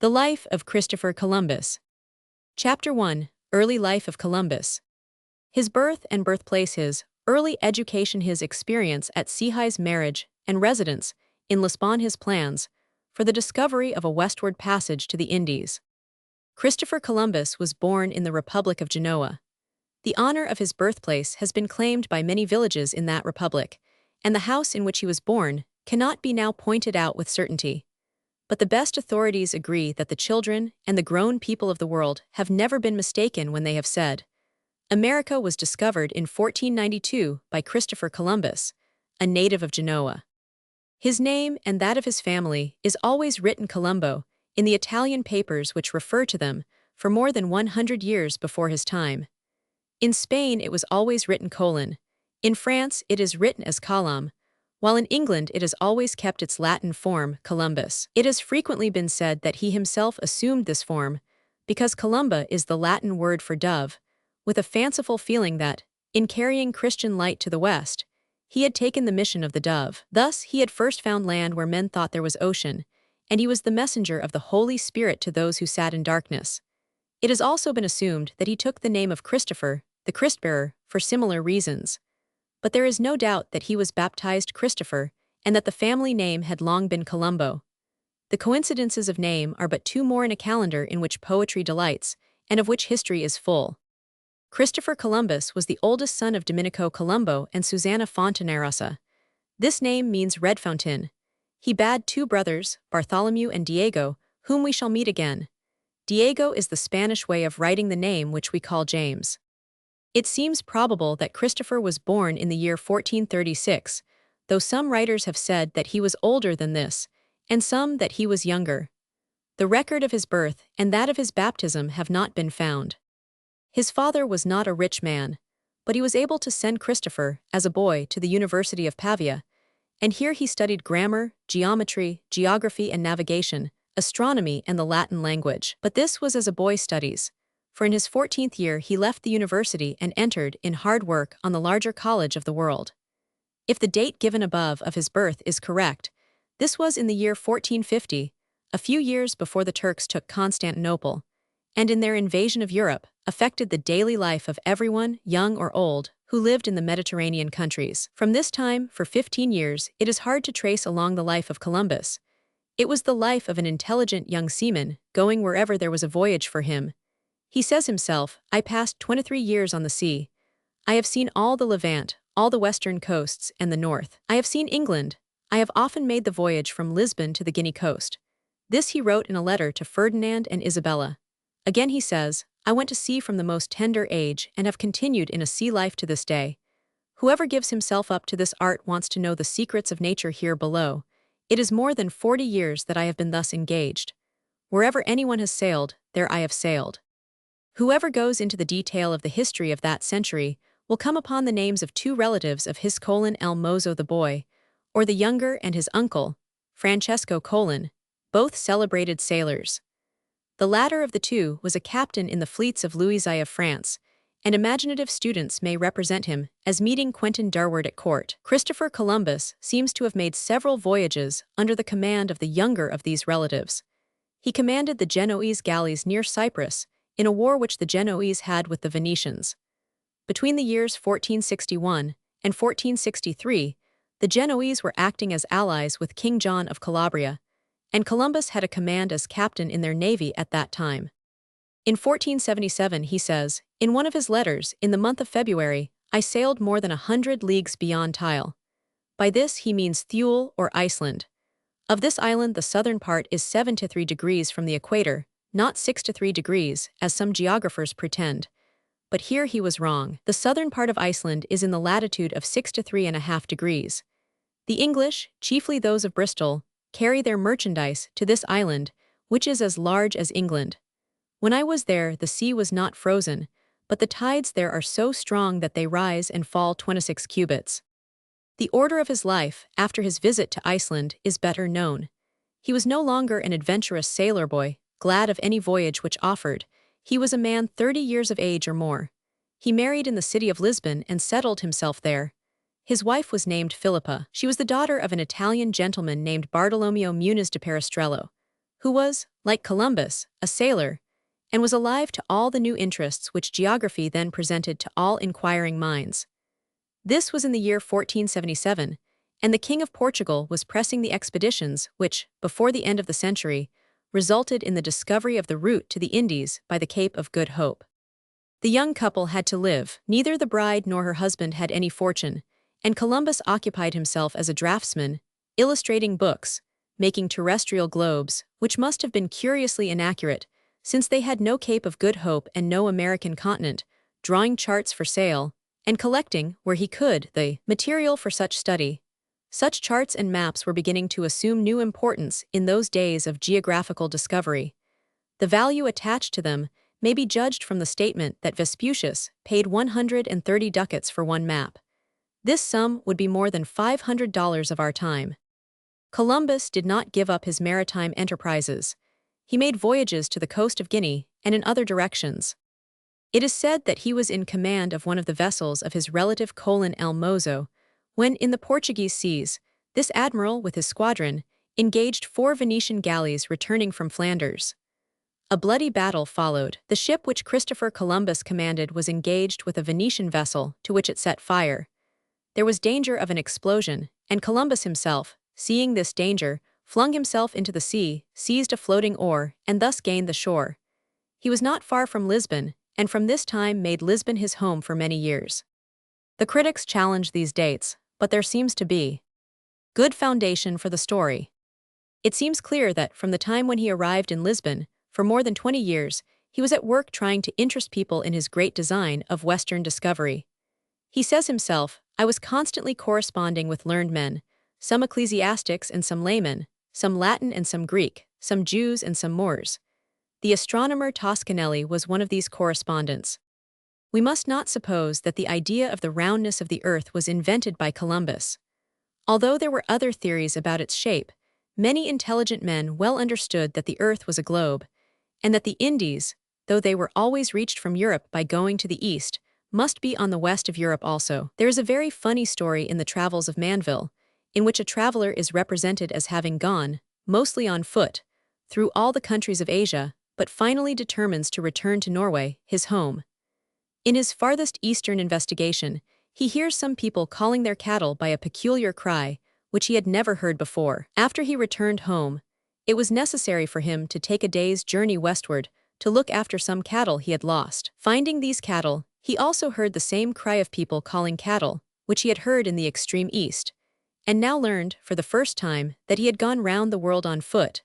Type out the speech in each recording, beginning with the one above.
The Life of Christopher Columbus. Chapter 1. Early Life of Columbus. His birth and birthplace, his early education, his experience at sea, his marriage and residence in Lisbon, his plans for the discovery of a westward passage to the Indies. Christopher Columbus was born in the Republic of Genoa. The honor of his birthplace has been claimed by many villages in that republic, and the house in which he was born cannot be now pointed out with certainty. But the best authorities agree that the children and the grown people of the world have never been mistaken when they have said, America was discovered in 1492 by Christopher Columbus, a native of Genoa. His name and that of his family is always written Colombo in the Italian papers which refer to them for more than 100 years before his time. In Spain it was always written Colon, in France it is written as Colomb, while in England it has always kept its Latin form, Columbus. It has frequently been said that he himself assumed this form because Columba is the Latin word for dove, with a fanciful feeling that, in carrying Christian light to the West, he had taken the mission of the dove. Thus he had first found land where men thought there was ocean, and he was the messenger of the Holy Spirit to those who sat in darkness. It has also been assumed that he took the name of Christopher, the Christbearer, for similar reasons. But there is no doubt that he was baptized Christopher and that the family name had long been Colombo. The coincidences of name are but two more in a calendar in which poetry delights and of which history is full. Christopher Columbus was the oldest son of Domenico Colombo and Susanna Fontanarossa. This name means red fountain. He bad two brothers, Bartholomew and Diego, whom we shall meet again. Diego is the Spanish way of writing the name which we call James. It seems probable that Christopher was born in the year 1436, though some writers have said that he was older than this, and some that he was younger. The record of his birth and that of his baptism have not been found. His father was not a rich man, but he was able to send Christopher, as a boy, to the University of Pavia, and here he studied grammar, geometry, geography and navigation, astronomy and the Latin language. But this was as a boy studies, for in his 14th year he left the university and entered in hard work on the larger college of the world. If the date given above of his birth is correct, this was in the year 1450, a few years before the Turks took Constantinople, and in their invasion of Europe, affected the daily life of everyone, young or old, who lived in the Mediterranean countries. From this time, for 15 years, it is hard to trace along the life of Columbus. It was the life of an intelligent young seaman, going wherever there was a voyage for him. He says himself, I passed 23 years on the sea. I have seen all the Levant, all the western coasts, and the north. I have seen England. I have often made the voyage from Lisbon to the Guinea coast. This he wrote in a letter to Ferdinand and Isabella. Again he says, I went to sea from the most tender age and have continued in a sea life to this day. Whoever gives himself up to this art wants to know the secrets of nature here below. It is more than 40 years that I have been thus engaged. Wherever anyone has sailed, there I have sailed. Whoever goes into the detail of the history of that century will come upon the names of two relatives of his El Mozo the boy, or the younger and his uncle, Francesco both celebrated sailors. The latter of the two was a captain in the fleets of Louis I of France, and imaginative students may represent him as meeting Quentin Durward at court. Christopher Columbus seems to have made several voyages under the command of the younger of these relatives. He commanded the Genoese galleys near Cyprus in a war which the Genoese had with the Venetians. Between the years 1461 and 1463, the Genoese were acting as allies with King John of Calabria, and Columbus had a command as captain in their navy at that time. In 1477 he says, in one of his letters, in the month of February, I sailed more than 100 leagues beyond Tile. By this he means Thule or Iceland. Of this island the southern part is 7 to 3 degrees from the equator, not 6 to 3 degrees, as some geographers pretend. But here he was wrong. The southern part of Iceland is in the latitude of 6 to 3.5 degrees. The English, chiefly those of Bristol, carry their merchandise to this island, which is as large as England. When I was there, the sea was not frozen, but the tides there are so strong that they rise and fall 26 cubits. The order of his life, after his visit to Iceland, is better known. He was no longer an adventurous sailor boy, glad of any voyage which offered. He was a man 30 years of age or more. He married in the city of Lisbon and settled himself there. His wife was named Philippa. She was the daughter of an Italian gentleman named Bartolomeo Muniz de Peristrello, who was, like Columbus, a sailor, and was alive to all the new interests which geography then presented to all inquiring minds. This was in the year 1477, and the King of Portugal was pressing the expeditions which, before the end of the century, resulted in the discovery of the route to the Indies by the Cape of Good Hope. The young couple had to live, neither the bride nor her husband had any fortune, and Columbus occupied himself as a draftsman, illustrating books, making terrestrial globes, which must have been curiously inaccurate, since they had no Cape of Good Hope and no American continent, drawing charts for sale, and collecting, where he could, the material for such study. Such charts and maps were beginning to assume new importance in those days of geographical discovery. The value attached to them may be judged from the statement that Vespucius paid 130 ducats for one map. This sum would be more than $500 of our time. Columbus did not give up his maritime enterprises. He made voyages to the coast of Guinea and in other directions. It is said that he was in command of one of the vessels of his relative Colin El Mozo, when, in the Portuguese seas, this admiral, with his squadron, engaged 4 Venetian galleys returning from Flanders. A bloody battle followed. The ship which Christopher Columbus commanded was engaged with a Venetian vessel, to which it set fire. There was danger of an explosion, and Columbus himself, seeing this danger, flung himself into the sea, seized a floating oar, and thus gained the shore. He was not far from Lisbon, and from this time made Lisbon his home for many years. The critics challenge these dates, but there seems to be good foundation for the story. It seems clear that, from the time when he arrived in Lisbon, for more than 20 years, he was at work trying to interest people in his great design of Western discovery. He says himself, "I was constantly corresponding with learned men, some ecclesiastics and some laymen, some Latin and some Greek, some Jews and some Moors." The astronomer Toscanelli was one of these correspondents. We must not suppose that the idea of the roundness of the Earth was invented by Columbus. Although there were other theories about its shape, many intelligent men well understood that the Earth was a globe, and that the Indies, though they were always reached from Europe by going to the east, must be on the west of Europe also. There is a very funny story in the Travels of Manville, in which a traveler is represented as having gone, mostly on foot, through all the countries of Asia, but finally determines to return to Norway, his home. In his farthest eastern investigation, he hears some people calling their cattle by a peculiar cry, which he had never heard before. After he returned home, it was necessary for him to take a day's journey westward to look after some cattle he had lost. Finding these cattle, he also heard the same cry of people calling cattle, which he had heard in the extreme east, and now learned, for the first time, that he had gone round the world on foot,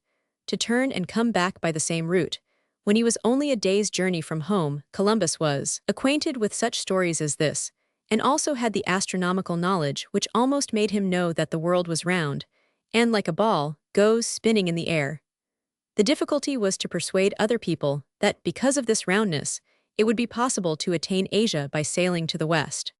to turn and come back by the same route. When he was only a day's journey from home, Columbus was acquainted with such stories as this, and also had the astronomical knowledge which almost made him know that the world was round, and, like a ball, goes spinning in the air. The difficulty was to persuade other people that, because of this roundness, it would be possible to attain Asia by sailing to the west.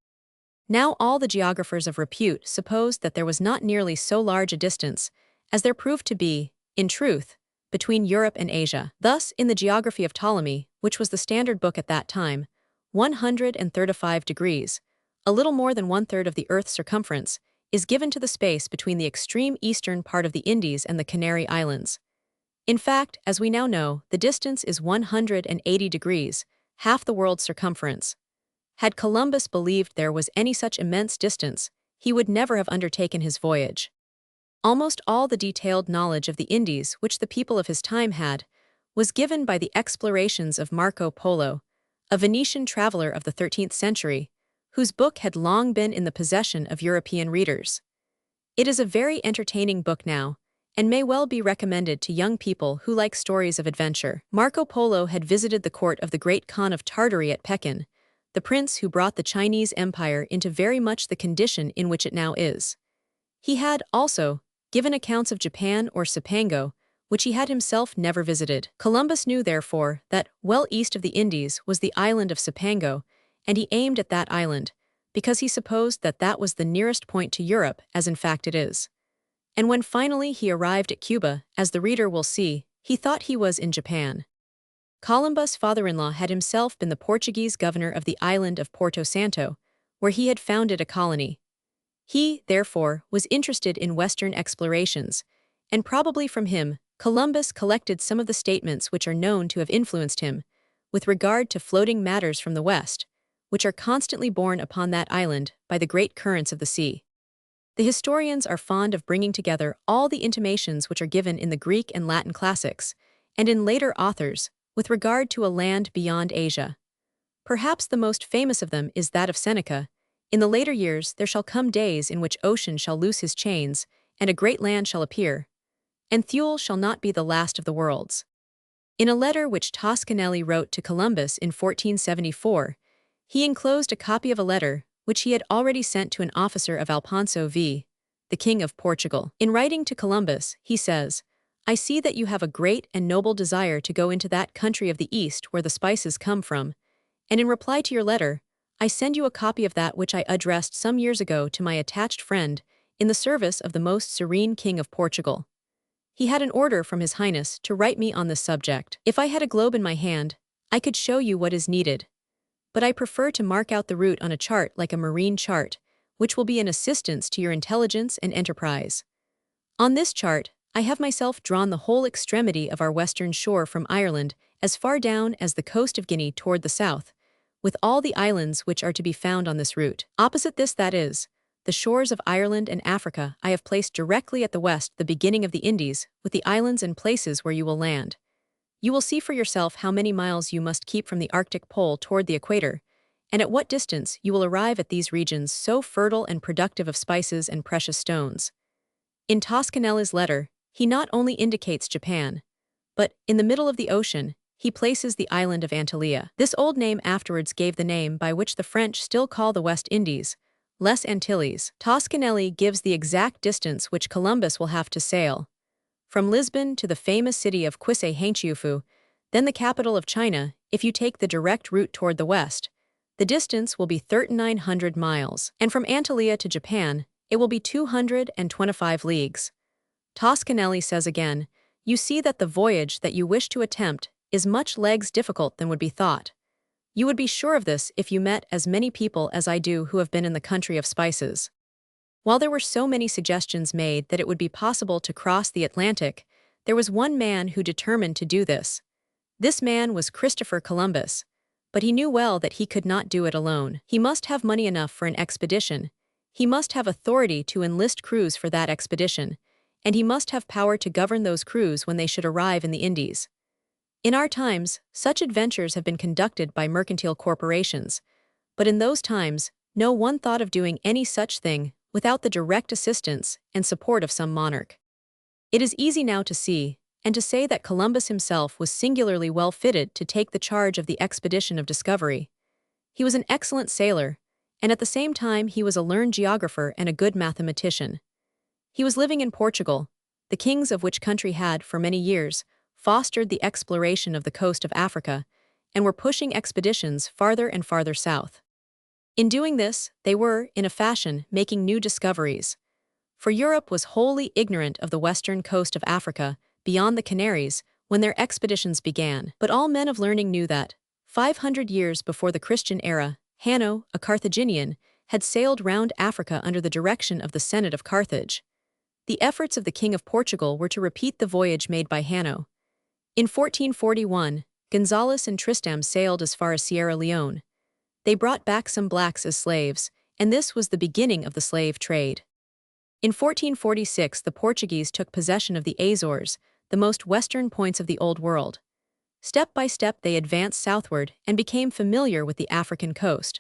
Now all the geographers of repute supposed that there was not nearly so large a distance, as there proved to be, in truth, between Europe and Asia. Thus, in the Geography of Ptolemy, which was the standard book at that time, 135 degrees, a little more than 1/3 of the Earth's circumference, is given to the space between the extreme eastern part of the Indies and the Canary Islands. In fact, as we now know, the distance is 180 degrees, half the world's circumference. Had Columbus believed there was any such immense distance, he would never have undertaken his voyage. Almost all the detailed knowledge of the Indies which the people of his time had was given by the explorations of Marco Polo, a Venetian traveler of the 13th century, whose book had long been in the possession of European readers. It is a very entertaining book now, and may well be recommended to young people who like stories of adventure. Marco Polo had visited the court of the great Khan of Tartary at Pekin, the prince who brought the Chinese Empire into very much the condition in which it now is. He had, also, given accounts of Japan or Cipango, which he had himself never visited. Columbus knew, therefore, that, well east of the Indies, was the island of Cipango, and he aimed at that island, because he supposed that that was the nearest point to Europe, as in fact it is. And when finally he arrived at Cuba, as the reader will see, he thought he was in Japan. Columbus' father-in-law had himself been the Portuguese governor of the island of Porto Santo, where he had founded a colony. He, therefore, was interested in Western explorations, and probably from him, Columbus collected some of the statements which are known to have influenced him, with regard to floating matters from the west, which are constantly borne upon that island by the great currents of the sea. The historians are fond of bringing together all the intimations which are given in the Greek and Latin classics, and in later authors, with regard to a land beyond Asia. Perhaps the most famous of them is that of Seneca. In the later years there shall come days in which ocean shall loose his chains, and a great land shall appear, and Thule shall not be the last of the worlds. In a letter which Toscanelli wrote to Columbus in 1474, he enclosed a copy of a letter which he had already sent to an officer of Alfonso V, the King of Portugal. In writing to Columbus, he says, "I see that you have a great and noble desire to go into that country of the East where the spices come from, and in reply to your letter, I send you a copy of that which I addressed some years ago to my attached friend in the service of the most serene King of Portugal. He had an order from His Highness to write me on this subject. If I had a globe in my hand, I could show you what is needed. But I prefer to mark out the route on a chart like a marine chart, which will be an assistance to your intelligence and enterprise. On this chart, I have myself drawn the whole extremity of our western shore from Ireland as far down as the coast of Guinea toward the south, with all the islands which are to be found on this route. Opposite this, that is, the shores of Ireland and Africa, I have placed directly at the west the beginning of the Indies, with the islands and places where you will land. You will see for yourself how many miles you must keep from the Arctic pole toward the equator, and at what distance you will arrive at these regions so fertile and productive of spices and precious stones." In Toscanelli's letter, he not only indicates Japan, but, in the middle of the ocean, he places the island of Antillia. This old name afterwards gave the name by which the French still call the West Indies, Les Antilles. Toscanelli gives the exact distance which Columbus will have to sail. From Lisbon to the famous city of Quisay-Hainchiufu, then the capital of China, if you take the direct route toward the west, the distance will be 3,900 miles, and from Antalya to Japan, it will be 225 leagues. Toscanelli says again, "You see that the voyage that you wish to attempt is much less difficult than would be thought. You would be sure of this if you met as many people as I do who have been in the country of spices." While there were so many suggestions made that it would be possible to cross the Atlantic, there was one man who determined to do this. This man was Christopher Columbus, but he knew well that he could not do it alone. He must have money enough for an expedition, he must have authority to enlist crews for that expedition, and he must have power to govern those crews when they should arrive in the Indies. In our times, such adventures have been conducted by mercantile corporations, but in those times, no one thought of doing any such thing without the direct assistance and support of some monarch. It is easy now to see, and to say that Columbus himself was singularly well fitted to take the charge of the expedition of discovery. He was an excellent sailor, and at the same time he was a learned geographer and a good mathematician. He was living in Portugal, the kings of which country had, for many years, fostered the exploration of the coast of Africa, and were pushing expeditions farther and farther south. In doing this, they were, in a fashion, making new discoveries. For Europe was wholly ignorant of the western coast of Africa, beyond the Canaries, when their expeditions began. But all men of learning knew that, 500 years before the Christian era, Hanno, a Carthaginian, had sailed round Africa under the direction of the Senate of Carthage. The efforts of the King of Portugal were to repeat the voyage made by Hanno. In 1441, Gonzales and Tristram sailed as far as Sierra Leone. They brought back some blacks as slaves, and this was the beginning of the slave trade. In 1446, the Portuguese took possession of the Azores, the most western points of the Old World. Step by step they advanced southward and became familiar with the African coast.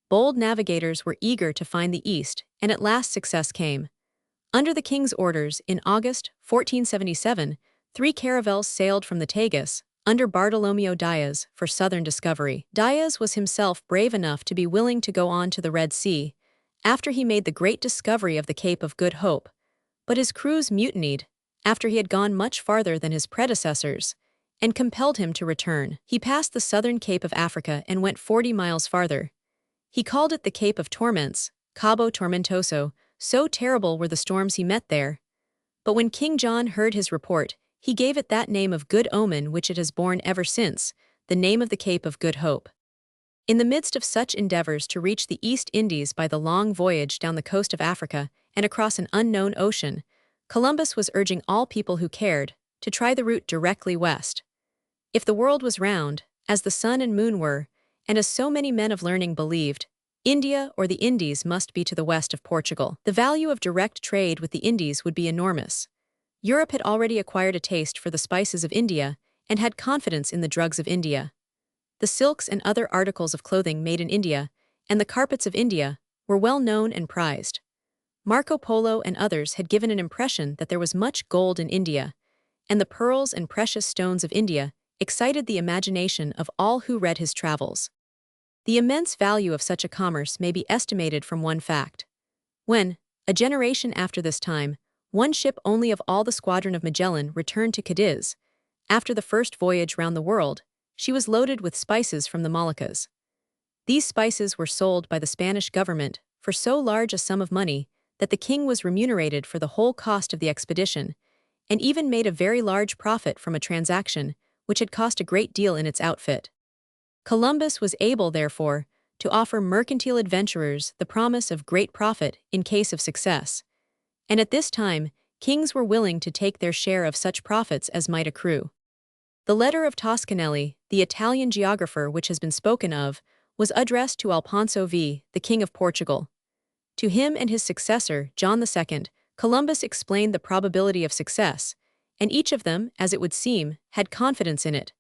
Bold navigators were eager to find the East, and at last success came. Under the king's orders, in August 1477, 3 caravels sailed from the Tagus, under Bartolomeo Diaz, for southern discovery. Diaz was himself brave enough to be willing to go on to the Red Sea, after he made the great discovery of the Cape of Good Hope, but his crews mutinied, after he had gone much farther than his predecessors, and compelled him to return. He passed the southern Cape of Africa and went 40 miles farther. He called it the Cape of Torments, Cabo Tormentoso, so terrible were the storms he met there. But when King John heard his report, he gave it that name of good omen which it has borne ever since, the name of the Cape of Good Hope. In the midst of such endeavors to reach the East Indies by the long voyage down the coast of Africa and across an unknown ocean, Columbus was urging all people who cared to try the route directly west. If the world was round, as the sun and moon were, and as so many men of learning believed, India or the Indies must be to the west of Portugal. The value of direct trade with the Indies would be enormous. Europe had already acquired a taste for the spices of India and had confidence in the drugs of India. The silks and other articles of clothing made in India, and the carpets of India, were well known and prized. Marco Polo and others had given an impression that there was much gold in India, and the pearls and precious stones of India excited the imagination of all who read his travels. The immense value of such a commerce may be estimated from one fact. When, a generation after this time, one ship only of all the squadron of Magellan returned to Cadiz, after the first voyage round the world, she was loaded with spices from the Moluccas. These spices were sold by the Spanish government for so large a sum of money that the king was remunerated for the whole cost of the expedition, and even made a very large profit from a transaction which had cost a great deal in its outfit. Columbus was able, therefore, to offer mercantile adventurers the promise of great profit in case of success, and at this time kings were willing to take their share of such profits as might accrue. The letter of Toscanelli, the Italian geographer which has been spoken of, was addressed to Alfonso V, the King of Portugal. To him and his successor, John II, Columbus explained the probability of success, and each of them, as it would seem, had confidence in it.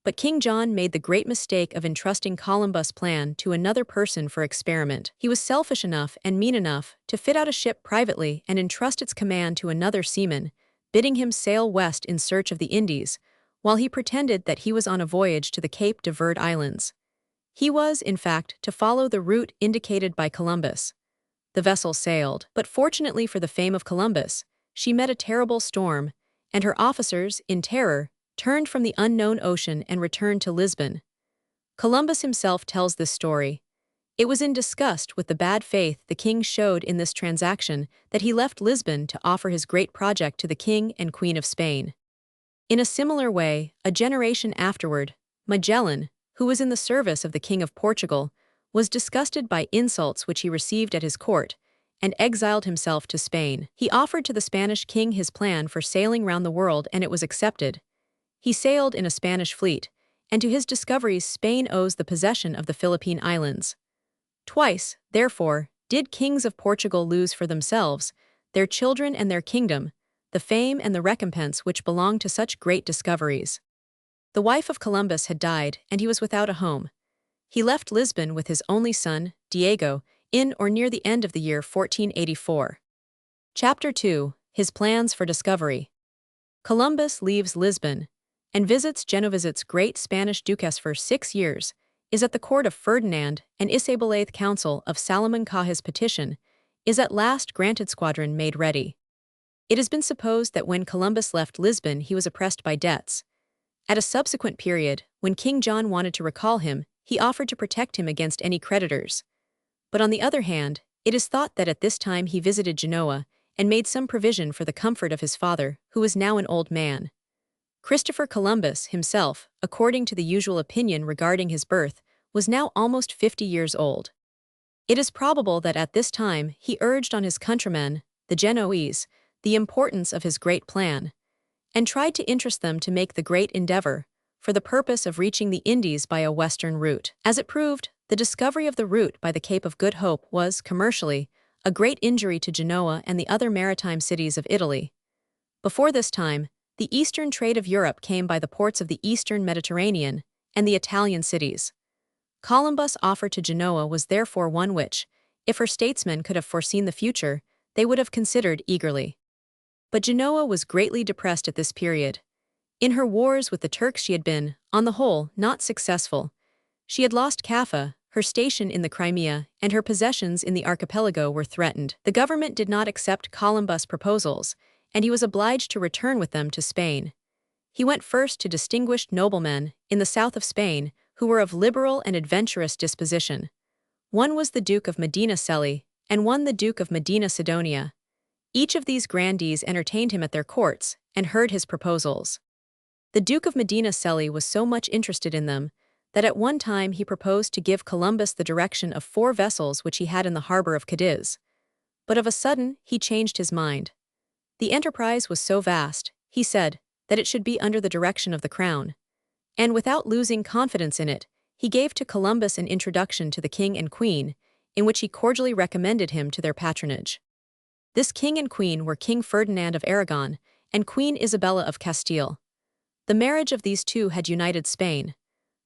But King John made the great mistake of entrusting Columbus' plan to another person for experiment. He was selfish enough and mean enough to fit out a ship privately and entrust its command to another seaman, bidding him sail west in search of the Indies, while he pretended that he was on a voyage to the Cape de Verde Islands. He was, in fact, to follow the route indicated by Columbus. The vessel sailed, but fortunately for the fame of Columbus, she met a terrible storm, and her officers, in terror, turned from the unknown ocean and returned to Lisbon. Columbus himself tells this story. It was in disgust with the bad faith the king showed in this transaction that he left Lisbon to offer his great project to the king and queen of Spain. In a similar way, a generation afterward, Magellan, who was in the service of the King of Portugal, was disgusted by insults which he received at his court, and exiled himself to Spain. He offered to the Spanish king his plan for sailing round the world, and it was accepted. He sailed in a Spanish fleet, and to his discoveries Spain owes the possession of the Philippine Islands. Twice, therefore, did kings of Portugal lose for themselves, their children and their kingdom, the fame and the recompense which belong to such great discoveries. The wife of Columbus had died, and he was without a home. He left Lisbon with his only son, Diego, in or near the end of the year 1484. Chapter 2. His Plans for Discovery. Columbus leaves Lisbon, and visits Genoa. Visits great Spanish duchess for 6 years, is at the court of Ferdinand, and Isabel. Eighth council of Salamanca. His petition is at last granted. Squadron made ready. It has been supposed that when Columbus left Lisbon he was oppressed by debts. At a subsequent period, when King John wanted to recall him, he offered to protect him against any creditors. But on the other hand, it is thought that at this time he visited Genoa and made some provision for the comfort of his father, who was now an old man. Christopher Columbus himself, according to the usual opinion regarding his birth, was now almost 50 years old. It is probable that at this time he urged on his countrymen, the Genoese, the importance of his great plan, and tried to interest them to make the great endeavor, for the purpose of reaching the Indies by a western route. As it proved, the discovery of the route by the Cape of Good Hope was, commercially, a great injury to Genoa and the other maritime cities of Italy. Before this time, the eastern trade of Europe came by the ports of the eastern Mediterranean and the Italian cities. Columbus' offer to Genoa was therefore one which, if her statesmen could have foreseen the future, they would have considered eagerly. But Genoa was greatly depressed at this period. In her wars with the Turks she had been, on the whole, not successful. She had lost Kaffa, her station in the Crimea, and her possessions in the archipelago were threatened. The government did not accept Columbus' proposals, and he was obliged to return with them to Spain. He went first to distinguished noblemen in the south of Spain who were of liberal and adventurous disposition. One was the Duke of Medina Celi, and one the Duke of Medina Sidonia. Each of these grandees entertained him at their courts and heard his proposals. The Duke of Medina Celi was so much interested in them that at one time he proposed to give Columbus the direction of 4 vessels which he had in the harbor of Cadiz. But of a sudden he changed his mind. The enterprise was so vast, he said, that it should be under the direction of the crown. And without losing confidence in it, he gave to Columbus an introduction to the king and queen, in which he cordially recommended him to their patronage. This king and queen were King Ferdinand of Aragon and Queen Isabella of Castile. The marriage of these two had united Spain.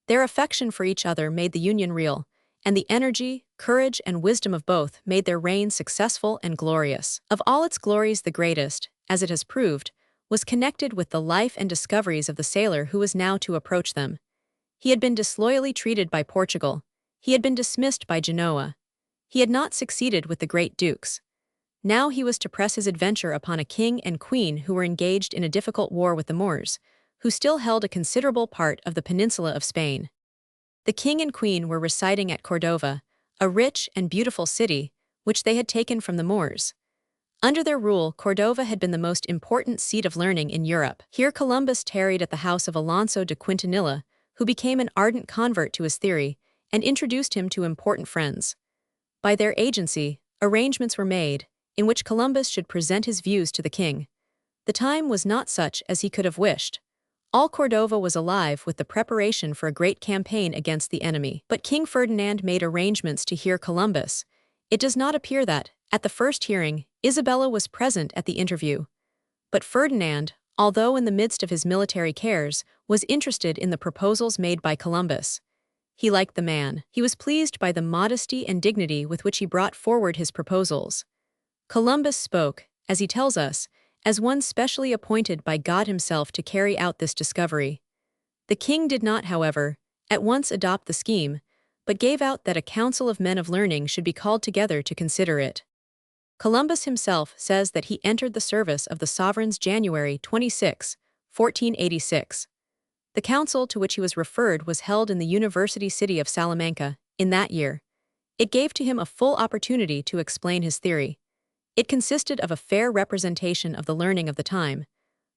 Their affection for each other made the union real, and the energy, courage, and wisdom of both made their reign successful and glorious. Of all its glories, the greatest, as it has proved, was connected with the life and discoveries of the sailor who was now to approach them. He had been disloyally treated by Portugal. He had been dismissed by Genoa. He had not succeeded with the great dukes. Now he was to press his adventure upon a king and queen who were engaged in a difficult war with the Moors, who still held a considerable part of the peninsula of Spain. The king and queen were residing at Cordova, a rich and beautiful city, which they had taken from the Moors. Under their rule, Cordova had been the most important seat of learning in Europe. Here Columbus tarried at the house of Alonso de Quintanilla, who became an ardent convert to his theory, and introduced him to important friends. By their agency, arrangements were made, in which Columbus should present his views to the king. The time was not such as he could have wished. All Cordova was alive with the preparation for a great campaign against the enemy. But King Ferdinand made arrangements to hear Columbus. It does not appear that, at the first hearing, Isabella was present at the interview. But Ferdinand, although in the midst of his military cares, was interested in the proposals made by Columbus. He liked the man. He was pleased by the modesty and dignity with which he brought forward his proposals. Columbus spoke, as he tells us, as one specially appointed by God himself to carry out this discovery. The king did not, however, at once adopt the scheme, but gave out that a council of men of learning should be called together to consider it. Columbus himself says that he entered the service of the sovereigns January 26, 1486. The council to which he was referred was held in the university city of Salamanca in that year. It gave to him a full opportunity to explain his theory. It consisted of a fair representation of the learning of the time,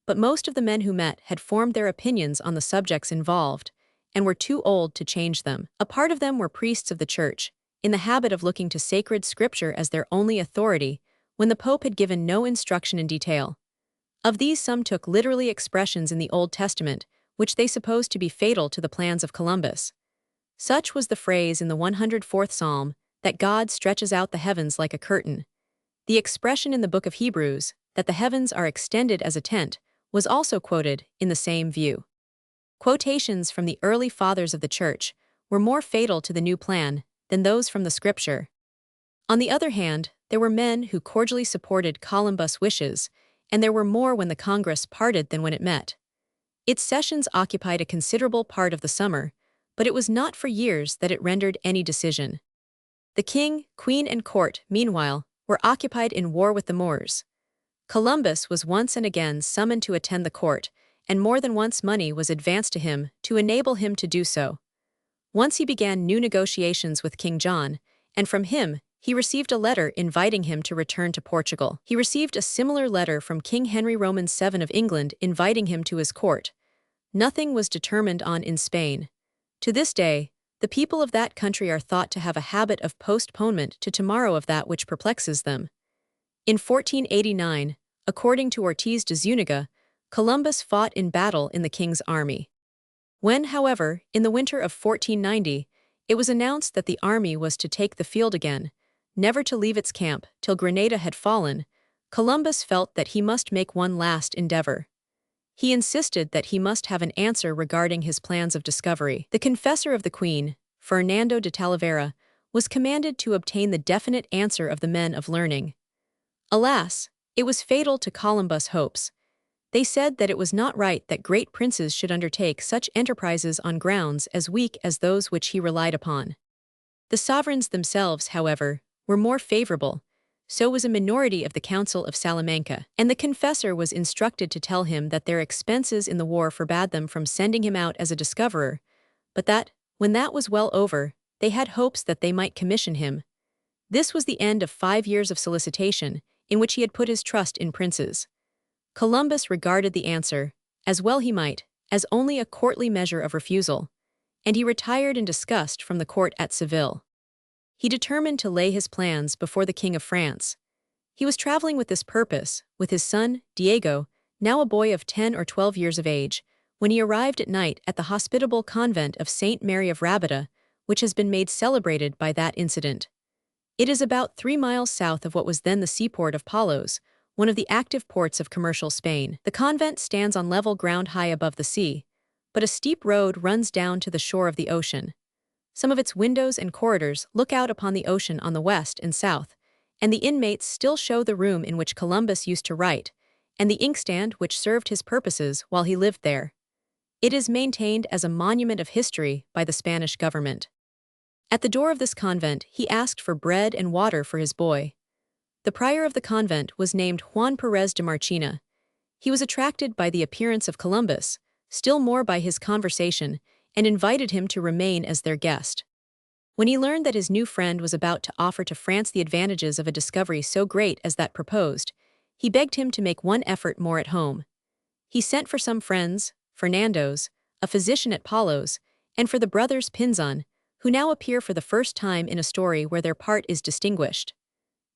but most of the men who met had formed their opinions on the subjects involved and were too old to change them. A part of them were priests of the church, in the habit of looking to sacred scripture as their only authority when the Pope had given no instruction in detail. Of these, some took literally expressions in the Old Testament, which they supposed to be fatal to the plans of Columbus. Such was the phrase in the 104th Psalm, that God stretches out the heavens like a curtain. The expression in the book of Hebrews, that the heavens are extended as a tent, was also quoted in the same view. Quotations from the early fathers of the Church were more fatal to the new plan than those from the Scripture. On the other hand, there were men who cordially supported Columbus' wishes, and there were more when the Congress parted than when it met. Its sessions occupied a considerable part of the summer, but it was not for years that it rendered any decision. The king, queen, and court, meanwhile, were occupied in war with the Moors. Columbus was once and again summoned to attend the court, and more than once money was advanced to him to enable him to do so. Once he began new negotiations with King John, and from him he received a letter inviting him to return to Portugal. He received a similar letter from King Henry Roman VII of England inviting him to his court. Nothing was determined on in Spain. To this day, the people of that country are thought to have a habit of postponement to tomorrow of that which perplexes them. In 1489, according to Ortiz de Zúñiga, Columbus fought in battle in the king's army. When, however, in the winter of 1490, it was announced that the army was to take the field again, never to leave its camp till Grenada had fallen, Columbus felt that he must make one last endeavor. He insisted that he must have an answer regarding his plans of discovery. The confessor of the Queen, Fernando de Talavera, was commanded to obtain the definite answer of the men of learning. Alas, it was fatal to Columbus' hopes. They said that it was not right that great princes should undertake such enterprises on grounds as weak as those which he relied upon. The sovereigns themselves, however, were more favorable. So was a minority of the Council of Salamanca, and the confessor was instructed to tell him that their expenses in the war forbade them from sending him out as a discoverer, but that, when that was well over, they had hopes that they might commission him. This was the end of 5 years of solicitation, in which he had put his trust in princes. Columbus regarded the answer, as well he might, as only a courtly measure of refusal, and he retired in disgust from the court at Seville. He determined to lay his plans before the King of France. He was traveling with this purpose, with his son, Diego, now a boy of 10 or 12 years of age, when he arrived at night at the hospitable convent of St. Mary of Rabida, which has been made celebrated by that incident. It is about 3 miles south of what was then the seaport of Palos, one of the active ports of commercial Spain. The convent stands on level ground high above the sea, but a steep road runs down to the shore of the ocean. Some of its windows and corridors look out upon the ocean on the west and south, and the inmates still show the room in which Columbus used to write, and the inkstand which served his purposes while he lived there. It is maintained as a monument of history by the Spanish government. At the door of this convent, he asked for bread and water for his boy. The prior of the convent was named Juan Perez de Marchena. He was attracted by the appearance of Columbus, still more by his conversation, and invited him to remain as their guest. When he learned that his new friend was about to offer to France the advantages of a discovery so great as that proposed, he begged him to make one effort more at home. He sent for some friends, Fernando's, a physician at Palos, and for the brothers Pinzon, who now appear for the first time in a story where their part is distinguished.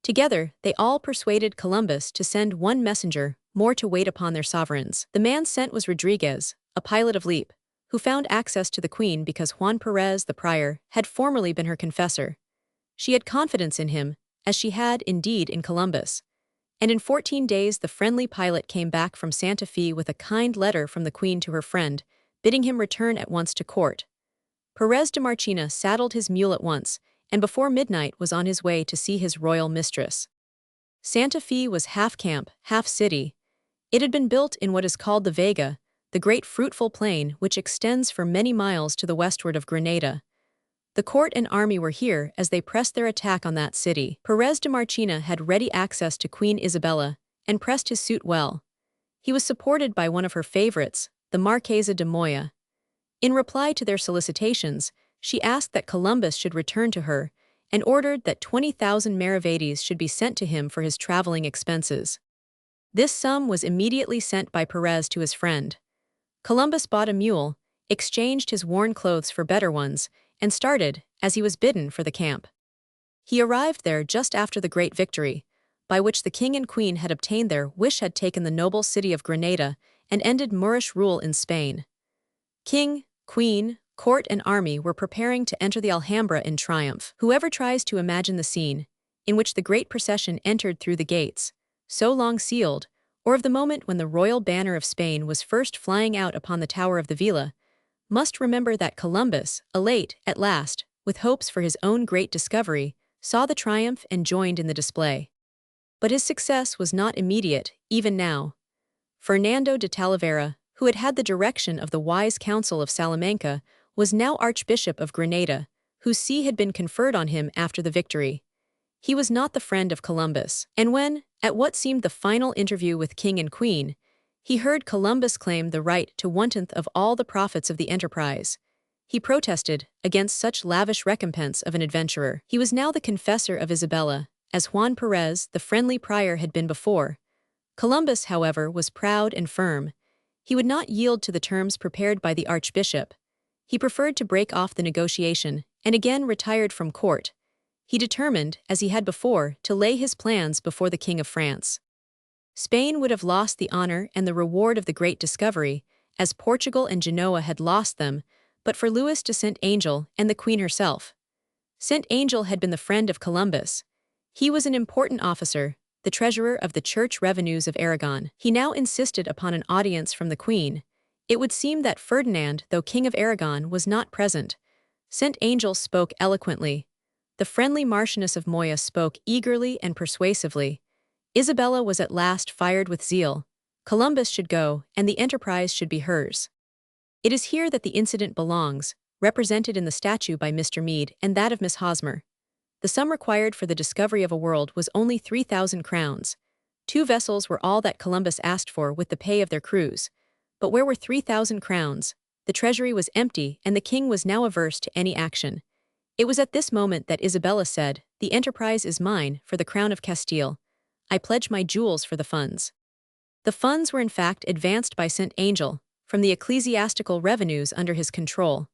Together, they all persuaded Columbus to send one messenger more to wait upon their sovereigns. The man sent was Rodriguez, a pilot of Leap, who found access to the queen because Juan Perez, the prior, had formerly been her confessor. She had confidence in him, as she had indeed in Columbus. And in 14 days the friendly pilot came back from Santa Fe with a kind letter from the queen to her friend, bidding him return at once to court. Perez de Marchena saddled his mule at once, and before midnight was on his way to see his royal mistress. Santa Fe was half camp, half city. It had been built in what is called the Vega, the great fruitful plain which extends for many miles to the westward of Granada. The court and army were here as they pressed their attack on that city. Perez de Marchena had ready access to Queen Isabella, and pressed his suit well. He was supported by one of her favorites, the Marquesa de Moya. In reply to their solicitations, she asked that Columbus should return to her, and ordered that 20,000 maravedis should be sent to him for his traveling expenses. This sum was immediately sent by Perez to his friend. Columbus bought a mule, exchanged his worn clothes for better ones, and started, as he was bidden, for the camp. He arrived there just after the great victory, by which the king and queen had obtained their wish, had taken the noble city of Granada, and ended Moorish rule in Spain. King, queen, court and army were preparing to enter the Alhambra in triumph. Whoever tries to imagine the scene, in which the great procession entered through the gates, so long sealed, or of the moment when the royal banner of Spain was first flying out upon the tower of the Villa, must remember that Columbus, elate, at last, with hopes for his own great discovery, saw the triumph and joined in the display. But his success was not immediate, even now. Fernando de Talavera, who had had the direction of the wise council of Salamanca, was now Archbishop of Granada, whose see had been conferred on him after the victory. He was not the friend of Columbus, and when, at what seemed the final interview with king and queen, he heard Columbus claim the right to 1/10 of all the profits of the enterprise, he protested against such lavish recompense of an adventurer. He was now the confessor of Isabella, as Juan Perez, the friendly prior, had been before. Columbus, however, was proud and firm. He would not yield to the terms prepared by the archbishop. He preferred to break off the negotiation, and again retired from court. He determined, as he had before, to lay his plans before the King of France. Spain would have lost the honor and the reward of the great discovery, as Portugal and Genoa had lost them, but for Louis de Saint Angel and the Queen herself. Saint Angel had been the friend of Columbus. He was an important officer, the treasurer of the church revenues of Aragon. He now insisted upon an audience from the Queen. It would seem that Ferdinand, though King of Aragon, was not present. Saint Angel spoke eloquently. The friendly Marchioness of Moya spoke eagerly and persuasively. Isabella was at last fired with zeal. Columbus should go, and the enterprise should be hers. It is here that the incident belongs, represented in the statue by Mr. Meade and that of Miss Hosmer. The sum required for the discovery of a world was only 3,000 crowns. 2 vessels were all that Columbus asked for with the pay of their crews. But where were 3,000 crowns? The treasury was empty, and the king was now averse to any action. It was at this moment that Isabella said, "The enterprise is mine, for the crown of Castile. I pledge my jewels for the funds." The funds were in fact advanced by Saint Angel, from the ecclesiastical revenues under his control.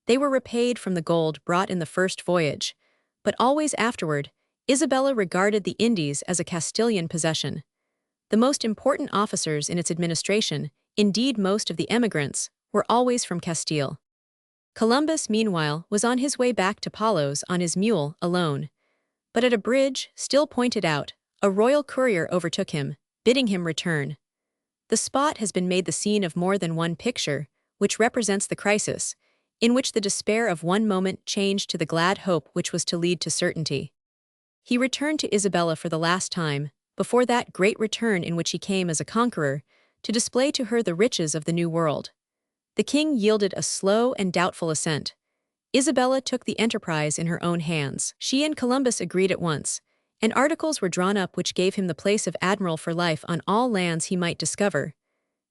They were repaid from the gold brought in the first voyage, but always afterward, Isabella regarded the Indies as a Castilian possession. The most important officers in its administration, indeed most of the emigrants, were always from Castile. Columbus, meanwhile, was on his way back to Palos on his mule, alone. But at a bridge, still pointed out, a royal courier overtook him, bidding him return. The spot has been made the scene of more than one picture, which represents the crisis, in which the despair of one moment changed to the glad hope which was to lead to certainty. He returned to Isabella for the last time, before that great return in which he came as a conqueror, to display to her the riches of the New World. The king yielded a slow and doubtful assent. Isabella took the enterprise in her own hands. She and Columbus agreed at once, and articles were drawn up which gave him the place of admiral for life on all lands he might discover,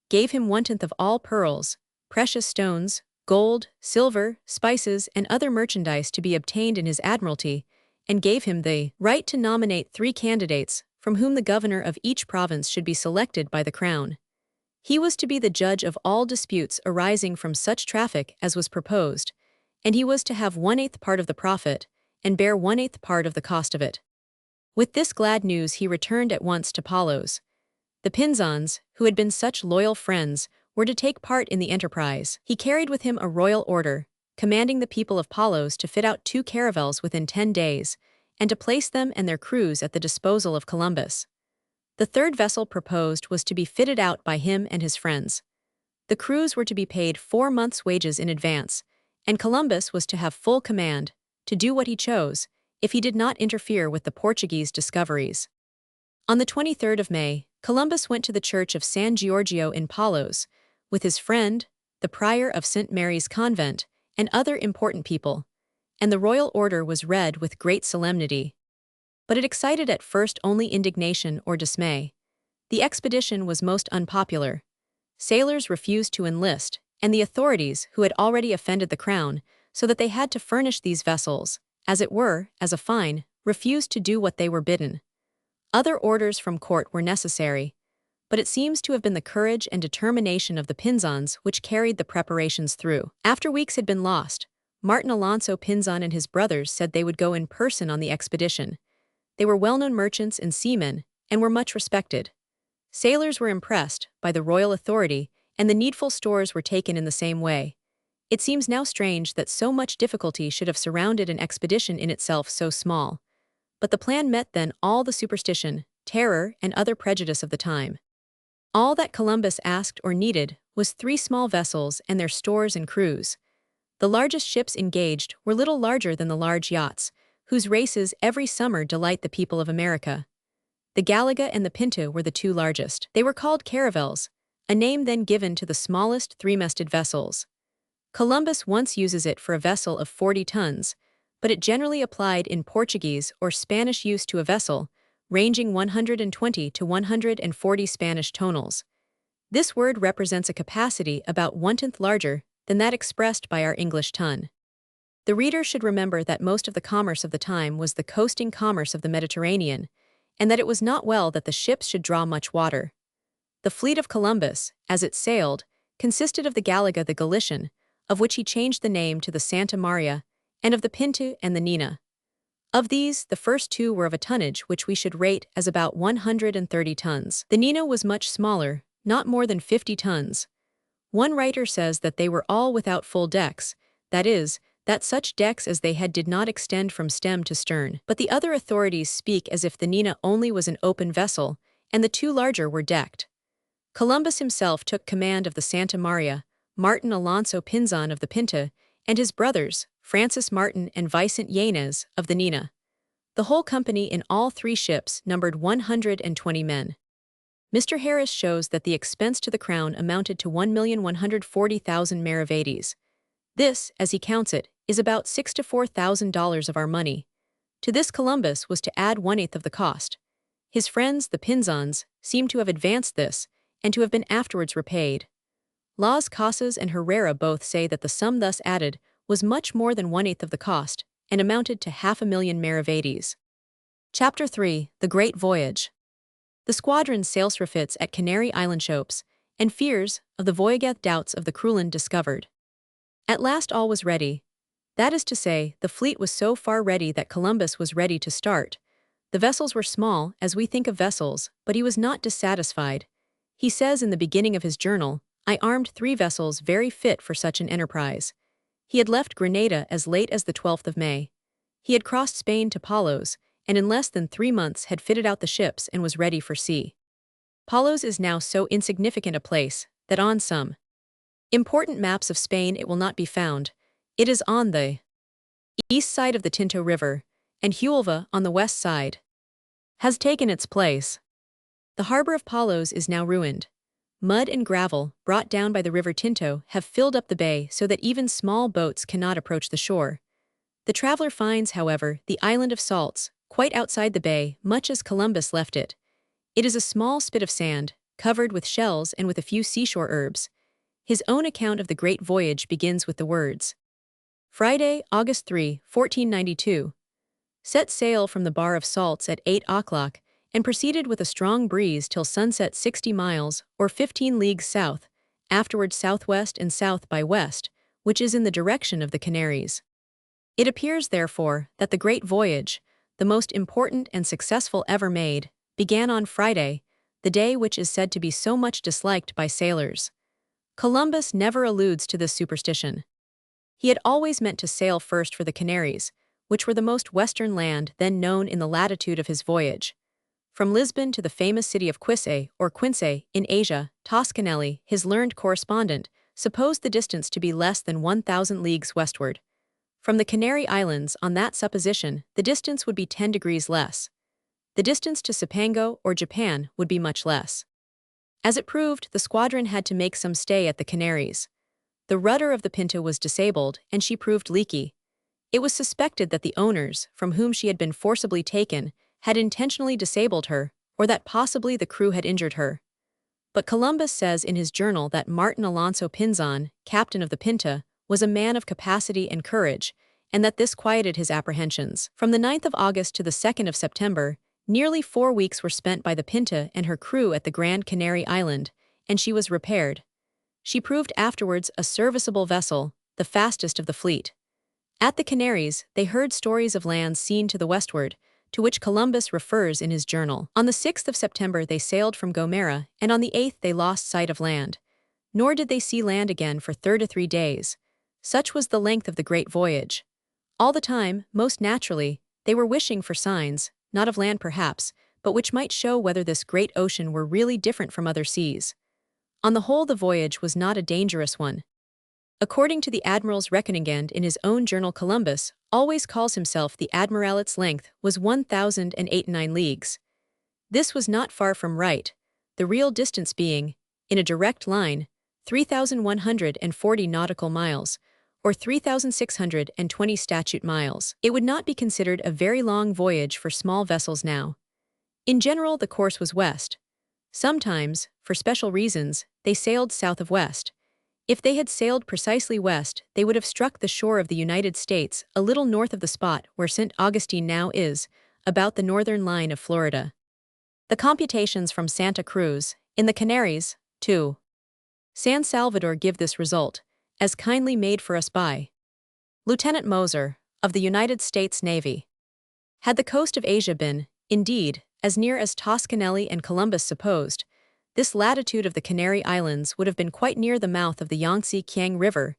gave him 1/10 of all pearls, precious stones, gold, silver, spices, and other merchandise to be obtained in his admiralty, and gave him the right to nominate 3 candidates, from whom the governor of each province should be selected by the crown. He was to be the judge of all disputes arising from such traffic as was proposed, and he was to have 1/8 part of the profit, and bear 1/8 part of the cost of it. With this glad news he returned at once to Palos. The Pinzons, who had been such loyal friends, were to take part in the enterprise. He carried with him a royal order, commanding the people of Palos to fit out 2 caravels within 10 days, and to place them and their crews at the disposal of Columbus. The 3rd vessel proposed was to be fitted out by him and his friends. The crews were to be paid 4 months' wages in advance, and Columbus was to have full command, to do what he chose, if he did not interfere with the Portuguese discoveries. On the 23rd of May, Columbus went to the church of San Giorgio in Palos, with his friend, the prior of St. Mary's Convent, and other important people, and the royal order was read with great solemnity. But it excited at first only indignation or dismay. The expedition was most unpopular. Sailors refused to enlist, and the authorities, who had already offended the crown, so that they had to furnish these vessels, as it were, as a fine, refused to do what they were bidden. Other orders from court were necessary, but it seems to have been the courage and determination of the Pinzons which carried the preparations through. After weeks had been lost, Martin Alonso Pinzon and his brothers said they would go in person on the expedition. They were well-known merchants and seamen, and were much respected. Sailors were impressed by the royal authority, and the needful stores were taken in the same way. It seems now strange that so much difficulty should have surrounded an expedition in itself so small. But the plan met then all the superstition, terror, and other prejudice of the time. All that Columbus asked or needed was 3 small vessels and their stores and crews. The largest ships engaged were little larger than the large yachts, whose races every summer delight the people of America. The Gallega and the Pinta were the 2 largest. They were called caravels, a name then given to the smallest 3-masted vessels. Columbus once uses it for a vessel of 40 tons, but it generally applied in Portuguese or Spanish use to a vessel, ranging 120 to 140 Spanish tonels. This word represents a capacity about 1/10 larger than that expressed by our English ton. The reader should remember that most of the commerce of the time was the coasting commerce of the Mediterranean, and that it was not well that the ships should draw much water. The fleet of Columbus, as it sailed, consisted of the Gallega the Galician, of which he changed the name to the Santa Maria, and of the Pinta and the Nina. Of these, the first 2 were of a tonnage which we should rate as about 130 tons. The Nina was much smaller, not more than 50 tons. One writer says that they were all without full decks, that is, that such decks as they had did not extend from stem to stern. But the other authorities speak as if the Nina only was an open vessel, and the 2 larger were decked. Columbus himself took command of the Santa Maria, Martin Alonso Pinzon of the Pinta, and his brothers, Francis Martin and Vicente Yanez, of the Nina. The whole company in all 3 ships numbered 120 men. Mr. Harris shows that the expense to the crown amounted to 1,140,000 maravedis. This, as he counts it, is about $6,000 to $4,000 of our money. To this Columbus was to add 1/8 of the cost. His friends, the Pinzons, seem to have advanced this, and to have been afterwards repaid. Las Casas and Herrera both say that the sum thus added was much more than 1/8 of the cost, and amounted to 500,000 maravedis. Chapter 3: The Great Voyage. The squadron sails refits at Canary Island shopes, and fears of the voyage doubts of the Crewland discovered. At last all was ready. That is to say, the fleet was so far ready that Columbus was ready to start, The vessels were small, as we think of vessels, but he was not dissatisfied. He says in the beginning of his journal, "I armed 3 vessels very fit for such an enterprise." He had left Grenada as late as the 12th of May. He had crossed Spain to Palos, and in less than 3 months had fitted out the ships and was ready for sea. Palos is now so insignificant a place that on some important maps of Spain it will not be found. It is on the east side of the Tinto River, and Huelva, on the west side, has taken its place. The harbor of Palos is now ruined. Mud and gravel, brought down by the river Tinto, have filled up the bay so that even small boats cannot approach the shore. The traveler finds, however, the island of Salts, quite outside the bay, much as Columbus left it. It is a small spit of sand, covered with shells and with a few seashore herbs. His own account of the great voyage begins with the words, "Friday, August 3, 1492. Set sail from the bar of Salts at 8 o'clock, and proceeded with a strong breeze till sunset 60 miles, or 15 leagues south, afterward southwest and south by west, which is in the direction of the Canaries." It appears, therefore, that the great voyage, the most important and successful ever made, began on Friday, the day which is said to be so much disliked by sailors. Columbus never alludes to this superstition. He had always meant to sail first for the Canaries, which were the most western land then known in the latitude of his voyage. From Lisbon to the famous city of Quisay, or Quinsay, in Asia, Toscanelli, his learned correspondent, supposed the distance to be less than 1,000 leagues westward. From the Canary Islands, on that supposition, the distance would be 10 degrees less. The distance to Cipango or Japan would be much less. As it proved, the squadron had to make some stay at the Canaries. The rudder of the Pinta was disabled, and she proved leaky. It was suspected that the owners, from whom she had been forcibly taken, had intentionally disabled her, or that possibly the crew had injured her. But Columbus says in his journal that Martin Alonso Pinzon, captain of the Pinta, was a man of capacity and courage, and that this quieted his apprehensions. From the 9th of August to the 2nd of September, nearly 4 weeks were spent by the Pinta and her crew at the Grand Canary Island, and she was repaired. She proved afterwards a serviceable vessel, the fastest of the fleet. At the Canaries, they heard stories of lands seen to the westward, to which Columbus refers in his journal. On the 6th of September they sailed from Gomera, and on the 8th they lost sight of land. Nor did they see land again for 33 days. Such was the length of the great voyage. All the time, most naturally, they were wishing for signs, not of land perhaps, but which might show whether this great ocean were really different from other seas. On the whole, the voyage was not a dangerous one. According to the Admiral's Reckoningend in his own journal, Columbus always calls himself the Admiral. Its length was 1,089 leagues. This was not far from right, the real distance being, in a direct line, 3,140 nautical miles, or 3,620 statute miles. It would not be considered a very long voyage for small vessels now. In general, the course was west. Sometimes, for special reasons, they sailed south of west. If they had sailed precisely west, they would have struck the shore of the United States a little north of the spot where St. Augustine now is, about the northern line of Florida. The computations from Santa Cruz, in the Canaries, to San Salvador give this result, as kindly made for us by Lieutenant Moser, of the United States Navy. Had the coast of Asia been, indeed, as near as Toscanelli and Columbus supposed, this latitude of the Canary Islands would have been quite near the mouth of the Yangtze-Kiang River,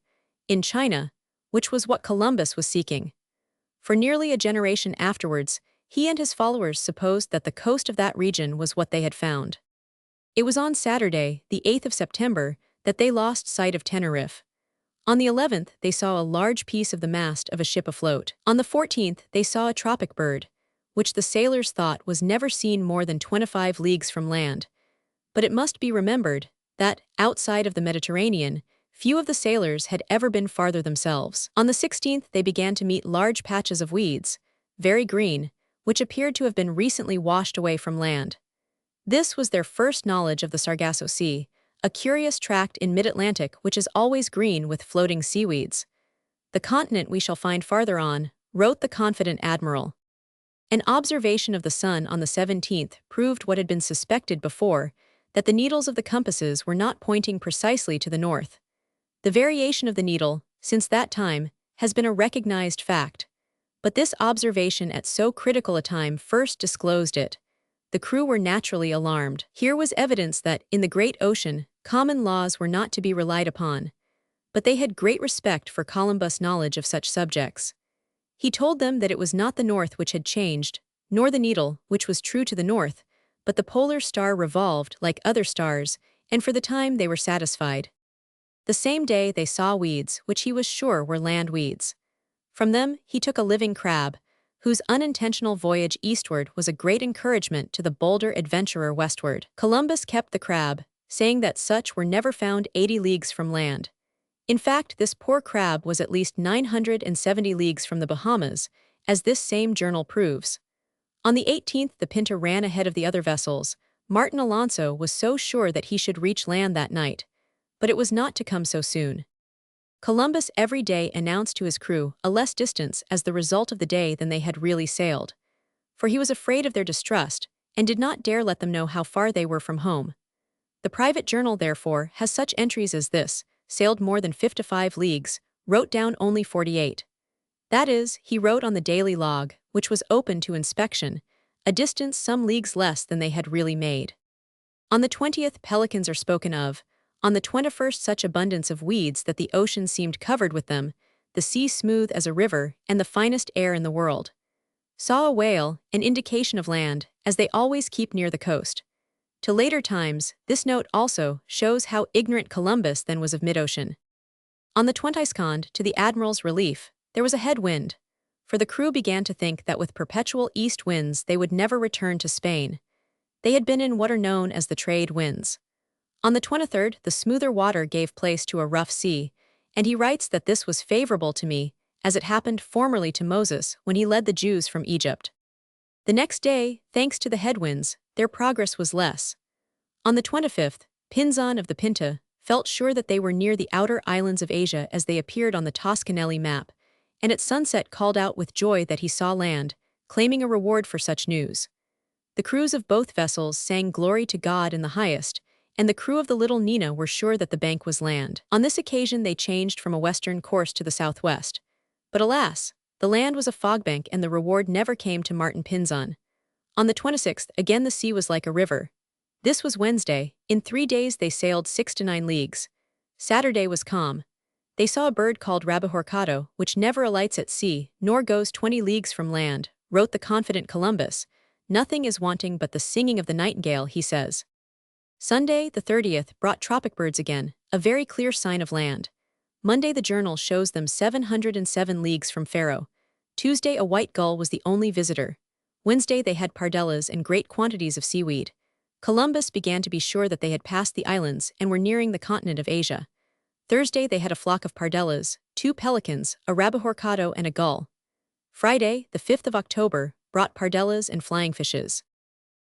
in China, which was what Columbus was seeking. For nearly a generation afterwards, he and his followers supposed that the coast of that region was what they had found. It was on Saturday, the 8th of September, that they lost sight of Tenerife. On the 11th, they saw a large piece of the mast of a ship afloat. On the 14th, they saw a tropic bird, which the sailors thought was never seen more than 25 leagues from land. But it must be remembered that, outside of the Mediterranean, few of the sailors had ever been farther themselves. On the 16th, they began to meet large patches of weeds, very green, which appeared to have been recently washed away from land. This was their first knowledge of the Sargasso Sea, a curious tract in mid-Atlantic which is always green with floating seaweeds. "The continent we shall find farther on," wrote the confident admiral. An observation of the sun on the 17th proved what had been suspected before, that the needles of the compasses were not pointing precisely to the north. The variation of the needle, since that time, has been a recognized fact. But this observation at so critical a time first disclosed it. The crew were naturally alarmed. Here was evidence that, in the great ocean, common laws were not to be relied upon. But they had great respect for Columbus' knowledge of such subjects. He told them that it was not the north which had changed, nor the needle, which was true to the north, but the polar star revolved like other stars, and for the time they were satisfied. The same day they saw weeds, which he was sure were land weeds. From them he took a living crab, whose unintentional voyage eastward was a great encouragement to the bolder adventurer westward. Columbus kept the crab, saying that such were never found 80 leagues from land. In fact, this poor crab was at least 970 leagues from the Bahamas, as this same journal proves. On the 18th, the Pinta ran ahead of the other vessels. Martin Alonso was so sure that he should reach land that night. But it was not to come so soon. Columbus every day announced to his crew a less distance as the result of the day than they had really sailed. For he was afraid of their distrust, and did not dare let them know how far they were from home. The private journal, therefore, has such entries as this: sailed more than 55 leagues, wrote down only 48. That is, he wrote on the daily log, which was open to inspection, a distance some leagues less than they had really made. On the 20th, pelicans are spoken of. On the 21st, such abundance of weeds that the ocean seemed covered with them, the sea smooth as a river, and the finest air in the world. Saw a whale, an indication of land, as they always keep near the coast. To later times, this note also shows how ignorant Columbus then was of mid-ocean. On the 22nd, to the admiral's relief, there was a head wind, for the crew began to think that with perpetual east winds they would never return to Spain. They had been in what are known as the trade winds. On the 23rd, the smoother water gave place to a rough sea, and he writes that this was favorable to me, as it happened formerly to Moses when he led the Jews from Egypt. The next day, thanks to the headwinds, their progress was less. On the 25th, Pinzon of the Pinta felt sure that they were near the outer islands of Asia as they appeared on the Toscanelli map, and at sunset called out with joy that he saw land, claiming a reward for such news. The crews of both vessels sang glory to God in the highest, and the crew of the little Nina were sure that the bank was land. On this occasion they changed from a western course to the southwest. But alas, the land was a fogbank and the reward never came to Martin Pinzon. On the 26th, again the sea was like a river. This was Wednesday. In 3 days they sailed 6 to 9 leagues. Saturday was calm. They saw a bird called rabihorcado, which never alights at sea, nor goes 20 leagues from land, wrote the confident Columbus. Nothing is wanting but the singing of the nightingale, he says. Sunday, the 30th, brought tropic birds again, a very clear sign of land. Monday the journal shows them 707 leagues from Faro. Tuesday a white gull was the only visitor. Wednesday they had pardellas and great quantities of seaweed. Columbus began to be sure that they had passed the islands and were nearing the continent of Asia. Thursday they had a flock of pardellas, 2 pelicans, a rabihorcado and a gull. Friday, the 5th of October, brought pardellas and flying fishes.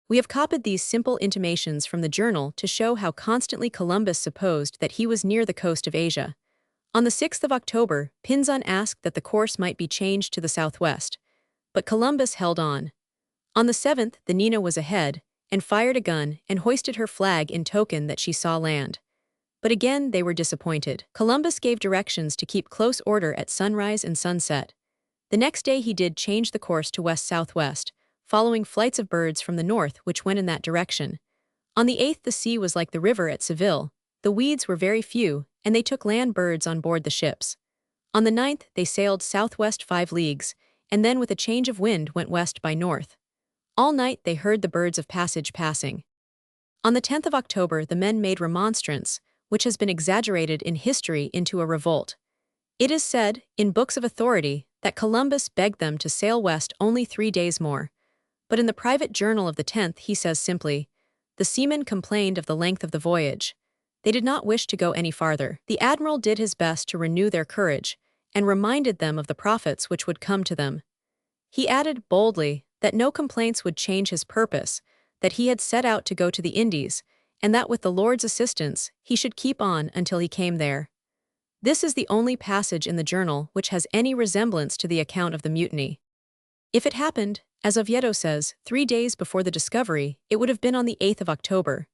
We have copied these simple intimations from the journal to show how constantly Columbus supposed that he was near the coast of Asia. On the 6th of October, Pinzon asked that the course might be changed to the southwest, but Columbus held on. On the 7th, the Nina was ahead, and fired a gun and hoisted her flag in token that she saw land. But again they were disappointed. Columbus gave directions to keep close order at sunrise and sunset. The next day he did change the course to west-southwest, following flights of birds from the north which went in that direction. On the 8th the sea was like the river at Seville, the weeds were very few, and they took land birds on board the ships. On the 9th they sailed southwest 5 leagues, and then with a change of wind went west by north. All night they heard the birds of passage passing. On the 10th of October the men made remonstrance, which has been exaggerated in history into a revolt. It is said, in books of authority, that Columbus begged them to sail west only 3 days more. But in the private journal of the 10th he says simply, "The seamen complained of the length of the voyage. They did not wish to go any farther." The admiral did his best to renew their courage, and reminded them of the profits which would come to them. He added boldly that no complaints would change his purpose, that he had set out to go to the Indies, and that with the Lord's assistance he should keep on until he came there. This is the only passage in the journal which has any resemblance to the account of the mutiny. If it happened, as Oviedo says, 3 days before the discovery, it would have been on the 8th of October.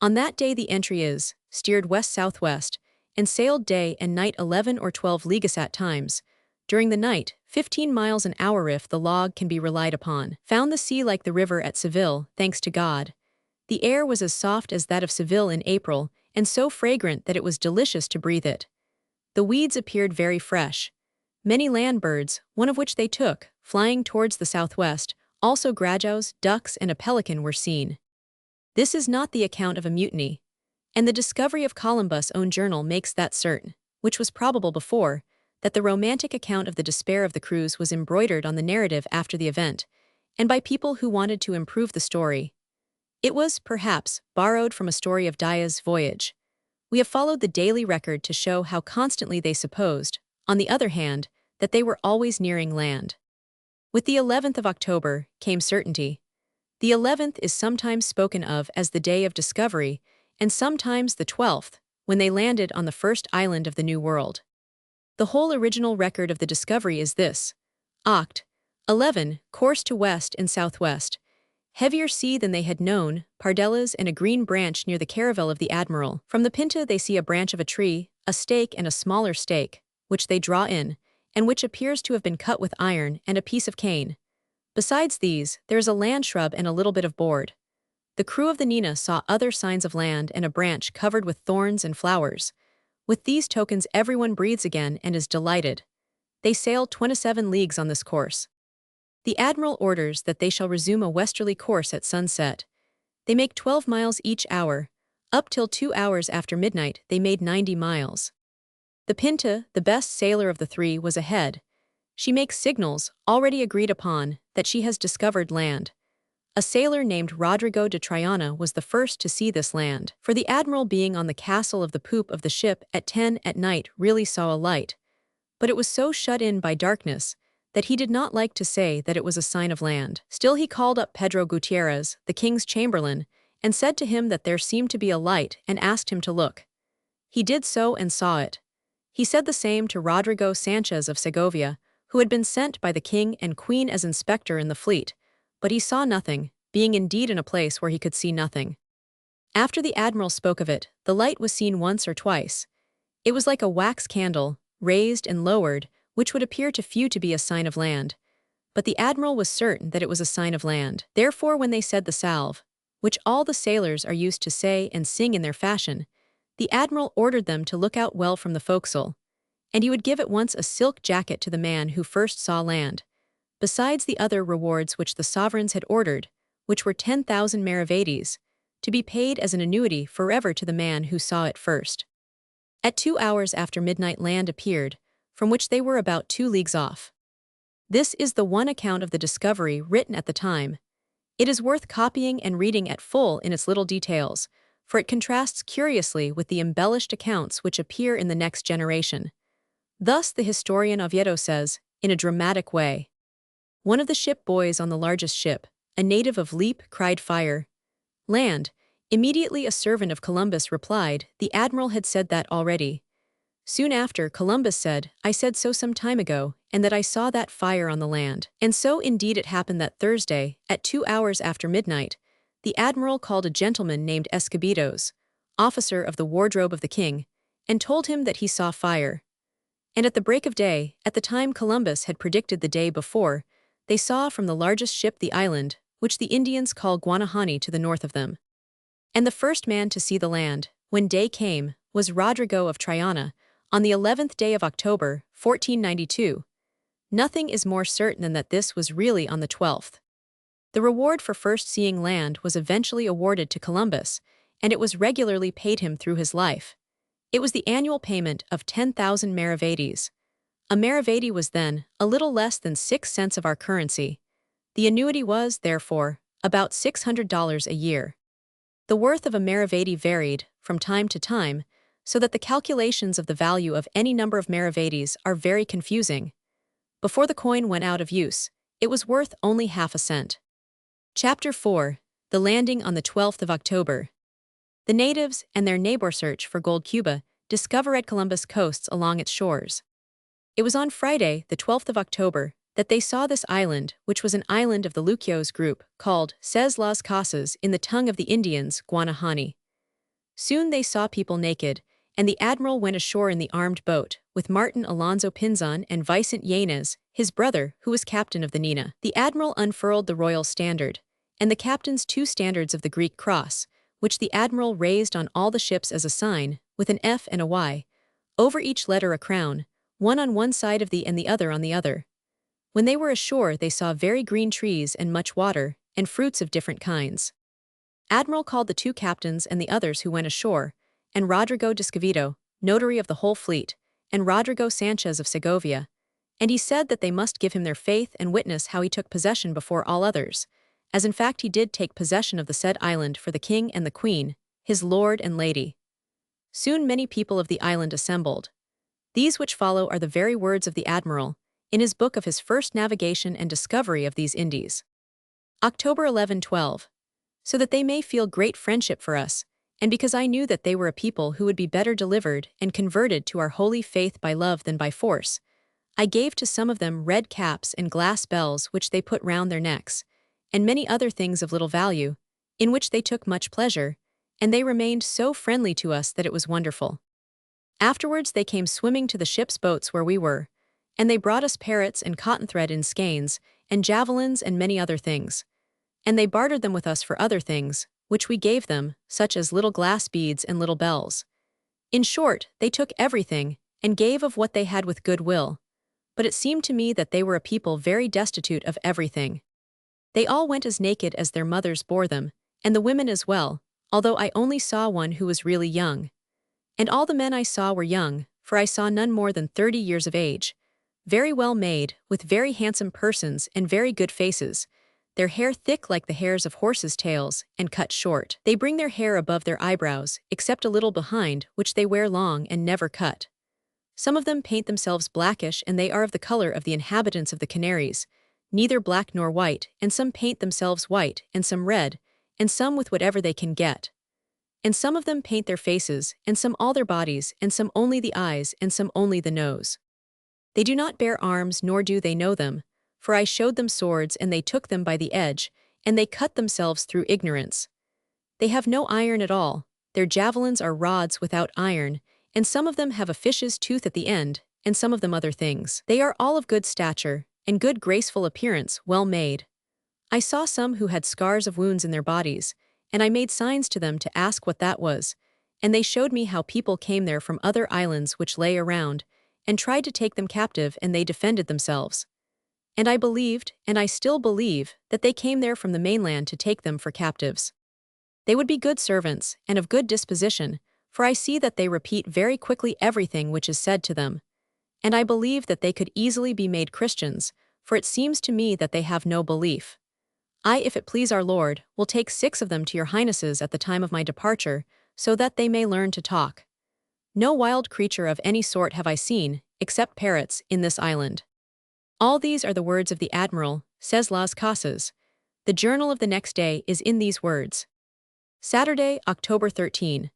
On that day the entry is, steered west-southwest, and sailed day and night 11 or 12 leagues at times, During the night, 15 miles an hour if the log can be relied upon. Found the sea like the river at Seville, thanks to God. The air was as soft as that of Seville in April, and so fragrant that it was delicious to breathe it. The weeds appeared very fresh. Many land birds, one of which they took, flying towards the southwest, also grajows, ducks, and a pelican were seen. This is not the account of a mutiny, and the discovery of Columbus' own journal makes that certain, which was probable before, that the romantic account of the despair of the cruise was embroidered on the narrative after the event, and by people who wanted to improve the story. It was, perhaps, borrowed from a story of Diaz's voyage. We have followed the daily record to show how constantly they supposed, on the other hand, that they were always nearing land. With the 11th of October came certainty. The 11th is sometimes spoken of as the day of discovery, and sometimes the 12th, when they landed on the first island of the New World. The whole original record of the discovery is this: Oct. 11, course to west and southwest. Heavier sea than they had known, pardellas and a green branch near the caravel of the admiral. From the Pinta they see a branch of a tree, a stake and a smaller stake, which they draw in, and which appears to have been cut with iron, and a piece of cane. Besides these, there is a land shrub and a little bit of board. The crew of the Nina saw other signs of land and a branch covered with thorns and flowers. With these tokens everyone breathes again and is delighted. They sail 27 leagues on this course. The admiral orders that they shall resume a westerly course at sunset. They make 12 miles each hour. Up till 2 hours after midnight they made 90 miles. The Pinta, the best sailor of the three, was ahead. She makes signals, already agreed upon, that she has discovered land. A sailor named Rodrigo de Triana was the first to see this land, for the admiral, being on the castle of the poop of the ship at 10 at night, really saw a light. But it was so shut in by darkness that he did not like to say that it was a sign of land. Still he called up Pedro Gutierrez, the king's chamberlain, and said to him that there seemed to be a light, and asked him to look. He did so and saw it. He said the same to Rodrigo Sanchez of Segovia, who had been sent by the king and queen as inspector in the fleet, but he saw nothing, being indeed in a place where he could see nothing. After the admiral spoke of it, the light was seen once or twice. It was like a wax candle, raised and lowered, which would appear to few to be a sign of land. But the admiral was certain that it was a sign of land. Therefore when they said the salve, which all the sailors are used to say and sing in their fashion, the admiral ordered them to look out well from the forecastle, and he would give at once a silk jacket to the man who first saw land, besides the other rewards which the sovereigns had ordered, which were 10,000 maravedis, to be paid as an annuity forever to the man who saw it first. At 2 hours after midnight land appeared, from which they were about 2 leagues off. This is the one account of the discovery written at the time. It is worth copying and reading at full in its little details, for it contrasts curiously with the embellished accounts which appear in the next generation. Thus the historian Oviedo says, in a dramatic way: one of the ship boys on the largest ship, a native of Lepe, cried fire. Land. Immediately a servant of Columbus replied, the admiral had said that already. Soon after, Columbus said, I said so some time ago, and that I saw that fire on the land. And so indeed it happened that Thursday, at 2 hours after midnight, the admiral called a gentleman named Escobedos, officer of the wardrobe of the king, and told him that he saw fire. And at the break of day, at the time Columbus had predicted the day before, they saw from the largest ship the island, which the Indians call Guanahani, to the north of them. And the first man to see the land, when day came, was Rodrigo of Triana, on the 11th day of October, 1492. Nothing is more certain than that this was really on the 12th. The reward for first seeing land was eventually awarded to Columbus, and it was regularly paid him through his life. It was the annual payment of 10,000 maravedis. A maravedi was then a little less than 6 cents of our currency. The annuity was, therefore, about $600 a year. The worth of a maravedi varied, from time to time, so that the calculations of the value of any number of maravedis are very confusing. Before the coin went out of use, it was worth only half a cent. Chapter 4. The landing on the 12th of October. The natives and their neighbor search for gold Cuba discover at Columbus coasts along its shores. It was on Friday, the 12th of October, that they saw this island, which was an island of the Luquios group, called Ses las Casas in the tongue of the Indians, Guanahani. Soon they saw people naked, and the admiral went ashore in the armed boat, with Martin Alonso Pinzon and Vicente Yanez, his brother, who was captain of the Nina. The admiral unfurled the royal standard, and the captain's 2 standards of the Greek cross, which the admiral raised on all the ships as a sign, with an F and a Y, over each letter a crown, one on one side of the and the other on the other. When they were ashore they saw very green trees and much water, and fruits of different kinds. Admiral called the 2 captains and the others who went ashore, and Rodrigo de Escovedo, notary of the whole fleet, and Rodrigo Sanchez of Segovia, and he said that they must give him their faith and witness how he took possession before all others, as in fact he did take possession of the said island for the king and the queen, his lord and lady. Soon many people of the island assembled. These which follow are the very words of the admiral, in his book of his first navigation and discovery of these Indies. October 11-12. So that they may feel great friendship for us, and because I knew that they were a people who would be better delivered and converted to our holy faith by love than by force, I gave to some of them red caps and glass bells which they put round their necks, and many other things of little value, in which they took much pleasure, and they remained so friendly to us that it was wonderful. Afterwards they came swimming to the ship's boats where we were, and they brought us parrots and cotton thread in skeins, and javelins and many other things. And they bartered them with us for other things, which we gave them, such as little glass beads and little bells. In short, they took everything, and gave of what they had with good will. But it seemed to me that they were a people very destitute of everything. They all went as naked as their mothers bore them, and the women as well, although I only saw one who was really young. And all the men I saw were young, for I saw none more than 30 years of age, very well made, with very handsome persons and very good faces, their hair thick like the hairs of horses' tails, and cut short. They bring their hair above their eyebrows, except a little behind, which they wear long and never cut. Some of them paint themselves blackish, and they are of the color of the inhabitants of the Canaries, neither black nor white, and some paint themselves white, and some red, and some with whatever they can get. And some of them paint their faces, and some all their bodies, and some only the eyes, and some only the nose. They do not bear arms, nor do they know them, for I showed them swords, and they took them by the edge, and they cut themselves through ignorance. They have no iron at all, their javelins are rods without iron, and some of them have a fish's tooth at the end, and some of them other things. They are all of good stature, and good graceful appearance, well made. I saw some who had scars of wounds in their bodies, and I made signs to them to ask what that was, and they showed me how people came there from other islands which lay around, and tried to take them captive, and they defended themselves. And I believed, and I still believe, that they came there from the mainland to take them for captives. They would be good servants, and of good disposition, for I see that they repeat very quickly everything which is said to them. And I believe that they could easily be made Christians, for it seems to me that they have no belief. I, if it please our Lord, will take 6 of them to your highnesses at the time of my departure, so that they may learn to talk. No wild creature of any sort have I seen, except parrots, in this island. All these are the words of the admiral, says Las Casas. The journal of the next day is in these words. Saturday, October 13.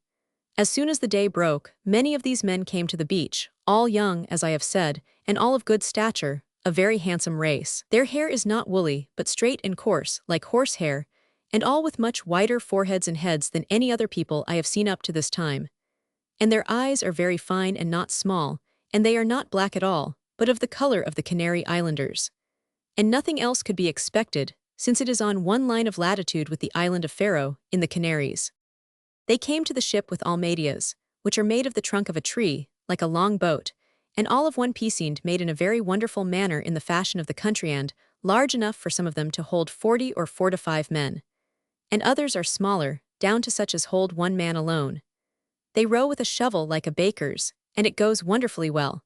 As soon as the day broke, many of these men came to the beach, all young, as I have said, and all of good stature, a very handsome race. Their hair is not woolly, but straight and coarse, like horse hair, and all with much wider foreheads and heads than any other people I have seen up to this time. And their eyes are very fine and not small, and they are not black at all, but of the color of the Canary Islanders. And nothing else could be expected, since it is on one line of latitude with the island of Faro, in the Canaries. They came to the ship with almadias, which are made of the trunk of a tree, like a long boat, and all of one pieced made in a very wonderful manner in the fashion of the country, and large enough for some of them to hold 40 or 45 men. And others are smaller, down to such as hold 1 man alone. They row with a shovel like a baker's, and it goes wonderfully well.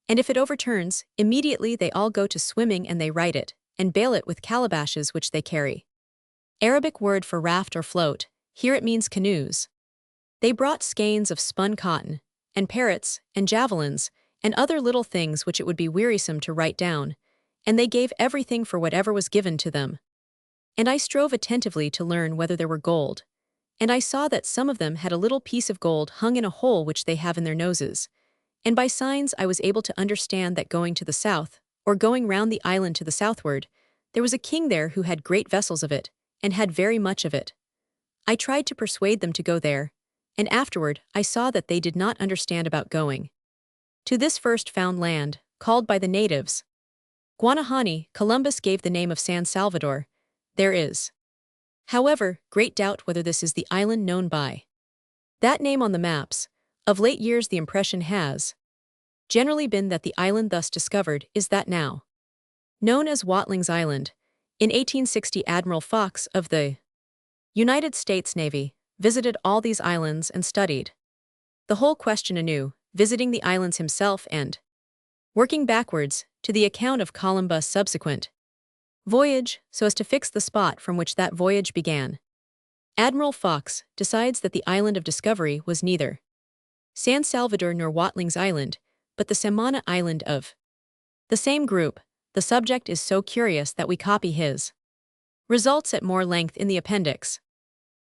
And if it overturns, immediately they all go to swimming, and they right it, and bail it with calabashes which they carry. Arabic word for raft or float, here it means canoes. They brought skeins of spun cotton, and parrots, and javelins, and other little things which it would be wearisome to write down, and they gave everything for whatever was given to them. And I strove attentively to learn whether there were gold, and I saw that some of them had a little piece of gold hung in a hole which they have in their noses, and by signs I was able to understand that going to the south, or going round the island to the southward, there was a king there who had great vessels of it, and had very much of it. I tried to persuade them to go there, and afterward I saw that they did not understand about going to this first found land, called by the natives Guanahani. Columbus gave the name of San Salvador. There is, however, great doubt whether this is the island known by that name on the maps. Of late years the impression has generally been that the island thus discovered is that now known as Watling's Island. In 1860 Admiral Fox of the United States Navy visited all these islands and studied the whole question anew, visiting the islands himself and working backwards to the account of Columbus' subsequent voyage so as to fix the spot from which that voyage began. Admiral Fox decides that the island of discovery was neither San Salvador nor Watling's Island, but the Samana Island of the same group. The subject is so curious that we copy his results at more length in the appendix.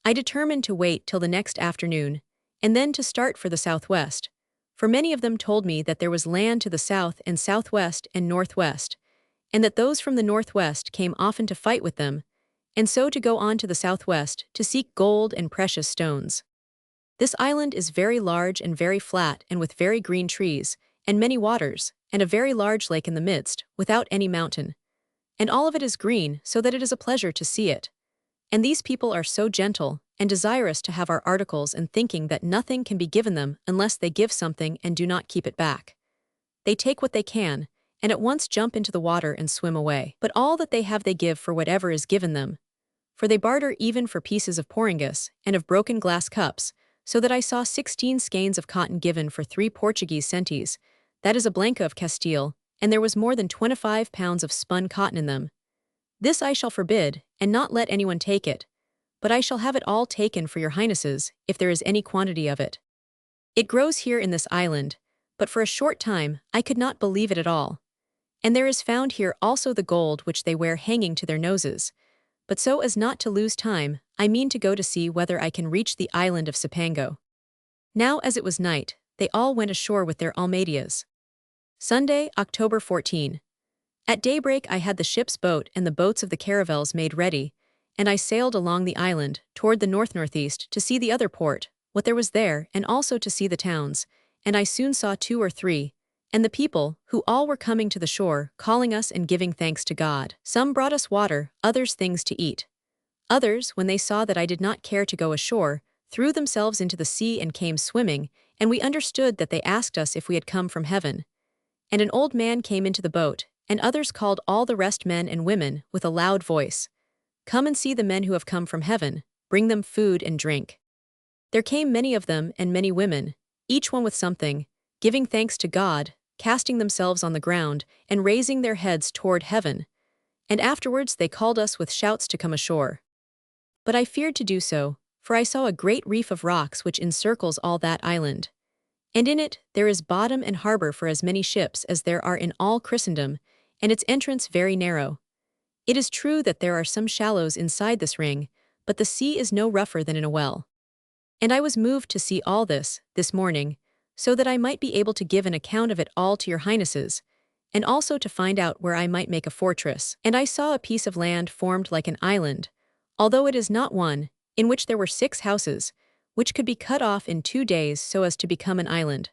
I determined to wait till the next afternoon, and then to start for the southwest, for many of them told me that there was land to the south and southwest and northwest, and that those from the northwest came often to fight with them, and so to go on to the southwest to seek gold and precious stones. This island is very large and very flat and with very green trees, and many waters, and a very large lake in the midst, without any mountain. And all of it is green, so that it is a pleasure to see it. And these people are so gentle, and desirous to have our articles, and thinking that nothing can be given them unless they give something and do not keep it back. They take what they can, and at once jump into the water and swim away. But all that they have they give for whatever is given them. For they barter even for pieces of porringus, and of broken glass cups, so that I saw 16 skeins of cotton given for 3 Portuguese centes, that is a blanca of Castile, and there was more than 25 pounds of spun cotton in them. This I shall forbid, and not let anyone take it, but I shall have it all taken for your highnesses, if there is any quantity of it. It grows here in this island, but for a short time I could not believe it at all. And there is found here also the gold which they wear hanging to their noses. But so as not to lose time, I mean to go to see whether I can reach the island of Cipango. Now as it was night, they all went ashore with their almadias. Sunday, October 14. At daybreak I had the ship's boat and the boats of the caravels made ready, and I sailed along the island, toward the north-northeast, to see the other port, what there was there, and also to see the towns, and I soon saw 2 or 3, and the people, who all were coming to the shore, calling us and giving thanks to God. Some brought us water, others things to eat. Others, when they saw that I did not care to go ashore, threw themselves into the sea and came swimming, and we understood that they asked us if we had come from heaven. And an old man came into the boat, and others called all the rest men and women, with a loud voice, "Come and see the men who have come from heaven, bring them food and drink." There came many of them and many women, each one with something, giving thanks to God, casting themselves on the ground, and raising their heads toward heaven. And afterwards they called us with shouts to come ashore. But I feared to do so, for I saw a great reef of rocks which encircles all that island. And in it there is bottom and harbor for as many ships as there are in all Christendom, and its entrance very narrow. It is true that there are some shallows inside this ring, but the sea is no rougher than in a well. And I was moved to see all this morning, so that I might be able to give an account of it all to your highnesses, and also to find out where I might make a fortress. And I saw a piece of land formed like an island, although it is not one, in which there were 6 houses, which could be cut off in 2 days so as to become an island.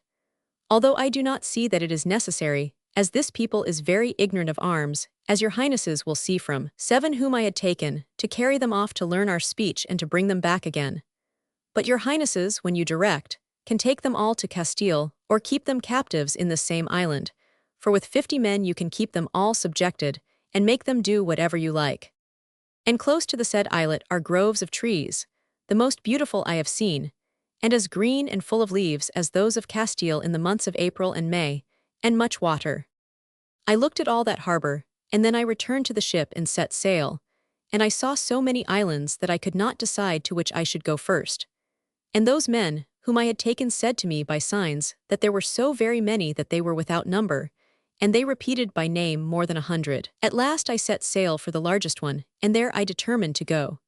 Although I do not see that it is necessary, as this people is very ignorant of arms, as your highnesses will see from 7 whom I had taken, to carry them off to learn our speech and to bring them back again. But your highnesses, when you direct, can take them all to Castile, or keep them captives in this same island, for with 50 men you can keep them all subjected, and make them do whatever you like. And close to the said islet are groves of trees, the most beautiful I have seen, and as green and full of leaves as those of Castile in the months of April and May, and much water. I looked at all that harbor, and then I returned to the ship and set sail, and I saw so many islands that I could not decide to which I should go first. And those men, whom I had taken, said to me by signs that there were so very many that they were without number, and they repeated by name more than 100. At last I set sail for the largest one, and there I determined to go.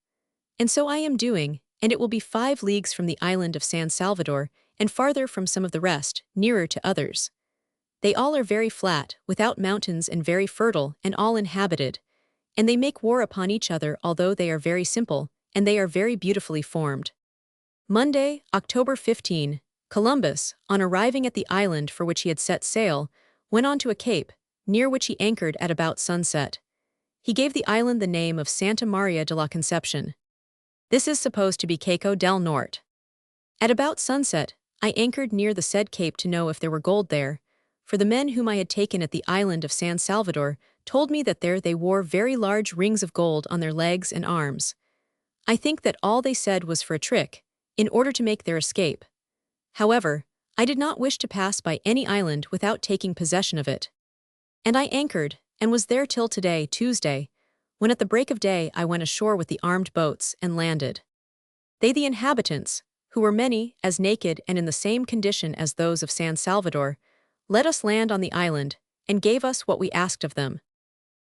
And so I am doing, and it will be 5 leagues from the island of San Salvador, and farther from some of the rest, nearer to others. They all are very flat, without mountains, and very fertile, and all inhabited. And they make war upon each other, although they are very simple, and they are very beautifully formed. Monday, October 15, Columbus, on arriving at the island for which he had set sail, went on to a cape, near which he anchored at about sunset. He gave the island the name of Santa Maria de la Concepción. This is supposed to be Caco del Norte. At about sunset, I anchored near the said cape to know if there were gold there, for the men whom I had taken at the island of San Salvador told me that there they wore very large rings of gold on their legs and arms. I think that all they said was for a trick, in order to make their escape. However, I did not wish to pass by any island without taking possession of it. And I anchored, and was there till today, Tuesday, when at the break of day I went ashore with the armed boats and landed. They the inhabitants, who were many, as naked and in the same condition as those of San Salvador, let us land on the island, and gave us what we asked of them.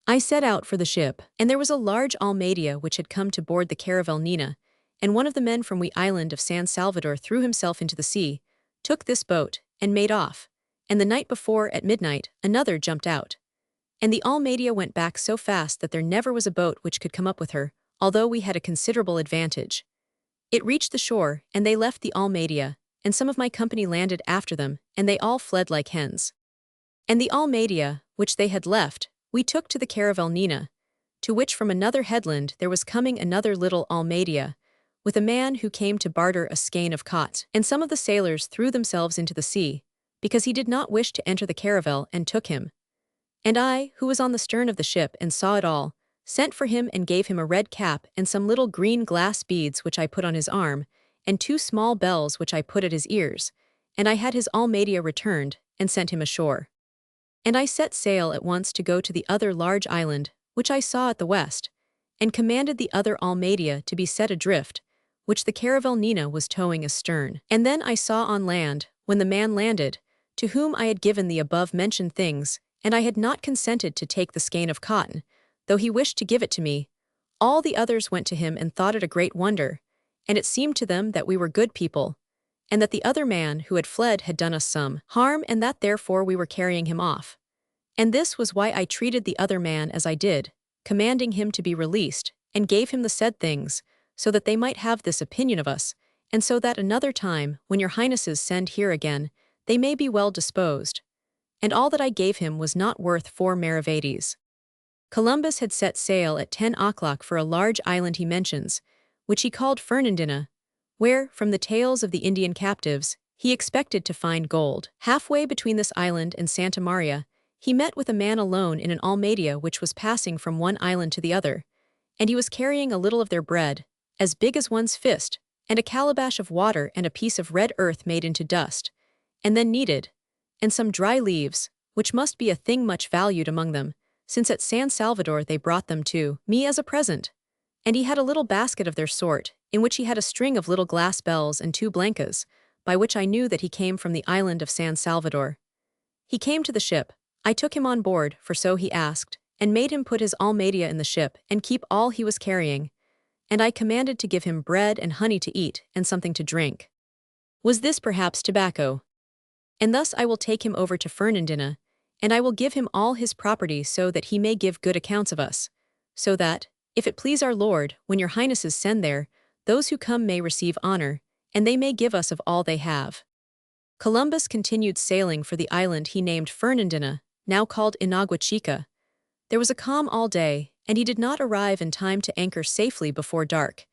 I set out for the ship, and there was a large Almeida which had come to board the caravel Nina, and one of the men from the island of San Salvador threw himself into the sea, took this boat, and made off, and the night before, at midnight, another jumped out. And the Almeida went back so fast that there never was a boat which could come up with her, although we had a considerable advantage. It reached the shore, and they left the Almeida, and some of my company landed after them, and they all fled like hens. And the Almeida, which they had left, we took to the caravel Nina, to which from another headland there was coming another little Almeida, with a man who came to barter a skein of cot. And some of the sailors threw themselves into the sea, because he did not wish to enter the caravel, and took him. And I, who was on the stern of the ship and saw it all, sent for him and gave him a red cap and some little green glass beads which I put on his arm, and 2 small bells which I put at his ears, and I had his Almeida returned, and sent him ashore. And I set sail at once to go to the other large island, which I saw at the west, and commanded the other Almeida to be set adrift, which the caravel Nina was towing astern. And then I saw on land, when the man landed, to whom I had given the above-mentioned things, and I had not consented to take the skein of cotton, though he wished to give it to me. All the others went to him and thought it a great wonder, and it seemed to them that we were good people, and that the other man who had fled had done us some harm, and that therefore we were carrying him off. And this was why I treated the other man as I did, commanding him to be released, and gave him the said things, so that they might have this opinion of us, and so that another time, when your highnesses send here again, they may be well disposed. And all that I gave him was not worth 4 maravedis. Columbus had set sail at 10 o'clock for a large island he mentions, which he called Fernandina, where, from the tales of the Indian captives, he expected to find gold. Halfway between this island and Santa Maria, he met with a man alone in an Almeida which was passing from one island to the other, and he was carrying a little of their bread, as big as one's fist, and a calabash of water and a piece of red earth made into dust, and then kneaded, and some dry leaves, which must be a thing much valued among them, since at San Salvador they brought them to me as a present. And he had a little basket of their sort, in which he had a string of little glass bells and 2 blancas, by which I knew that he came from the island of San Salvador. He came to the ship. I took him on board, for so he asked, and made him put his Almeida in the ship and keep all he was carrying, and I commanded to give him bread and honey to eat and something to drink. Was this perhaps tobacco? And thus I will take him over to Fernandina, and I will give him all his property so that he may give good accounts of us, so that, if it please our Lord, when your highnesses send there, those who come may receive honor, and they may give us of all they have. Columbus continued sailing for the island he named Fernandina, now called Inagua Chica. There was a calm all day, and he did not arrive in time to anchor safely before dark.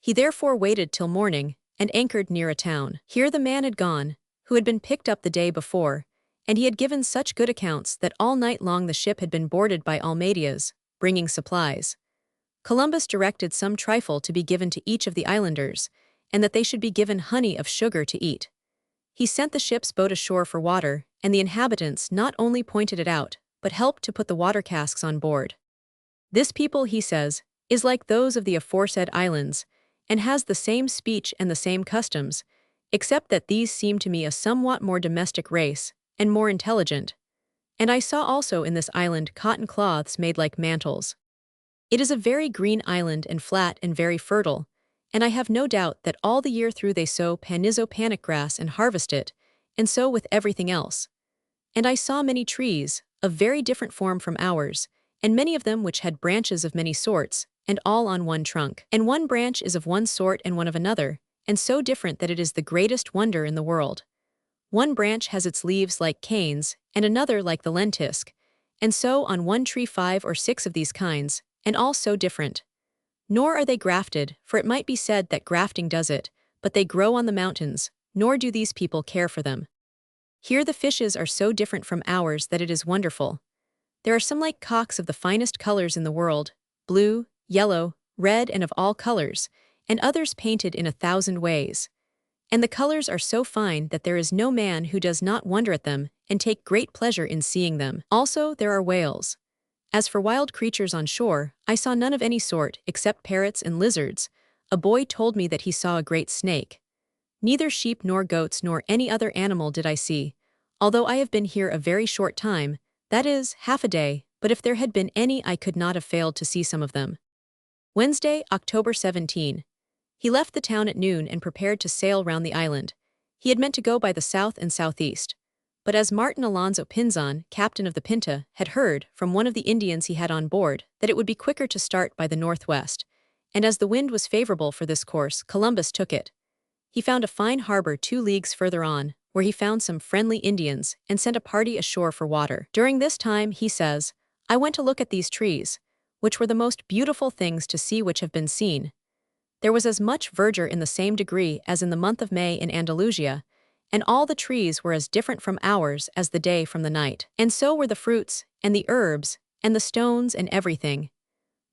He therefore waited till morning, and anchored near a town. Here the man had gone, who had been picked up the day before, and he had given such good accounts that all night long the ship had been boarded by Almeidas, bringing supplies. Columbus directed some trifle to be given to each of the islanders, and that they should be given honey of sugar to eat. He sent the ship's boat ashore for water, and the inhabitants not only pointed it out, but helped to put the water casks on board. This people, he says, is like those of the aforesaid islands, and has the same speech and the same customs, except that these seem to me a somewhat more domestic race, and more intelligent. And I saw also in this island cotton cloths made like mantles. It is a very green island and flat and very fertile, and I have no doubt that all the year through they sow panizo-panic grass and harvest it, and so with everything else. And I saw many trees, of very different form from ours, and many of them which had branches of many sorts, and all on one trunk. And one branch is of one sort and one of another, and so different that it is the greatest wonder in the world. One branch has its leaves like canes, and another like the lentisk, and so on one tree 5 or 6 of these kinds, and all so different. Nor are they grafted, for it might be said that grafting does it, but they grow on the mountains, nor do these people care for them. Here the fishes are so different from ours that it is wonderful. There are some like cocks of the finest colors in the world, blue, yellow, red and of all colors, and others painted in 1,000 ways. And the colors are so fine that there is no man who does not wonder at them and take great pleasure in seeing them. Also there are whales. As for wild creatures on shore, I saw none of any sort except parrots and lizards. A boy told me that he saw a great snake. Neither sheep nor goats nor any other animal did I see, although I have been here a very short time, that is, half a day, but if there had been any I could not have failed to see some of them. Wednesday, October 17. He left the town at noon and prepared to sail round the island. He had meant to go by the south and southeast. But as Martin Alonso Pinzon, captain of the Pinta, had heard, from one of the Indians he had on board, that it would be quicker to start by the northwest, and as the wind was favorable for this course, Columbus took it. He found a fine harbor 2 leagues further on, where he found some friendly Indians, and sent a party ashore for water. During this time, he says, I went to look at these trees, which were the most beautiful things to see which have been seen. There was as much verdure in the same degree as in the month of May in Andalusia, and all the trees were as different from ours as the day from the night. And so were the fruits, and the herbs, and the stones and everything.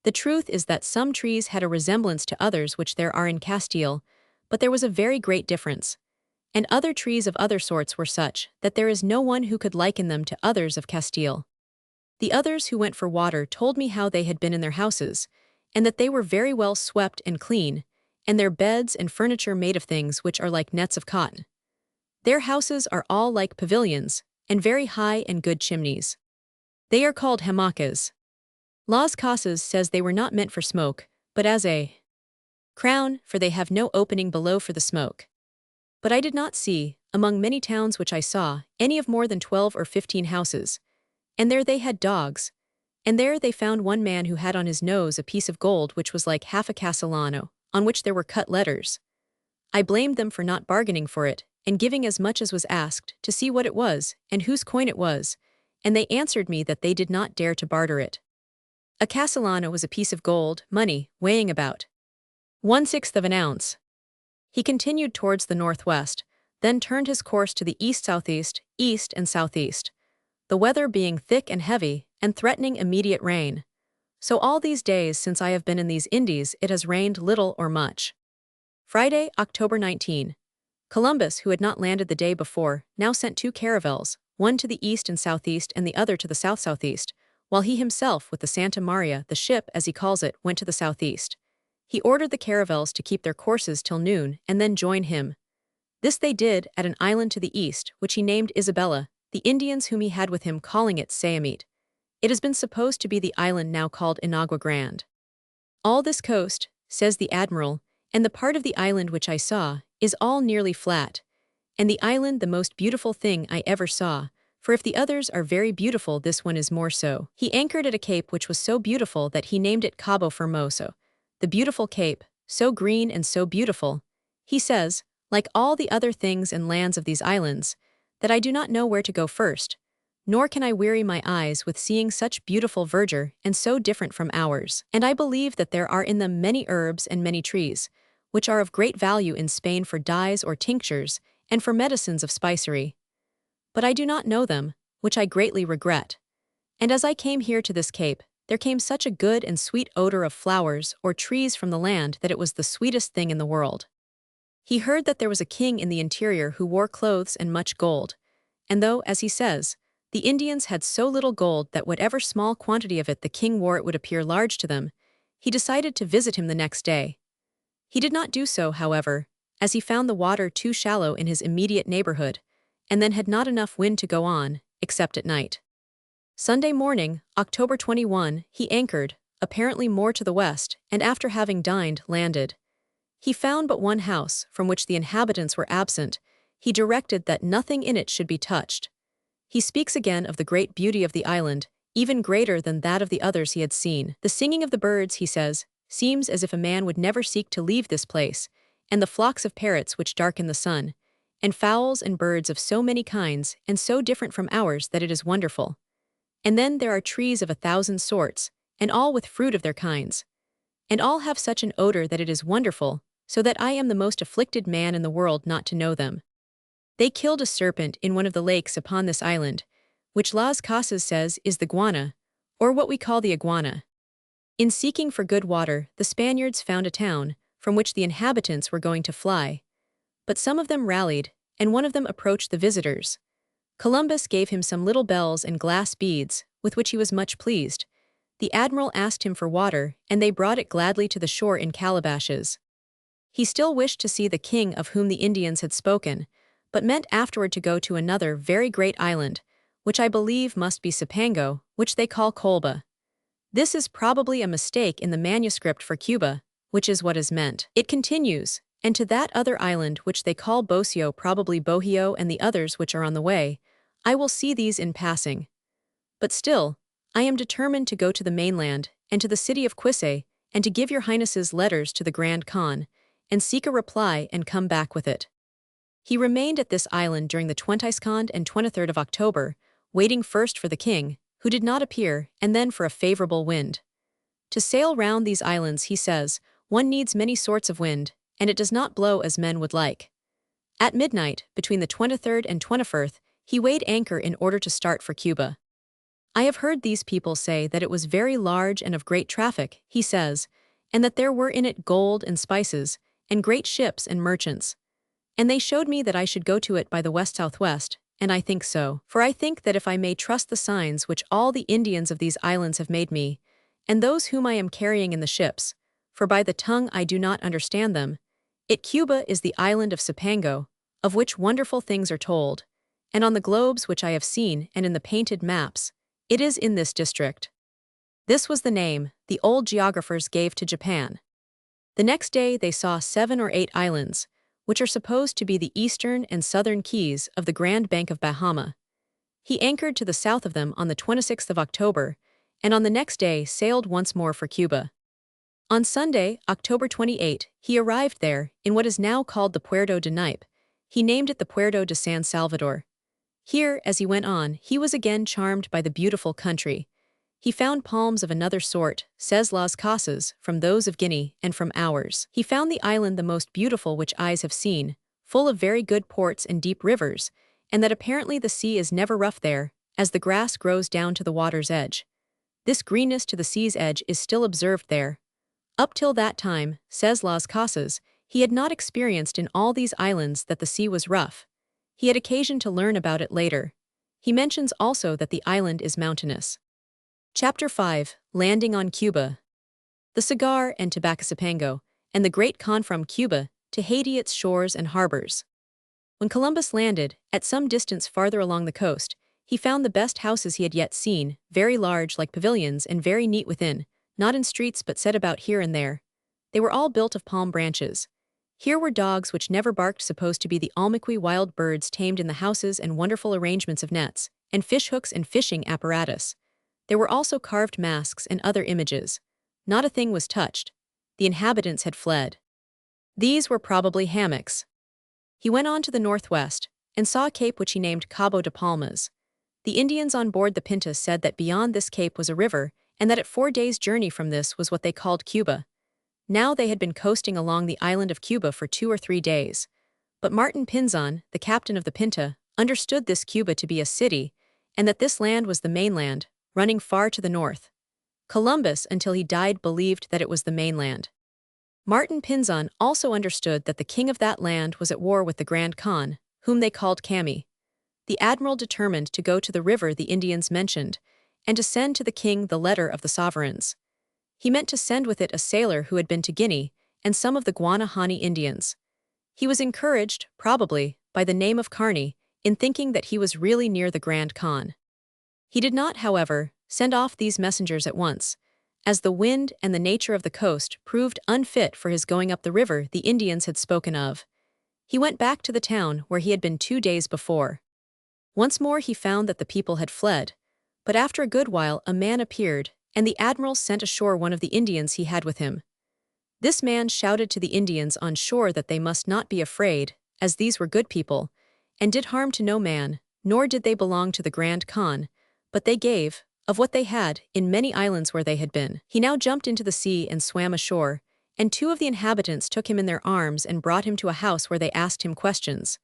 The truth is that some trees had a resemblance to others which there are in Castile, but there was a very great difference. And other trees of other sorts were such, that there is no one who could liken them to others of Castile. The others who went for water told me how they had been in their houses, and that they were very well swept and clean, and their beds and furniture made of things which are like nets of cotton. Their houses are all like pavilions, and very high and good chimneys. They are called hamacas. Las Casas says they were not meant for smoke, but as a crown, for they have no opening below for the smoke. But I did not see, among many towns which I saw, any of more than 12 or 15 houses. And there they had dogs. And there they found one man who had on his nose a piece of gold which was like half a castellano, on which there were cut letters. I blamed them for not bargaining for it, and giving as much as was asked, to see what it was, and whose coin it was, and they answered me that they did not dare to barter it. A castellano was a piece of gold, money, weighing about 1/6 of an ounce. He continued towards the northwest, then turned his course to the east-southeast, east and southeast, the weather being thick and heavy, and threatening immediate rain. So all these days since I have been in these Indies it has rained little or much. Friday, October 19. Columbus, who had not landed the day before, now sent 2 caravels, one to the east and southeast and the other to the south-southeast, while he himself, with the Santa Maria, the ship, as he calls it, went to the southeast. He ordered the caravels to keep their courses till noon and then join him. This they did at an island to the east, which he named Isabella, the Indians whom he had with him calling it Siamite. It has been supposed to be the island now called Inagua Grande. All this coast, says the admiral, and the part of the island which I saw, is all nearly flat, and the island the most beautiful thing I ever saw, for if the others are very beautiful this one is more so. He anchored at a cape which was so beautiful that he named it Cabo Formoso, the beautiful cape, so green and so beautiful. He says, like all the other things and lands of these islands, that I do not know where to go first, nor can I weary my eyes with seeing such beautiful verdure and so different from ours. And I believe that there are in them many herbs and many trees, which are of great value in Spain for dyes or tinctures, and for medicines of spicery. But I do not know them, which I greatly regret. And as I came here to this cape, there came such a good and sweet odor of flowers or trees from the land that it was the sweetest thing in the world. He heard that there was a king in the interior who wore clothes and much gold, and though, as he says, the Indians had so little gold that whatever small quantity of it the king wore it would appear large to them, he decided to visit him the next day. He did not do so, however, as he found the water too shallow in his immediate neighborhood, and then had not enough wind to go on, except at night. Sunday morning, October 21, he anchored, apparently more to the west, and after having dined, landed. He found but one house, from which the inhabitants were absent. He directed that nothing in it should be touched. He speaks again of the great beauty of the island, even greater than that of the others he had seen. The singing of the birds, he says, seems as if a man would never seek to leave this place, and the flocks of parrots which darken the sun, and fowls and birds of so many kinds and so different from ours that it is wonderful. And then there are trees of 1,000 sorts, and all with fruit of their kinds. And all have such an odor that it is wonderful, so that I am the most afflicted man in the world not to know them. They killed a serpent in one of the lakes upon this island, which Las Casas says is the guana, or what we call the iguana. In seeking for good water, the Spaniards found a town, from which the inhabitants were going to fly. But some of them rallied, and one of them approached the visitors. Columbus gave him some little bells and glass beads, with which he was much pleased. The admiral asked him for water, and they brought it gladly to the shore in calabashes. He still wished to see the king of whom the Indians had spoken, but meant afterward to go to another very great island, which I believe must be Cipango, which they call Colba. This is probably a mistake in the manuscript for Cuba, which is what is meant. It continues, and to that other island which they call Bocio, probably Bohio, and the others which are on the way, I will see these in passing. But still, I am determined to go to the mainland, and to the city of Quisay, and to give your highnesses letters to the Grand Khan, and seek a reply and come back with it. He remained at this island during the 22nd and 23rd of October, waiting first for the king, who did not appear, and then for a favorable wind. To sail round these islands, he says, one needs many sorts of wind, and it does not blow as men would like. At midnight, between the 23rd and 24th, he weighed anchor in order to start for Cuba. I have heard these people say that it was very large and of great traffic, he says, and that there were in it gold and spices, and great ships and merchants. And they showed me that I should go to it by the west-southwest, and I think so. For I think that if I may trust the signs which all the Indians of these islands have made me, and those whom I am carrying in the ships, for by the tongue I do not understand them, Cuba is the island of Cipango, of which wonderful things are told, and on the globes which I have seen and in the painted maps, it is in this district. This was the name the old geographers gave to Japan. The next day they saw 7 or 8 islands, which are supposed to be the eastern and southern keys of the Grand Bank of Bahama. He anchored to the south of them on the 26th of October, and on the next day sailed once more for Cuba. On Sunday, October 28, he arrived there, in what is now called the Puerto de Nipe. He named it the Puerto de San Salvador. Here, as he went on, he was again charmed by the beautiful country. He found palms of another sort, says Las Casas, from those of Guinea and from ours. He found the island the most beautiful which eyes have seen, full of very good ports and deep rivers, and that apparently the sea is never rough there, as the grass grows down to the water's edge. This greenness to the sea's edge is still observed there. Up till that time, says Las Casas, he had not experienced in all these islands that the sea was rough. He had occasion to learn about it later. He mentions also that the island is mountainous. Chapter 5, Landing on Cuba. The cigar and tobacco Cipango, and the great Khan from Cuba to Haiti its shores and harbors. When Columbus landed, at some distance farther along the coast, he found the best houses he had yet seen, very large like pavilions and very neat within, not in streets but set about here and there. They were all built of palm branches. Here were dogs which never barked, supposed to be the almaqui wild birds tamed in the houses, and wonderful arrangements of nets, and fish hooks and fishing apparatus. There were also carved masks and other images. Not a thing was touched. The inhabitants had fled. These were probably hammocks. He went on to the northwest, and saw a cape which he named Cabo de Palmas. The Indians on board the Pinta said that beyond this cape was a river, and that at 4 days' journey from this was what they called Cuba. Now they had been coasting along the island of Cuba for 2 or 3 days. But Martin Pinzon, the captain of the Pinta, understood this Cuba to be a city, and that this land was the mainland, running far to the north. Columbus, until he died, believed that it was the mainland. Martin Pinzon also understood that the king of that land was at war with the Grand Khan, whom they called Kami. The admiral determined to go to the river the Indians mentioned, and to send to the king the letter of the sovereigns. He meant to send with it a sailor who had been to Guinea, and some of the Guanahani Indians. He was encouraged, probably, by the name of Kearney, in thinking that he was really near the Grand Khan. He did not, however, send off these messengers at once, as the wind and the nature of the coast proved unfit for his going up the river the Indians had spoken of. He went back to the town where he had been 2 days before. Once more he found that the people had fled, but after a good while a man appeared, and the admiral sent ashore one of the Indians he had with him. This man shouted to the Indians on shore that they must not be afraid, as these were good people, and did harm to no man, nor did they belong to the Grand Khan, but they gave, of what they had, in many islands where they had been. He now jumped into the sea and swam ashore, and 2 of the inhabitants took him in their arms and brought him to a house where they asked him questions.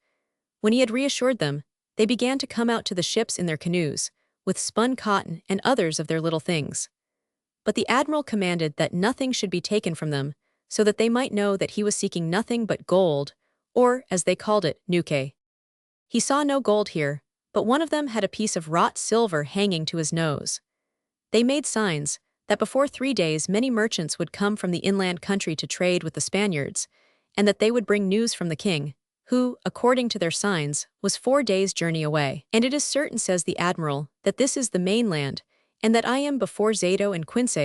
When he had reassured them, they began to come out to the ships in their canoes, with spun cotton and others of their little things. But the admiral commanded that nothing should be taken from them, so that they might know that he was seeking nothing but gold, or, as they called it, nuke. He saw no gold here, but one of them had a piece of wrought silver hanging to his nose. They made signs that before 3 days many merchants would come from the inland country to trade with the Spaniards, and that they would bring news from the king, who, according to their signs, was 4 days' journey away. And it is certain, says the admiral, that this is the mainland, and that I am before Zato and Quince,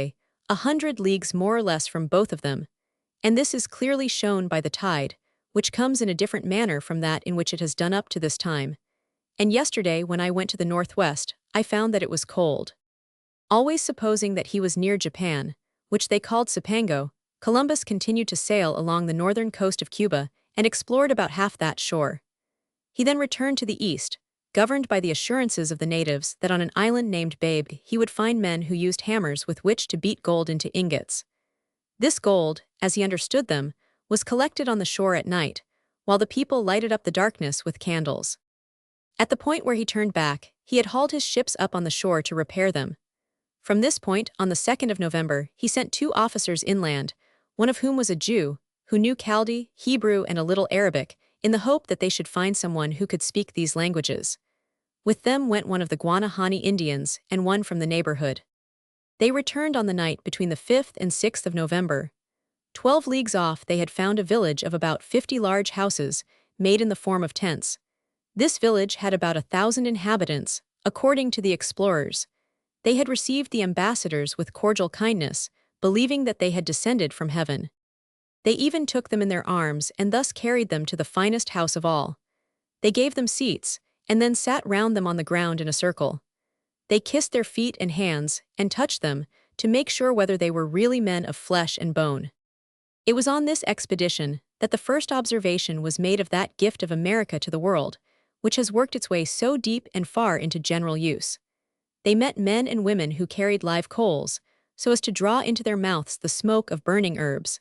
100 leagues more or less from both of them. And this is clearly shown by the tide, which comes in a different manner from that in which it has done up to this time. And yesterday, when I went to the northwest, I found that it was cold. Always supposing that he was near Japan, which they called Cipango, Columbus continued to sail along the northern coast of Cuba and explored about half that shore. He then returned to the east, governed by the assurances of the natives that on an island named Babe he would find men who used hammers with which to beat gold into ingots. This gold, as he understood them, was collected on the shore at night, while the people lighted up the darkness with candles. At the point where he turned back, he had hauled his ships up on the shore to repair them. From this point, on the 2nd of November, he sent 2 officers inland, one of whom was a Jew, who knew Chaldee, Hebrew, and a little Arabic, in the hope that they should find someone who could speak these languages. With them went one of the Guanahani Indians and one from the neighborhood. They returned on the night between the 5th and 6th of November. 12 leagues off they had found a village of about 50 large houses, made in the form of tents. This village had about 1,000 inhabitants, according to the explorers. They had received the ambassadors with cordial kindness, believing that they had descended from heaven. They even took them in their arms and thus carried them to the finest house of all. They gave them seats, and then sat round them on the ground in a circle. They kissed their feet and hands, and touched them, to make sure whether they were really men of flesh and bone. It was on this expedition that the first observation was made of that gift of America to the world, which has worked its way so deep and far into general use. They met men and women who carried live coals, so as to draw into their mouths the smoke of burning herbs.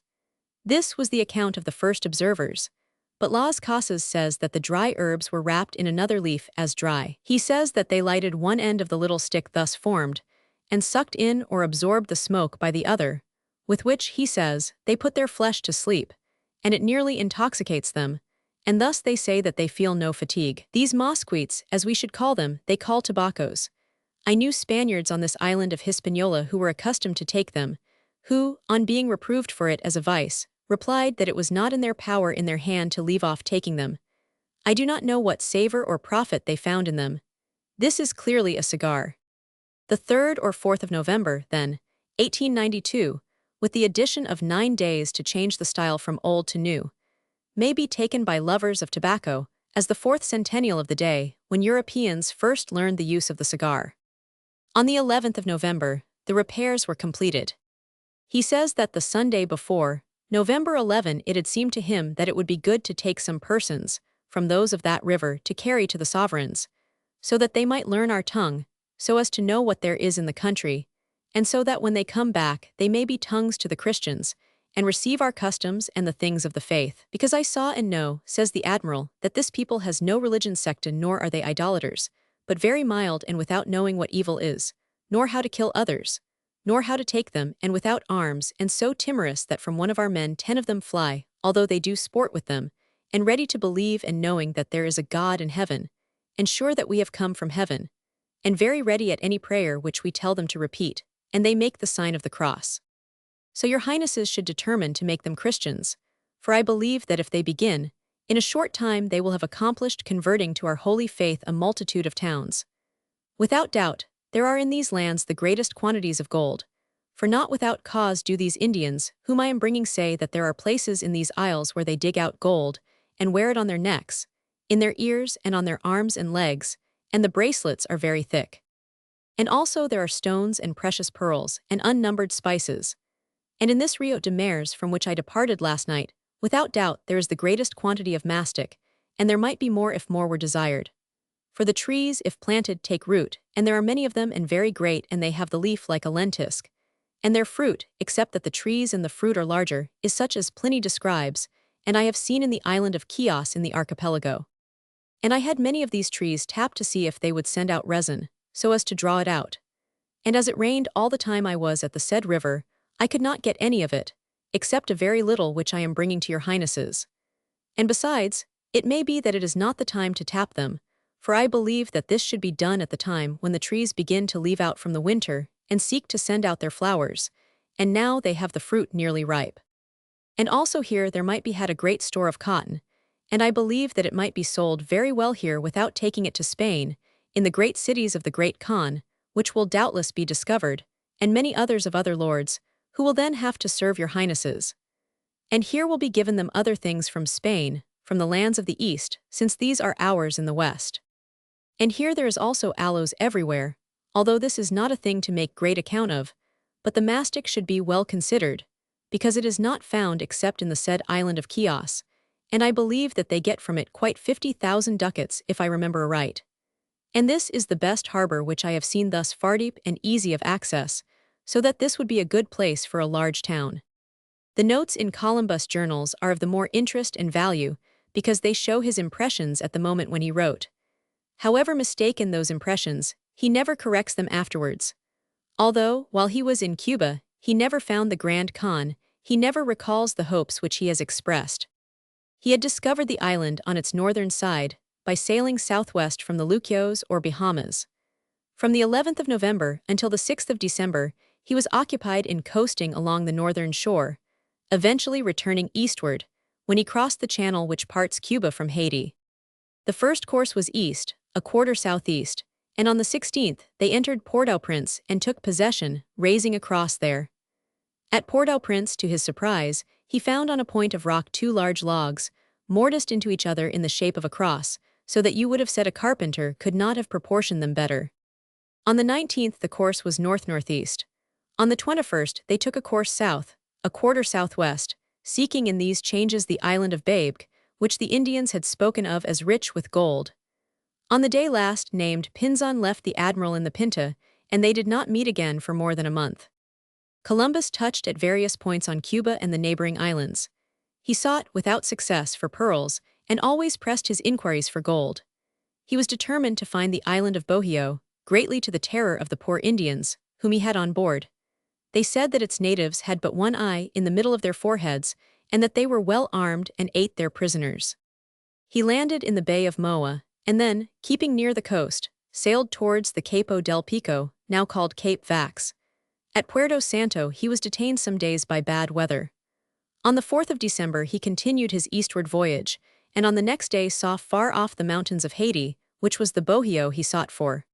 This was the account of the first observers, but Las Casas says that the dry herbs were wrapped in another leaf as dry. He says that they lighted one end of the little stick thus formed, and sucked in or absorbed the smoke by the other, with which, he says, they put their flesh to sleep, and it nearly intoxicates them, and thus they say that they feel no fatigue. These mosquitos, as we should call them, they call tobaccos. I knew Spaniards on this island of Hispaniola who were accustomed to take them, who, on being reproved for it as a vice, replied that it was not in their power in their hand to leave off taking them. I do not know what savor or profit they found in them. This is clearly a cigar. The 3rd or 4th of November, then, 1892, with the addition of 9 days to change the style from old to new, may be taken by lovers of tobacco as the 4th centennial of the day when Europeans first learned the use of the cigar. On the 11th of November, the repairs were completed. He says that the Sunday before, November 11, it had seemed to him that it would be good to take some persons from those of that river to carry to the sovereigns, so that they might learn our tongue, so as to know what there is in the country, and so that when they come back they may be tongues to the Christians, and receive our customs and the things of the faith. Because I saw and know, says the admiral, that this people has no religion secta, nor are they idolaters, but very mild and without knowing what evil is, nor how to kill others, nor how to take them, and without arms, and so timorous that from one of our men 10 of them fly, although they do sport with them, and ready to believe and knowing that there is a God in heaven, and sure that we have come from heaven, and very ready at any prayer which we tell them to repeat, and they make the sign of the cross. So your highnesses should determine to make them Christians, for I believe that if they begin, in a short time they will have accomplished converting to our holy faith a multitude of towns. Without doubt, there are in these lands the greatest quantities of gold, for not without cause do these Indians, whom I am bringing, say that there are places in these isles where they dig out gold, and wear it on their necks, in their ears and on their arms and legs, and the bracelets are very thick. And also there are stones and precious pearls, and unnumbered spices. And in this Rio de Mares from which I departed last night, without doubt there is the greatest quantity of mastic, and there might be more if more were desired. For the trees, if planted, take root, and there are many of them and very great, and they have the leaf like a lentisk. And their fruit, except that the trees and the fruit are larger, is such as Pliny describes, and I have seen in the island of Chios in the archipelago. And I had many of these trees tapped to see if they would send out resin, so as to draw it out. And as it rained all the time I was at the said river, I could not get any of it, except a very little which I am bringing to your highnesses. And besides, it may be that it is not the time to tap them, for I believe that this should be done at the time when the trees begin to leave out from the winter and seek to send out their flowers, and now they have the fruit nearly ripe. And also here there might be had a great store of cotton, and I believe that it might be sold very well here without taking it to Spain, in the great cities of the great Khan, which will doubtless be discovered, and many others of other lords, who will then have to serve your highnesses. And here will be given them other things from Spain, from the lands of the east, since these are ours in the west. And here there is also aloes everywhere, although this is not a thing to make great account of, but the mastic should be well considered, because it is not found except in the said island of Chios, and I believe that they get from it quite 50,000 ducats if I remember aright. And this is the best harbor which I have seen thus far deep and easy of access, so that this would be a good place for a large town. The notes in Columbus' journals are of the more interest and value, because they show his impressions at the moment when he wrote. However mistaken those impressions, he never corrects them afterwards. Although, while he was in Cuba, he never found the Grand Khan, he never recalls the hopes which he has expressed. He had discovered the island on its northern side, by sailing southwest from the Lucios or Bahamas. From the 11th of November until the 6th of December, he was occupied in coasting along the northern shore, eventually returning eastward, when he crossed the channel which parts Cuba from Haiti. The first course was east, a quarter southeast, and on the 16th they entered Port-au-Prince and took possession, raising a cross there. At Port-au-Prince, to his surprise, he found on a point of rock 2 large logs, mortised into each other in the shape of a cross, so that you would have said a carpenter could not have proportioned them better. On the 19th the course was north-northeast. On the 21st they took a course south, a quarter southwest, seeking in these changes the island of Babek, which the Indians had spoken of as rich with gold. On the day last named, Pinzon left the admiral in the Pinta, and they did not meet again for more than a month. Columbus touched at various points on Cuba and the neighboring islands. He sought, without success, for pearls, and always pressed his inquiries for gold. He was determined to find the island of Bohio, greatly to the terror of the poor Indians, whom he had on board. They said that its natives had but one eye in the middle of their foreheads, and that they were well armed and ate their prisoners. He landed in the Bay of Moa, and then, keeping near the coast, sailed towards the Capo del Pico, now called Cape Vax. At Puerto Santo he was detained some days by bad weather. On the 4th of December he continued his eastward voyage, and on the next day saw far off the mountains of Haiti, which was the Bohio he sought for.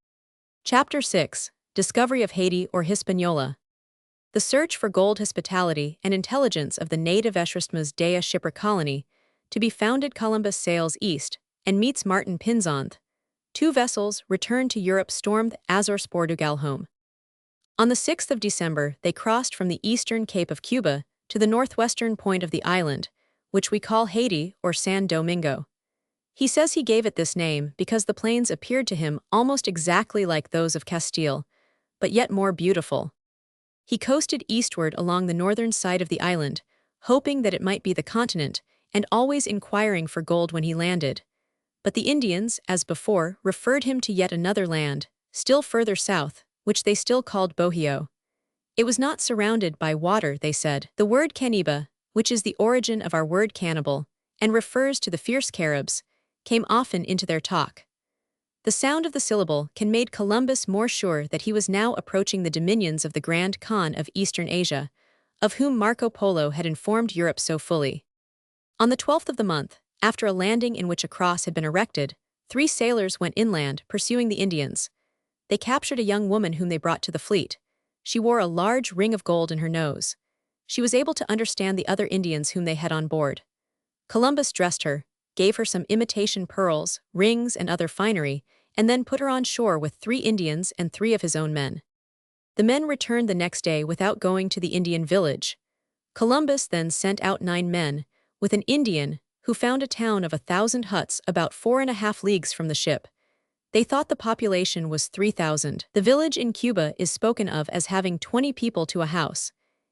Chapter 6. Discovery of Haiti or Hispaniola. The search for gold, hospitality, and intelligence of the native Estrasma's Dea shipper colony, to be founded. Columbus sails east, and meets Martin Pinzon. 2 vessels, returned to Europe, stormed Azores Portugal home. On the 6th of December they crossed from the eastern cape of Cuba to the northwestern point of the island, which we call Haiti or San Domingo. He says he gave it this name because the plains appeared to him almost exactly like those of Castile, but yet more beautiful. He coasted eastward along the northern side of the island, hoping that it might be the continent, and always inquiring for gold when he landed. But the Indians, as before, referred him to yet another land, still further south, which they still called Bohio. It was not surrounded by water, they said. The word caniba, which is the origin of our word cannibal, and refers to the fierce Caribs, came often into their talk. The sound of the syllable can made Columbus more sure that he was now approaching the dominions of the Grand Khan of Eastern Asia, of whom Marco Polo had informed Europe so fully. On the 12th of the month, after a landing in which a cross had been erected, 3 sailors went inland, pursuing the Indians. They captured a young woman whom they brought to the fleet. She wore a large ring of gold in her nose. She was able to understand the other Indians whom they had on board. Columbus dressed her, gave her some imitation pearls, rings, and other finery, and then put her on shore with 3 Indians and 3 of his own men. The men returned the next day without going to the Indian village. Columbus then sent out 9 men, with an Indian, who found a town of 1,000 huts about 4.5 leagues from the ship. They thought the population was 3,000. The village in Cuba is spoken of as having 20 people to a house.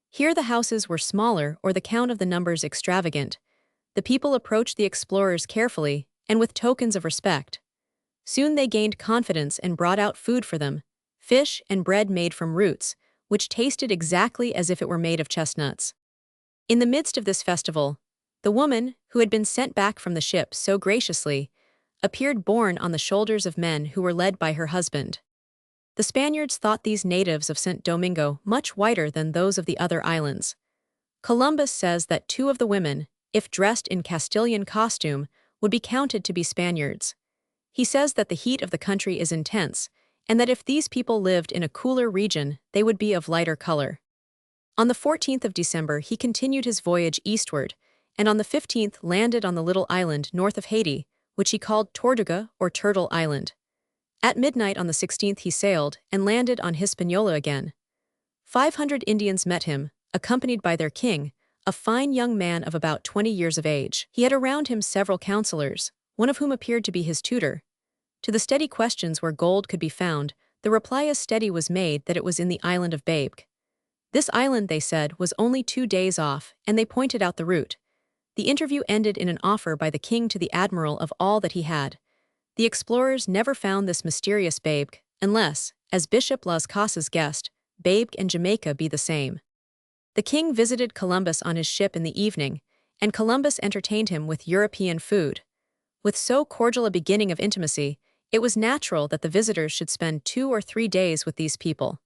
Here the houses were smaller or the count of the numbers extravagant. The people approached the explorers carefully and with tokens of respect. Soon they gained confidence and brought out food for them, fish and bread made from roots, which tasted exactly as if it were made of chestnuts. In the midst of this festival, the woman, who had been sent back from the ship so graciously, appeared borne on the shoulders of men who were led by her husband. The Spaniards thought these natives of St. Domingo much whiter than those of the other islands. Columbus says that 2 of the women, if dressed in Castilian costume, would be counted to be Spaniards. He says that the heat of the country is intense, and that if these people lived in a cooler region, they would be of lighter color. On the 14th of December, he continued his voyage eastward, and on the 15th landed on the little island north of Haiti, which he called Tortuga or Turtle Island. At midnight on the 16th he sailed and landed on Hispaniola again. 500 Indians met him, accompanied by their king, a fine young man of about 20 years of age. He had around him several counselors, one of whom appeared to be his tutor. To the steady questions where gold could be found, the reply as steady was made that it was in the island of Babek. This island, they said, was only 2 days off, and they pointed out the route. The interview ended in an offer by the king to the admiral of all that he had. The explorers never found this mysterious Babek, unless, as Bishop Las Casas guessed, Babek and Jamaica be the same. The king visited Columbus on his ship in the evening, and Columbus entertained him with European food. With so cordial a beginning of intimacy, it was natural that the visitors should spend 2 or 3 days with these people.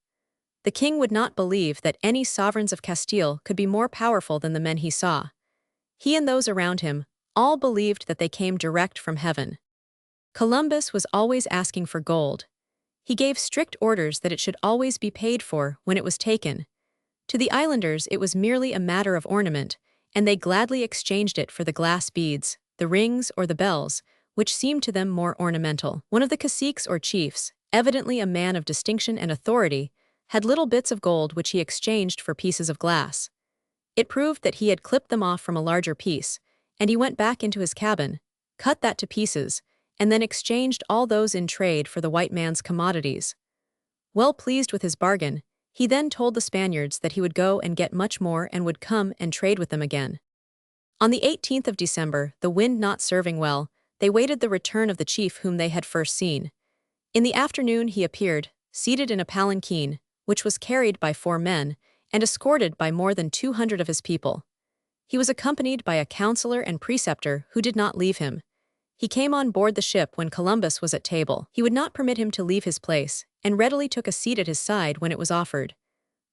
The king would not believe that any sovereigns of Castile could be more powerful than the men he saw. He and those around him all believed that they came direct from heaven. Columbus was always asking for gold. He gave strict orders that it should always be paid for when it was taken. To the islanders it was merely a matter of ornament, and they gladly exchanged it for the glass beads, the rings or the bells, which seemed to them more ornamental. One of the caciques or chiefs, evidently a man of distinction and authority, had little bits of gold which he exchanged for pieces of glass. It proved that he had clipped them off from a larger piece, and he went back into his cabin, cut that to pieces, and then exchanged all those in trade for the white man's commodities. Well pleased with his bargain, he then told the Spaniards that he would go and get much more and would come and trade with them again. On the 18th of December, the wind not serving well, they waited the return of the chief whom they had first seen. In the afternoon he appeared, seated in a palanquin, which was carried by 4 men, and escorted by more than 200 of his people. He was accompanied by a counselor and preceptor who did not leave him. He came on board the ship when Columbus was at table. He would not permit him to leave his place, and readily took a seat at his side when it was offered.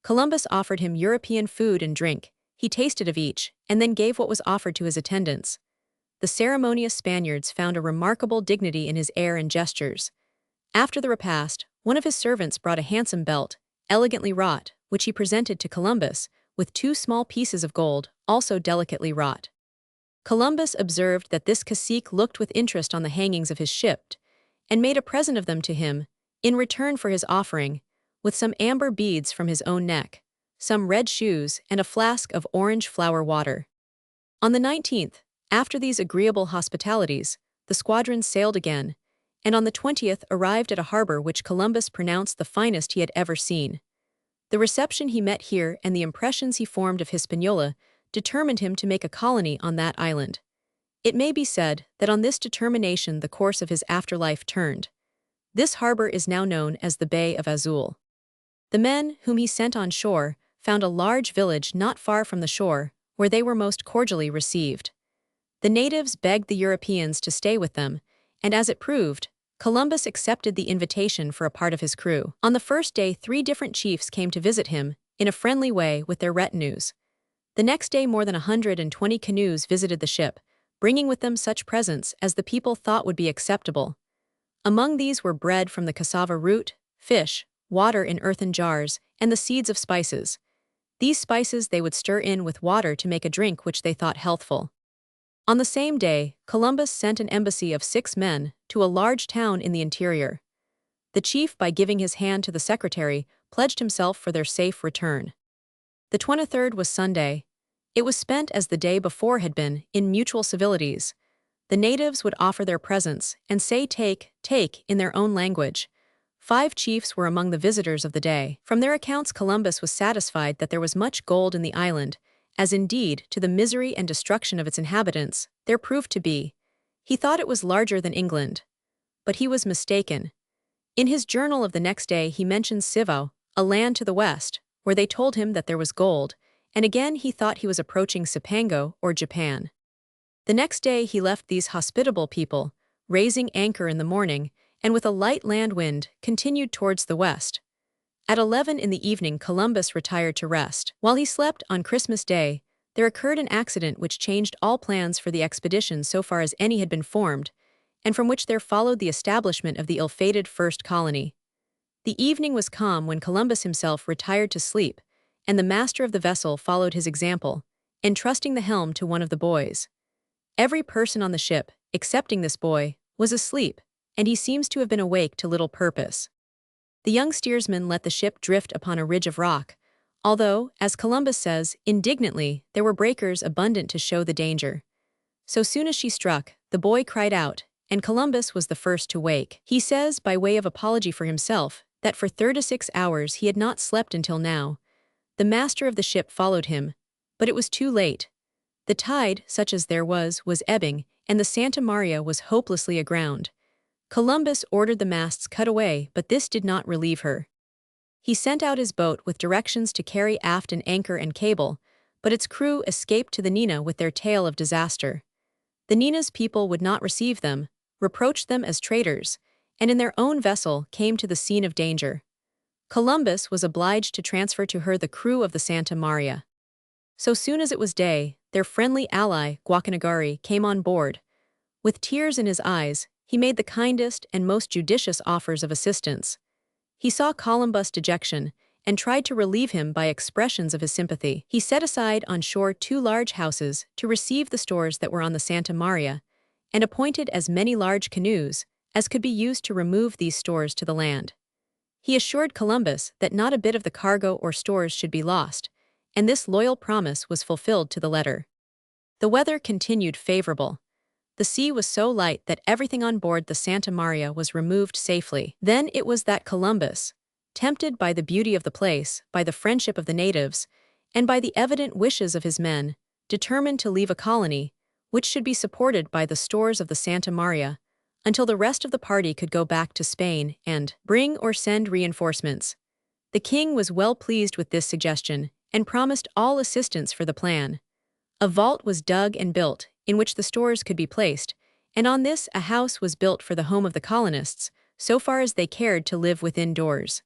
Columbus offered him European food and drink. He tasted of each, and then gave what was offered to his attendants. The ceremonious Spaniards found a remarkable dignity in his air and gestures. After the repast, one of his servants brought a handsome belt, elegantly wrought, which he presented to Columbus, with 2 small pieces of gold, also delicately wrought. Columbus observed that this cacique looked with interest on the hangings of his ship, and made a present of them to him, in return for his offering, with some amber beads from his own neck, some red shoes, and a flask of orange flower water. On the 19th, after these agreeable hospitalities, the squadron sailed again, and on the 20th arrived at a harbor which Columbus pronounced the finest he had ever seen. The reception he met here and the impressions he formed of Hispaniola determined him to make a colony on that island. It may be said that on this determination the course of his afterlife turned. This harbor is now known as the Bay of Azul. The men whom he sent on shore found a large village not far from the shore, where they were most cordially received. The natives begged the Europeans to stay with them, and as it proved, Columbus accepted the invitation for a part of his crew. On the first day 3 different chiefs came to visit him, in a friendly way with their retinues. The next day more than 120 canoes visited the ship, bringing with them such presents as the people thought would be acceptable. Among these were bread from the cassava root, fish, water in earthen jars, and the seeds of spices. These spices they would stir in with water to make a drink which they thought healthful. On the same day, Columbus sent an embassy of 6 men to a large town in the interior. The chief, by giving his hand to the secretary, pledged himself for their safe return. The 23rd was Sunday. It was spent as the day before had been, in mutual civilities. The natives would offer their presents and say take, take in their own language. 5 chiefs were among the visitors of the day. From their accounts, Columbus was satisfied that there was much gold in the island, as indeed, to the misery and destruction of its inhabitants, there proved to be. He thought it was larger than England. But he was mistaken. In his journal of the next day he mentions Civao, a land to the west, where they told him that there was gold, and again he thought he was approaching Cipango or Japan. The next day he left these hospitable people, raising anchor in the morning, and with a light land wind, continued towards the west. At 11 in the evening Columbus retired to rest. While he slept on Christmas Day, there occurred an accident which changed all plans for the expedition so far as any had been formed, and from which there followed the establishment of the ill-fated first colony. The evening was calm when Columbus himself retired to sleep, and the master of the vessel followed his example, entrusting the helm to one of the boys. Every person on the ship, excepting this boy, was asleep, and he seems to have been awake to little purpose. The young steersman let the ship drift upon a ridge of rock, although, as Columbus says, indignantly, there were breakers abundant to show the danger. So soon as she struck, the boy cried out, and Columbus was the first to wake. He says, by way of apology for himself, that for 36 hours he had not slept until now. The master of the ship followed him, but it was too late. The tide, such as there was ebbing, and the Santa Maria was hopelessly aground. Columbus ordered the masts cut away, but this did not relieve her. He sent out his boat with directions to carry aft an anchor and cable, but its crew escaped to the Nina with their tale of disaster. The Nina's people would not receive them, reproached them as traitors, and in their own vessel came to the scene of danger. Columbus was obliged to transfer to her the crew of the Santa Maria. So soon as it was day, their friendly ally, Guacanagari, came on board. With tears in his eyes, he made the kindest and most judicious offers of assistance. He saw Columbus' dejection, and tried to relieve him by expressions of his sympathy. He set aside on shore 2 large houses to receive the stores that were on the Santa Maria, and appointed as many large canoes as could be used to remove these stores to the land. He assured Columbus that not a bit of the cargo or stores should be lost, and this loyal promise was fulfilled to the letter. The weather continued favorable. The sea was so light that everything on board the Santa Maria was removed safely. Then it was that Columbus, tempted by the beauty of the place, by the friendship of the natives, and by the evident wishes of his men, determined to leave a colony, which should be supported by the stores of the Santa Maria, until the rest of the party could go back to Spain and bring or send reinforcements. The king was well pleased with this suggestion, and promised all assistance for the plan. A vault was dug and built, in which the stores could be placed, and on this a house was built for the home of the colonists, so far as they cared to live within doors.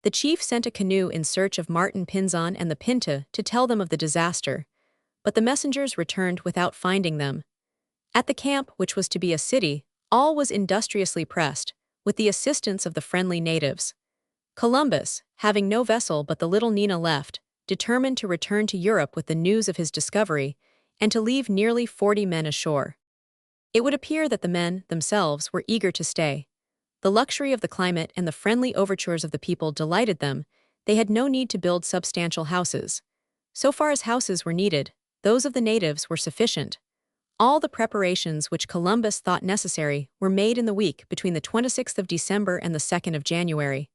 The chief sent a canoe in search of Martin Pinzon and the Pinta to tell them of the disaster, but the messengers returned without finding them. At the camp, which was to be a city, all was industriously pressed, with the assistance of the friendly natives. Columbus, having no vessel but the little Nina left, determined to return to Europe with the news of his discovery, and to leave nearly 40 men ashore. It would appear that the men, themselves, were eager to stay. The luxury of the climate and the friendly overtures of the people delighted them. They had no need to build substantial houses. So far as houses were needed, those of the natives were sufficient. All the preparations which Columbus thought necessary were made in the week between the 26th of December and the 2nd of January.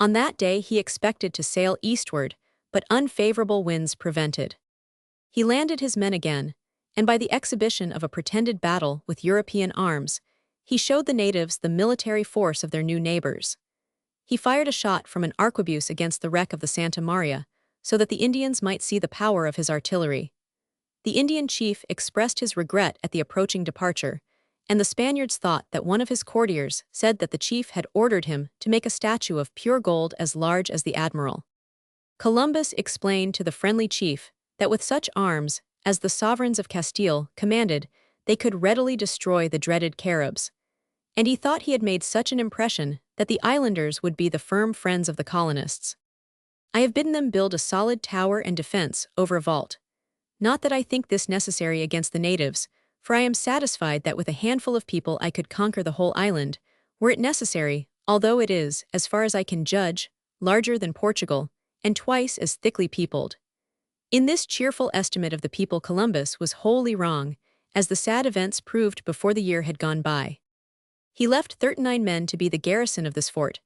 On that day he expected to sail eastward, but unfavorable winds prevented. He landed his men again, and by the exhibition of a pretended battle with European arms, he showed the natives the military force of their new neighbors. He fired a shot from an arquebuse against the wreck of the Santa Maria, so that the Indians might see the power of his artillery. The Indian chief expressed his regret at the approaching departure, and the Spaniards thought that one of his courtiers said that the chief had ordered him to make a statue of pure gold as large as the admiral. Columbus explained to the friendly chief that with such arms as the sovereigns of Castile commanded, they could readily destroy the dreaded Caribs, and he thought he had made such an impression that the islanders would be the firm friends of the colonists. I have bidden them build a solid tower and defense over a vault. Not that I think this necessary against the natives, for I am satisfied that with a handful of people I could conquer the whole island, were it necessary, although it is, as far as I can judge, larger than Portugal, and twice as thickly peopled. In this cheerful estimate of the people, Columbus was wholly wrong, as the sad events proved before the year had gone by. He left 39 men to be the garrison of this fort,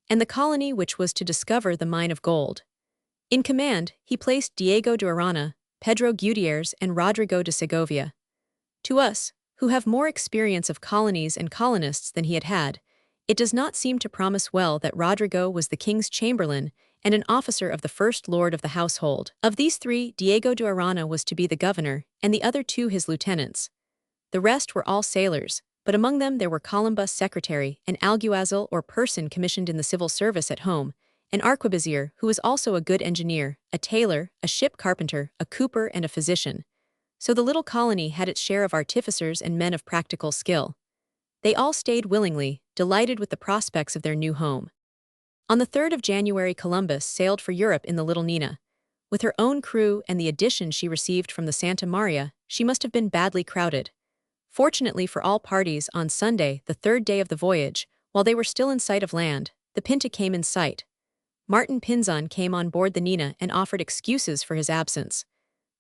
and the colony which was to discover the mine of gold. In command, he placed Diego de Arana, Pedro Gutierrez, and Rodrigo de Segovia. To us, who have more experience of colonies and colonists than he had had, it does not seem to promise well that Rodrigo was the king's chamberlain and an officer of the first lord of the household. Of these three, Diego de Arana was to be the governor, and the other two his lieutenants. The rest were all sailors, but among them there were Columbus' secretary, an alguazil or person commissioned in the civil service at home, an arquebusier who was also a good engineer, a tailor, a ship carpenter, a cooper, and a physician. So the little colony had its share of artificers and men of practical skill. They all stayed willingly, delighted with the prospects of their new home. On the 3rd of January, Columbus sailed for Europe in the Little Nina. With her own crew and the addition she received from the Santa Maria, she must have been badly crowded. Fortunately for all parties, on Sunday, the 3rd day of the voyage, while they were still in sight of land, the Pinta came in sight. Martin Pinzon came on board the Nina and offered excuses for his absence.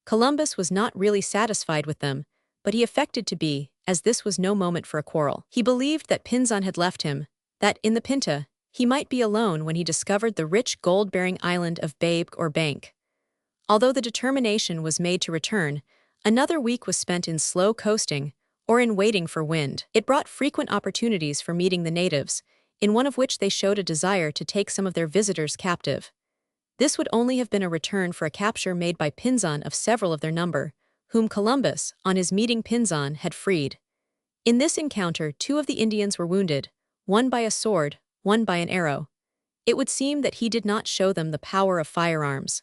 Columbus was not really satisfied with them, but he affected to be, as this was no moment for a quarrel. He believed that Pinzon had left him, that, in the Pinta, he might be alone when he discovered the rich gold-bearing island of Babe or Bank. Although the determination was made to return, another week was spent in slow coasting, or in waiting for wind. It brought frequent opportunities for meeting the natives, in one of which they showed a desire to take some of their visitors captive. This would only have been a return for a capture made by Pinzon of several of their number, whom Columbus, on his meeting Pinzon, had freed. In this encounter 2 of the Indians were wounded, one by a sword, one by an arrow. It would seem that he did not show them the power of firearms.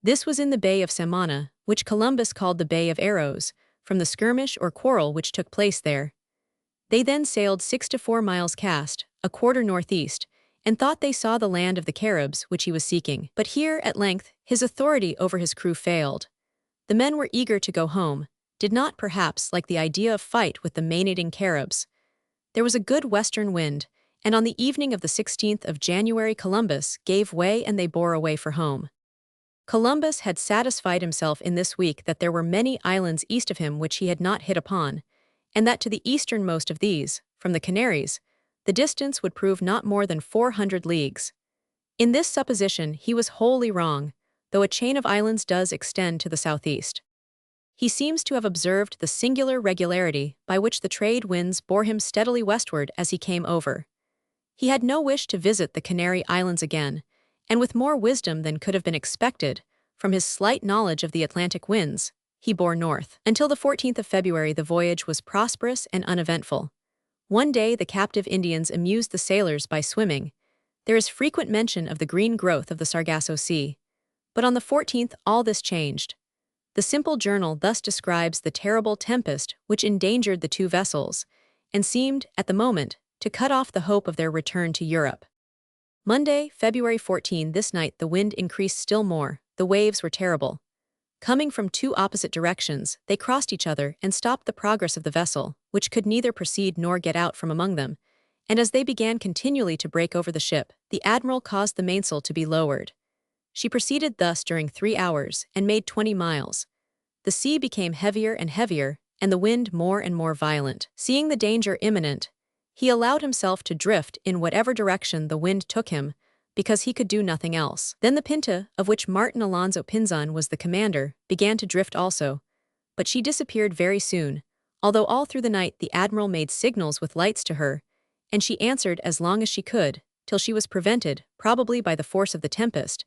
This was in the Bay of Samana, which Columbus called the Bay of Arrows, from the skirmish or quarrel which took place there. They then sailed 6 to 4 miles cast, a quarter northeast, and thought they saw the land of the Caribs which he was seeking. But here, at length, his authority over his crew failed. The men were eager to go home, did not perhaps like the idea of fight with the man-eating Caribs. There was a good western wind, and on the evening of the 16th of January Columbus gave way and they bore away for home. Columbus had satisfied himself in this week that there were many islands east of him which he had not hit upon, and that to the easternmost of these, from the Canaries, the distance would prove not more than 400 leagues. In this supposition he was wholly wrong, though a chain of islands does extend to the southeast. He seems to have observed the singular regularity by which the trade winds bore him steadily westward as he came over. He had no wish to visit the Canary Islands again, and with more wisdom than could have been expected, from his slight knowledge of the Atlantic winds, he bore north. Until the 14th of February the voyage was prosperous and uneventful. One day the captive Indians amused the sailors by swimming. There is frequent mention of the green growth of the Sargasso Sea. But on the 14th all this changed. The simple journal thus describes the terrible tempest which endangered the 2 vessels, and seemed, at the moment, to cut off the hope of their return to Europe. Monday, February 14. This night the wind increased still more, the waves were terrible. Coming from 2 opposite directions, they crossed each other and stopped the progress of the vessel, which could neither proceed nor get out from among them, and as they began continually to break over the ship, the admiral caused the mainsail to be lowered. She proceeded thus during 3 hours, and made 20 miles. The sea became heavier and heavier, and the wind more and more violent. Seeing the danger imminent, he allowed himself to drift in whatever direction the wind took him, because he could do nothing else. Then the Pinta, of which Martin Alonso Pinzon was the commander, began to drift also, but she disappeared very soon, although all through the night the admiral made signals with lights to her, and she answered as long as she could, till she was prevented, probably by the force of the tempest,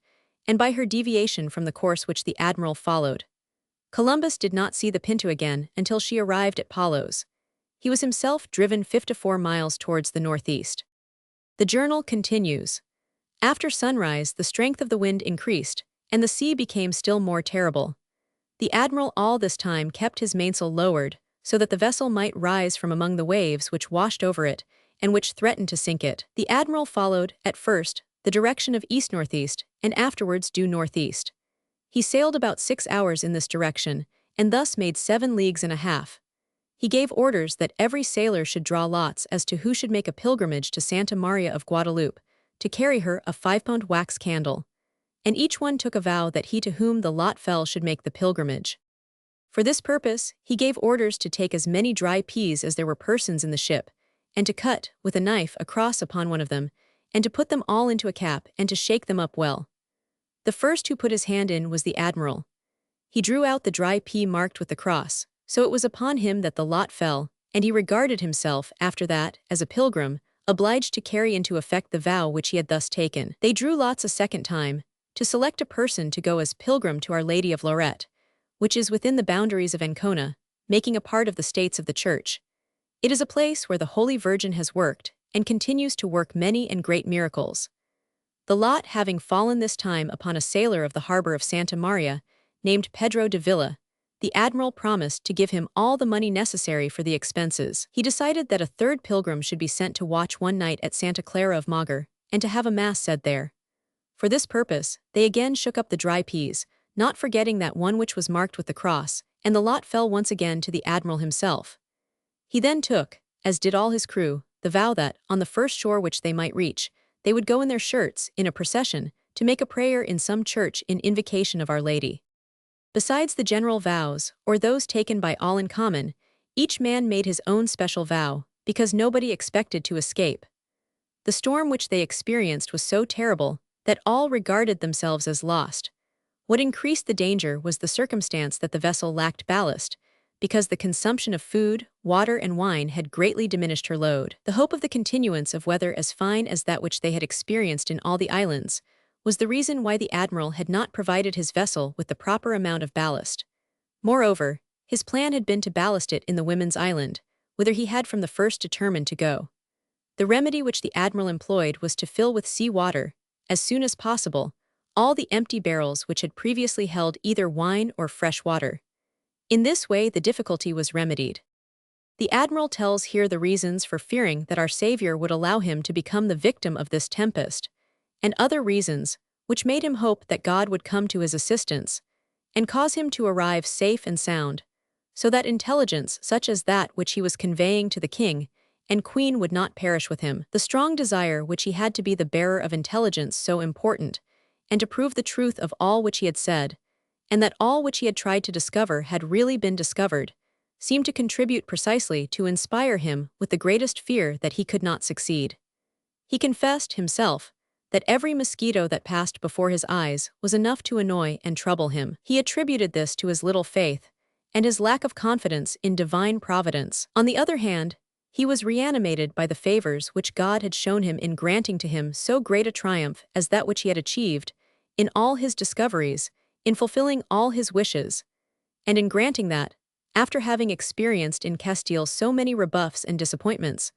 and by her deviation from the course which the admiral followed. Columbus did not see the Pinta again until she arrived at Palos. He was himself driven 54 miles towards the northeast. The journal continues. After sunrise the strength of the wind increased, and the sea became still more terrible. The admiral all this time kept his mainsail lowered, so that the vessel might rise from among the waves which washed over it, and which threatened to sink it. The admiral followed, at first, the direction of east-northeast, and afterwards due northeast. He sailed about 6 hours in this direction, and thus made 7 leagues and a half. He gave orders that every sailor should draw lots as to who should make a pilgrimage to Santa Maria of Guadalupe, to carry her a 5-pound wax candle. and each one took a vow that he to whom the lot fell should make the pilgrimage. For this purpose, he gave orders to take as many dry peas as there were persons in the ship, and to cut, with a knife, a cross upon one of them, and to put them all into a cap, and to shake them up well. The first who put his hand in was the admiral. He drew out the dry pea marked with the cross, so it was upon him that the lot fell, and he regarded himself, after that, as a pilgrim, obliged to carry into effect the vow which he had thus taken. They drew lots a second time, to select a person to go as pilgrim to Our Lady of Lorette, which is within the boundaries of Ancona, making a part of the States of the Church. It is a place where the Holy Virgin has worked, and continues to work many and great miracles. The lot having fallen this time upon a sailor of the harbor of Santa Maria, named Pedro de Villa, the admiral promised to give him all the money necessary for the expenses. He decided that a third pilgrim should be sent to watch one night at Santa Clara of Mager, and to have a mass said there. For this purpose, they again shook up the dry peas, not forgetting that one which was marked with the cross, and the lot fell once again to the admiral himself. He then took, as did all his crew, the vow that, on the first shore which they might reach, they would go in their shirts, in a procession, to make a prayer in some church in invocation of Our Lady. Besides the general vows, or those taken by all in common, each man made his own special vow, because nobody expected to escape. The storm which they experienced was so terrible that all regarded themselves as lost. What increased the danger was the circumstance that the vessel lacked ballast, because the consumption of food, water, and wine had greatly diminished her load. The hope of the continuance of weather as fine as that which they had experienced in all the islands was the reason why the admiral had not provided his vessel with the proper amount of ballast. Moreover, his plan had been to ballast it in the Women's Island, whither he had from the first determined to go. The remedy which the admiral employed was to fill with sea water, as soon as possible, all the empty barrels which had previously held either wine or fresh water. In this way the difficulty was remedied. The admiral tells here the reasons for fearing that our Savior would allow him to become the victim of this tempest, and other reasons, which made him hope that God would come to his assistance, and cause him to arrive safe and sound, so that intelligence such as that which he was conveying to the king and queen would not perish with him. The strong desire which he had to be the bearer of intelligence so important, and to prove the truth of all which he had said, and that all which he had tried to discover had really been discovered, seemed to contribute precisely to inspire him with the greatest fear that he could not succeed. He confessed, himself, that every mosquito that passed before his eyes was enough to annoy and trouble him. He attributed this to his little faith, and his lack of confidence in divine providence. On the other hand, he was reanimated by the favors which God had shown him in granting to him so great a triumph as that which he had achieved, in all his discoveries, in fulfilling all his wishes, and in granting that, after having experienced in Castile so many rebuffs and disappointments,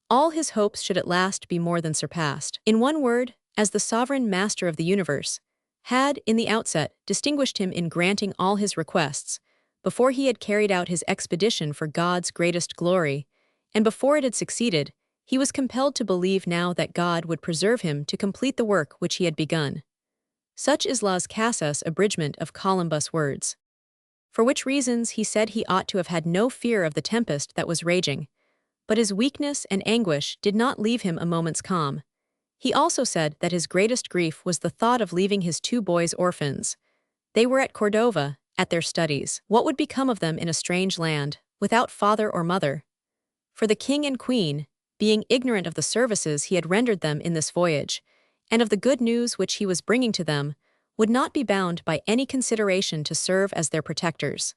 all his hopes should at last be more than surpassed. In one word, as the sovereign master of the universe, had, in the outset, distinguished him in granting all his requests, before he had carried out his expedition for God's greatest glory, and before it had succeeded, he was compelled to believe now that God would preserve him to complete the work which he had begun. Such is Las Casas' abridgment of Columbus' words. For which reasons he said he ought to have had no fear of the tempest that was raging, but his weakness and anguish did not leave him a moment's calm. He also said that his greatest grief was the thought of leaving his 2 boys orphans. They were at Cordova, at their studies. What would become of them in a strange land, without father or mother? For the king and queen, being ignorant of the services he had rendered them in this voyage, and of the good news which he was bringing to them, would not be bound by any consideration to serve as their protectors.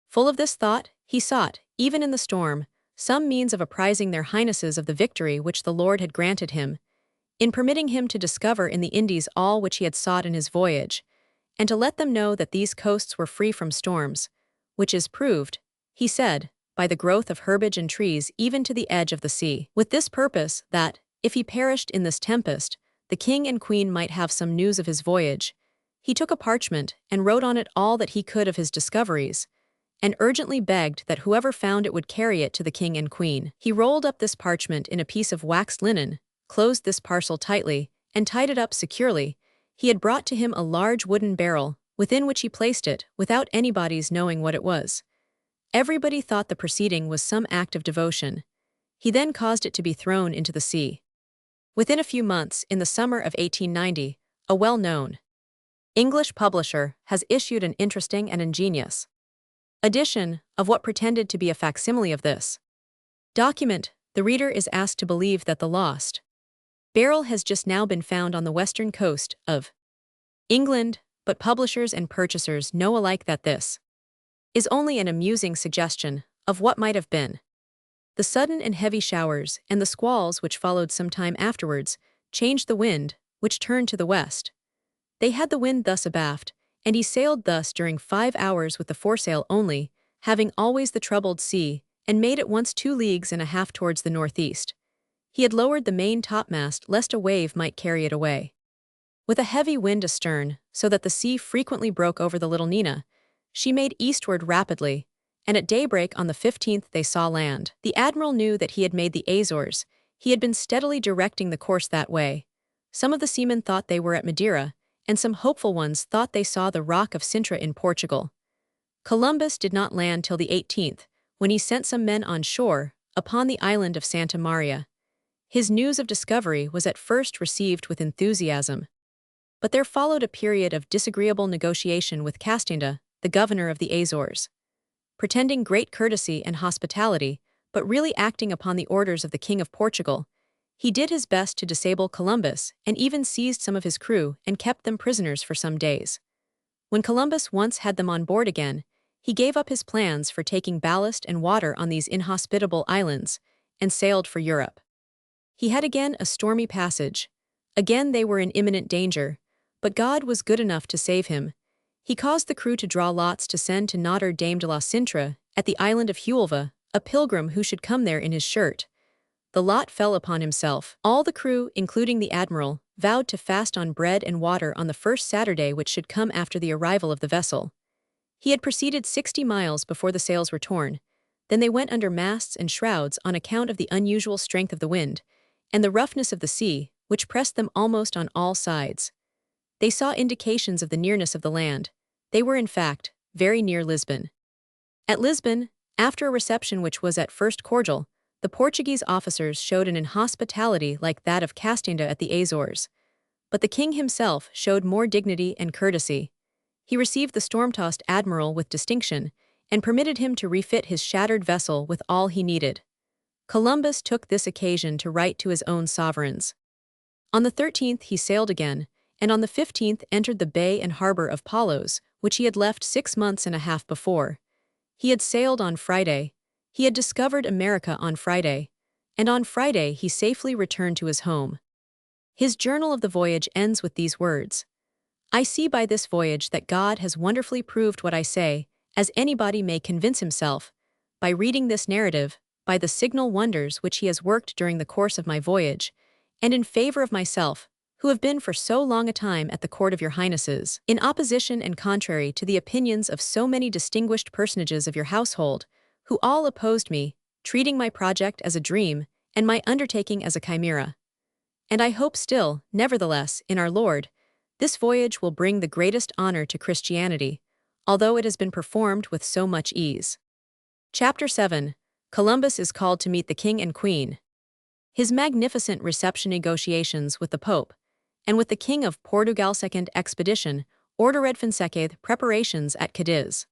Full of this thought, he sought, even in the storm, some means of apprising their highnesses of the victory which the Lord had granted him, in permitting him to discover in the Indies all which he had sought in his voyage, and to let them know that these coasts were free from storms, which is proved, he said, by the growth of herbage and trees even to the edge of the sea. With this purpose, that, if he perished in this tempest, the king and queen might have some news of his voyage, he took a parchment and wrote on it all that he could of his discoveries, and urgently begged that whoever found it would carry it to the king and queen. He rolled up this parchment in a piece of waxed linen, closed this parcel tightly, and tied it up securely. He had brought to him a large wooden barrel, within which he placed it, without anybody's knowing what it was. Everybody thought the proceeding was some act of devotion. He then caused it to be thrown into the sea. Within a few months, in the summer of 1890, a well-known English publisher has issued an interesting and ingenious edition of what pretended to be a facsimile of this document. The reader is asked to believe that the lost barrel has just now been found on the western coast of England, but publishers and purchasers know alike that this is only an amusing suggestion of what might have been. The sudden and heavy showers and the squalls which followed some time afterwards changed the wind, which turned to the west. They had the wind thus abaft, and he sailed thus during 5 hours with the foresail only, having always the troubled sea, and made at once 2 leagues and a half towards the northeast. He had lowered the main topmast lest a wave might carry it away. With a heavy wind astern, so that the sea frequently broke over the little Nina, she made eastward rapidly, and at daybreak on the 15th they saw land. The admiral knew that he had made the Azores. He had been steadily directing the course that way. Some of the seamen thought they were at Madeira, and some hopeful ones thought they saw the rock of Sintra in Portugal. Columbus did not land till the 18th, when he sent some men on shore, upon the island of Santa Maria. His news of discovery was at first received with enthusiasm. But there followed a period of disagreeable negotiation with Castinda, the governor of the Azores. Pretending great courtesy and hospitality, but really acting upon the orders of the King of Portugal, he did his best to disable Columbus and even seized some of his crew and kept them prisoners for some days. When Columbus once had them on board again, he gave up his plans for taking ballast and water on these inhospitable islands and sailed for Europe. He had again a stormy passage. Again they were in imminent danger, but God was good enough to save him. He caused the crew to draw lots to send to Notre Dame de la Cintra, at the island of Huelva, a pilgrim who should come there in his shirt. The lot fell upon himself. All the crew, including the admiral, vowed to fast on bread and water on the first Saturday which should come after the arrival of the vessel. He had proceeded 60 miles before the sails were torn. Then they went under masts and shrouds on account of the unusual strength of the wind, and the roughness of the sea, which pressed them almost on all sides. They saw indications of the nearness of the land. They were, in fact, very near Lisbon. At Lisbon, after a reception which was at first cordial, the Portuguese officers showed an inhospitality like that of Castinda at the Azores. But the king himself showed more dignity and courtesy. He received the storm-tossed admiral with distinction, and permitted him to refit his shattered vessel with all he needed. Columbus took this occasion to write to his own sovereigns. On the 13th he sailed again, and on the 15th entered the bay and harbor of Palos, which he had left 6 months and a half before. He had sailed on Friday. He had discovered America on Friday, and on Friday he safely returned to his home. His journal of the voyage ends with these words: "I see by this voyage that God has wonderfully proved what I say, as anybody may convince himself, by reading this narrative, by the signal wonders which he has worked during the course of my voyage, and in favor of myself, who have been for so long a time at the court of your highnesses, in opposition and contrary to the opinions of so many distinguished personages of your household, who all opposed me, treating my project as a dream, and my undertaking as a chimera. And I hope still, nevertheless, in our Lord, this voyage will bring the greatest honor to Christianity, although it has been performed with so much ease." Chapter 7. Columbus is called to meet the King and Queen. His magnificent reception negotiations with the Pope, and with the King of Portugal's second expedition, ordered Fonseca preparations at Cadiz.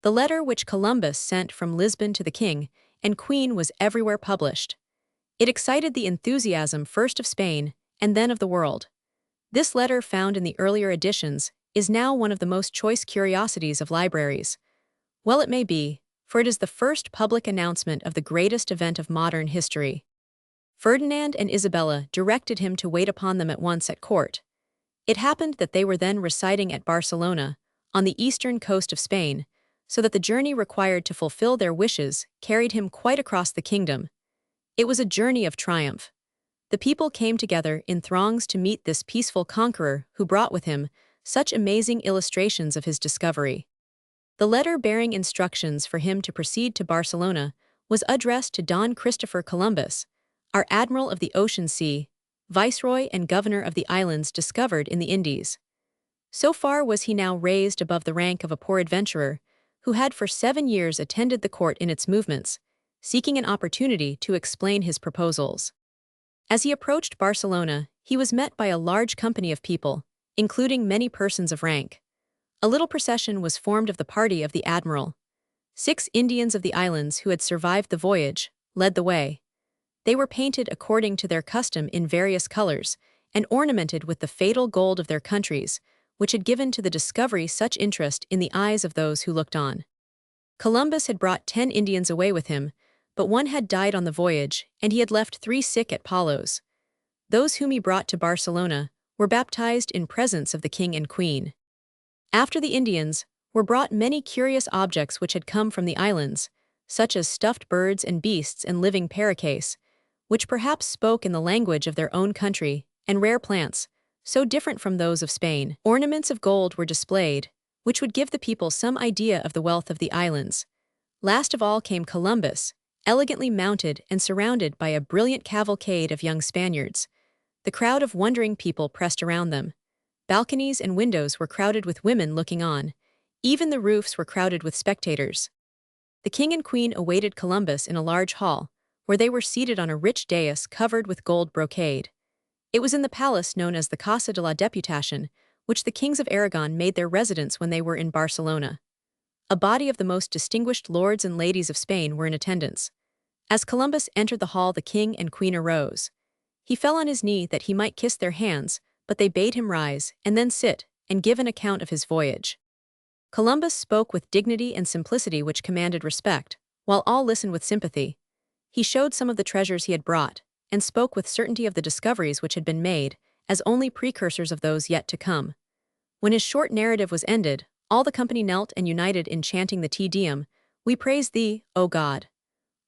The letter which Columbus sent from Lisbon to the King and Queen was everywhere published. It excited the enthusiasm first of Spain, and then of the world. This letter, found in the earlier editions, is now one of the most choice curiosities of libraries. Well it may be, for it is the first public announcement of the greatest event of modern history. Ferdinand and Isabella directed him to wait upon them at once at court. It happened that they were then residing at Barcelona, on the eastern coast of Spain, so that the journey required to fulfill their wishes carried him quite across the kingdom. It was a journey of triumph. The people came together in throngs to meet this peaceful conqueror who brought with him such amazing illustrations of his discovery. The letter bearing instructions for him to proceed to Barcelona was addressed to Don Christopher Columbus, our admiral of the ocean sea, viceroy and governor of the islands discovered in the Indies. So far was he now raised above the rank of a poor adventurer, who had for 7 years attended the court in its movements, seeking an opportunity to explain his proposals. As he approached Barcelona, he was met by a large company of people, including many persons of rank. A little procession was formed of the party of the admiral. 6 Indians of the islands who had survived the voyage led the way. They were painted according to their custom in various colors, and ornamented with the fatal gold of their countries, which had given to the discovery such interest in the eyes of those who looked on. Columbus had brought 10 Indians away with him, but one had died on the voyage, and he had left 3 sick at Palos. Those whom he brought to Barcelona were baptized in presence of the king and queen. After the Indians were brought many curious objects which had come from the islands, such as stuffed birds and beasts and living parakeets, which perhaps spoke in the language of their own country, and rare plants, so different from those of Spain. Ornaments of gold were displayed, which would give the people some idea of the wealth of the islands. Last of all came Columbus, elegantly mounted and surrounded by a brilliant cavalcade of young Spaniards. The crowd of wondering people pressed around them. Balconies and windows were crowded with women looking on. Even the roofs were crowded with spectators. The king and queen awaited Columbus in a large hall, where they were seated on a rich dais covered with gold brocade. It was in the palace known as the Casa de la Deputación, which the kings of Aragon made their residence when they were in Barcelona. A body of the most distinguished lords and ladies of Spain were in attendance. As Columbus entered the hall, the king and queen arose. He fell on his knee that he might kiss their hands, but they bade him rise, and then sit, and give an account of his voyage. Columbus spoke with dignity and simplicity which commanded respect, while all listened with sympathy. He showed some of the treasures he had brought, and spoke with certainty of the discoveries which had been made, as only precursors of those yet to come. When his short narrative was ended, all the company knelt and united in chanting the Te Deum, "We praise thee, O God."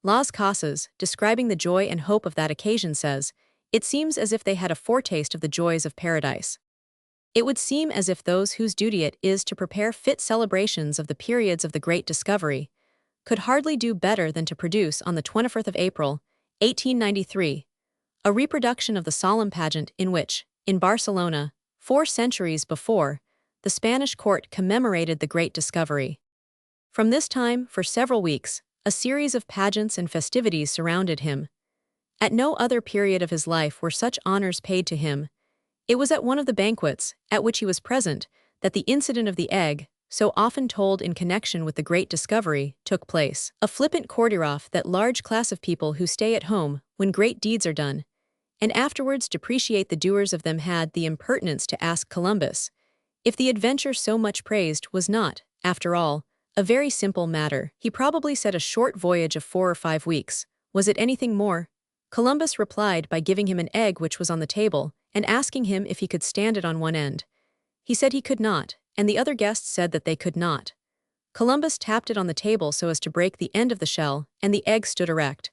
Las Casas, describing the joy and hope of that occasion, says, "It seems as if they had a foretaste of the joys of paradise." It would seem as if those whose duty it is to prepare fit celebrations of the periods of the great discovery could hardly do better than to produce on the 24th of April, 1893, a reproduction of the solemn pageant in which, in Barcelona, 4 centuries before, the Spanish court commemorated the great discovery. From this time, for several weeks, a series of pageants and festivities surrounded him. At no other period of his life were such honors paid to him. It was at one of the banquets, at which he was present, that the incident of the egg, so often told in connection with the great discovery, took place. A flippant courtier, that large class of people who stay at home when great deeds are done, and afterwards depreciate the doers of them, had the impertinence to ask Columbus if the adventure so much praised was not, after all, a very simple matter. He probably said a short voyage of 4 or 5 weeks. Was it anything more? Columbus replied by giving him an egg which was on the table, and asking him if he could stand it on one end. He said he could not, and the other guests said that they could not. Columbus tapped it on the table so as to break the end of the shell, and the egg stood erect.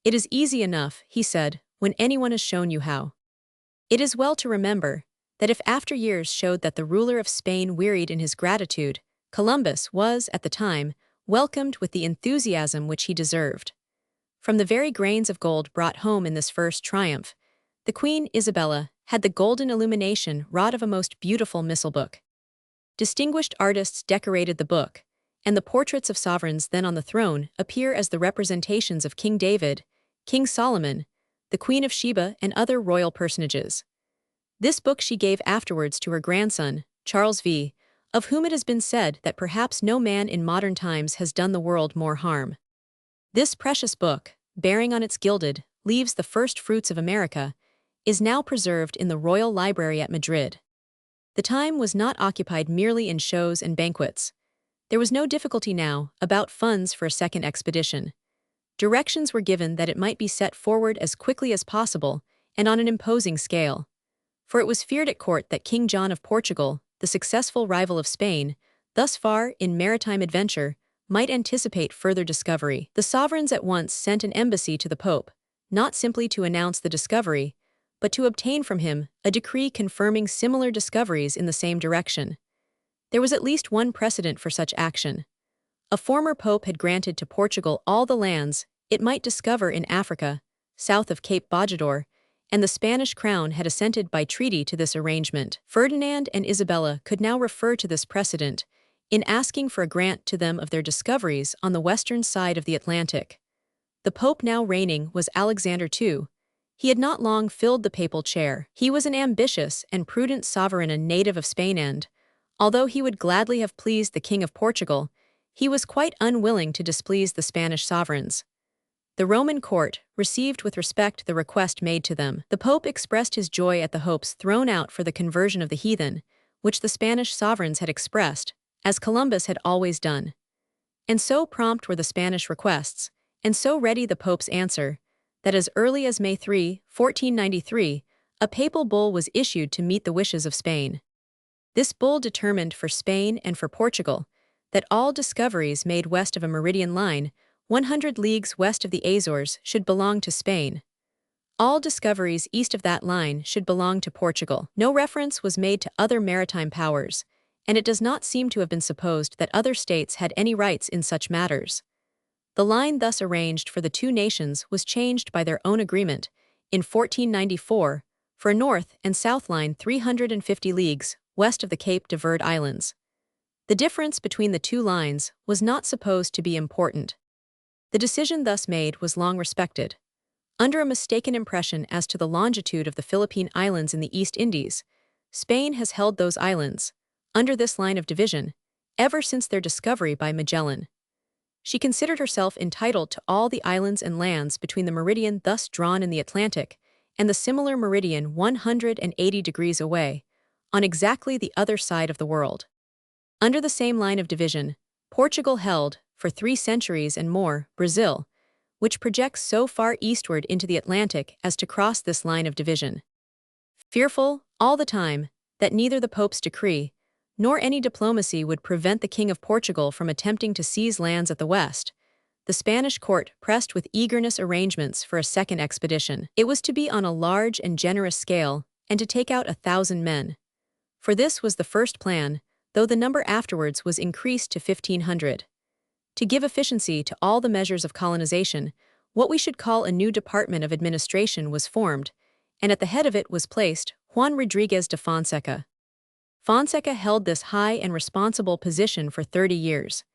"It is easy enough," he said, "when anyone has shown you how." It is well to remember that if after years showed that the ruler of Spain wearied in his gratitude, Columbus was, at the time, welcomed with the enthusiasm which he deserved. From the very grains of gold brought home in this first triumph, the Queen Isabella had the golden illumination wrought of a most beautiful missal book. Distinguished artists decorated the book, and the portraits of sovereigns then on the throne appear as the representations of King David, King Solomon, the Queen of Sheba, and other royal personages. This book she gave afterwards to her grandson, Charles V., of whom it has been said that perhaps no man in modern times has done the world more harm. This precious book, bearing on its gilded leaves the first fruits of America, is now preserved in the Royal Library at Madrid. The time was not occupied merely in shows and banquets. There was no difficulty now about funds for a second expedition. Directions were given that it might be set forward as quickly as possible and on an imposing scale. For it was feared at court that King John of Portugal, the successful rival of Spain, thus far in maritime adventure, might anticipate further discovery. The sovereigns at once sent an embassy to the Pope, not simply to announce the discovery, but to obtain from him a decree confirming similar discoveries in the same direction. There was at least one precedent for such action. A former pope had granted to Portugal all the lands it might discover in Africa, south of Cape Bojador, and the Spanish crown had assented by treaty to this arrangement. Ferdinand and Isabella could now refer to this precedent in asking for a grant to them of their discoveries on the western side of the Atlantic. The pope now reigning was Alexander II. He had not long filled the papal chair. He was an ambitious and prudent sovereign, a native of Spain, and, although he would gladly have pleased the King of Portugal, he was quite unwilling to displease the Spanish sovereigns. The Roman court received with respect the request made to them. The Pope expressed his joy at the hopes thrown out for the conversion of the heathen, which the Spanish sovereigns had expressed, as Columbus had always done. And so prompt were the Spanish requests, and so ready the Pope's answer, that as early as May 3, 1493, a papal bull was issued to meet the wishes of Spain. This bull determined for Spain and for Portugal that all discoveries made west of a meridian line, 100 leagues west of the Azores, should belong to Spain. All discoveries east of that line should belong to Portugal. No reference was made to other maritime powers, and it does not seem to have been supposed that other states had any rights in such matters. The line thus arranged for the two nations was changed by their own agreement, in 1494, for a north and south line 350 leagues west of the Cape de Verde Islands. The difference between the two lines was not supposed to be important. The decision thus made was long respected. Under a mistaken impression as to the longitude of the Philippine Islands in the East Indies, Spain has held those islands, under this line of division, ever since their discovery by Magellan. She considered herself entitled to all the islands and lands between the meridian thus drawn in the Atlantic and the similar meridian 180 degrees away, on exactly the other side of the world. Under the same line of division, Portugal held, for 3 centuries and more, Brazil, which projects so far eastward into the Atlantic as to cross this line of division. Fearful, all the time, that neither the Pope's decree nor any diplomacy would prevent the King of Portugal from attempting to seize lands at the west, the Spanish court pressed with eagerness arrangements for a second expedition. It was to be on a large and generous scale, and to take out 1,000 men. For this was the first plan, though the number afterwards was increased to 1,500. To give efficiency to all the measures of colonization, what we should call a new department of administration was formed, and at the head of it was placed Juan Rodriguez de Fonseca. Fonseca held this high and responsible position for 30 years.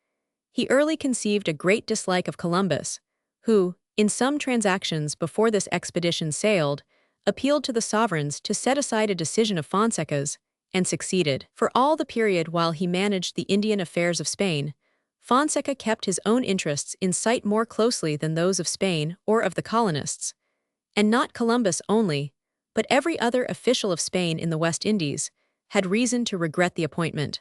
He early conceived a great dislike of Columbus, who, in some transactions before this expedition sailed, appealed to the sovereigns to set aside a decision of Fonseca's, and succeeded. For all the period while he managed the Indian affairs of Spain, Fonseca kept his own interests in sight more closely than those of Spain or of the colonists. And not Columbus only, but every other official of Spain in the West Indies, had reason to regret the appointment.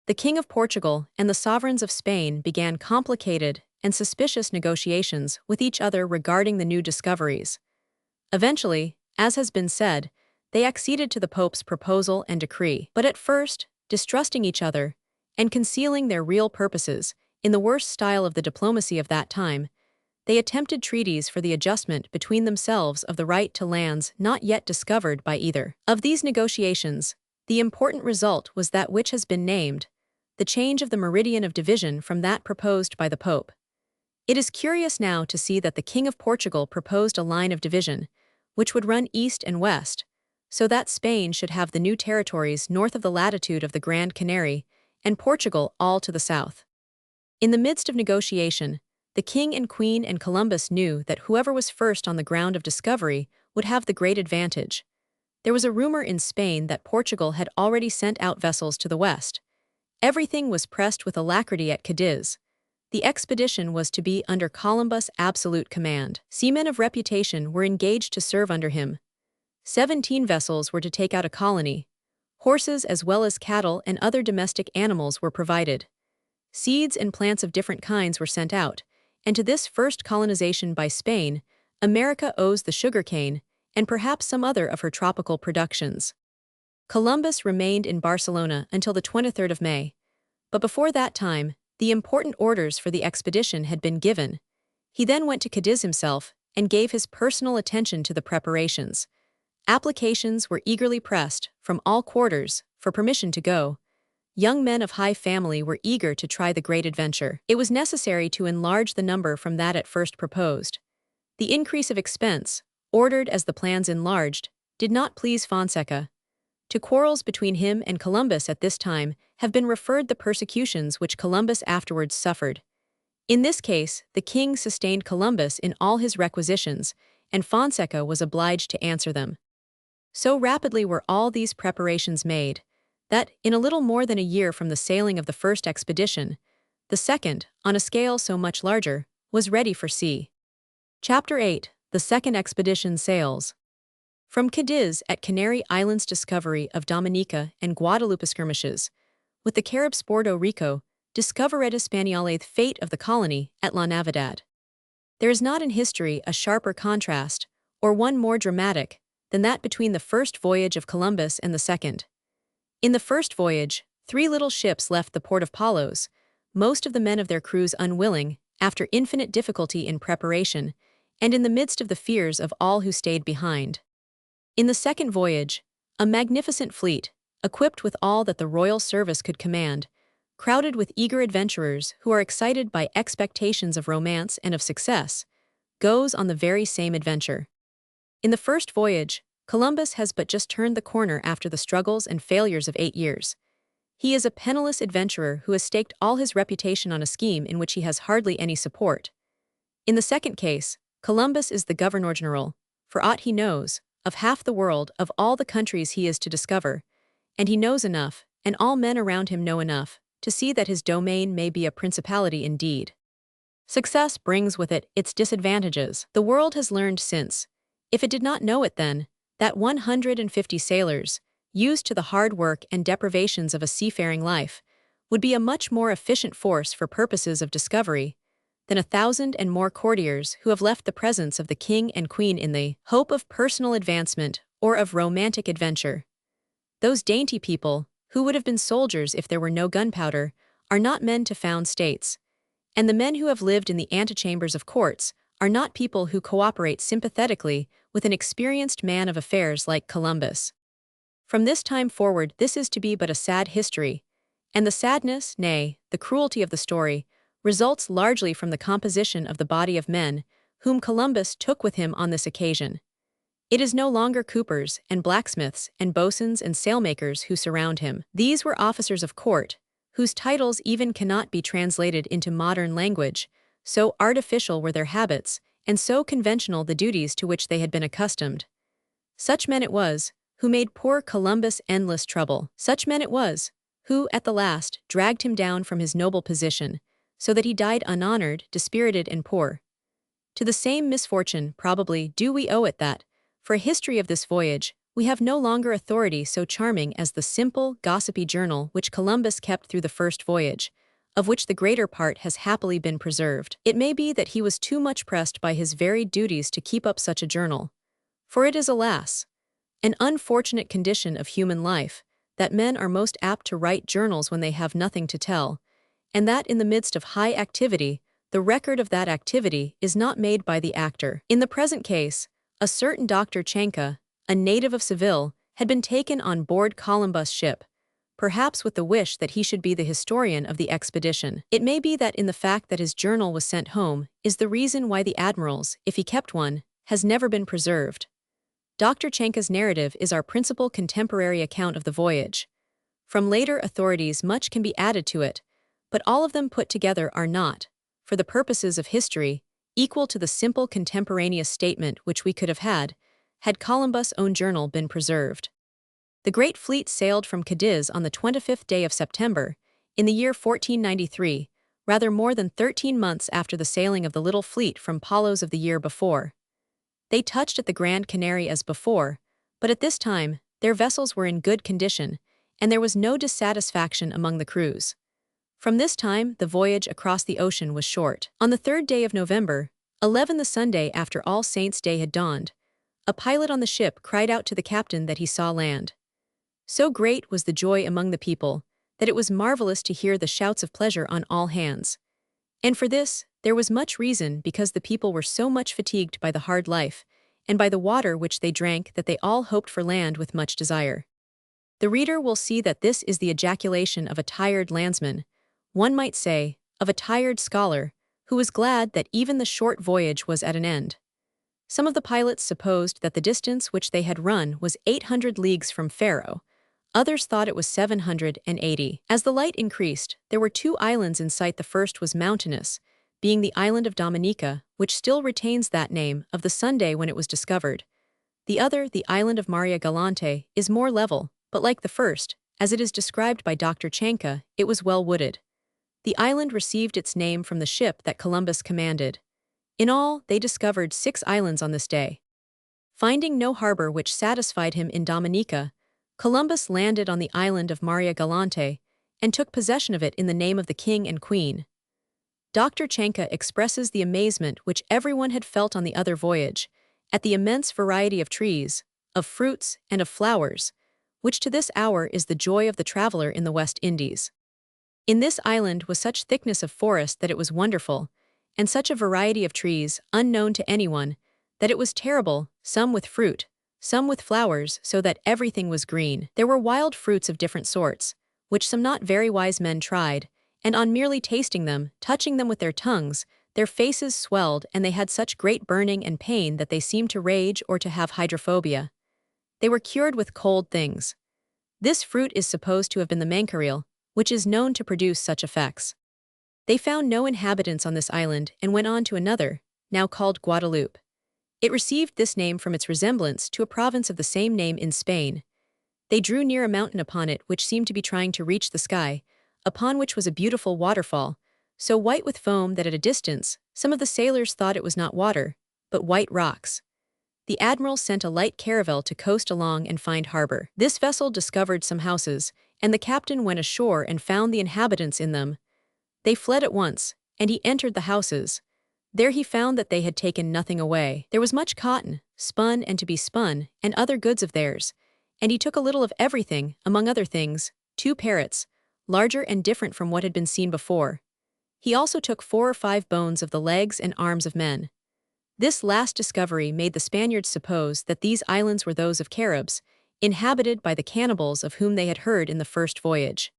The King of Portugal and the sovereigns of Spain began complicated and suspicious negotiations with each other regarding the new discoveries. Eventually, as has been said, they acceded to the Pope's proposal and decree, but at first, distrusting each other, and concealing their real purposes, in the worst style of the diplomacy of that time, they attempted treaties for the adjustment between themselves of the right to lands not yet discovered by either. Of these negotiations, the important result was that which has been named, the change of the meridian of division from that proposed by the Pope. It is curious now to see that the King of Portugal proposed a line of division, which would run east and west, so that Spain should have the new territories north of the latitude of the Grand Canary, and Portugal all to the south. In the midst of negotiation, the King and Queen and Columbus knew that whoever was first on the ground of discovery would have the great advantage. There was a rumor in Spain that Portugal had already sent out vessels to the west. Everything was pressed with alacrity at Cadiz. The expedition was to be under Columbus' absolute command. Seamen of reputation were engaged to serve under him. 17 vessels were to take out a colony. Horses as well as cattle and other domestic animals were provided. Seeds and plants of different kinds were sent out, and to this first colonization by Spain, America owes the sugarcane, and perhaps some other of her tropical productions. Columbus remained in Barcelona until the 23rd of May, but before that time, the important orders for the expedition had been given. He then went to Cadiz himself and gave his personal attention to the preparations. Applications were eagerly pressed, from all quarters, for permission to go. Young men of high family were eager to try the great adventure. It was necessary to enlarge the number from that at first proposed. The increase of expense, ordered as the plans enlarged, did not please Fonseca. To quarrels between him and Columbus at this time have been referred the persecutions which Columbus afterwards suffered. In this case, the king sustained Columbus in all his requisitions, and Fonseca was obliged to answer them. So rapidly were all these preparations made, that, in a little more than a year from the sailing of the first expedition, the second, on a scale so much larger, was ready for sea. Chapter 8. The Second Expedition Sails. From Cadiz at Canary Islands, discovery of Dominica and Guadalupe skirmishes, with the Caribs Puerto Rico, discovered Española, the fate of the colony at La Navidad. There is not in history a sharper contrast, or one more dramatic, than that between the first voyage of Columbus and the second. In the first voyage, 3 little ships left the port of Palos, most of the men of their crews unwilling, after infinite difficulty in preparation, and in the midst of the fears of all who stayed behind. In the second voyage, a magnificent fleet, equipped with all that the royal service could command, crowded with eager adventurers who are excited by expectations of romance and of success, goes on the very same adventure. In the first voyage, Columbus has but just turned the corner after the struggles and failures of 8 years. He is a penniless adventurer who has staked all his reputation on a scheme in which he has hardly any support. In the second case, Columbus is the governor-general, for aught he knows, of half the world, of all the countries he is to discover, and he knows enough, and all men around him know enough, to see that his domain may be a principality indeed. Success brings with it its disadvantages. The world has learned since, if it did not know it then, that 150 sailors, used to the hard work and deprivations of a seafaring life, would be a much more efficient force for purposes of discovery than 1,000 and more courtiers who have left the presence of the king and queen in the hope of personal advancement or of romantic adventure. Those dainty people, who would have been soldiers if there were no gunpowder, are not men to found states, and the men who have lived in the antechambers of courts are not people who cooperate sympathetically with an experienced man of affairs like Columbus. From this time forward this is to be but a sad history, and the sadness, nay, the cruelty of the story, results largely from the composition of the body of men whom Columbus took with him on this occasion. It is no longer coopers and blacksmiths and boatswains and sailmakers who surround him. These were officers of court, whose titles even cannot be translated into modern language, so artificial were their habits, and so conventional the duties to which they had been accustomed. Such men it was, who made poor Columbus endless trouble. Such men it was, who, at the last, dragged him down from his noble position, so that he died unhonored, dispirited, and poor. To the same misfortune, probably, do we owe it that, for a history of this voyage, we have no longer authority so charming as the simple, gossipy journal which Columbus kept through the first voyage, of which the greater part has happily been preserved. It may be that he was too much pressed by his varied duties to keep up such a journal. For it is, alas, an unfortunate condition of human life, that men are most apt to write journals when they have nothing to tell, and that in the midst of high activity, the record of that activity is not made by the actor. In the present case, a certain Dr. Chanka, a native of Seville, had been taken on board Columbus' ship, perhaps with the wish that he should be the historian of the expedition. It may be that in the fact that his journal was sent home is the reason why the admiral's, if he kept one, has never been preserved. Dr. Chanka's narrative is our principal contemporary account of the voyage. From later authorities much can be added to it, but all of them put together are not, for the purposes of history, equal to the simple contemporaneous statement which we could have had Columbus' own journal been preserved. The great fleet sailed from Cadiz on the 25th day of September, in the year 1493, rather more than 13 months after the sailing of the little fleet from Palos of the year before. They touched at the Grand Canary as before, but at this time, their vessels were in good condition, and there was no dissatisfaction among the crews. From this time, the voyage across the ocean was short. On the 3rd day of November, 11 the Sunday after All Saints' Day had dawned, a pilot on the ship cried out to the captain that he saw land. So great was the joy among the people, that it was marvelous to hear the shouts of pleasure on all hands. And for this, there was much reason, because the people were so much fatigued by the hard life, and by the water which they drank, that they all hoped for land with much desire. The reader will see that this is the ejaculation of a tired landsman, one might say, of a tired scholar, who was glad that even the short voyage was at an end. Some of the pilots supposed that the distance which they had run was 800 leagues from Faro, others thought it was 780. As the light increased, there were 2 islands in sight. The first was mountainous, being the island of Dominica, which still retains that name, of the Sunday when it was discovered. The other, the island of Maria Galante, is more level, but like the first, as it is described by Dr. Chanka, it was well wooded. The island received its name from the ship that Columbus commanded. In all, they discovered 6 islands on this day. Finding no harbor which satisfied him in Dominica, Columbus landed on the island of Maria Galante and took possession of it in the name of the king and queen. Dr. Chanka expresses the amazement which everyone had felt on the other voyage, at the immense variety of trees, of fruits, and of flowers, which to this hour is the joy of the traveler in the West Indies. In this island was such thickness of forest that it was wonderful, and such a variety of trees, unknown to anyone, that it was terrible, some with fruit, some with flowers, so that everything was green. There were wild fruits of different sorts, which some not very wise men tried, and on merely tasting them, touching them with their tongues, their faces swelled and they had such great burning and pain that they seemed to rage or to have hydrophobia. They were cured with cold things. This fruit is supposed to have been the mankaril, which is known to produce such effects. They found no inhabitants on this island and went on to another, now called Guadeloupe. It received this name from its resemblance to a province of the same name in Spain. They drew near a mountain upon it which seemed to be trying to reach the sky, upon which was a beautiful waterfall, so white with foam that at a distance, some of the sailors thought it was not water, but white rocks. The admiral sent a light caravel to coast along and find harbor. This vessel discovered some houses, and the captain went ashore and found the inhabitants in them. They fled at once, and he entered the houses. There he found that they had taken nothing away. There was much cotton, spun and to be spun, and other goods of theirs, and he took a little of everything, among other things, 2 parrots, larger and different from what had been seen before. He also took 4 or 5 bones of the legs and arms of men. This last discovery made the Spaniards suppose that these islands were those of Caribs, inhabited by the cannibals of whom they had heard in the first voyage.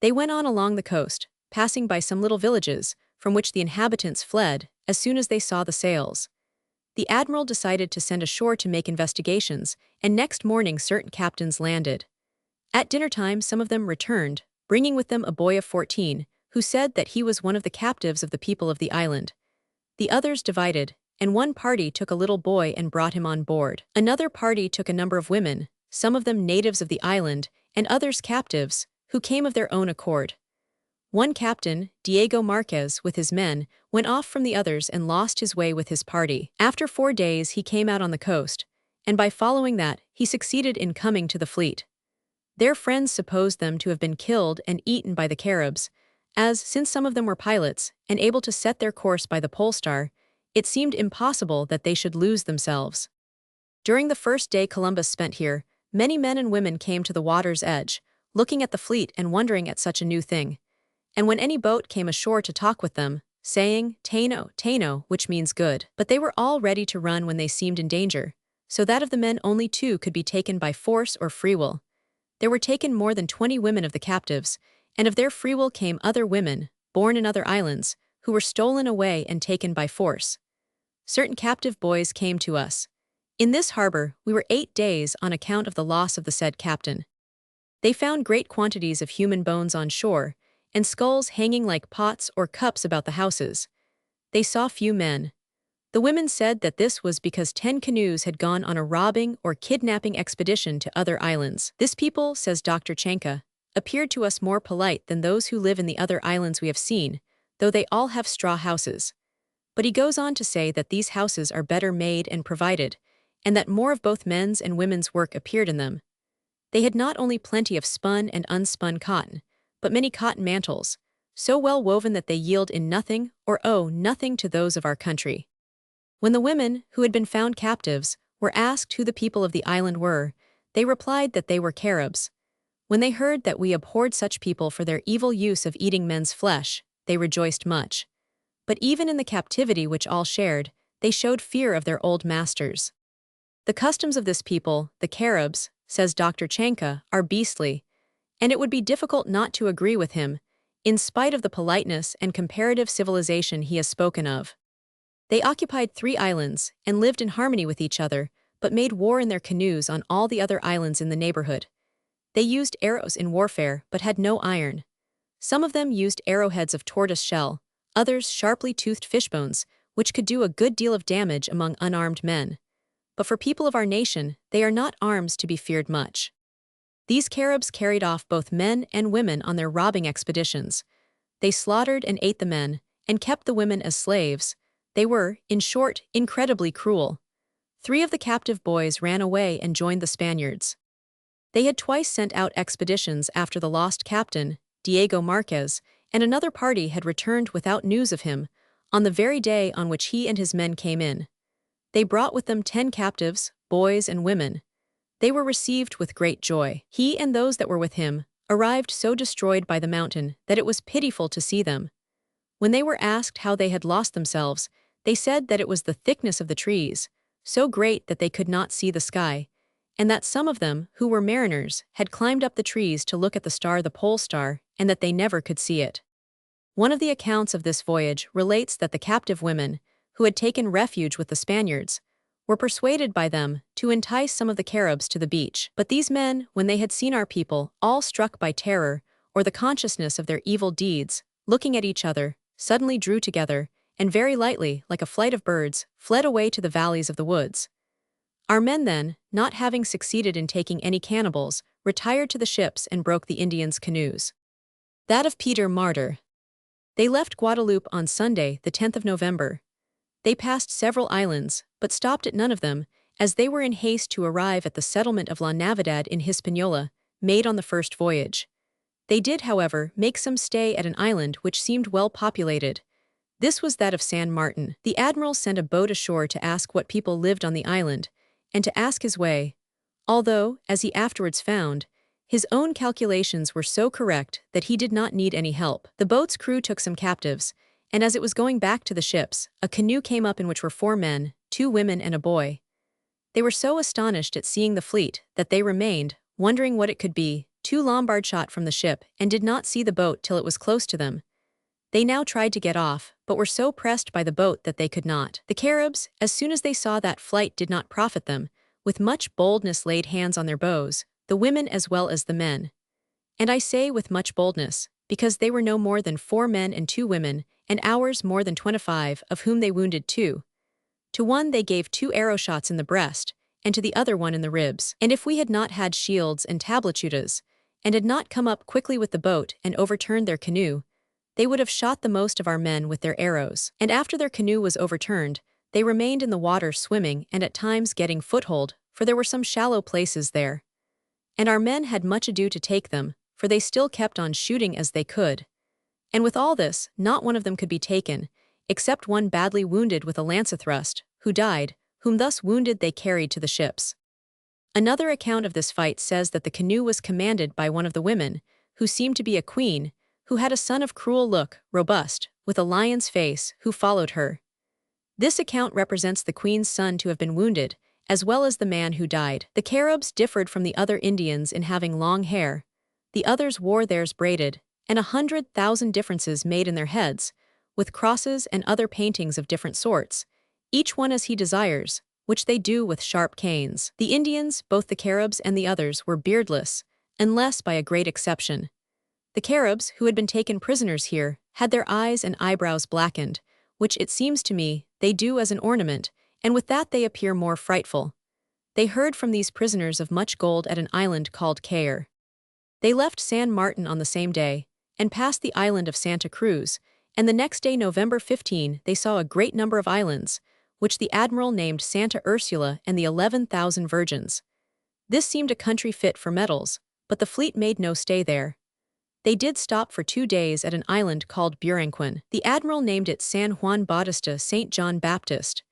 They went on along the coast, passing by some little villages, from which the inhabitants fled as soon as they saw the sails. The admiral decided to send ashore to make investigations, and next morning certain captains landed. At dinner time some of them returned, bringing with them a boy of 14, who said that he was one of the captives of the people of the island. The others divided, and one party took a little boy and brought him on board. Another party took a number of women, some of them natives of the island, and others captives, who came of their own accord. One captain, Diego Marquez, with his men, went off from the others and lost his way with his party. After 4 days he came out on the coast, and by following that, he succeeded in coming to the fleet. Their friends supposed them to have been killed and eaten by the Caribs, as, since some of them were pilots, and able to set their course by the pole star, it seemed impossible that they should lose themselves. During the first day Columbus spent here, many men and women came to the water's edge, looking at the fleet and wondering at such a new thing. And when any boat came ashore to talk with them, saying, "Tano, Tano," which means good. But they were all ready to run when they seemed in danger, so that of the men only 2 could be taken by force or free will. There were taken more than 20 women of the captives, and of their free will came other women, born in other islands, who were stolen away and taken by force. Certain captive boys came to us. In this harbor we were 8 days on account of the loss of the said captain. They found great quantities of human bones on shore, and skulls hanging like pots or cups about the houses. They saw few men. The women said that this was because 10 canoes had gone on a robbing or kidnapping expedition to other islands. This people, says Dr. Chanka, appeared to us more polite than those who live in the other islands we have seen, though they all have straw houses. But he goes on to say that these houses are better made and provided, and that more of both men's and women's work appeared in them. They had not only plenty of spun and unspun cotton, but many cotton mantles, so well woven that they yield in nothing or owe nothing to those of our country. When the women, who had been found captives, were asked who the people of the island were, they replied that they were Caribs. When they heard that we abhorred such people for their evil use of eating men's flesh, they rejoiced much. But even in the captivity which all shared, they showed fear of their old masters. The customs of this people, the Caribs, says Dr. Chanka, are beastly, and it would be difficult not to agree with him, in spite of the politeness and comparative civilization he has spoken of. They occupied 3 islands and lived in harmony with each other, but made war in their canoes on all the other islands in the neighborhood. They used arrows in warfare but had no iron. Some of them used arrowheads of tortoise shell, others sharply toothed fishbones, which could do a good deal of damage among unarmed men. But for people of our nation, they are not arms to be feared much. These Caribs carried off both men and women on their robbing expeditions. They slaughtered and ate the men, and kept the women as slaves. They were, in short, incredibly cruel. 3 of the captive boys ran away and joined the Spaniards. They had twice sent out expeditions after the lost captain, Diego Marquez, and another party had returned without news of him, on the very day on which he and his men came in. They brought with them 10 captives, boys and women. They were received with great joy. He and those that were with him arrived so destroyed by the mountain that it was pitiful to see them. When they were asked how they had lost themselves, they said that it was the thickness of the trees, so great that they could not see the sky, and that some of them, who were mariners, had climbed up the trees to look at the star, the pole star, and that they never could see it. One of the accounts of this voyage relates that the captive women, who had taken refuge with the Spaniards, were persuaded by them to entice some of the Caribs to the beach. But these men, when they had seen our people, all struck by terror or the consciousness of their evil deeds, looking at each other, suddenly drew together, and very lightly, like a flight of birds, fled away to the valleys of the woods. Our men then, not having succeeded in taking any cannibals, retired to the ships and broke the Indians' canoes. That of Peter Martyr. They left Guadeloupe on Sunday, the 10th of November. They passed several islands, but stopped at none of them, as they were in haste to arrive at the settlement of La Navidad in Hispaniola, made on the first voyage. They did, however, make some stay at an island which seemed well populated. This was that of San Martin. The admiral sent a boat ashore to ask what people lived on the island, and to ask his way, although, as he afterwards found, his own calculations were so correct that he did not need any help. The boat's crew took some captives, and as it was going back to the ships, a canoe came up in which were 4 men, 2 women and a boy. They were so astonished at seeing the fleet that they remained, wondering what it could be, 2 Lombard shot from the ship, and did not see the boat till it was close to them. They now tried to get off, but were so pressed by the boat that they could not. The Caribs, as soon as they saw that flight did not profit them, with much boldness laid hands on their bows, the women as well as the men. And I say with much boldness, because they were no more than 4 men and 2 women, and ours more than 25, of whom they wounded 2. To one they gave 2 arrow shots in the breast, and to the other one in the ribs. And if we had not had shields and tablachutas, and had not come up quickly with the boat and overturned their canoe, they would have shot the most of our men with their arrows. And after their canoe was overturned, they remained in the water swimming and at times getting foothold, for there were some shallow places there. And our men had much ado to take them, for they still kept on shooting as they could. And with all this, not one of them could be taken, except one badly wounded with a lancethrust, who died, whom thus wounded they carried to the ships. Another account of this fight says that the canoe was commanded by one of the women, who seemed to be a queen, who had a son of cruel look, robust, with a lion's face, who followed her. This account represents the queen's son to have been wounded, as well as the man who died. The Caribs differed from the other Indians in having long hair. The others wore theirs braided, and 100,000 differences made in their heads, with crosses and other paintings of different sorts, each one as he desires, which they do with sharp canes. The Indians, both the Caribs and the others, were beardless, unless by a great exception. The Caribs, who had been taken prisoners here, had their eyes and eyebrows blackened, which it seems to me they do as an ornament, and with that they appear more frightful. They heard from these prisoners of much gold at an island called Cayer. They left San Martin on the same day, and passed the island of Santa Cruz, and the next day, November 15, they saw a great number of islands, which the admiral named Santa Ursula and the 11,000 Virgins. This seemed a country fit for metals, but the fleet made no stay there. They did stop for 2 days at an island called Buranquin. The admiral named it San Juan Bautista St. John Baptist.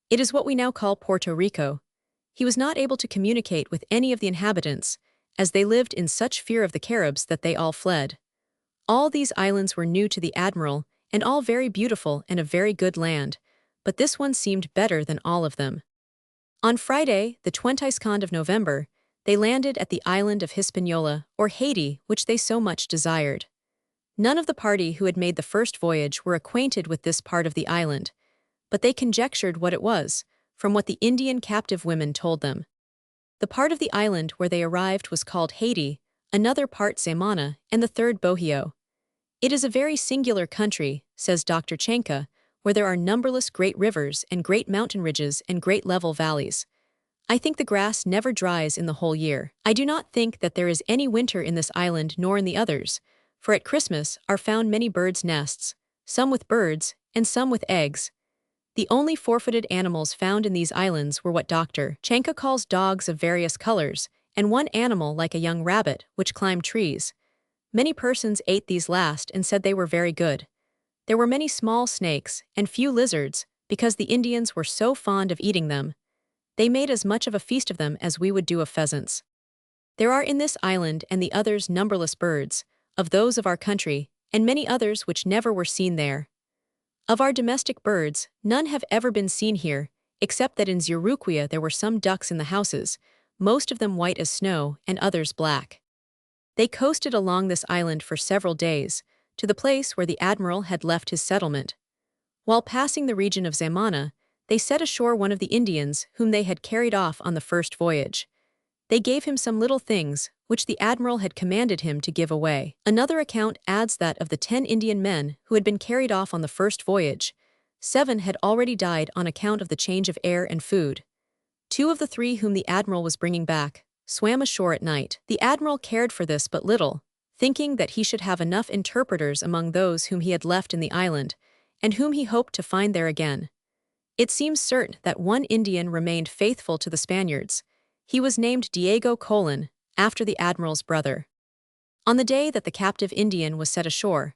It is what we now call Puerto Rico. He was not able to communicate with any of the inhabitants, as they lived in such fear of the Caribs that they all fled. All these islands were new to the admiral, and all very beautiful and of very good land, but this one seemed better than all of them. On Friday, the 22nd of November, they landed at the island of Hispaniola, or Haiti, which they so much desired. None of the party who had made the first voyage were acquainted with this part of the island, but they conjectured what it was, from what the Indian captive women told them. The part of the island where they arrived was called Haiti, another part Samana, and the third Bohio. It is a very singular country, says Dr. Chenka, where there are numberless great rivers and great mountain ridges and great level valleys. I think the grass never dries in the whole year. I do not think that there is any winter in this island nor in the others, for at Christmas are found many birds' nests, some with birds, and some with eggs. The only four-footed animals found in these islands were what Dr. Chenka calls dogs of various colors, and one animal like a young rabbit, which climbed trees. Many persons ate these last and said they were very good. There were many small snakes and few lizards, because the Indians were so fond of eating them. They made as much of a feast of them as we would do of pheasants. There are in this island and the others numberless birds, of those of our country, and many others which never were seen there. Of our domestic birds, none have ever been seen here, except that in Zurruquia there were some ducks in the houses, most of them white as snow and others black. They coasted along this island for several days, to the place where the admiral had left his settlement. While passing the region of Zamana, they set ashore one of the Indians whom they had carried off on the first voyage. They gave him some little things, which the admiral had commanded him to give away. Another account adds that of the 10 Indian men who had been carried off on the first voyage, 7 had already died on account of the change of air and food. 2 of the 3 whom the admiral was bringing back swam ashore at night. The admiral cared for this but little, thinking that he should have enough interpreters among those whom he had left in the island, and whom he hoped to find there again. It seems certain that one Indian remained faithful to the Spaniards. He was named Diego Colon, after the admiral's brother. On the day that the captive Indian was set ashore,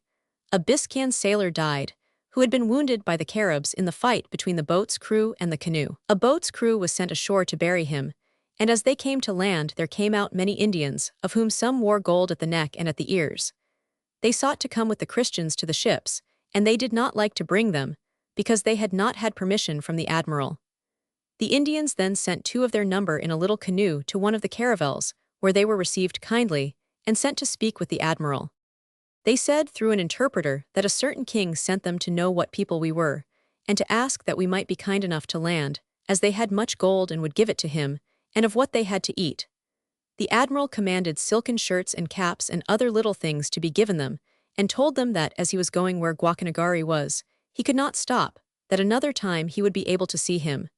a Biscayan sailor died, who had been wounded by the Caribs in the fight between the boat's crew and the canoe. A boat's crew was sent ashore to bury him, and as they came to land there came out many Indians, of whom some wore gold at the neck and at the ears. They sought to come with the Christians to the ships, and they did not like to bring them, because they had not had permission from the admiral. The Indians then sent 2 of their number in a little canoe to one of the caravels, where they were received kindly, and sent to speak with the admiral. They said through an interpreter that a certain king sent them to know what people we were, and to ask that we might be kind enough to land, as they had much gold and would give it to him, and of what they had to eat. The admiral commanded silken shirts and caps and other little things to be given them, and told them that as he was going where Guacanagari was, he could not stop, that another time he would be able to see him.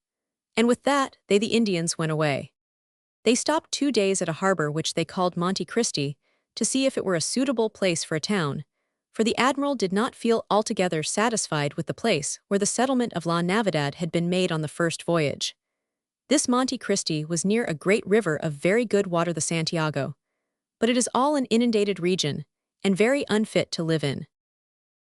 And with that, they the Indians went away. They stopped 2 days at a harbor which they called Monte Cristi, to see if it were a suitable place for a town, for the admiral did not feel altogether satisfied with the place where the settlement of La Navidad had been made on the first voyage. This Monte Cristi was near a great river of very good water, the Santiago, but it is all an inundated region, and very unfit to live in.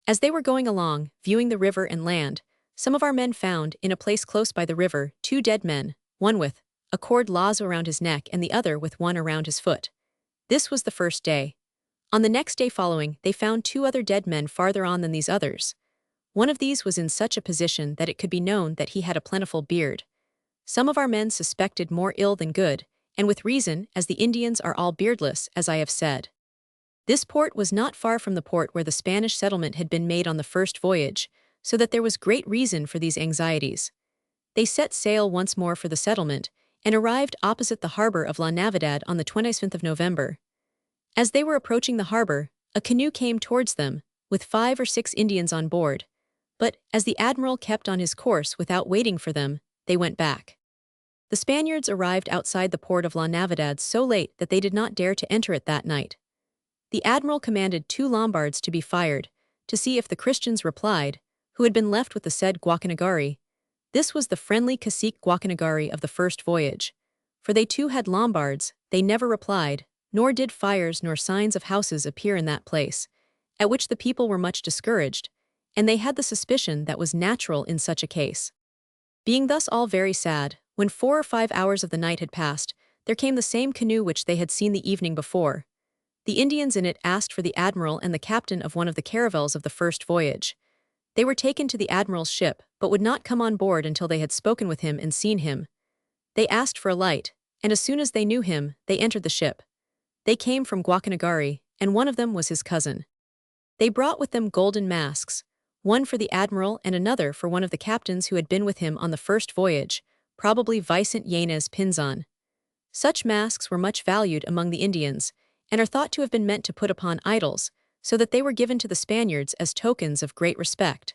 As they were going along, viewing the river and land, some of our men found, in a place close by the river, 2 dead men, one with a cord lazo around his neck and the other with one around his foot. This was the first day. On the next day following, they found 2 other dead men farther on than these others. One of these was in such a position that it could be known that he had a plentiful beard. Some of our men suspected more ill than good, and with reason, as the Indians are all beardless, as I have said. This port was not far from the port where the Spanish settlement had been made on the first voyage, so that there was great reason for these anxieties. They set sail once more for the settlement, and arrived opposite the harbor of La Navidad on the 25th of November. As they were approaching the harbor, a canoe came towards them, with 5 or 6 Indians on board, but, as the admiral kept on his course without waiting for them, they went back. The Spaniards arrived outside the port of La Navidad so late that they did not dare to enter it that night. The admiral commanded 2 Lombards to be fired, to see if the Christians replied, who had been left with the said Guacanagari. This was the friendly cacique Guacanagari of the first voyage. For they too had Lombards, they never replied, nor did fires nor signs of houses appear in that place, at which the people were much discouraged, and they had the suspicion that was natural in such a case. Being thus all very sad, when 4 or 5 hours of the night had passed, there came the same canoe which they had seen the evening before. The Indians in it asked for the admiral and the captain of one of the caravels of the first voyage. They were taken to the admiral's ship, but would not come on board until they had spoken with him and seen him. They asked for a light, and as soon as they knew him, they entered the ship. They came from Guacanagari, and one of them was his cousin. They brought with them golden masks, one for the admiral and another for one of the captains who had been with him on the first voyage, probably Vicente Yanez Pinzon. Such masks were much valued among the Indians, and are thought to have been meant to put upon idols, so that they were given to the Spaniards as tokens of great respect.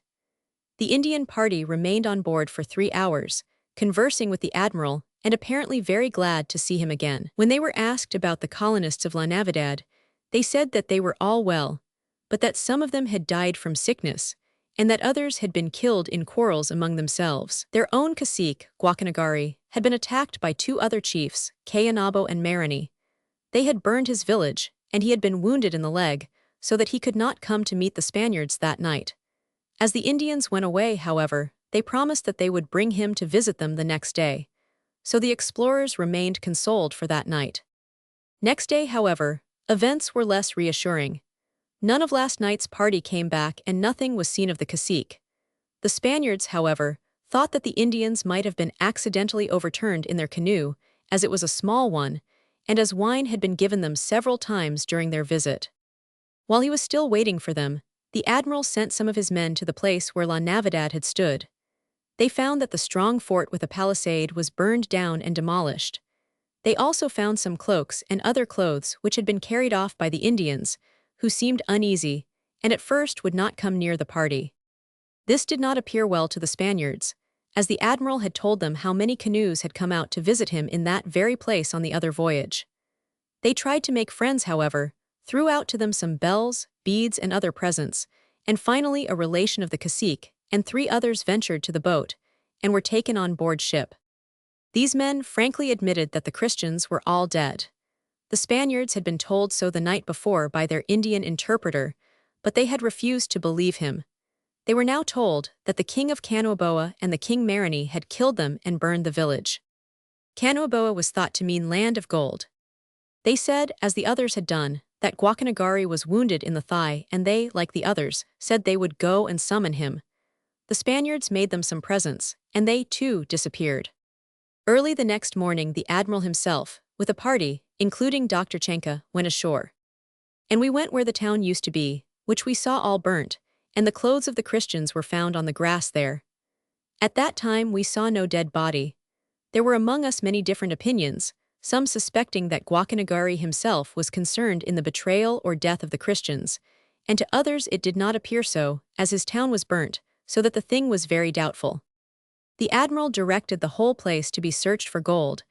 The Indian party remained on board for 3 hours, conversing with the admiral and apparently very glad to see him again. When they were asked about the colonists of La Navidad, they said that they were all well, but that some of them had died from sickness, and that others had been killed in quarrels among themselves. Their own cacique, Guacanagari, had been attacked by 2 other chiefs, Cayanabo and Marani. They had burned his village, and he had been wounded in the leg, so that he could not come to meet the Spaniards that night. As the Indians went away, however, they promised that they would bring him to visit them the next day. So the explorers remained consoled for that night. Next day, however, events were less reassuring. None of last night's party came back and nothing was seen of the cacique. The Spaniards, however, thought that the Indians might have been accidentally overturned in their canoe, as it was a small one, and as wine had been given them several times during their visit. While he was still waiting for them, the admiral sent some of his men to the place where La Navidad had stood. They found that the strong fort with a palisade was burned down and demolished. They also found some cloaks and other clothes which had been carried off by the Indians, who seemed uneasy, and at first would not come near the party. This did not appear well to the Spaniards, as the admiral had told them how many canoes had come out to visit him in that very place on the other voyage. They tried to make friends, however, threw out to them some bells, beads, and other presents, and finally a relation of the cacique and 3 others ventured to the boat, and were taken on board ship. These men frankly admitted that the Christians were all dead. The Spaniards had been told so the night before by their Indian interpreter, but they had refused to believe him. They were now told that the king of Canoaboa and the king Marani had killed them and burned the village. Canoaboa was thought to mean land of gold. They said, as the others had done, that Guacanagari was wounded in the thigh, and they, like the others, said they would go and summon him. The Spaniards made them some presents, and they, too, disappeared. Early the next morning the admiral himself, with a party, including Dr. Chenka, went ashore. And we went where the town used to be, which we saw all burnt, and the clothes of the Christians were found on the grass there. At that time we saw no dead body. There were among us many different opinions, some suspecting that Guacanagari himself was concerned in the betrayal or death of the Christians, and to others it did not appear so, as his town was burnt, so that the thing was very doubtful. The admiral directed the whole place to be searched for gold,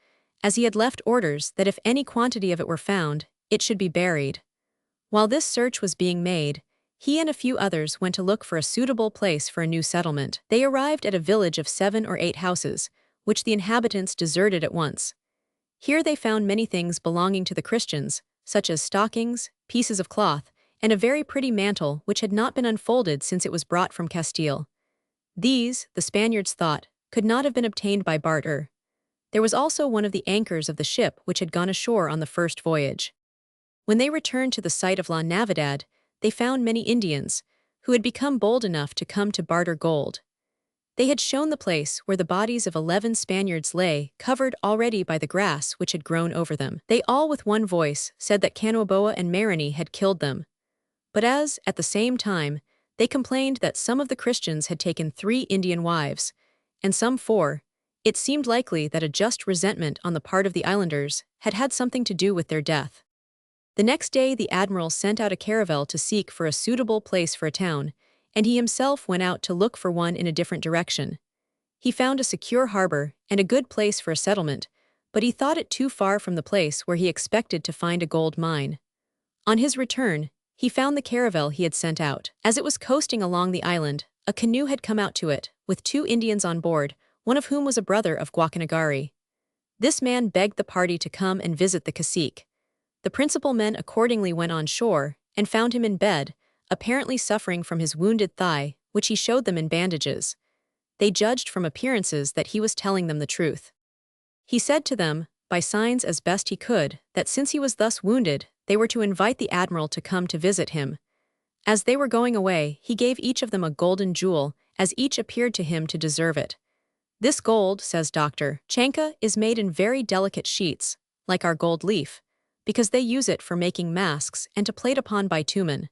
as he had left orders that if any quantity of it were found, it should be buried. While this search was being made, he and a few others went to look for a suitable place for a new settlement. They arrived at a village of 7 or 8 houses, which the inhabitants deserted at once. Here they found many things belonging to the Christians, such as stockings, pieces of cloth, and a very pretty mantle which had not been unfolded since it was brought from Castile. These, the Spaniards thought, could not have been obtained by barter. There was also one of the anchors of the ship which had gone ashore on the first voyage. When they returned to the site of La Navidad, they found many Indians, who had become bold enough to come to barter gold. They had shown the place where the bodies of 11 Spaniards lay, covered already by the grass which had grown over them. They all with one voice said that Canoaboa and Marani had killed them. But as, at the same time, they complained that some of the Christians had taken 3 Indian wives, and some 4, it seemed likely that a just resentment on the part of the islanders had had something to do with their death. The next day the admiral sent out a caravel to seek for a suitable place for a town, and he himself went out to look for one in a different direction. He found a secure harbor and a good place for a settlement, but he thought it too far from the place where he expected to find a gold mine. On his return, he found the caravel he had sent out. As it was coasting along the island, a canoe had come out to it, with 2 Indians on board, one of whom was a brother of Guacanagari. This man begged the party to come and visit the cacique. The principal men accordingly went on shore and found him in bed, apparently suffering from his wounded thigh, which he showed them in bandages. They judged from appearances that he was telling them the truth. He said to them, by signs as best he could, that since he was thus wounded, they were to invite the admiral to come to visit him. As they were going away, he gave each of them a golden jewel, as each appeared to him to deserve it. This gold, says Dr. Chenka, is made in very delicate sheets, like our gold leaf, because they use it for making masks and to plate upon bitumen.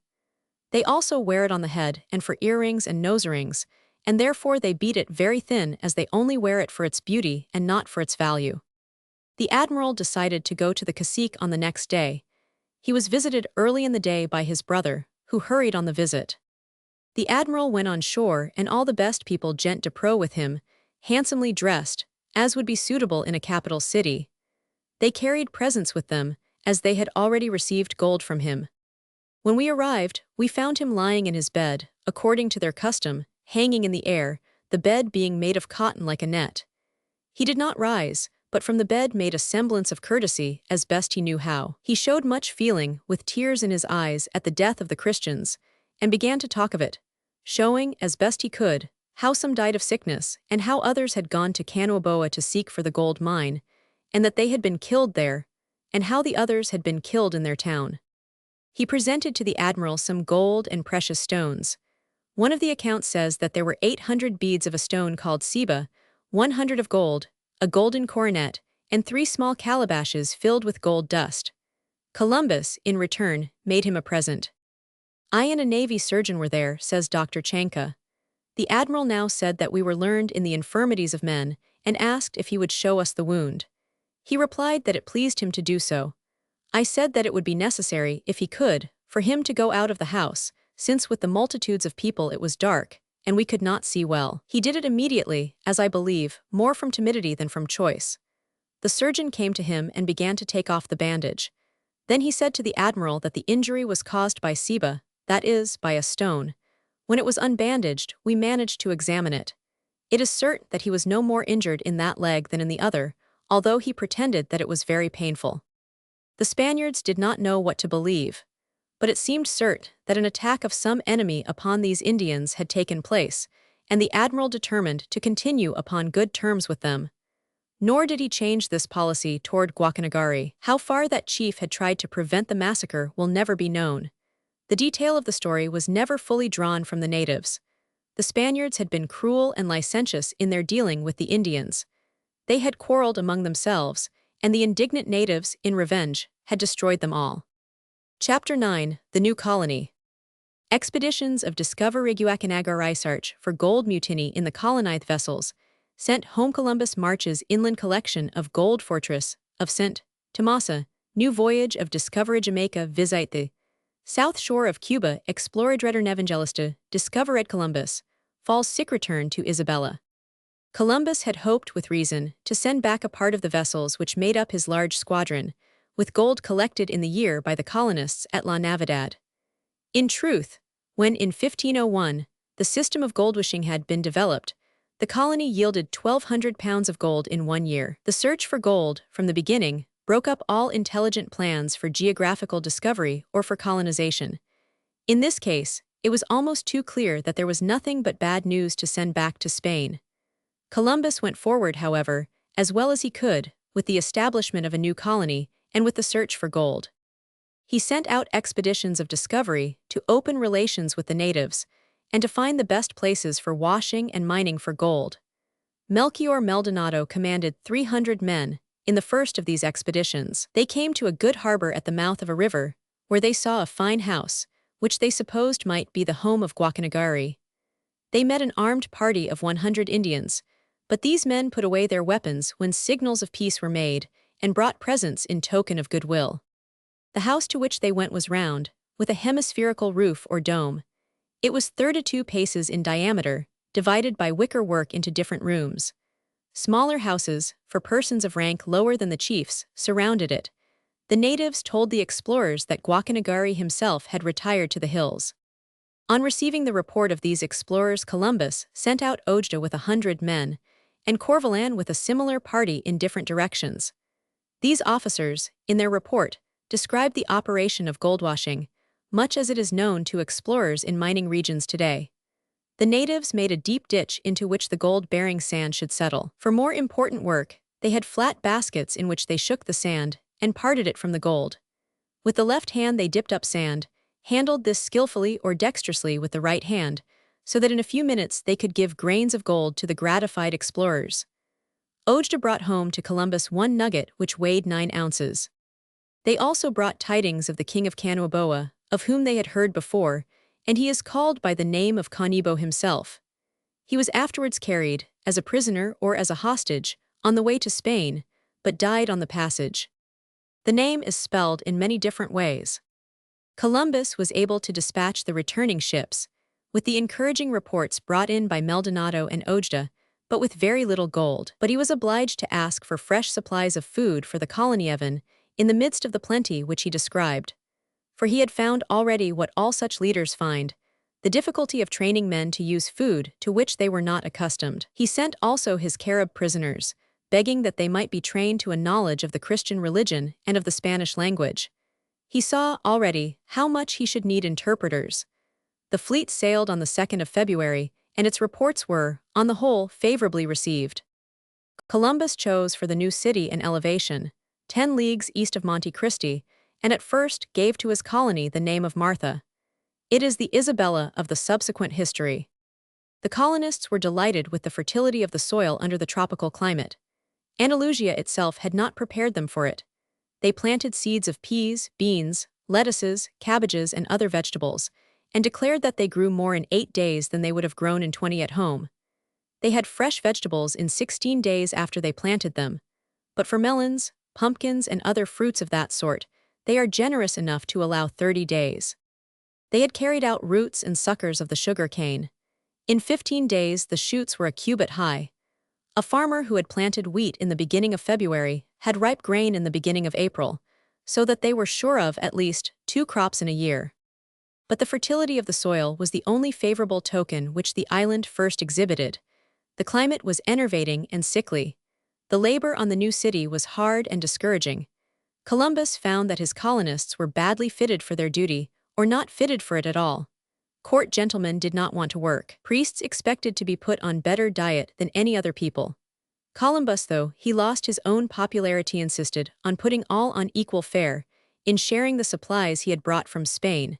They also wear it on the head and for earrings and nose rings, and therefore they beat it very thin, as they only wear it for its beauty and not for its value. The admiral decided to go to the cacique on the next day. He was visited early in the day by his brother, who hurried on the visit. The admiral went on shore, and all the best people gent de pro with him, handsomely dressed, as would be suitable in a capital city. They carried presents with them, as they had already received gold from him. When we arrived, we found him lying in his bed, according to their custom, hanging in the air, the bed being made of cotton like a net. He did not rise, but from the bed made a semblance of courtesy, as best he knew how. He showed much feeling, with tears in his eyes, at the death of the Christians, and began to talk of it, showing, as best he could, how some died of sickness, and how others had gone to Genoa to seek for the gold mine, and that they had been killed there, and how the others had been killed in their town. He presented to the admiral some gold and precious stones. One of the accounts says that there were 800 beads of a stone called Seba, 100 of gold, a golden coronet, and 3 small calabashes filled with gold dust. Columbus, in return, made him a present. I and a navy surgeon were there, says Dr. Chanka. The admiral now said that we were learned in the infirmities of men, and asked if he would show us the wound. He replied that it pleased him to do so. I said that it would be necessary, if he could, for him to go out of the house, since with the multitudes of people it was dark, and we could not see well. He did it immediately, as I believe, more from timidity than from choice. The surgeon came to him and began to take off the bandage. Then he said to the admiral that the injury was caused by Seba, that is, by a stone. When it was unbandaged, we managed to examine it. It is certain that he was no more injured in that leg than in the other, although he pretended that it was very painful. The Spaniards did not know what to believe, but it seemed certain that an attack of some enemy upon these Indians had taken place, and the admiral determined to continue upon good terms with them. Nor did he change this policy toward Guacanagari. How far that chief had tried to prevent the massacre will never be known. The detail of the story was never fully drawn from the natives. The Spaniards had been cruel and licentious in their dealing with the Indians. They had quarreled among themselves, and the indignant natives, in revenge, had destroyed them all. Chapter 9: The New Colony. Expeditions of discovery Guacanagari search for gold mutiny in the colonized vessels, sent home Columbus marches inland collection of gold fortress of St. Tomasa, new voyage of discovery Jamaica visite the south shore of Cuba explored Redder Evangelista, discovered Columbus, falls sick return to Isabella. Columbus had hoped with reason to send back a part of the vessels which made up his large squadron, with gold collected in the year by the colonists at La Navidad. In truth, when in 1501, the system of gold wishing had been developed, the colony yielded 1,200 pounds of gold in 1 year. The search for gold, from the beginning, broke up all intelligent plans for geographical discovery or for colonization. In this case, it was almost too clear that there was nothing but bad news to send back to Spain. Columbus went forward, however, as well as he could, with the establishment of a new colony and with the search for gold. He sent out expeditions of discovery to open relations with the natives and to find the best places for washing and mining for gold. Melchior Maldonado commanded 300 men in the first of these expeditions. They came to a good harbor at the mouth of a river, where they saw a fine house, which they supposed might be the home of Guacanagari. They met an armed party of 100 Indians, but these men put away their weapons when signals of peace were made and brought presents in token of goodwill. The house to which they went was round, with a hemispherical roof or dome. It was 32 paces in diameter, divided by wicker work into different rooms. Smaller houses, for persons of rank lower than the chiefs, surrounded it. The natives told the explorers that Guacanagari himself had retired to the hills. On receiving the report of these explorers, Columbus sent out Ojeda with 100 men, and Corvalan with a similar party in different directions. These officers, in their report, described the operation of goldwashing, much as it is known to explorers in mining regions today. The natives made a deep ditch into which the gold-bearing sand should settle. For more important work, they had flat baskets in which they shook the sand and parted it from the gold. With the left hand they dipped up sand, handled this skillfully or dexterously with the right hand, so that in a few minutes they could give grains of gold to the gratified explorers. Ojeda brought home to Columbus 1 nugget which weighed 9 ounces. They also brought tidings of the king of Canoaboa, of whom they had heard before, and he is called by the name of Canibo himself. He was afterwards carried, as a prisoner or as a hostage, on the way to Spain, but died on the passage. The name is spelled in many different ways. Columbus was able to dispatch the returning ships, with the encouraging reports brought in by Maldonado and Ojeda, but with very little gold. But he was obliged to ask for fresh supplies of food for the colony even, in the midst of the plenty which he described. For he had found already what all such leaders find, the difficulty of training men to use food to which they were not accustomed. He sent also his Carib prisoners, begging that they might be trained to a knowledge of the Christian religion and of the Spanish language. He saw already how much he should need interpreters. The fleet sailed on the 2nd of February, and its reports were, on the whole, favorably received. Columbus chose for the new city an elevation, 10 leagues east of Monte Cristi, and at first gave to his colony the name of Martha. It is the Isabella of the subsequent history. The colonists were delighted with the fertility of the soil under the tropical climate. Andalusia itself had not prepared them for it. They planted seeds of peas, beans, lettuces, cabbages, and other vegetables, and declared that they grew more in 8 days than they would have grown in 20 at home. They had fresh vegetables in 16 days after they planted them. But for melons, pumpkins, and other fruits of that sort, they are generous enough to allow 30 days. They had carried out roots and suckers of the sugar cane. In 15 days the shoots were a cubit high. A farmer who had planted wheat in the beginning of February had ripe grain in the beginning of April, so that they were sure of at least 2 crops in a year. But the fertility of the soil was the only favorable token which the island first exhibited. The climate was enervating and sickly. The labor on the new city was hard and discouraging. Columbus found that his colonists were badly fitted for their duty, or not fitted for it at all. Court gentlemen did not want to work. Priests expected to be put on better diet than any other people. Columbus, though he lost his own popularity, insisted on putting all on equal fare, in sharing the supplies he had brought from Spain.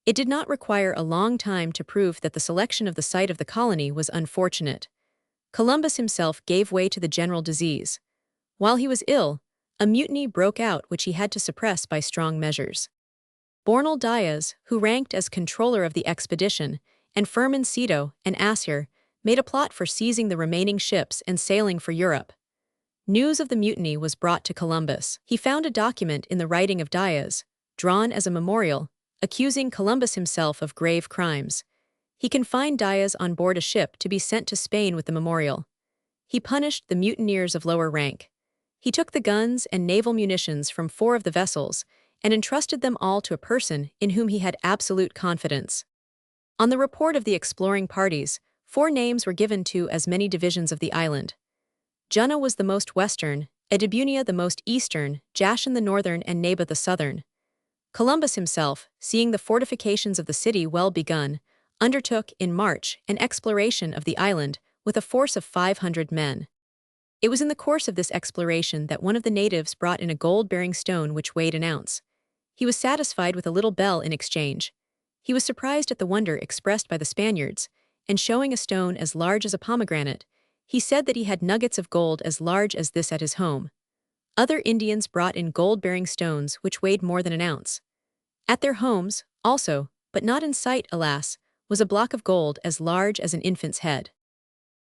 It did not require a long time to prove that the selection of the site of the colony was unfortunate. Columbus himself gave way to the general disease. While he was ill, a mutiny broke out which he had to suppress by strong measures. Bornal Diaz, who ranked as controller of the expedition, and Firmin Cito and Asir, made a plot for seizing the remaining ships and sailing for Europe. News of the mutiny was brought to Columbus. He found a document in the writing of Diaz, drawn as a memorial, accusing Columbus himself of grave crimes. He confined Diaz on board a ship to be sent to Spain with the memorial. He punished the mutineers of lower rank. He took the guns and naval munitions from 4 of the vessels, and entrusted them all to a person in whom he had absolute confidence. On the report of the exploring parties, 4 names were given to as many divisions of the island. Genoa was the most western, Edibunia the most eastern, Jashan the northern, and Neba the southern. Columbus himself, seeing the fortifications of the city well begun, undertook, in March, an exploration of the island with a force of 500 men. It was in the course of this exploration that one of the natives brought in a gold-bearing stone which weighed an ounce. He was satisfied with a little bell in exchange. He was surprised at the wonder expressed by the Spaniards, and showing a stone as large as a pomegranate, he said that he had nuggets of gold as large as this at his home. Other Indians brought in gold-bearing stones which weighed more than an ounce. At their homes, also, but not in sight, alas, was a block of gold as large as an infant's head.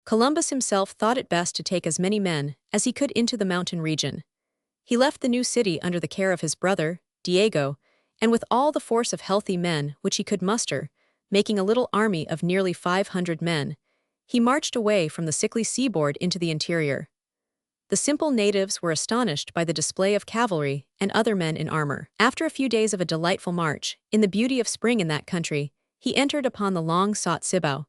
Columbus himself thought it best to take as many men as he could into the mountain region. He left the new city under the care of his brother, Diego, and with all the force of healthy men which he could muster, making a little army of nearly 500 men, he marched away from the sickly seaboard into the interior. The simple natives were astonished by the display of cavalry and other men in armor. After a few days of a delightful march, in the beauty of spring in that country, he entered upon the long-sought Cibao.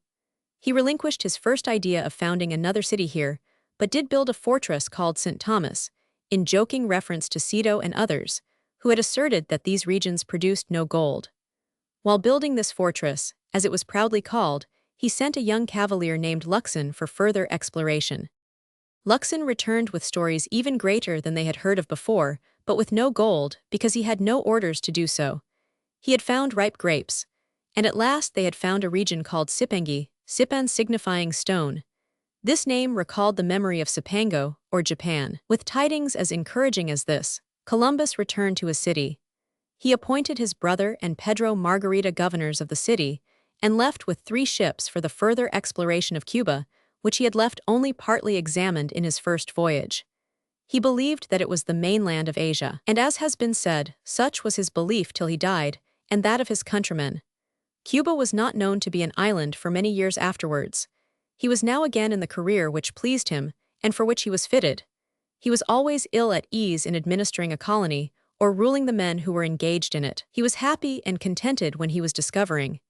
He relinquished his first idea of founding another city here, but did build a fortress called St. Thomas, in joking reference to Cito and others, who had asserted that these regions produced no gold. While building this fortress, as it was proudly called, he sent a young cavalier named Luxon for further exploration. Luxon returned with stories even greater than they had heard of before, but with no gold, because he had no orders to do so. He had found ripe grapes, and at last they had found a region called Sipengi, Sipan signifying stone. This name recalled the memory of Cipango, or Japan. With tidings as encouraging as this, Columbus returned to his city. He appointed his brother and Pedro Margarita governors of the city, and left with 3 ships for the further exploration of Cuba, which he had left only partly examined in his first voyage. He believed that it was the mainland of Asia, and as has been said, such was his belief till he died, and that of his countrymen. Cuba was not known to be an island for many years afterwards. He was now again in the career which pleased him, and for which he was fitted. He was always ill at ease in administering a colony, or ruling the men who were engaged in it. He was happy and contented when he was discovering.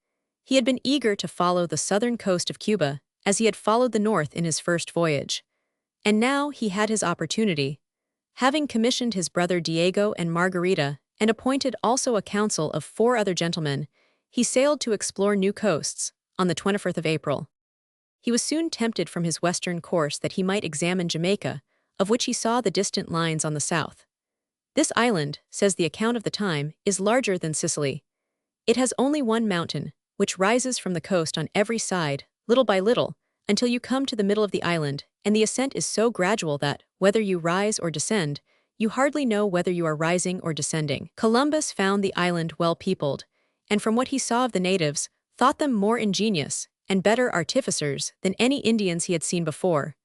He had been eager to follow the southern coast of Cuba, as he had followed the north in his first voyage. And now he had his opportunity. Having commissioned his brother Diego and Margarita, and appointed also a council of 4 other gentlemen, he sailed to explore new coasts, on the 24th of April. He was soon tempted from his western course that he might examine Jamaica, of which he saw the distant lines on the south. This island, says the account of the time, is larger than Sicily. It has only one mountain, which rises from the coast on every side, little by little, until you come to the middle of the island, and the ascent is so gradual that, whether you rise or descend, you hardly know whether you are rising or descending. Columbus found the island well peopled, and from what he saw of the natives, thought them more ingenious and better artificers than any Indians he had seen before.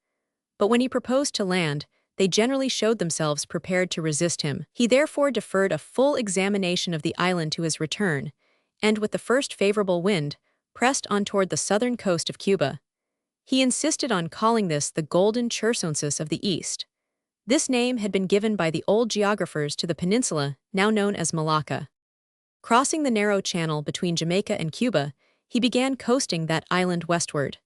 But when he proposed to land, they generally showed themselves prepared to resist him. He therefore deferred a full examination of the island to his return, and with the first favorable wind, pressed on toward the southern coast of Cuba. He insisted on calling this the Golden Chersonesus of the East. This name had been given by the old geographers to the peninsula, now known as Malacca. Crossing the narrow channel between Jamaica and Cuba, he began coasting that island westward.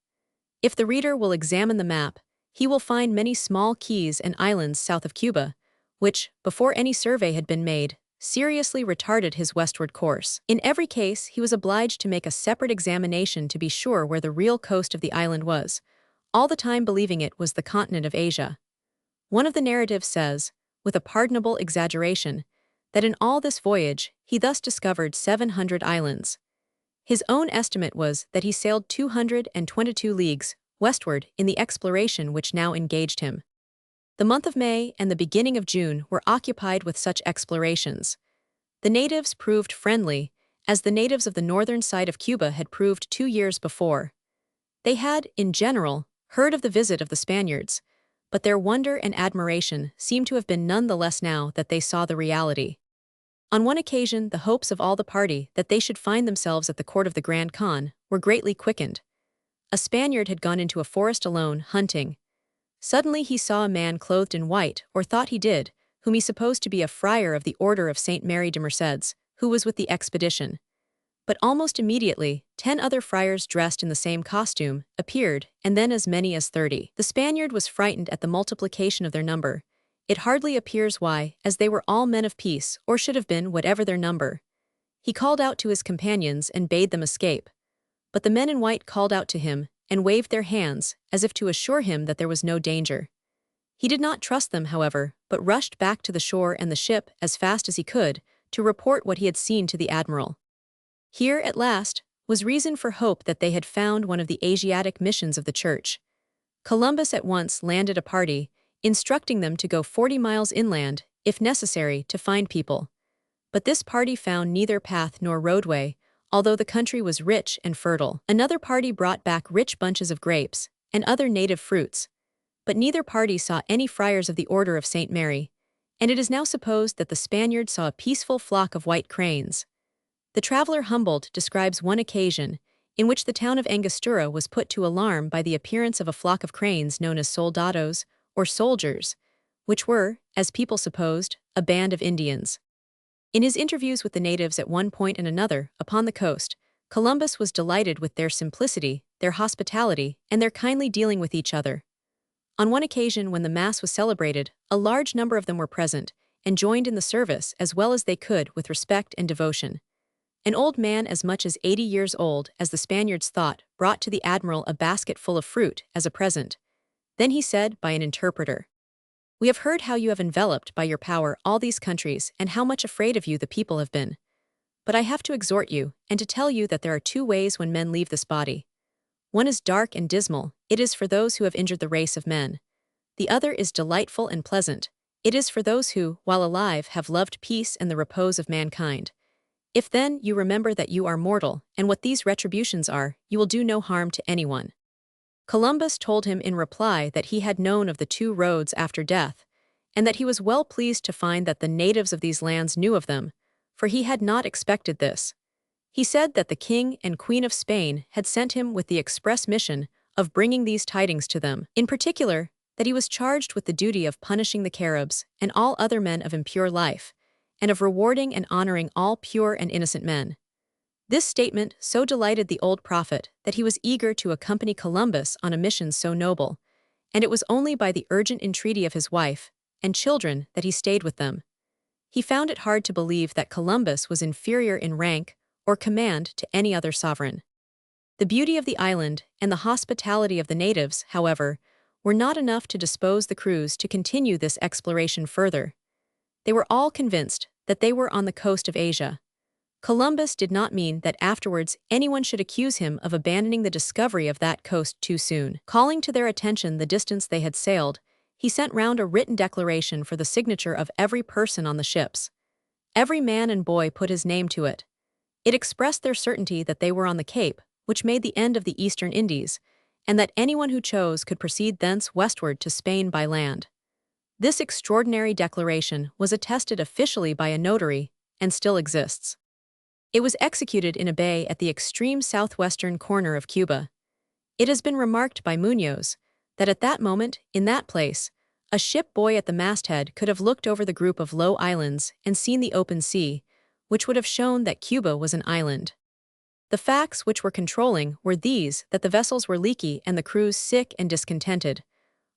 If the reader will examine the map, he will find many small keys and islands south of Cuba, which, before any survey had been made, seriously retarded his westward course. In every case, he was obliged to make a separate examination to be sure where the real coast of the island was, all the time believing it was the continent of Asia. One of the narratives says, with a pardonable exaggeration, that in all this voyage, he thus discovered 700 islands. His own estimate was that he sailed 222 leagues westward in the exploration which now engaged him. The month of May and the beginning of June were occupied with such explorations. The natives proved friendly, as the natives of the northern side of Cuba had proved 2 years before. They had, in general, heard of the visit of the Spaniards, but their wonder and admiration seemed to have been none the less now that they saw the reality. On one occasion, the hopes of all the party that they should find themselves at the court of the Grand Khan were greatly quickened. A Spaniard had gone into a forest alone, hunting. Suddenly he saw a man clothed in white, or thought he did, whom he supposed to be a friar of the Order of St. Mary de Mercedes, who was with the expedition. But almost immediately, 10 other friars dressed in the same costume appeared, and then as many as 30. The Spaniard was frightened at the multiplication of their number. It hardly appears why, as they were all men of peace, or should have been whatever their number. He called out to his companions and bade them escape. But the men in white called out to him, and waved their hands, as if to assure him that there was no danger. He did not trust them, however, but rushed back to the shore and the ship as fast as he could, to report what he had seen to the admiral. Here, at last, was reason for hope that they had found one of the Asiatic missions of the Church. Columbus at once landed a party, instructing them to go 40 miles inland, if necessary, to find people. But this party found neither path nor roadway, although the country was rich and fertile. Another party brought back rich bunches of grapes and other native fruits, but neither party saw any friars of the Order of St. Mary, and it is now supposed that the Spaniard saw a peaceful flock of white cranes. The traveler Humboldt describes one occasion in which the town of Angostura was put to alarm by the appearance of a flock of cranes known as soldados, or soldiers, which were, as people supposed, a band of Indians. In his interviews with the natives at one point and another upon the coast, Columbus was delighted with their simplicity, their hospitality, and their kindly dealing with each other. On one occasion when the Mass was celebrated, a large number of them were present, and joined in the service as well as they could with respect and devotion. An old man as much as 80 years old, as the Spaniards thought, brought to the admiral a basket full of fruit as a present. Then he said by an interpreter, "We have heard how you have enveloped by your power all these countries and how much afraid of you the people have been. But I have to exhort you, and to tell you that there are 2 ways when men leave this body. One is dark and dismal, it is for those who have injured the race of men. The other is delightful and pleasant, it is for those who, while alive, have loved peace and the repose of mankind. If then you remember that you are mortal, and what these retributions are, you will do no harm to anyone." Columbus told him in reply that he had known of the 2 roads after death, and that he was well pleased to find that the natives of these lands knew of them, for he had not expected this. He said that the King and Queen of Spain had sent him with the express mission of bringing these tidings to them. In particular, that he was charged with the duty of punishing the Caribs and all other men of impure life, and of rewarding and honoring all pure and innocent men. This statement so delighted the old prophet that he was eager to accompany Columbus on a mission so noble, and it was only by the urgent entreaty of his wife and children that he stayed with them. He found it hard to believe that Columbus was inferior in rank or command to any other sovereign. The beauty of the island and the hospitality of the natives, however, were not enough to dispose the crews to continue this exploration further. They were all convinced that they were on the coast of Asia. Columbus did not mean that afterwards anyone should accuse him of abandoning the discovery of that coast too soon. Calling to their attention the distance they had sailed, he sent round a written declaration for the signature of every person on the ships. Every man and boy put his name to it. It expressed their certainty that they were on the Cape, which made the end of the Eastern Indies, and that anyone who chose could proceed thence westward to Spain by land. This extraordinary declaration was attested officially by a notary and still exists. It was executed in a bay at the extreme southwestern corner of Cuba. It has been remarked by Munoz that at that moment, in that place, a ship boy at the masthead could have looked over the group of low islands and seen the open sea, which would have shown that Cuba was an island. The facts which were controlling were these: that the vessels were leaky and the crews sick and discontented.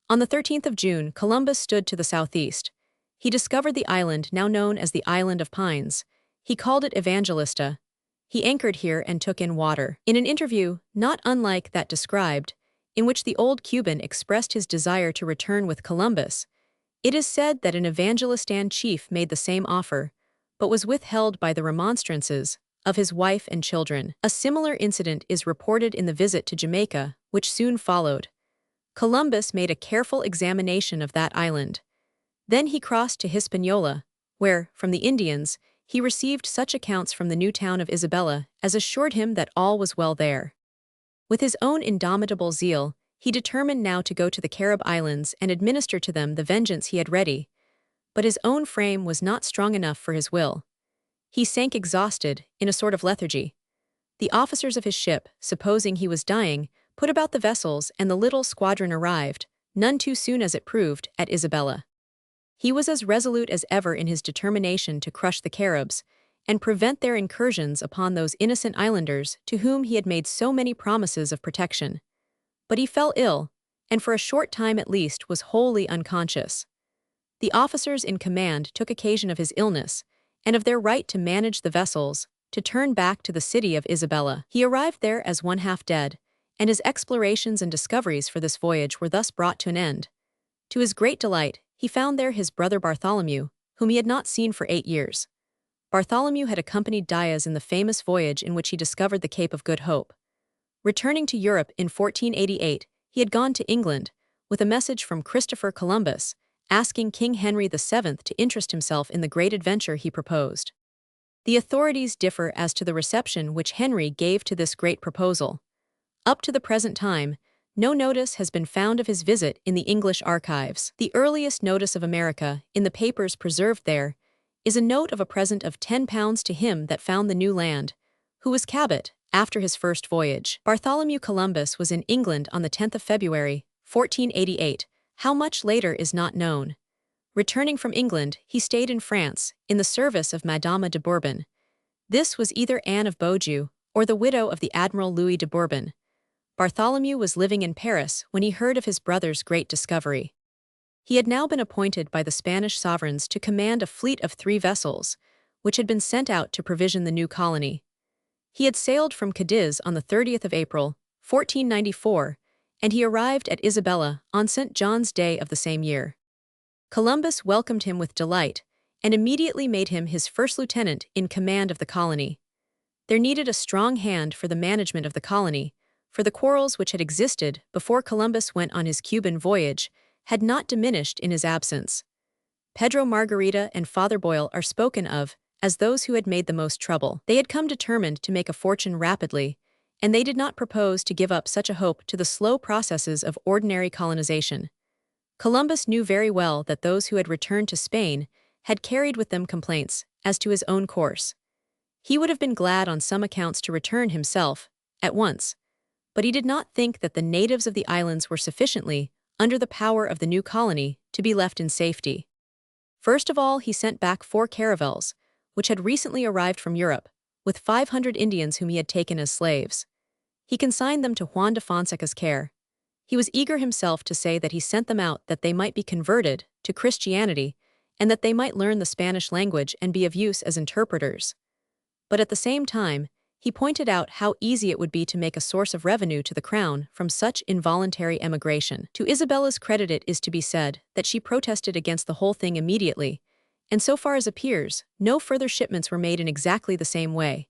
On the 13th of June, Columbus stood to the southeast. He discovered the island now known as the Island of Pines. He called it Evangelista. He anchored here and took in water. In an interview, not unlike that described, in which the old Cuban expressed his desire to return with Columbus, it is said that an Evangelistan chief made the same offer, but was withheld by the remonstrances of his wife and children. A similar incident is reported in the visit to Jamaica, which soon followed. Columbus made a careful examination of that island. Then he crossed to Hispaniola, where, from the Indians, he received such accounts from the new town of Isabella as assured him that all was well there. With his own indomitable zeal, he determined now to go to the Carib Islands and administer to them the vengeance he had ready, but his own frame was not strong enough for his will. He sank exhausted, in a sort of lethargy. The officers of his ship, supposing he was dying, put about the vessels, and the little squadron arrived, none too soon as it proved, at Isabella. He was as resolute as ever in his determination to crush the Caribs, and prevent their incursions upon those innocent islanders to whom he had made so many promises of protection. But he fell ill, and for a short time at least was wholly unconscious. The officers in command took occasion of his illness, and of their right to manage the vessels, to turn back to the city of Isabella. He arrived there as one half dead, and his explorations and discoveries for this voyage were thus brought to an end. To his great delight, he found there his brother Bartholomew, whom he had not seen for 8 years. Bartholomew had accompanied Diaz in the famous voyage in which he discovered the Cape of Good Hope. Returning to Europe in 1488, he had gone to England, with a message from Christopher Columbus, asking King Henry VII to interest himself in the great adventure he proposed. The authorities differ as to the reception which Henry gave to this great proposal. Up to the present time, no notice has been found of his visit in the English archives. The earliest notice of America, in the papers preserved there, is a note of a present of £10 to him that found the new land, who was Cabot, after his first voyage. Bartholomew Columbus was in England on the 10th of February, 1488. How much later is not known. Returning from England, he stayed in France, in the service of Madame de Bourbon. This was either Anne of Beaujeu, or the widow of the Admiral Louis de Bourbon. Bartholomew was living in Paris when he heard of his brother's great discovery. He had now been appointed by the Spanish sovereigns to command a fleet of 3 vessels, which had been sent out to provision the new colony. He had sailed from Cadiz on the 30th of April, 1494, and he arrived at Isabella on St. John's Day of the same year. Columbus welcomed him with delight, and immediately made him his first lieutenant in command of the colony. There needed a strong hand for the management of the colony, for the quarrels which had existed before Columbus went on his Cuban voyage had not diminished in his absence. Pedro Margarita and Father Boyle are spoken of as those who had made the most trouble. They had come determined to make a fortune rapidly, and they did not propose to give up such a hope to the slow processes of ordinary colonization. Columbus knew very well that those who had returned to Spain had carried with them complaints as to his own course. He would have been glad on some accounts to return himself, at once, but he did not think that the natives of the islands were sufficiently under the power of the new colony to be left in safety. First of all, he sent back 4 caravels, which had recently arrived from Europe, with 500 Indians whom he had taken as slaves. He consigned them to Juan de Fonseca's care. He was eager himself to say that he sent them out that they might be converted to Christianity and that they might learn the Spanish language and be of use as interpreters. But at the same time, he pointed out how easy it would be to make a source of revenue to the crown from such involuntary emigration. To Isabella's credit it is to be said that she protested against the whole thing immediately, and so far as appears, no further shipments were made in exactly the same way.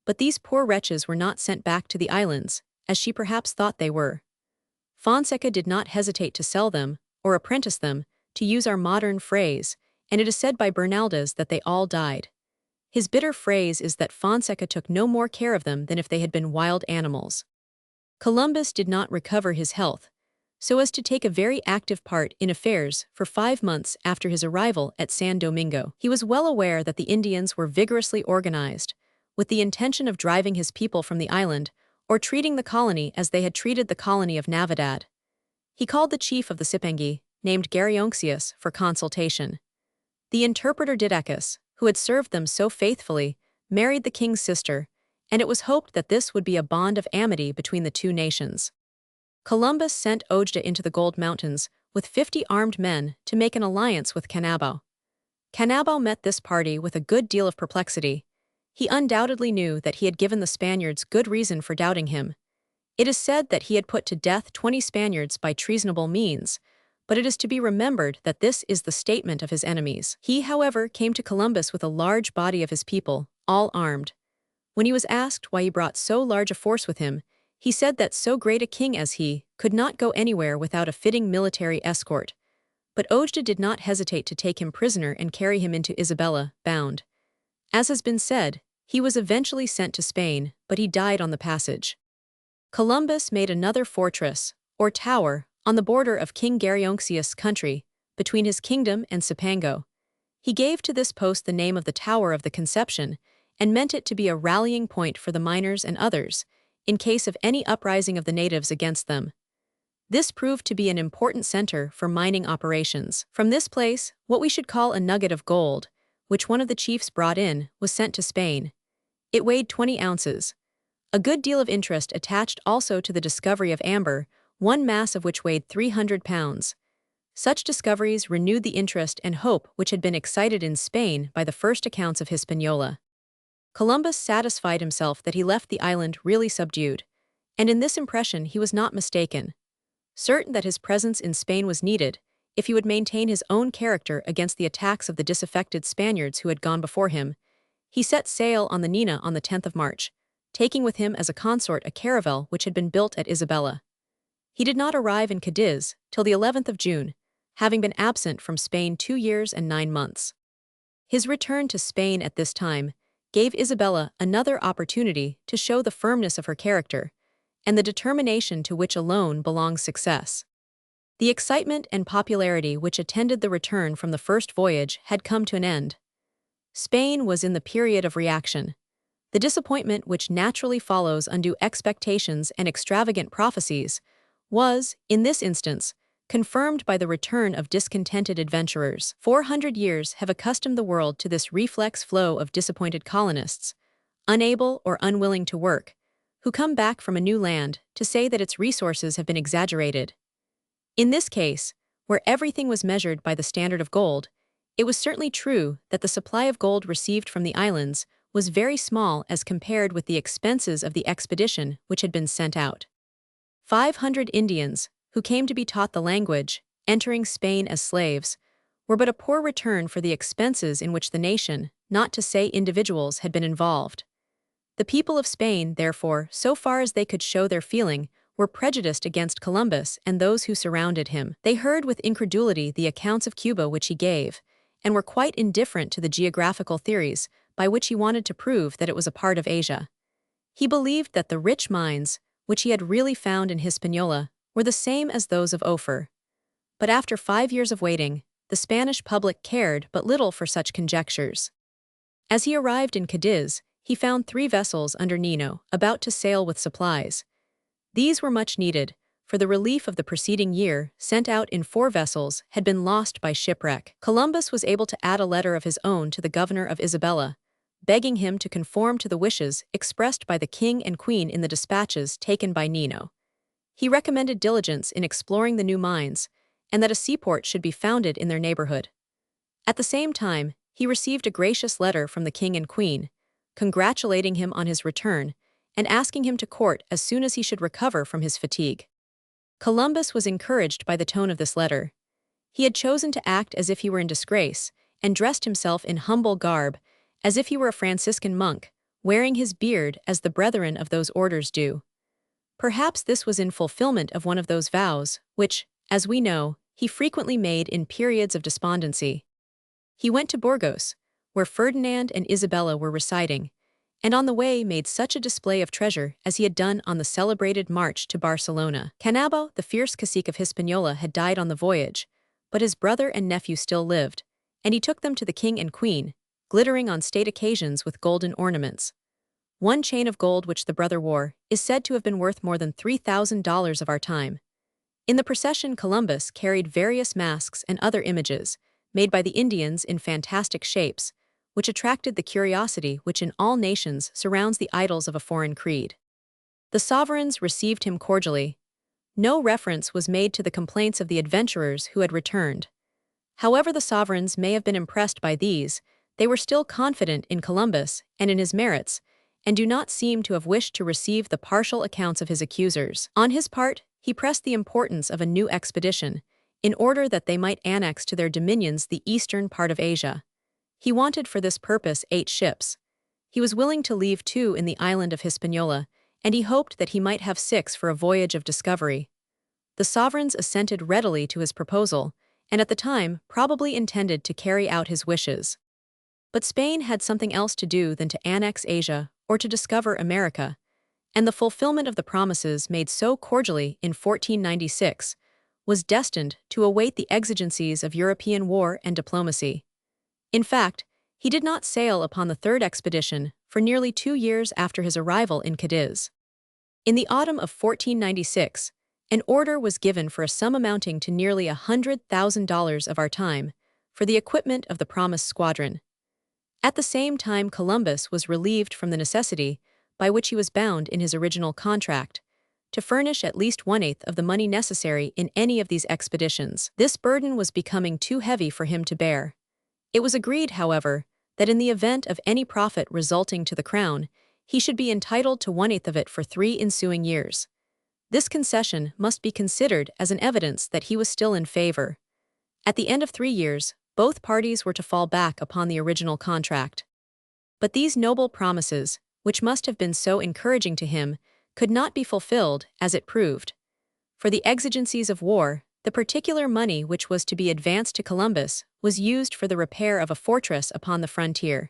But these poor wretches were not sent back to the islands, as she perhaps thought they were. Fonseca did not hesitate to sell them, or apprentice them, to use our modern phrase, and it is said by Bernaldez that they all died. His bitter phrase is that Fonseca took no more care of them than if they had been wild animals. Columbus did not recover his health, so as to take a very active part in affairs for 5 months after his arrival at San Domingo. He was well aware that the Indians were vigorously organized, with the intention of driving his people from the island, or treating the colony as they had treated the colony of Navidad. He called the chief of the Cipangi, named Garionxius, for consultation. The interpreter Didacus, who had served them so faithfully, married the king's sister, and it was hoped that this would be a bond of amity between the two nations. Columbus sent Ojeda into the Gold Mountains with 50 armed men to make an alliance with Canabao. Canabao met this party with a good deal of perplexity. He undoubtedly knew that he had given the Spaniards good reason for doubting him. It is said that he had put to death 20 Spaniards by treasonable means, but it is to be remembered that this is the statement of his enemies. He, however, came to Columbus with a large body of his people, all armed. When he was asked why he brought so large a force with him, he said that so great a king as he could not go anywhere without a fitting military escort. But Ojeda did not hesitate to take him prisoner and carry him into Isabella, bound. As has been said, he was eventually sent to Spain, but he died on the passage. Columbus made another fortress, or tower, on the border of King Garionxius' country, between his kingdom and Cipango. He gave to this post the name of the Tower of the Conception, and meant it to be a rallying point for the miners and others, in case of any uprising of the natives against them. This proved to be an important center for mining operations. From this place, what we should call a nugget of gold, which one of the chiefs brought in, was sent to Spain. It weighed 20 ounces. A good deal of interest attached also to the discovery of amber, one mass of which weighed 300 pounds. Such discoveries renewed the interest and hope which had been excited in Spain by the first accounts of Hispaniola. Columbus satisfied himself that he left the island really subdued, and in this impression he was not mistaken. Certain that his presence in Spain was needed, if he would maintain his own character against the attacks of the disaffected Spaniards who had gone before him, he set sail on the Nina on the 10th of March, taking with him as a consort a caravel which had been built at Isabella. He did not arrive in Cadiz till the 11th of June, having been absent from Spain 2 years and 9 months. His return to Spain at this time gave Isabella another opportunity to show the firmness of her character, and the determination to which alone belongs success. The excitement and popularity which attended the return from the first voyage had come to an end. Spain was in the period of reaction. The disappointment which naturally follows undue expectations and extravagant prophecies was, in this instance, confirmed by the return of discontented adventurers. 400 years have accustomed the world to this reflex flow of disappointed colonists, unable or unwilling to work, who come back from a new land to say that its resources have been exaggerated. In this case, where everything was measured by the standard of gold, it was certainly true that the supply of gold received from the islands was very small as compared with the expenses of the expedition which had been sent out. 500 Indians, who came to be taught the language, entering Spain as slaves, were but a poor return for the expenses in which the nation, not to say individuals, had been involved. The people of Spain, therefore, so far as they could show their feeling, were prejudiced against Columbus and those who surrounded him. They heard with incredulity the accounts of Cuba which he gave, and were quite indifferent to the geographical theories by which he wanted to prove that it was a part of Asia. He believed that the rich mines, which he had really found in Hispaniola, were the same as those of Ophir. But after 5 years of waiting, the Spanish public cared but little for such conjectures. As he arrived in Cadiz, he found 3 vessels under Nino, about to sail with supplies. These were much needed, for the relief of the preceding year, sent out in 4 vessels, had been lost by shipwreck. Columbus was able to add a letter of his own to the governor of Isabella, begging him to conform to the wishes expressed by the king and queen in the dispatches taken by Nino. He recommended diligence in exploring the new mines, and that a seaport should be founded in their neighborhood. At the same time, he received a gracious letter from the king and queen, congratulating him on his return and asking him to court as soon as he should recover from his fatigue. Columbus was encouraged by the tone of this letter. He had chosen to act as if he were in disgrace, and dressed himself in humble garb, as if he were a Franciscan monk, wearing his beard as the brethren of those orders do. Perhaps this was in fulfillment of one of those vows, which, as we know, he frequently made in periods of despondency. He went to Burgos, where Ferdinand and Isabella were residing, and on the way made such a display of treasure as he had done on the celebrated march to Barcelona. Canabo, the fierce cacique of Hispaniola, had died on the voyage, but his brother and nephew still lived, and he took them to the king and queen, glittering on state occasions with golden ornaments. One chain of gold which the brother wore is said to have been worth more than $3,000 of our time. In the procession, Columbus carried various masks and other images, made by the Indians in fantastic shapes, which attracted the curiosity which in all nations surrounds the idols of a foreign creed. The sovereigns received him cordially. No reference was made to the complaints of the adventurers who had returned. However the sovereigns may have been impressed by these, they were still confident in Columbus and in his merits, and do not seem to have wished to receive the partial accounts of his accusers. On his part, he pressed the importance of a new expedition, in order that they might annex to their dominions the eastern part of Asia. He wanted for this purpose 8 ships. He was willing to leave 2 in the island of Hispaniola, and he hoped that he might have 6 for a voyage of discovery. The sovereigns assented readily to his proposal, and at the time probably intended to carry out his wishes. But Spain had something else to do than to annex Asia or to discover America, and the fulfillment of the promises made so cordially in 1496 was destined to await the exigencies of European war and diplomacy. In fact, he did not sail upon the 3rd expedition for nearly 2 years after his arrival in Cadiz. In the autumn of 1496, an order was given for a sum amounting to nearly $100,000 of our time for the equipment of the promised squadron. At the same time, Columbus was relieved from the necessity, by which he was bound in his original contract, to furnish at least 1/8 of the money necessary in any of these expeditions. This burden was becoming too heavy for him to bear. It was agreed, however, that in the event of any profit resulting to the crown, he should be entitled to 1/8 of it for 3 ensuing years. This concession must be considered as an evidence that he was still in favor. At the end of 3 years, both parties were to fall back upon the original contract. But these noble promises, which must have been so encouraging to him, could not be fulfilled, as it proved. For the exigencies of war, the particular money which was to be advanced to Columbus was used for the repair of a fortress upon the frontier.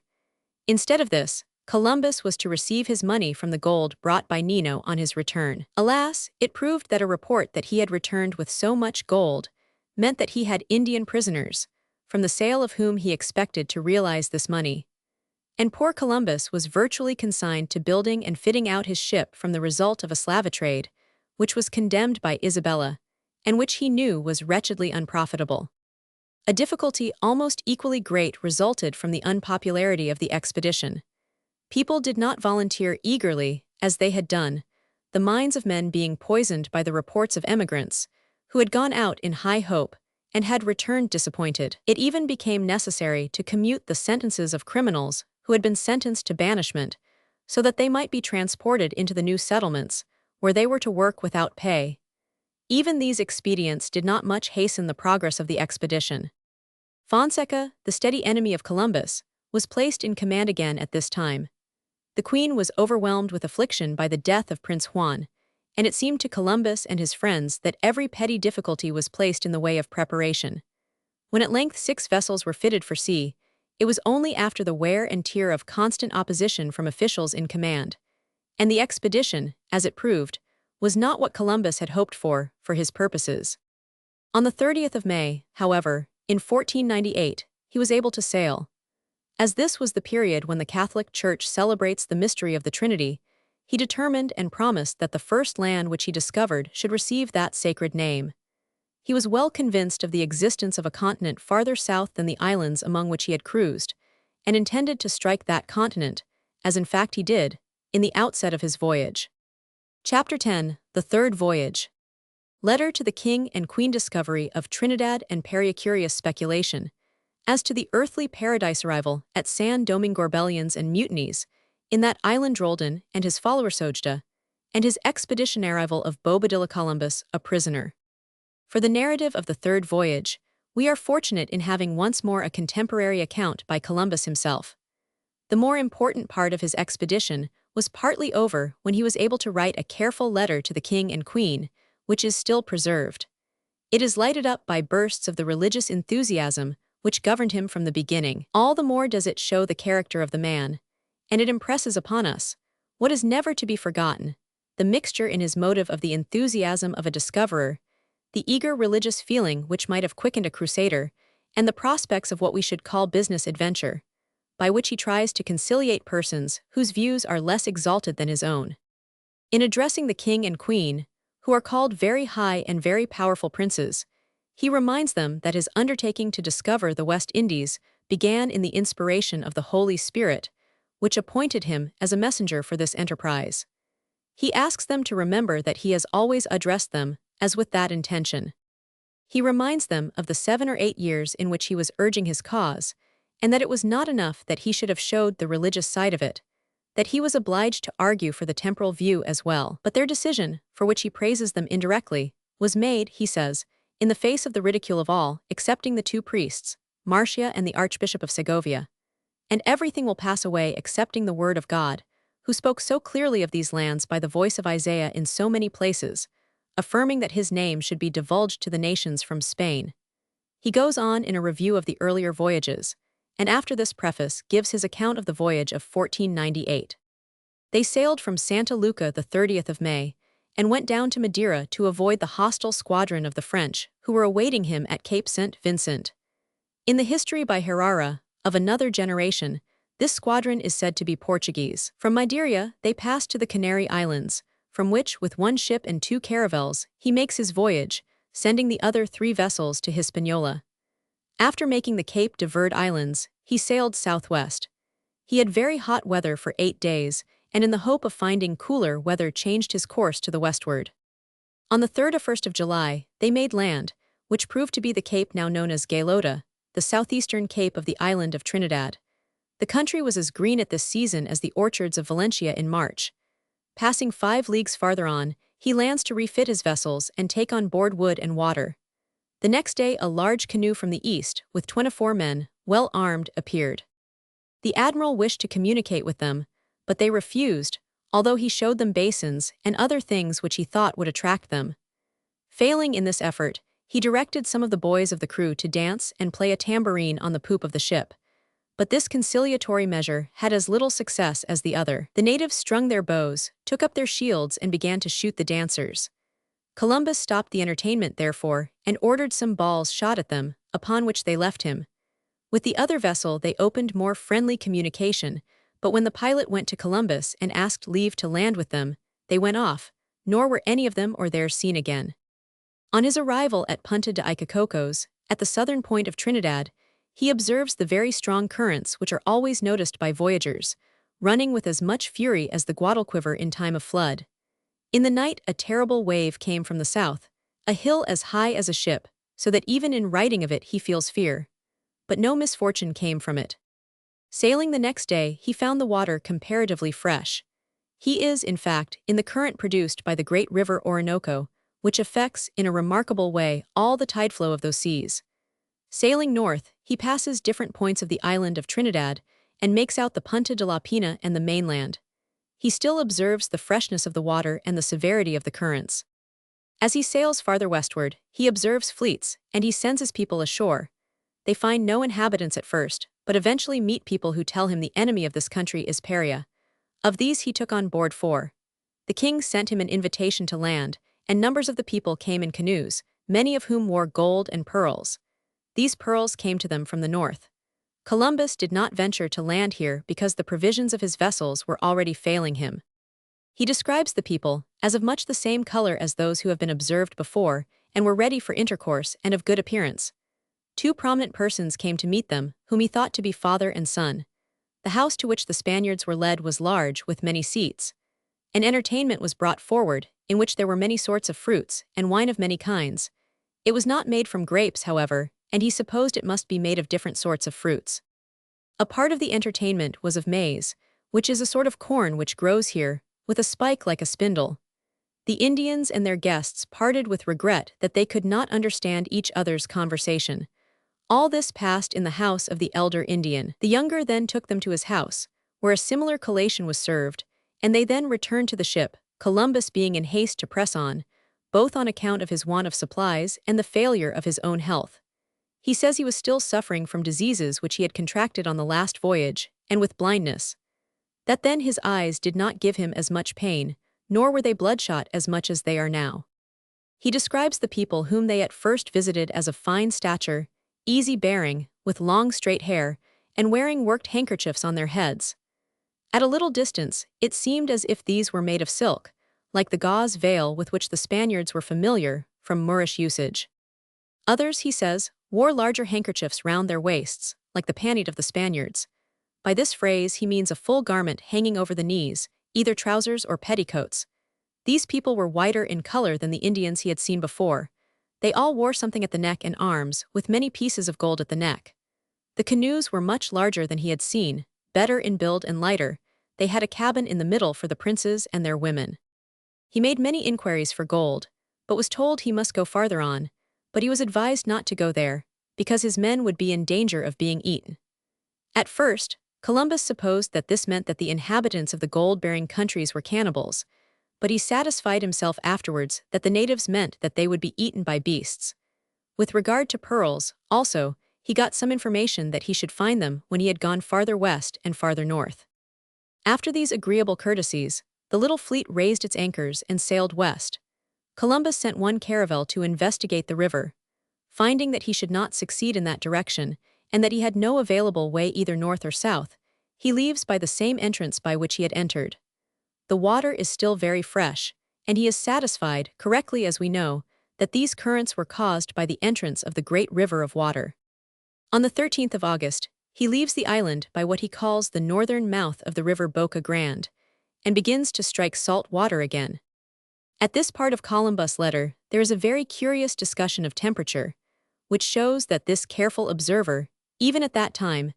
Instead of this, Columbus was to receive his money from the gold brought by Nino on his return. Alas, it proved that a report that he had returned with so much gold meant that he had Indian prisoners, from the sale of whom he expected to realize this money. And poor Columbus was virtually consigned to building and fitting out his ship from the result of a slave trade, which was condemned by Isabella, and which he knew was wretchedly unprofitable. A difficulty almost equally great resulted from the unpopularity of the expedition. People did not volunteer eagerly, as they had done, the minds of men being poisoned by the reports of emigrants, who had gone out in high hope, and had returned disappointed. It even became necessary to commute the sentences of criminals who had been sentenced to banishment, so that they might be transported into the new settlements, where they were to work without pay. Even these expedients did not much hasten the progress of the expedition. Fonseca, the steady enemy of Columbus, was placed in command again at this time. The Queen was overwhelmed with affliction by the death of Prince Juan, and it seemed to Columbus and his friends that every petty difficulty was placed in the way of preparation. When at length 6 vessels were fitted for sea, it was only after the wear and tear of constant opposition from officials in command, and the expedition, as it proved, was not what Columbus had hoped for his purposes. On the 30th of May, however, In 1498, he was able to sail. As this was the period when the Catholic Church celebrates the mystery of the Trinity, he determined and promised that the first land which he discovered should receive that sacred name. He was well convinced of the existence of a continent farther south than the islands among which he had cruised, and intended to strike that continent, as in fact he did, in the outset of his voyage. Chapter 10: The Third Voyage. Letter to the King and Queen. Discovery of Trinidad and Curious speculation as to the earthly paradise. Arrival at San Domingo. Rebellions and mutinies in that island. Roldan and his follower Sojda, and his expedition. Arrival of Bobadilla. Columbus, a prisoner. For the narrative of the third voyage, we are fortunate in having once more a contemporary account by Columbus himself. The more important part of his expedition was partly over when he was able to write a careful letter to the King and Queen, which is still preserved. It is lighted up by bursts of the religious enthusiasm which governed him from the beginning. All the more does it show the character of the man, and it impresses upon us, what is never to be forgotten, the mixture in his motive of the enthusiasm of a discoverer, the eager religious feeling which might have quickened a crusader, and the prospects of what we should call business adventure, by which he tries to conciliate persons whose views are less exalted than his own. In addressing the King and Queen, who are called very high and very powerful princes, he reminds them that his undertaking to discover the West Indies began in the inspiration of the Holy Spirit, which appointed him as a messenger for this enterprise. He asks them to remember that he has always addressed them as with that intention. He reminds them of the 7 or 8 years in which he was urging his cause, and that it was not enough that he should have showed the religious side of it, that he was obliged to argue for the temporal view as well. But their decision, for which he praises them indirectly, was made, he says, in the face of the ridicule of all, excepting the 2 priests, Marcia and the Archbishop of Segovia. And everything will pass away excepting the word of God, who spoke so clearly of these lands by the voice of Isaiah in so many places, affirming that his name should be divulged to the nations from Spain. He goes on in a review of the earlier voyages, and after this preface gives his account of the voyage of 1498. They sailed from Santa Lucia the 30th of May, and went down to Madeira to avoid the hostile squadron of the French, who were awaiting him at Cape St. Vincent. In the history by Herrera, of another generation, this squadron is said to be Portuguese. From Madeira, they passed to the Canary Islands, from which, with 1 ship and 2 caravels, he makes his voyage, sending the other 3 vessels to Hispaniola. After making the Cape de Verde Islands, he sailed southwest. He had very hot weather for 8 days, and in the hope of finding cooler weather changed his course to the westward. On the 3rd or 1st of July, they made land, which proved to be the cape now known as Gaylota, the southeastern cape of the island of Trinidad. The country was as green at this season as the orchards of Valencia in March. Passing 5 leagues farther on, he lands to refit his vessels and take on board wood and water. The next day a large canoe from the east, with 24 men, well armed, appeared. The admiral wished to communicate with them, but they refused, although he showed them basins and other things which he thought would attract them. Failing in this effort, he directed some of the boys of the crew to dance and play a tambourine on the poop of the ship. But this conciliatory measure had as little success as the other. The natives strung their bows, took up their shields, and began to shoot the dancers. Columbus stopped the entertainment, therefore, and ordered some balls shot at them, upon which they left him. With the other vessel they opened more friendly communication, but when the pilot went to Columbus and asked leave to land with them, they went off, nor were any of them or theirs seen again. On his arrival at Punta de Icacocos, at the southern point of Trinidad, he observes the very strong currents which are always noticed by voyagers, running with as much fury as the Guadalquivir in time of flood. In the night a terrible wave came from the south, a hill as high as a ship, so that even in writing of it he feels fear. But no misfortune came from it. Sailing the next day, he found the water comparatively fresh. He is, in fact, in the current produced by the great river Orinoco, which affects, in a remarkable way, all the tide flow of those seas. Sailing north, he passes different points of the island of Trinidad and makes out the Punta de la Pina and the mainland. He still observes the freshness of the water and the severity of the currents. As he sails farther westward, he observes fleets, and he sends his people ashore. They find no inhabitants at first, but eventually meet people who tell him the enemy of this country is Paria. Of these he took on board 4. The king sent him an invitation to land, and numbers of the people came in canoes, many of whom wore gold and pearls. These pearls came to them from the north. Columbus did not venture to land here because the provisions of his vessels were already failing him. He describes the people as of much the same color as those who have been observed before and were ready for intercourse and of good appearance. Two prominent persons came to meet them, whom he thought to be father and son. The house to which the Spaniards were led was large, with many seats. An entertainment was brought forward, in which there were many sorts of fruits, and wine of many kinds. It was not made from grapes, however, and he supposed it must be made of different sorts of fruits. A part of the entertainment was of maize, which is a sort of corn which grows here, with a spike like a spindle. The Indians and their guests parted with regret that they could not understand each other's conversation. All this passed in the house of the elder Indian. The younger then took them to his house, where a similar collation was served, and they then returned to the ship, Columbus being in haste to press on, both on account of his want of supplies and the failure of his own health. He says he was still suffering from diseases which he had contracted on the last voyage, and with blindness. That then his eyes did not give him as much pain, nor were they bloodshot as much as they are now. He describes the people whom they at first visited as of fine stature, easy bearing, with long straight hair, and wearing worked handkerchiefs on their heads. At a little distance, it seemed as if these were made of silk, like the gauze veil with which the Spaniards were familiar from Moorish usage. Others, he says, wore larger handkerchiefs round their waists, like the pannied of the Spaniards. By this phrase he means a full garment hanging over the knees, either trousers or petticoats. These people were whiter in color than the Indians he had seen before. They all wore something at the neck and arms, with many pieces of gold at the neck. The canoes were much larger than he had seen, better in build and lighter. They had a cabin in the middle for the princes and their women. He made many inquiries for gold, but was told he must go farther on, but he was advised not to go there, because his men would be in danger of being eaten. At first, Columbus supposed that this meant that the inhabitants of the gold-bearing countries were cannibals, but he satisfied himself afterwards that the natives meant that they would be eaten by beasts. With regard to pearls, also, he got some information that he should find them when he had gone farther west and farther north. After these agreeable courtesies, the little fleet raised its anchors and sailed west. Columbus sent one caravel to investigate the river. Finding that he should not succeed in that direction, and that he had no available way either north or south, he leaves by the same entrance by which he had entered. The water is still very fresh, and he is satisfied, correctly as we know, that these currents were caused by the entrance of the great river of water. On the 13th of August, he leaves the island by what he calls the northern mouth of the river Boca Grande, and begins to strike salt water again. At this part of Columbus' letter, there is a very curious discussion of temperature, which shows that this careful observer, even at that time,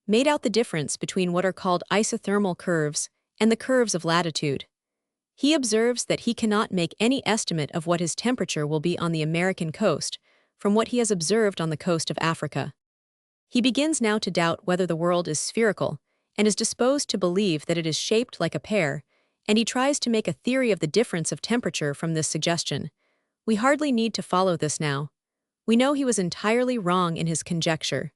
made out the difference between what are called isothermal curves and the curves of latitude. He observes that he cannot make any estimate of what his temperature will be on the American coast from what he has observed on the coast of Africa. He begins now to doubt whether the world is spherical, and is disposed to believe that it is shaped like a pear, and he tries to make a theory of the difference of temperature from this suggestion. We hardly need to follow this now. We know he was entirely wrong in his conjecture.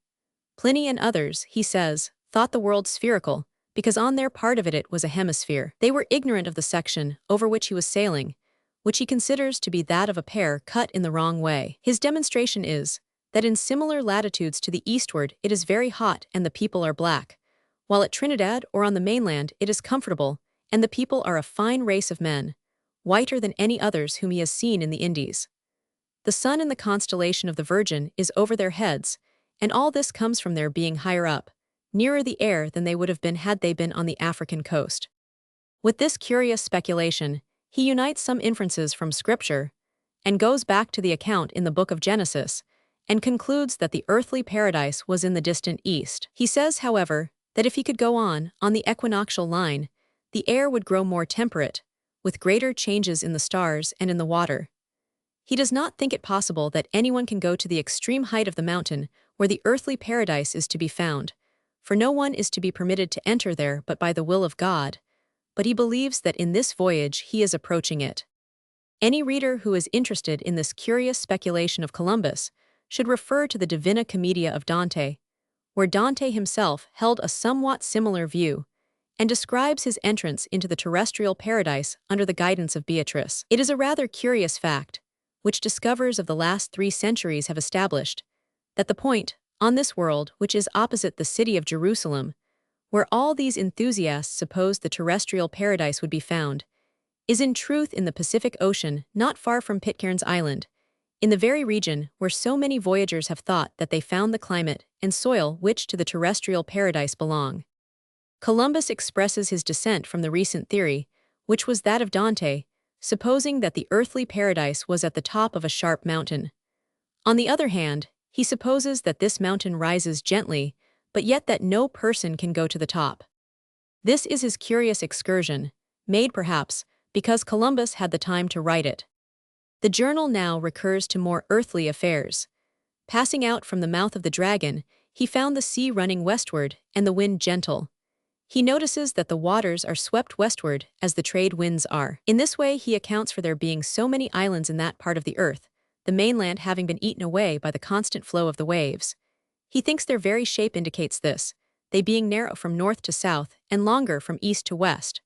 Pliny and others, he says, thought the world spherical, because on their part of it was a hemisphere. They were ignorant of the section over which he was sailing, which he considers to be that of a pear cut in the wrong way. His demonstration is that in similar latitudes to the eastward it is very hot and the people are black, while at Trinidad or on the mainland it is comfortable, and the people are a fine race of men, whiter than any others whom he has seen in the Indies. The sun in the constellation of the Virgin is over their heads, and all this comes from their being higher up, nearer the air than they would have been had they been on the African coast. With this curious speculation, he unites some inferences from Scripture, and goes back to the account in the book of Genesis, and concludes that the earthly paradise was in the distant east. He says, however, that if he could go on the equinoctial line, the air would grow more temperate, with greater changes in the stars and in the water. He does not think it possible that anyone can go to the extreme height of the mountain where the earthly paradise is to be found, for no one is to be permitted to enter there but by the will of God, but he believes that in this voyage he is approaching it. Any reader who is interested in this curious speculation of Columbus should refer to the Divina Commedia of Dante, where Dante himself held a somewhat similar view, and describes his entrance into the terrestrial paradise under the guidance of Beatrice. It is a rather curious fact, which discoverers of the last 3 centuries have established, that the point, on this world which is opposite the city of Jerusalem, where all these enthusiasts suppose the terrestrial paradise would be found, is in truth in the Pacific Ocean not far from Pitcairn's Island, in the very region where so many voyagers have thought that they found the climate and soil which to the terrestrial paradise belong. Columbus expresses his dissent from the recent theory, which was that of Dante, supposing that the earthly paradise was at the top of a sharp mountain. On the other hand, he supposes that this mountain rises gently, but yet that no person can go to the top. This is his curious excursion, made perhaps because Columbus had the time to write it. The journal now recurs to more earthly affairs. Passing out from the mouth of the dragon, he found the sea running westward and the wind gentle. He notices that the waters are swept westward as the trade winds are. In this way he accounts for there being so many islands in that part of the earth, the mainland having been eaten away by the constant flow of the waves. He thinks their very shape indicates this, they being narrow from north to south and longer from east to west.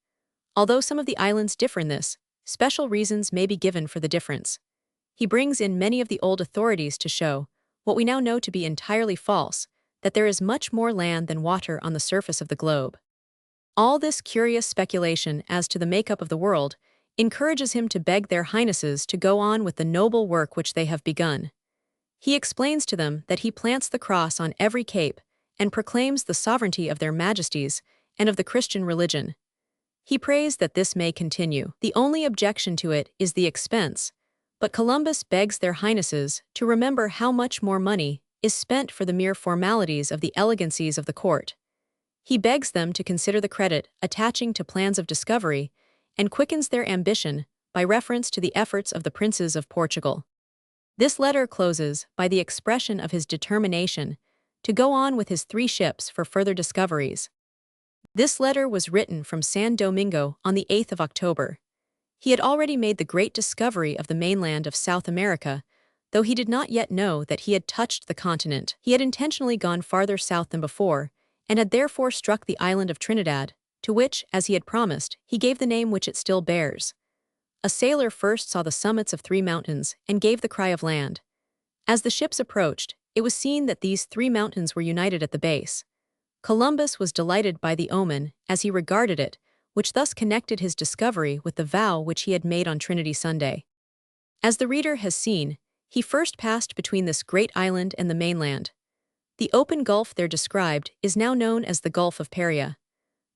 Although some of the islands differ in this, special reasons may be given for the difference. He brings in many of the old authorities to show, what we now know to be entirely false, that there is much more land than water on the surface of the globe. All this curious speculation as to the makeup of the world encourages him to beg their highnesses to go on with the noble work which they have begun. He explains to them that he plants the cross on every cape and proclaims the sovereignty of their majesties and of the Christian religion. He prays that this may continue. The only objection to it is the expense, but Columbus begs their highnesses to remember how much more money is spent for the mere formalities of the elegancies of the court. He begs them to consider the credit attaching to plans of discovery and quickens their ambition by reference to the efforts of the princes of Portugal. This letter closes by the expression of his determination to go on with his 3 ships for further discoveries. This letter was written from San Domingo on the 8th of October. He had already made the great discovery of the mainland of South America, though he did not yet know that he had touched the continent. He had intentionally gone farther south than before, and had therefore struck the island of Trinidad, to which, as he had promised, he gave the name which it still bears. A sailor first saw the summits of 3 mountains and gave the cry of land. As the ships approached, it was seen that these 3 mountains were united at the base. Columbus was delighted by the omen, as he regarded it, which thus connected his discovery with the vow which he had made on Trinity Sunday. As the reader has seen, he first passed between this great island and the mainland. The open gulf there described is now known as the Gulf of Paria.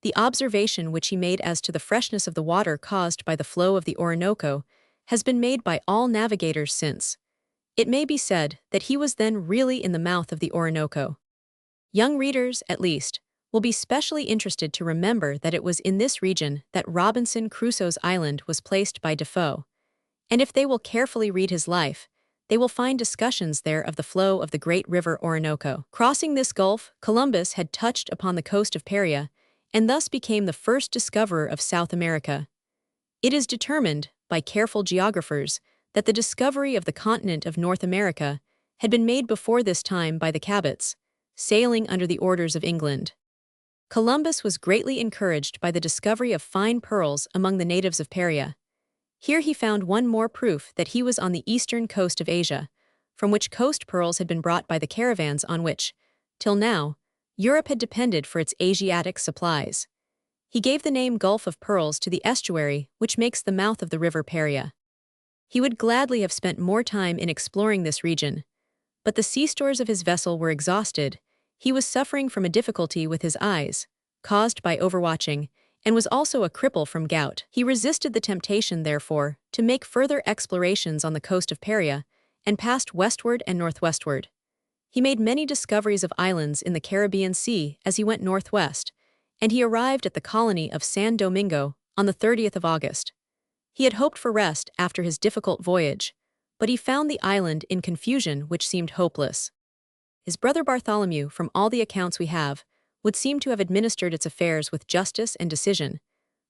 The observation which he made as to the freshness of the water caused by the flow of the Orinoco has been made by all navigators since. It may be said that he was then really in the mouth of the Orinoco. Young readers, at least, will be specially interested to remember that it was in this region that Robinson Crusoe's island was placed by Defoe. And if they will carefully read his life, they will find discussions there of the flow of the great river Orinoco. Crossing this gulf, Columbus had touched upon the coast of Paria, and thus became the first discoverer of South America. It is determined, by careful geographers, that the discovery of the continent of North America had been made before this time by the Cabots, sailing under the orders of England. Columbus was greatly encouraged by the discovery of fine pearls among the natives of Paria. Here he found one more proof that he was on the eastern coast of Asia, from which coast pearls had been brought by the caravans on which, till now, Europe had depended for its Asiatic supplies. He gave the name Gulf of Pearls to the estuary which makes the mouth of the river Paria. He would gladly have spent more time in exploring this region, but the sea stores of his vessel were exhausted. He was suffering from a difficulty with his eyes, caused by overwatching, and was also a cripple from gout. He resisted the temptation, therefore, to make further explorations on the coast of Paria, and passed westward and northwestward. He made many discoveries of islands in the Caribbean Sea as he went northwest, and he arrived at the colony of San Domingo on the 30th of August. He had hoped for rest after his difficult voyage, but he found the island in confusion which seemed hopeless. His brother Bartholomew, from all the accounts we have, would seem to have administered its affairs with justice and decision,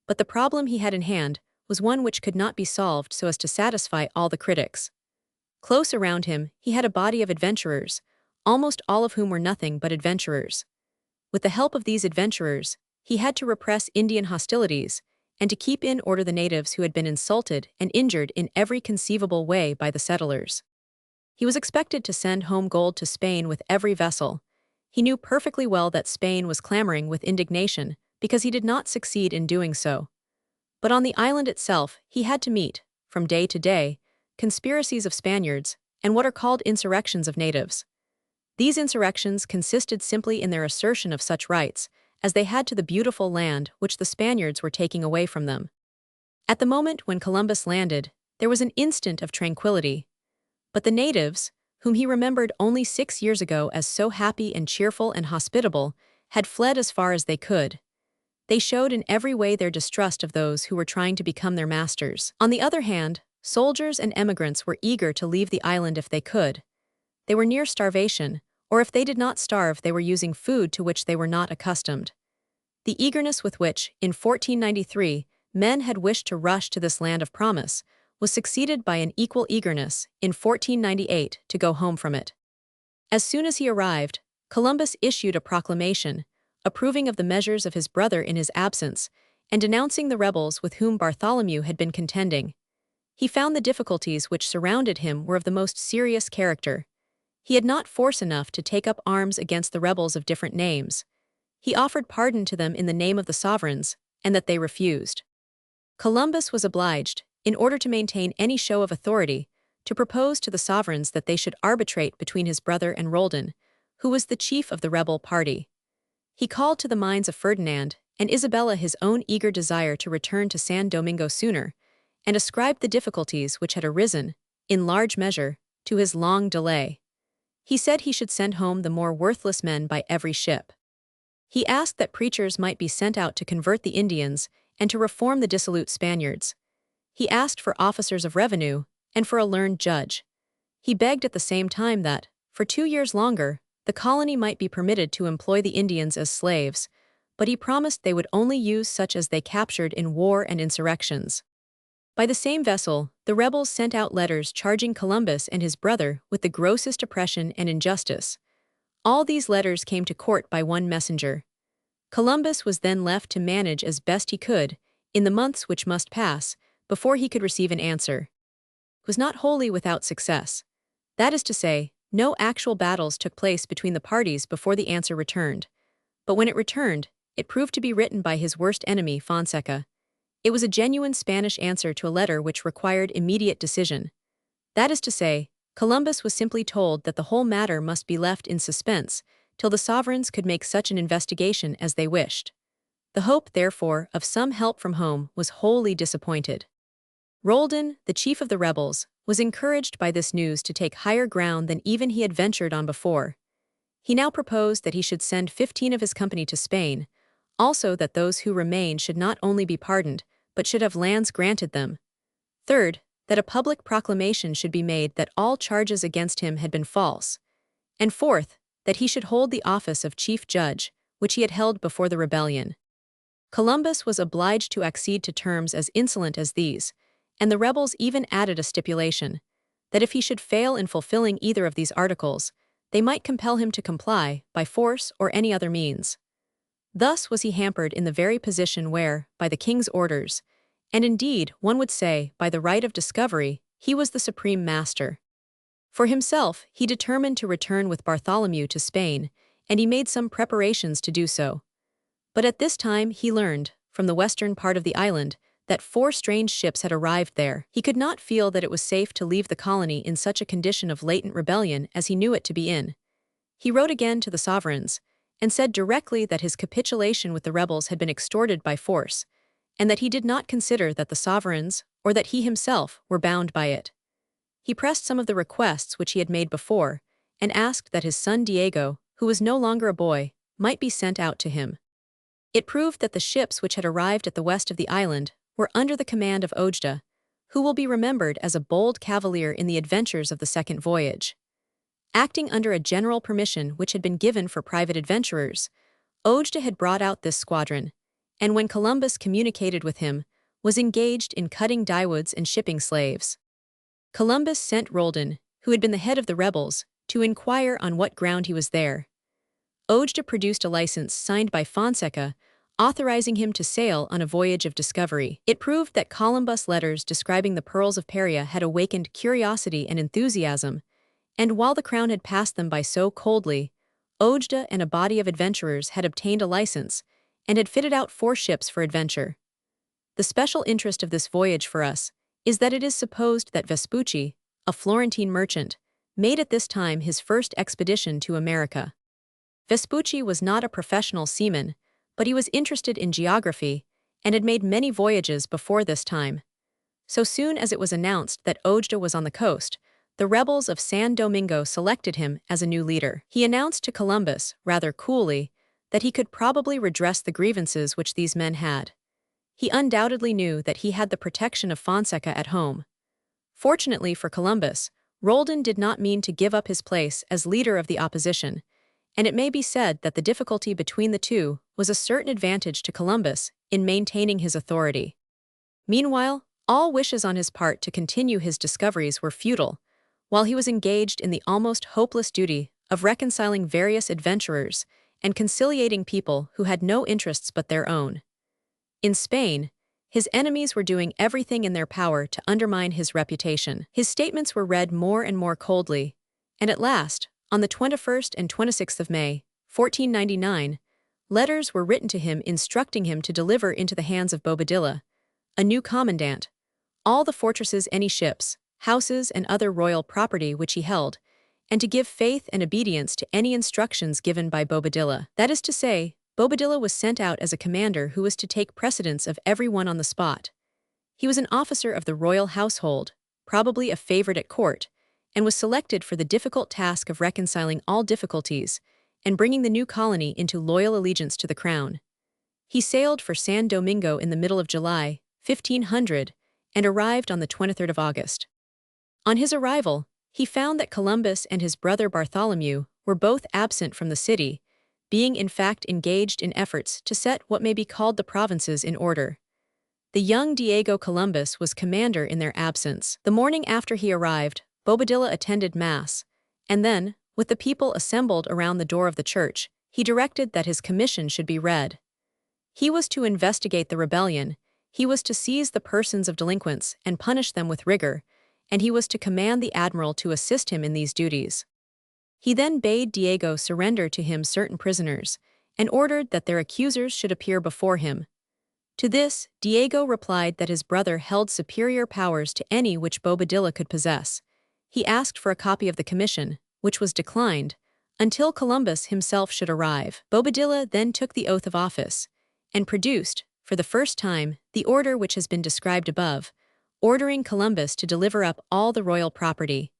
but the problem he had in hand was one which could not be solved so as to satisfy all the critics. Close around him, he had a body of adventurers, almost all of whom were nothing but adventurers. With the help of these adventurers, he had to repress Indian hostilities and to keep in order the natives who had been insulted and injured in every conceivable way by the settlers. He was expected to send home gold to Spain with every vessel. He knew perfectly well that Spain was clamoring with indignation because he did not succeed in doing so. But on the island itself, he had to meet, from day to day, conspiracies of Spaniards and what are called insurrections of natives. These insurrections consisted simply in their assertion of such rights as they had to the beautiful land which the Spaniards were taking away from them. At the moment when Columbus landed, there was an instant of tranquility. But the natives, whom he remembered only 6 years ago as so happy and cheerful and hospitable, had fled as far as they could. They showed in every way their distrust of those who were trying to become their masters. On the other hand, soldiers and emigrants were eager to leave the island if they could. They were near starvation, or if they did not starve, they were using food to which they were not accustomed. The eagerness with which, in 1493, men had wished to rush to this land of promise was succeeded by an equal eagerness, in 1498, to go home from it. As soon as he arrived, Columbus issued a proclamation, approving of the measures of his brother in his absence, and denouncing the rebels with whom Bartholomew had been contending. He found the difficulties which surrounded him were of the most serious character. He had not force enough to take up arms against the rebels of different names. He offered pardon to them in the name of the sovereigns, and that they refused. Columbus was obliged, in order to maintain any show of authority, to propose to the sovereigns that they should arbitrate between his brother and Roldan, who was the chief of the rebel party. He called to the minds of Ferdinand and Isabella his own eager desire to return to San Domingo sooner, and ascribed the difficulties which had arisen, in large measure, to his long delay. He said he should send home the more worthless men by every ship. He asked that preachers might be sent out to convert the Indians and to reform the dissolute Spaniards. He asked for officers of revenue and for a learned judge. He begged at the same time that, for 2 years longer, the colony might be permitted to employ the Indians as slaves, but he promised they would only use such as they captured in war and insurrections. By the same vessel, the rebels sent out letters charging Columbus and his brother with the grossest oppression and injustice. All these letters came to court by one messenger. Columbus was then left to manage as best he could, in the months which must pass, before he could receive an answer. It was not wholly without success. That is to say, no actual battles took place between the parties before the answer returned. But when it returned, it proved to be written by his worst enemy, Fonseca. It was a genuine Spanish answer to a letter which required immediate decision. That is to say, Columbus was simply told that the whole matter must be left in suspense till the sovereigns could make such an investigation as they wished. The hope, therefore, of some help from home was wholly disappointed. Roldan, the chief of the rebels, was encouraged by this news to take higher ground than even he had ventured on before. He now proposed that he should send 15 of his company to Spain, also that those who remained should not only be pardoned, but should have lands granted them. Third, that a public proclamation should be made that all charges against him had been false. And fourth, that he should hold the office of chief judge, which he had held before the rebellion. Columbus was obliged to accede to terms as insolent as these, and the rebels even added a stipulation, that if he should fail in fulfilling either of these articles, they might compel him to comply, by force or any other means. Thus was he hampered in the very position where, by the king's orders, and indeed, one would say, by the right of discovery, he was the supreme master. For himself, he determined to return with Bartholomew to Spain, and he made some preparations to do so. But at this time he learned, from the western part of the island, that 4 strange ships had arrived there. He could not feel that it was safe to leave the colony in such a condition of latent rebellion as he knew it to be in. He wrote again to the sovereigns, and said directly that his capitulation with the rebels had been extorted by force, and that he did not consider that the sovereigns, or that he himself, were bound by it. He pressed some of the requests which he had made before, and asked that his son Diego, who was no longer a boy, might be sent out to him. It proved that the ships which had arrived at the west of the island were under the command of Ojeda, who will be remembered as a bold cavalier in the adventures of the second voyage. Acting under a general permission which had been given for private adventurers, Ojeda had brought out this squadron, and when Columbus communicated with him, was engaged in cutting dyewoods and shipping slaves. Columbus sent Roldan, who had been the head of the rebels, to inquire on what ground he was there. Ojeda produced a license signed by Fonseca, authorizing him to sail on a voyage of discovery. It proved that Columbus' letters describing the pearls of Paria had awakened curiosity and enthusiasm, And while the crown had passed them by so coldly, Ojda and a body of adventurers had obtained a license and had fitted out 4 ships for adventure. The special interest of this voyage for us is that it is supposed that Vespucci, a Florentine merchant, made at this time his first expedition to America. Vespucci was not a professional seaman, but he was interested in geography and had made many voyages before this time. So soon as it was announced that Ojda was on the coast, the rebels of San Domingo selected him as a new leader. He announced to Columbus, rather coolly, that he could probably redress the grievances which these men had. He undoubtedly knew that he had the protection of Fonseca at home. Fortunately for Columbus, Roldan did not mean to give up his place as leader of the opposition, and it may be said that the difficulty between the two was a certain advantage to Columbus in maintaining his authority. Meanwhile, all wishes on his part to continue his discoveries were futile, while he was engaged in the almost hopeless duty of reconciling various adventurers and conciliating people who had no interests but their own. In Spain, his enemies were doing everything in their power to undermine his reputation. His statements were read more and more coldly, and at last, on the 21st and 26th of May, 1499, letters were written to him instructing him to deliver into the hands of Bobadilla, a new commandant, all the fortresses, any ships, houses, and other royal property which he held, and to give faith and obedience to any instructions given by Bobadilla. That is to say, Bobadilla was sent out as a commander who was to take precedence of everyone on the spot. He was an officer of the royal household, probably a favorite at court, and was selected for the difficult task of reconciling all difficulties and bringing the new colony into loyal allegiance to the crown. He sailed for San Domingo in the middle of July, 1500, and arrived on the 23rd of August. On his arrival, he found that Columbus and his brother Bartholomew were both absent from the city, being in fact engaged in efforts to set what may be called the provinces in order. The young Diego Columbus was commander in their absence. The morning after he arrived, Bobadilla attended Mass, and then, with the people assembled around the door of the church, he directed that his commission should be read. He was to investigate the rebellion, he was to seize the persons of delinquents and punish them with rigor, and he was to command the admiral to assist him in these duties. He then bade Diego surrender to him certain prisoners, and ordered that their accusers should appear before him. To this, Diego replied that his brother held superior powers to any which Bobadilla could possess. He asked for a copy of the commission, which was declined, until Columbus himself should arrive. Bobadilla then took the oath of office, and produced, for the first time, the order which has been described above, ordering Columbus to deliver up all the royal property.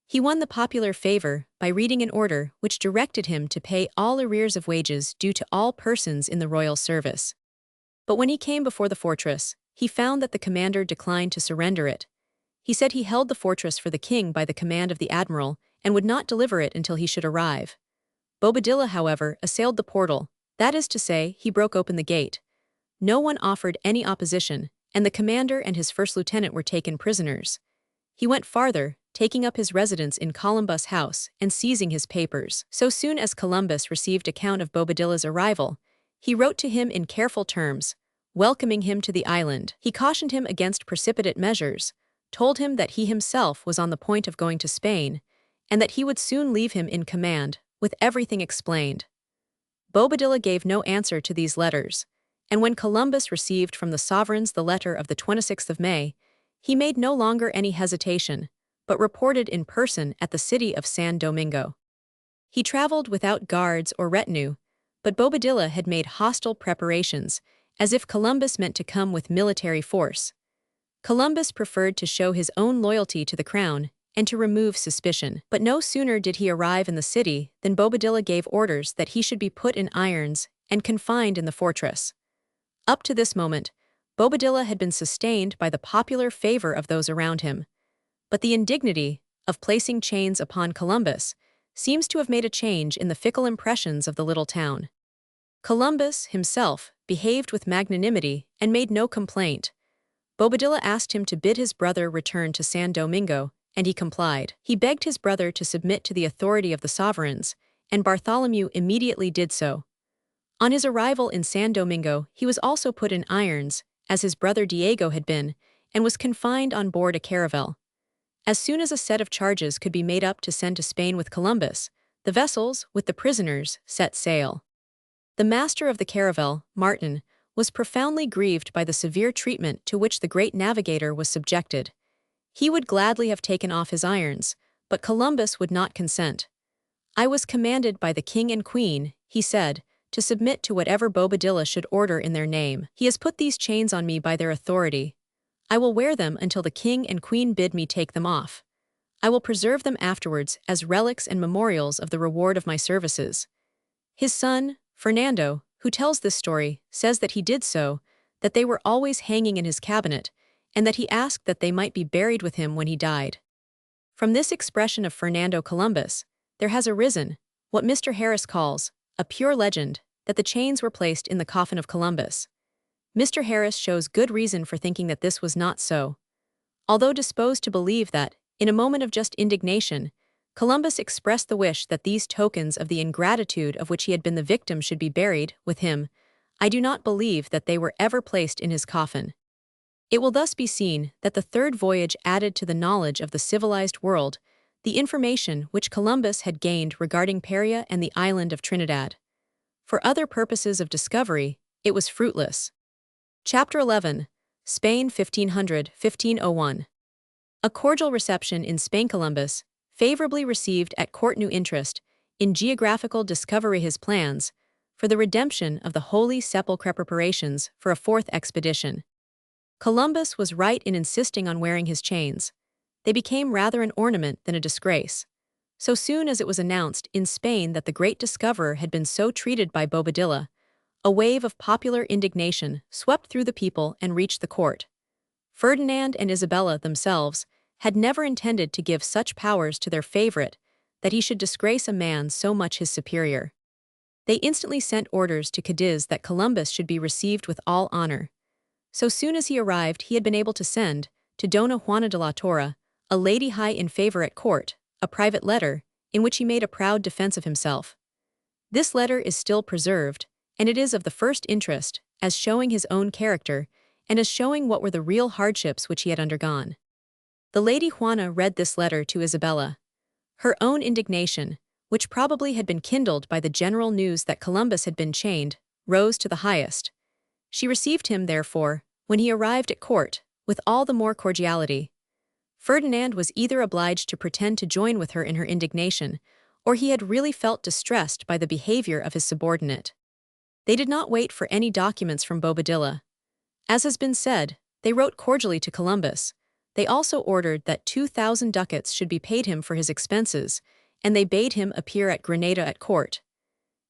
He won the popular favor by reading an order which directed him to pay all arrears of wages due to all persons in the royal service. But when he came before the fortress, he found that the commander declined to surrender it. He said he held the fortress for the king by the command of the admiral and would not deliver it until he should arrive. Bobadilla, however, assailed the portal, that is to say, he broke open the gate. No one offered any opposition, and the commander and his first lieutenant were taken prisoners. He went farther, taking up his residence in Columbus' house and seizing his papers. So soon as Columbus received account of Bobadilla's arrival, he wrote to him in careful terms, welcoming him to the island. He cautioned him against precipitate measures, told him that he himself was on the point of going to Spain, and that he would soon leave him in command, with everything explained. Bobadilla gave no answer to these letters, and when Columbus received from the sovereigns the letter of the 26th of May, he made no longer any hesitation, but reported in person at the city of San Domingo. He traveled without guards or retinue, but Bobadilla had made hostile preparations, as if Columbus meant to come with military force. Columbus preferred to show his own loyalty to the crown and to remove suspicion. But no sooner did he arrive in the city than Bobadilla gave orders that he should be put in irons and confined in the fortress. Up to this moment, Bobadilla had been sustained by the popular favor of those around him, but the indignity of placing chains upon Columbus seems to have made a change in the fickle impressions of the little town. Columbus, himself, behaved with magnanimity and made no complaint. Bobadilla asked him to bid his brother return to San Domingo, and he complied. He begged his brother to submit to the authority of the sovereigns, and Bartholomew immediately did so. On his arrival in San Domingo, he was also put in irons, as his brother Diego had been, and was confined on board a caravel. As soon as a set of charges could be made up to send to Spain with Columbus, the vessels, with the prisoners, set sail. The master of the caravel, Martin, was profoundly grieved by the severe treatment to which the great navigator was subjected. He would gladly have taken off his irons, but Columbus would not consent. "I was commanded by the king and queen," he said, "to submit to whatever Bobadilla should order in their name. He has put these chains on me by their authority. I will wear them until the king and queen bid me take them off. I will preserve them afterwards as relics and memorials of the reward of my services." His son, Fernando, who tells this story, says that he did so, that they were always hanging in his cabinet, and that he asked that they might be buried with him when he died. From this expression of Fernando Columbus, there has arisen, what Mr. Harris calls, a pure legend, that the chains were placed in the coffin of Columbus. Mr. Harris shows good reason for thinking that this was not so. Although disposed to believe that, in a moment of just indignation, Columbus expressed the wish that these tokens of the ingratitude of which he had been the victim should be buried with him, I do not believe that they were ever placed in his coffin. It will thus be seen that the third voyage added to the knowledge of the civilized world the information which Columbus had gained regarding Paria and the island of Trinidad. For other purposes of discovery, it was fruitless. Chapter 11. Spain 1500–1501. A cordial reception in Spain. Columbus, favorably received at court. New interest in geographical discovery. His plans for the redemption of the Holy Sepulchre. Preparations for a fourth expedition. Columbus was right in insisting on wearing his chains. They became rather an ornament than a disgrace. So soon as it was announced in Spain that the great discoverer had been so treated by Bobadilla, a wave of popular indignation swept through the people and reached the court. Ferdinand and Isabella themselves had never intended to give such powers to their favorite that he should disgrace a man so much his superior. They instantly sent orders to Cadiz that Columbus should be received with all honor. So soon as he arrived, he had been able to send, to Dona Juana de la Torre, a lady high in favor at court, a private letter, in which he made a proud defense of himself. This letter is still preserved, and it is of the first interest, as showing his own character, and as showing what were the real hardships which he had undergone. The Lady Juana read this letter to Isabella. Her own indignation, which probably had been kindled by the general news that Columbus had been chained, rose to the highest. She received him, therefore, when he arrived at court, with all the more cordiality. Ferdinand was either obliged to pretend to join with her in her indignation, or he had really felt distressed by the behavior of his subordinate. They did not wait for any documents from Bobadilla. As has been said, they wrote cordially to Columbus. They also ordered that 2,000 ducats should be paid him for his expenses, and they bade him appear at Granada at court.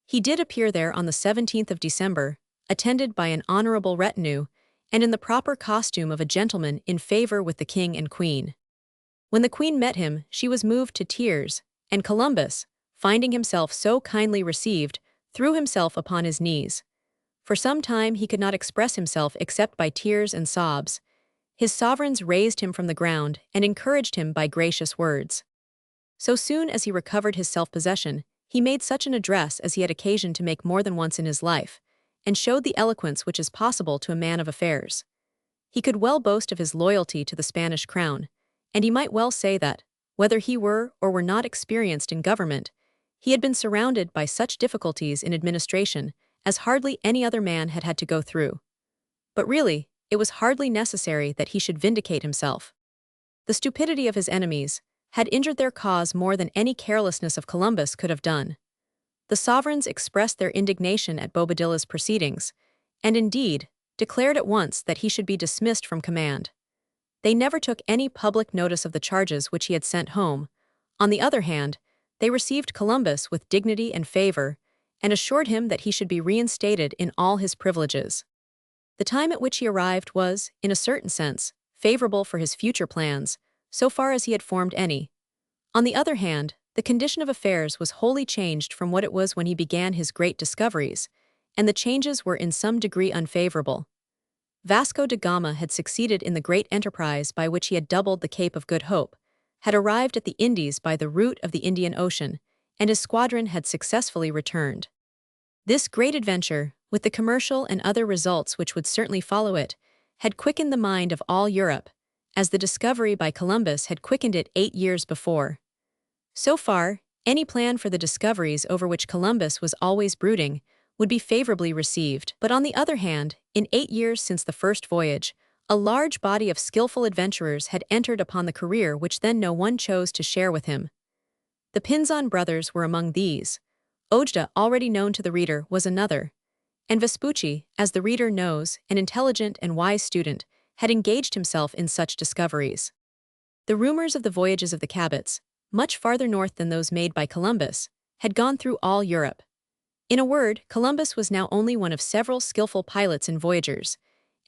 He did appear there on the 17th of December, attended by an honorable retinue, and in the proper costume of a gentleman in favor with the king and queen. When the queen met him, she was moved to tears, and Columbus, finding himself so kindly received, threw himself upon his knees. For some time he could not express himself except by tears and sobs. His sovereigns raised him from the ground and encouraged him by gracious words. So soon as he recovered his self-possession, he made such an address as he had occasion to make more than once in his life, and showed the eloquence which is possible to a man of affairs. He could well boast of his loyalty to the Spanish crown, and he might well say that, whether he were or were not experienced in government, he had been surrounded by such difficulties in administration as hardly any other man had had to go through. But really, it was hardly necessary that he should vindicate himself. The stupidity of his enemies had injured their cause more than any carelessness of Columbus could have done. The sovereigns expressed their indignation at Bobadilla's proceedings, and indeed, declared at once that he should be dismissed from command. They never took any public notice of the charges which he had sent home. On the other hand, they received Columbus with dignity and favor, and assured him that he should be reinstated in all his privileges. The time at which he arrived was, in a certain sense, favorable for his future plans, so far as he had formed any. On the other hand, the condition of affairs was wholly changed from what it was when he began his great discoveries, and the changes were in some degree unfavorable. Vasco da Gama had succeeded in the great enterprise by which he had doubled the Cape of Good Hope, had arrived at the Indies by the route of the Indian Ocean, and his squadron had successfully returned. This great adventure, with the commercial and other results which would certainly follow it, had quickened the mind of all Europe, as the discovery by Columbus had quickened it 8 years before. So far, any plan for the discoveries over which Columbus was always brooding would be favorably received. But on the other hand, in 8 years since the first voyage, a large body of skillful adventurers had entered upon the career which then no one chose to share with him. The Pinzon brothers were among these. Ojeda, already known to the reader, was another. And Vespucci, as the reader knows, an intelligent and wise student, had engaged himself in such discoveries. The rumors of the voyages of the Cabots, much farther north than those made by Columbus, had gone through all Europe. In a word, Columbus was now only one of several skillful pilots and voyagers,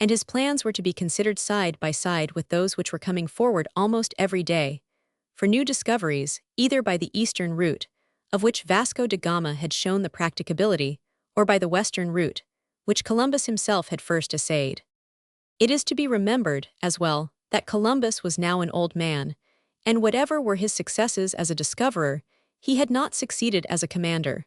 and his plans were to be considered side by side with those which were coming forward almost every day, for new discoveries, either by the eastern route, of which Vasco da Gama had shown the practicability, or by the western route, which Columbus himself had first essayed. It is to be remembered, as well, that Columbus was now an old man, and whatever were his successes as a discoverer, he had not succeeded as a commander.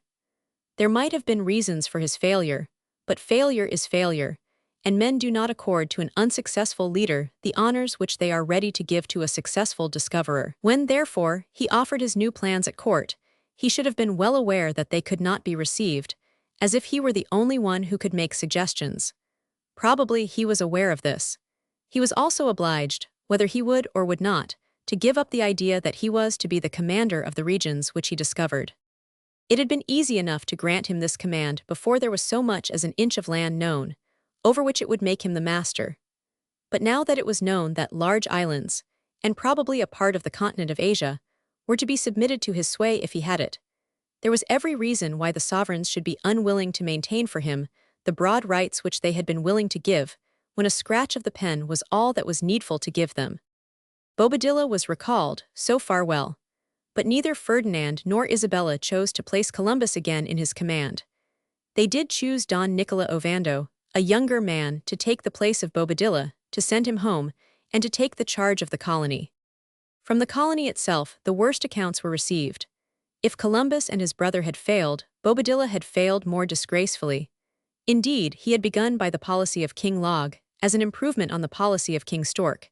There might have been reasons for his failure, but failure is failure, and men do not accord to an unsuccessful leader the honors which they are ready to give to a successful discoverer. When, therefore, he offered his new plans at court, he should have been well aware that they could not be received, as if he were the only one who could make suggestions. Probably he was aware of this. He was also obliged, whether he would or would not, to give up the idea that he was to be the commander of the regions which he discovered. It had been easy enough to grant him this command before there was so much as an inch of land known, over which it would make him the master. But now that it was known that large islands, and probably a part of the continent of Asia, were to be submitted to his sway if he had it, there was every reason why the sovereigns should be unwilling to maintain for him the broad rights which they had been willing to give, when a scratch of the pen was all that was needful to give them. Bobadilla was recalled, so far well. But neither Ferdinand nor Isabella chose to place Columbus again in his command. They did choose Don Nicola Ovando, a younger man, to take the place of Bobadilla, to send him home, and to take the charge of the colony. From the colony itself, the worst accounts were received. If Columbus and his brother had failed, Bobadilla had failed more disgracefully. Indeed, he had begun by the policy of King Log, as an improvement on the policy of King Stork.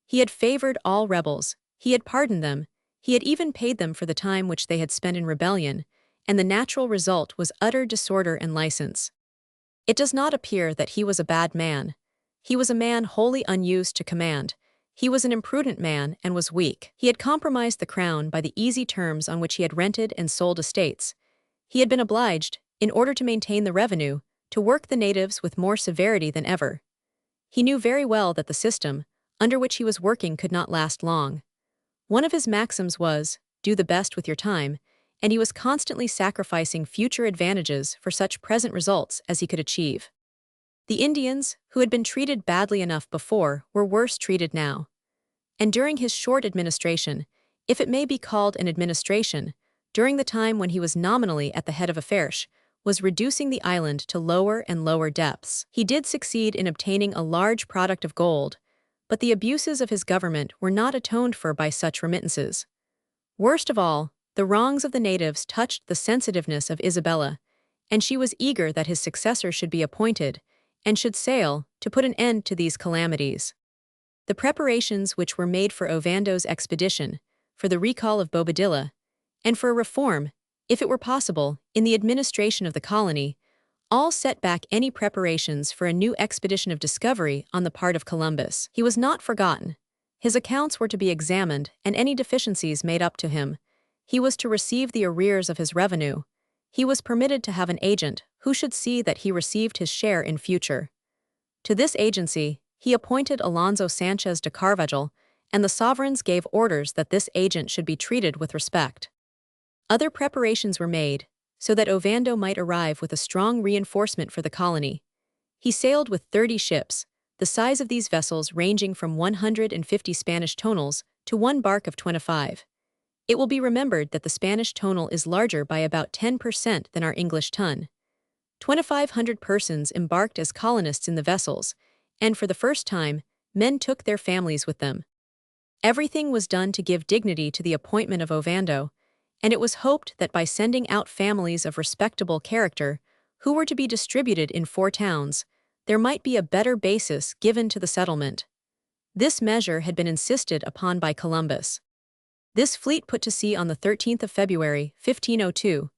He had favored all rebels, he had pardoned them, he had even paid them for the time which they had spent in rebellion, and the natural result was utter disorder and license. It does not appear that he was a bad man. He was a man wholly unused to command. He was an imprudent man and was weak. He had compromised the crown by the easy terms on which he had rented and sold estates. He had been obliged, in order to maintain the revenue, to work the natives with more severity than ever. He knew very well that the system, under which he was working, could not last long. One of his maxims was, do the best with your time, and he was constantly sacrificing future advantages for such present results as he could achieve. The Indians, who had been treated badly enough before, were worse treated now. And during his short administration, if it may be called an administration, during the time when he was nominally at the head of affairs, was reducing the island to lower and lower depths. He did succeed in obtaining a large product of gold, but the abuses of his government were not atoned for by such remittances. Worst of all, the wrongs of the natives touched the sensitiveness of Isabella, and she was eager that his successor should be appointed, and should sail, to put an end to these calamities. The preparations which were made for Ovando's expedition, for the recall of Bobadilla, and for a reform, if it were possible, in the administration of the colony, all set back any preparations for a new expedition of discovery on the part of Columbus. He was not forgotten. His accounts were to be examined and any deficiencies made up to him. He was to receive the arrears of his revenue. He was permitted to have an agent who should see that he received his share in future. To this agency, he appointed Alonso Sanchez de Carvajal, and the sovereigns gave orders that this agent should be treated with respect. Other preparations were made, so that Ovando might arrive with a strong reinforcement for the colony. He sailed with 30 ships, the size of these vessels ranging from 150 Spanish tonels to one bark of 25. It will be remembered that the Spanish tonel is larger by about 10% than our English ton. 2,500 persons embarked as colonists in the vessels, and for the first time, men took their families with them. Everything was done to give dignity to the appointment of Ovando, and it was hoped that by sending out families of respectable character, who were to be distributed in 4 towns, there might be a better basis given to the settlement. This measure had been insisted upon by Columbus. This fleet put to sea on the 13th of February, 1502.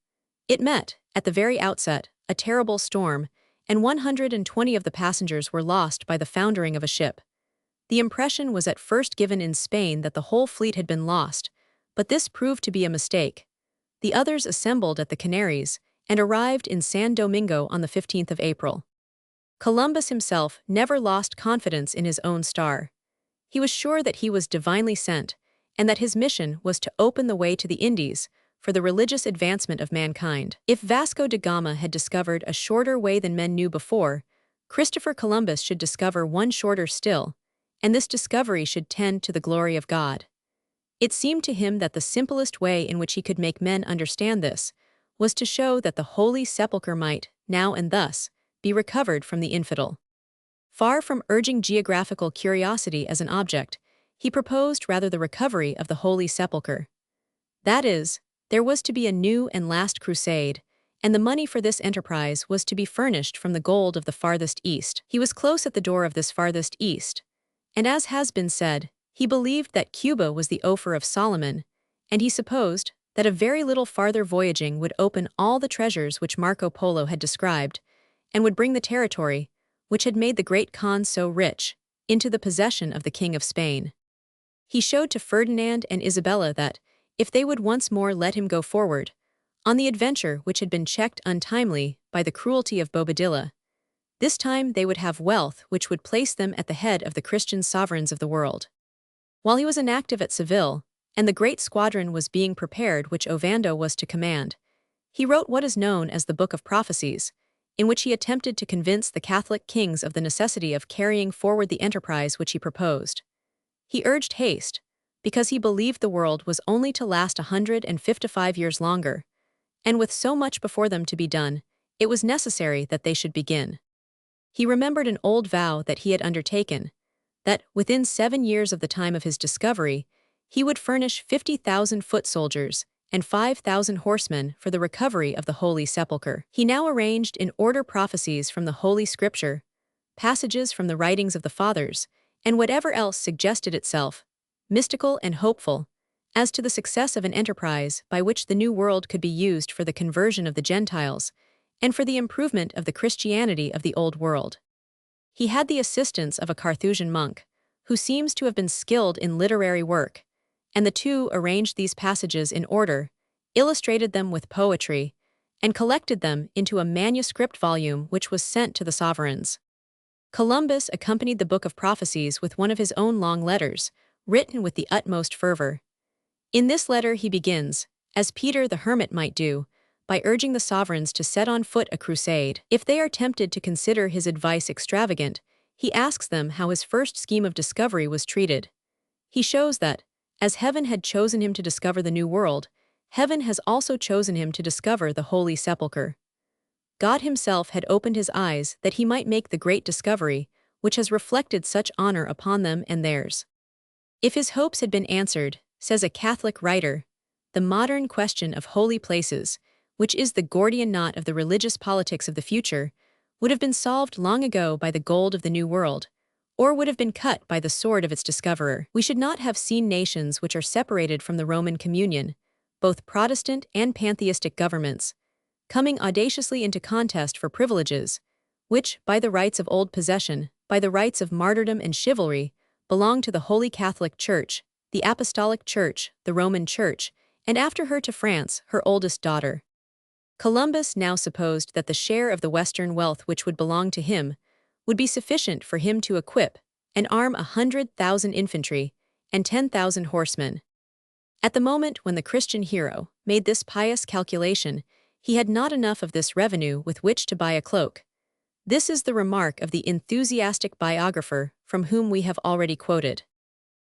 It met, at the very outset, a terrible storm, and 120 of the passengers were lost by the foundering of a ship. The impression was at first given in Spain that the whole fleet had been lost, but this proved to be a mistake. The others assembled at the Canaries and arrived in San Domingo on the 15th of April. Columbus himself never lost confidence in his own star. He was sure that he was divinely sent, and that his mission was to open the way to the Indies for the religious advancement of mankind. If Vasco da Gama had discovered a shorter way than men knew before, Christopher Columbus should discover one shorter still, and this discovery should tend to the glory of God. It seemed to him that the simplest way in which he could make men understand this was to show that the Holy Sepulchre might, now and thus, be recovered from the infidel. Far from urging geographical curiosity as an object, he proposed rather the recovery of the Holy Sepulchre. That is, there was to be a new and last crusade, and the money for this enterprise was to be furnished from the gold of the farthest east. He was close at the door of this farthest east, and as has been said, he believed that Cuba was the Ophir of Solomon, and he supposed that a very little farther voyaging would open all the treasures which Marco Polo had described, and would bring the territory, which had made the great Khan so rich, into the possession of the King of Spain. He showed to Ferdinand and Isabella that, if they would once more let him go forward, on the adventure which had been checked untimely by the cruelty of Bobadilla, this time they would have wealth which would place them at the head of the Christian sovereigns of the world. While he was inactive at Seville, and the great squadron was being prepared which Ovando was to command, he wrote what is known as the Book of Prophecies, in which he attempted to convince the Catholic kings of the necessity of carrying forward the enterprise which he proposed. He urged haste, because he believed the world was only to last 155 years longer, and with so much before them to be done, it was necessary that they should begin. He remembered an old vow that he had undertaken, that, within 7 years of the time of his discovery, he would furnish 50,000 foot soldiers and 5,000 horsemen for the recovery of the Holy Sepulchre. He now arranged in order prophecies from the Holy Scripture, passages from the writings of the Fathers, and whatever else suggested itself, mystical and hopeful, as to the success of an enterprise by which the new world could be used for the conversion of the Gentiles and for the improvement of the Christianity of the Old World. He had the assistance of a Carthusian monk, who seems to have been skilled in literary work, and the two arranged these passages in order, illustrated them with poetry, and collected them into a manuscript volume which was sent to the sovereigns. Columbus accompanied the Book of Prophecies with one of his own long letters, written with the utmost fervor. In this letter he begins, as Peter the Hermit might do, by urging the sovereigns to set on foot a crusade. If they are tempted to consider his advice extravagant, he asks them how his first scheme of discovery was treated. He shows that, as heaven had chosen him to discover the New World, heaven has also chosen him to discover the Holy Sepulchre. God himself had opened his eyes that he might make the great discovery, which has reflected such honor upon them and theirs. If his hopes had been answered, says a Catholic writer, the modern question of holy places, which is the Gordian knot of the religious politics of the future, would have been solved long ago by the gold of the New World, or would have been cut by the sword of its discoverer. We should not have seen nations which are separated from the Roman communion, both Protestant and pantheistic governments, coming audaciously into contest for privileges, which, by the rights of old possession, by the rights of martyrdom and chivalry, belong to the Holy Catholic Church, the Apostolic Church, the Roman Church, and after her to France, her oldest daughter. Columbus now supposed that the share of the Western wealth which would belong to him would be sufficient for him to equip and arm 100,000 infantry and 10,000 horsemen. At the moment when the Christian hero made this pious calculation, he had not enough of this revenue with which to buy a cloak. This is the remark of the enthusiastic biographer from whom we have already quoted.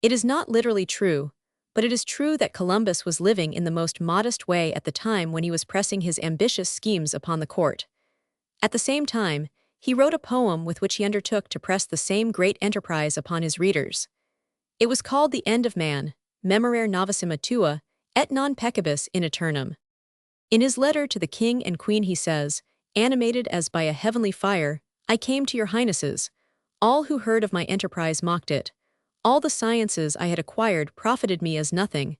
It is not literally true, but it is true that Columbus was living in the most modest way at the time when he was pressing his ambitious schemes upon the court. At the same time, he wrote a poem with which he undertook to press the same great enterprise upon his readers. It was called The End of Man, Memorare Novissima Tua, et non peccabis in aeternum. In his letter to the king and queen he says, animated as by a heavenly fire, I came to your highnesses. All who heard of my enterprise mocked it. All the sciences I had acquired profited me as nothing.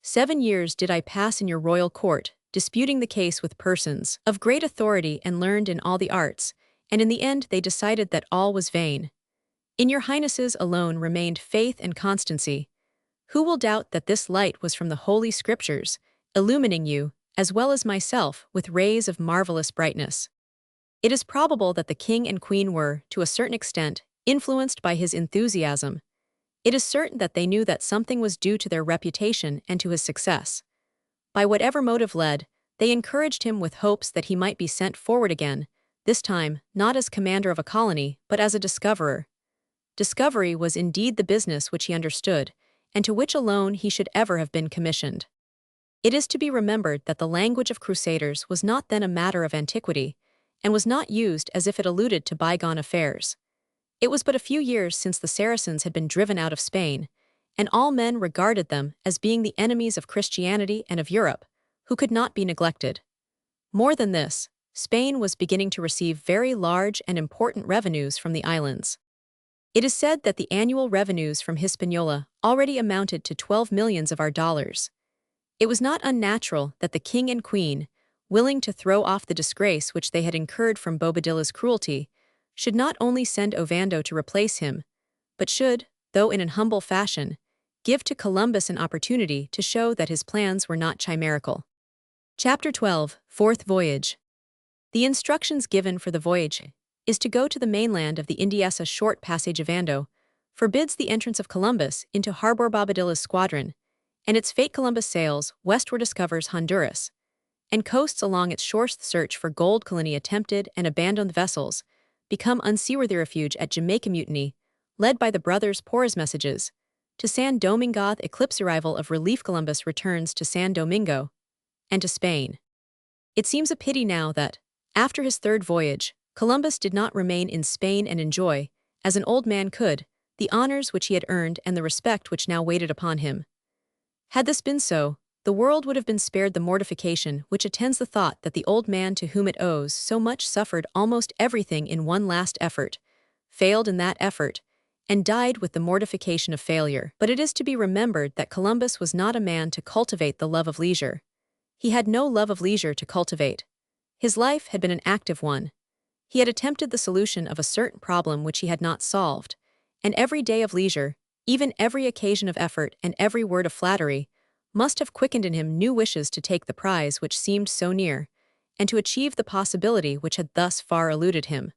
7 years did I pass in your royal court, disputing the case with persons of great authority and learned in all the arts, and in the end they decided that all was vain. In your highnesses alone remained faith and constancy. Who will doubt that this light was from the Holy Scriptures, illumining you, as well as myself, with rays of marvelous brightness? It is probable that the king and queen were, to a certain extent, influenced by his enthusiasm. It is certain that they knew that something was due to their reputation and to his success. By whatever motive led, they encouraged him with hopes that he might be sent forward again, this time not as commander of a colony, but as a discoverer. Discovery was indeed the business which he understood, and to which alone he should ever have been commissioned. It is to be remembered that the language of crusaders was not then a matter of antiquity, and was not used as if it alluded to bygone affairs. It was but a few years since the Saracens had been driven out of Spain, and all men regarded them as being the enemies of Christianity and of Europe, who could not be neglected. More than this, Spain was beginning to receive very large and important revenues from the islands. It is said that the annual revenues from Hispaniola already amounted to 12 millions of our dollars. It was not unnatural that the king and queen, willing to throw off the disgrace which they had incurred from Bobadilla's cruelty, should not only send Ovando to replace him, but should, though in an humble fashion, give to Columbus an opportunity to show that his plans were not chimerical. Chapter 12, Fourth Voyage. The instructions given for the voyage is to go to the mainland of the Indies. A short passage of Ovando forbids the entrance of Columbus into harbor Bobadilla's squadron, and its fate Columbus sails westward, discovers Honduras, and coasts along its shores. Search for gold. Colony attempted and abandoned vessels become unseaworthy. Refuge at Jamaica. Mutiny, led by the brothers Porras. Messages to San Domingo. Eclipse. Arrival of relief. Columbus returns to San Domingo and to Spain. It seems a pity now that, after his third voyage, Columbus did not remain in Spain and enjoy, as an old man could, the honors which he had earned and the respect which now waited upon him. Had this been so, the world would have been spared the mortification which attends the thought that the old man to whom it owes so much suffered almost everything in one last effort, failed in that effort, and died with the mortification of failure. But it is to be remembered that Columbus was not a man to cultivate the love of leisure. He had no love of leisure to cultivate. His life had been an active one. He had attempted the solution of a certain problem which he had not solved, and every day of leisure, even every occasion of effort and every word of flattery, must have quickened in him new wishes to take the prize which seemed so near, and to achieve the possibility which had thus far eluded him.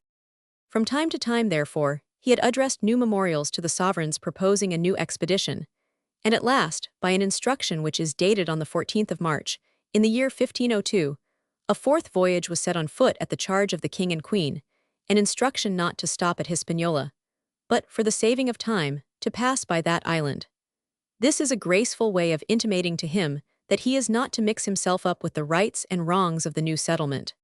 From time to time, therefore, he had addressed new memorials to the sovereigns proposing a new expedition, and at last, by an instruction which is dated on the 14th of March, in the year 1502, a fourth voyage was set on foot at the charge of the king and queen, an instruction not to stop at Hispaniola, but, for the saving of time, to pass by that island. This is a graceful way of intimating to him that he is not to mix himself up with the rights and wrongs of the new settlement.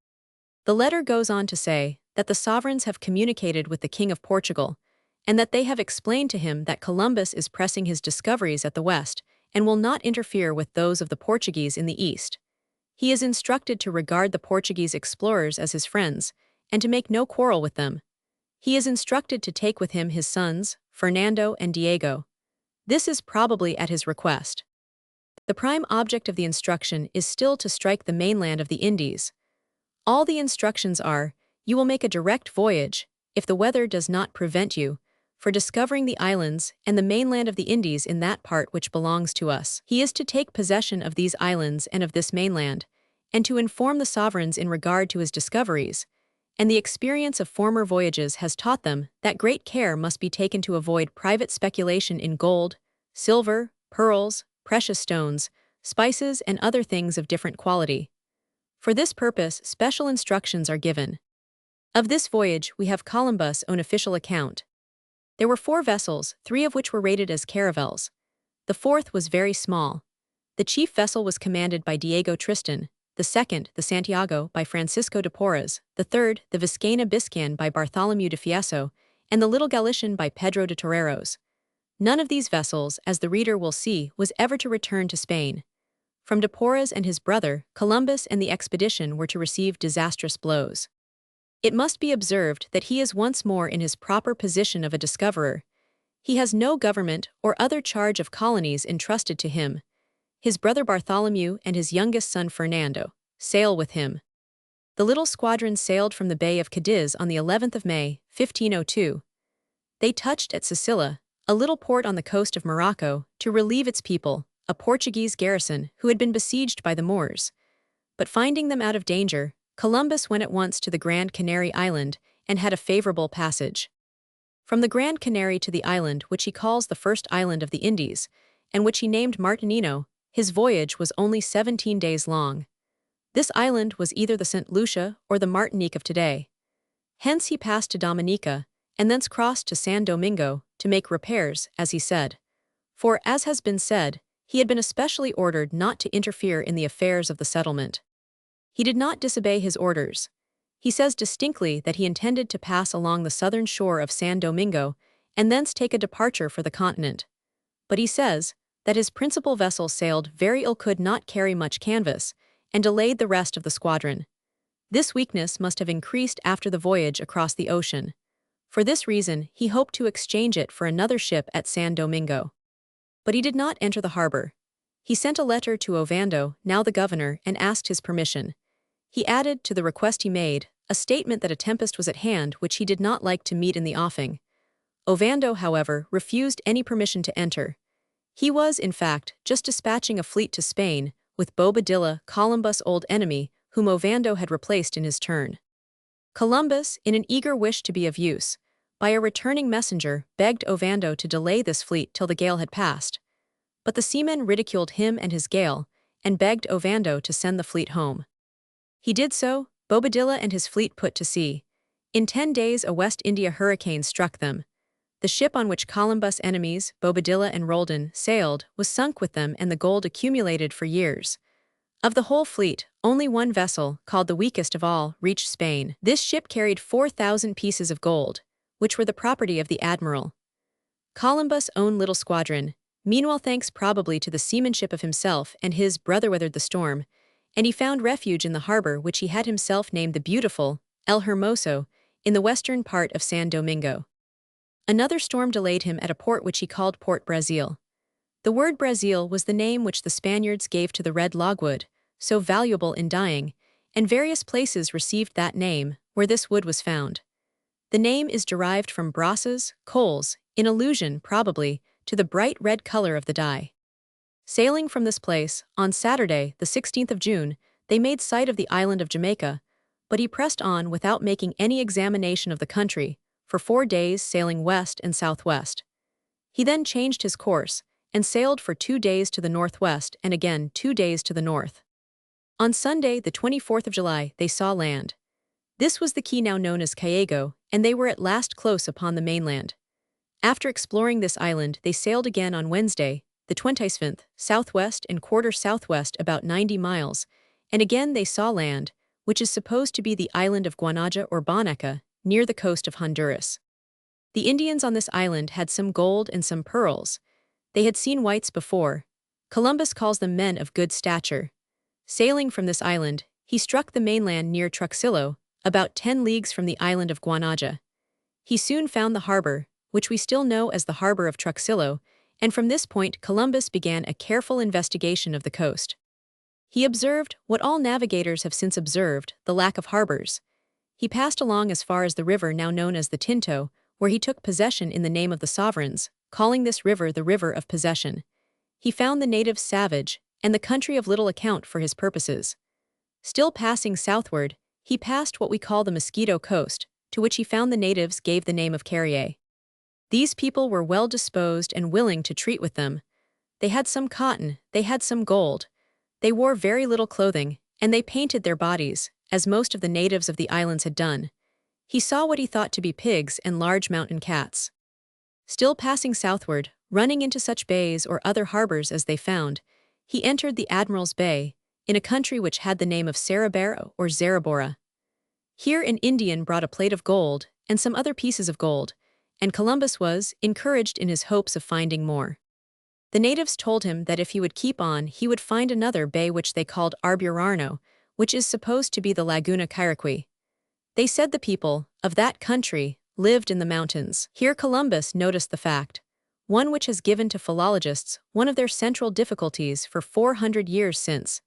The letter goes on to say that the sovereigns have communicated with the King of Portugal, and that they have explained to him that Columbus is pressing his discoveries at the west and will not interfere with those of the Portuguese in the east. He is instructed to regard the Portuguese explorers as his friends, and to make no quarrel with them. He is instructed to take with him his sons, Fernando and Diego. This is probably at his request. The prime object of the instruction is still to strike the mainland of the Indies. All the instructions are, you will make a direct voyage, if the weather does not prevent you, for discovering the islands and the mainland of the Indies in that part which belongs to us. He is to take possession of these islands and of this mainland, and to inform the sovereigns in regard to his discoveries, and the experience of former voyages has taught them that great care must be taken to avoid private speculation in gold, silver, pearls, precious stones, spices, and other things of different quality. For this purpose, special instructions are given. Of this voyage, we have Columbus' own official account. There were 4 vessels, 3 of which were rated as caravels. The 4th was very small. The chief vessel was commanded by Diego Tristan, the 2nd, the Santiago, by Francisco de Porras, the 3rd, the Vizcaya Biscayan, by Bartholomew de Fieso, and the little Galician by Pedro de Toreros. None of these vessels, as the reader will see, was ever to return to Spain. From de Porras and his brother, Columbus and the expedition were to receive disastrous blows. It must be observed that he is once more in his proper position of a discoverer. He has no government or other charge of colonies entrusted to him. His brother Bartholomew and his youngest son Fernando sail with him. The little squadron sailed from the Bay of Cadiz on the 11th of May, 1502. They touched at Sicilia, a little port on the coast of Morocco, to relieve its people, a Portuguese garrison who had been besieged by the Moors. But finding them out of danger, Columbus went at once to the Grand Canary Island and had a favorable passage. From the Grand Canary to the island which he calls the first island of the Indies, and which he named Martinino, his voyage was only 17 days long. This island was either the St. Lucia or the Martinique of today. Hence he passed to Dominica, and thence crossed to San Domingo, to make repairs, as he said. For, as has been said, he had been especially ordered not to interfere in the affairs of the settlement. He did not disobey his orders. He says distinctly that he intended to pass along the southern shore of San Domingo, and thence take a departure for the continent. But he says that his principal vessel sailed very ill, could not carry much canvas, and delayed the rest of the squadron. This weakness must have increased after the voyage across the ocean. For this reason, he hoped to exchange it for another ship at San Domingo. But he did not enter the harbor. He sent a letter to Ovando, now the governor, and asked his permission. He added, to the request he made, a statement that a tempest was at hand which he did not like to meet in the offing. Ovando, however, refused any permission to enter. He was, in fact, just dispatching a fleet to Spain, with Bobadilla, Columbus' old enemy, whom Ovando had replaced in his turn. Columbus, in an eager wish to be of use, by a returning messenger, begged Ovando to delay this fleet till the gale had passed. But the seamen ridiculed him and his gale, and begged Ovando to send the fleet home. He did so. Bobadilla and his fleet put to sea. In 10 days a West India hurricane struck them. The ship on which Columbus' enemies, Bobadilla and Roldan, sailed, was sunk with them and the gold accumulated for years. Of the whole fleet, only one vessel, called the weakest of all, reached Spain. This ship carried 4,000 pieces of gold, which were the property of the admiral. Columbus' own little squadron, meanwhile, thanks probably to the seamanship of himself and his brother, weathered the storm, and he found refuge in the harbor which he had himself named the Beautiful, El Hermoso, in the western part of San Domingo. Another storm delayed him at a port which he called Port Brazil. The word Brazil was the name which the Spaniards gave to the red logwood, so valuable in dyeing, and various places received that name, where this wood was found. The name is derived from brasas, coals, in allusion, probably, to the bright red color of the dye. Sailing from this place, on Saturday, the 16th of June, they made sight of the island of Jamaica, but he pressed on without making any examination of the country, for 4 days sailing west and southwest. He then changed his course, and sailed for 2 days to the northwest and again 2 days to the north. On Sunday, the 24th of July, they saw land. This was the key now known as Callego, and they were at last close upon the mainland. After exploring this island, they sailed again on Wednesday, the 27th, southwest and quarter southwest about 90 miles, and again they saw land, which is supposed to be the island of Guanaja or Bonaca, near the coast of Honduras. The Indians on this island had some gold and some pearls. They had seen whites before. Columbus calls them men of good stature. Sailing from this island, he struck the mainland near Truxillo, about 10 leagues from the island of Guanaja. He soon found the harbor, which we still know as the harbor of Truxillo, and from this point Columbus began a careful investigation of the coast. He observed, what all navigators have since observed, the lack of harbors. He passed along as far as the river now known as the Tinto, where he took possession in the name of the sovereigns, calling this river the River of Possession. He found the natives savage, and the country of little account for his purposes. Still passing southward, he passed what we call the Mosquito Coast, to which he found the natives gave the name of Carrier. These people were well disposed and willing to treat with them. They had some cotton, they had some gold. They wore very little clothing, and they painted their bodies, as most of the natives of the islands had done. He saw what he thought to be pigs and large mountain cats. Still passing southward, running into such bays or other harbors as they found, he entered the Admiral's Bay, in a country which had the name of Sarabara or Zarabora. Here an Indian brought a plate of gold and some other pieces of gold, and Columbus was encouraged in his hopes of finding more. The natives told him that if he would keep on, he would find another bay which they called Arburano, which is supposed to be the Laguna Cairaqui. They said the people of that country lived in the mountains. Here Columbus noticed the fact. one which has given to philologists one of their central difficulties for 400 years since,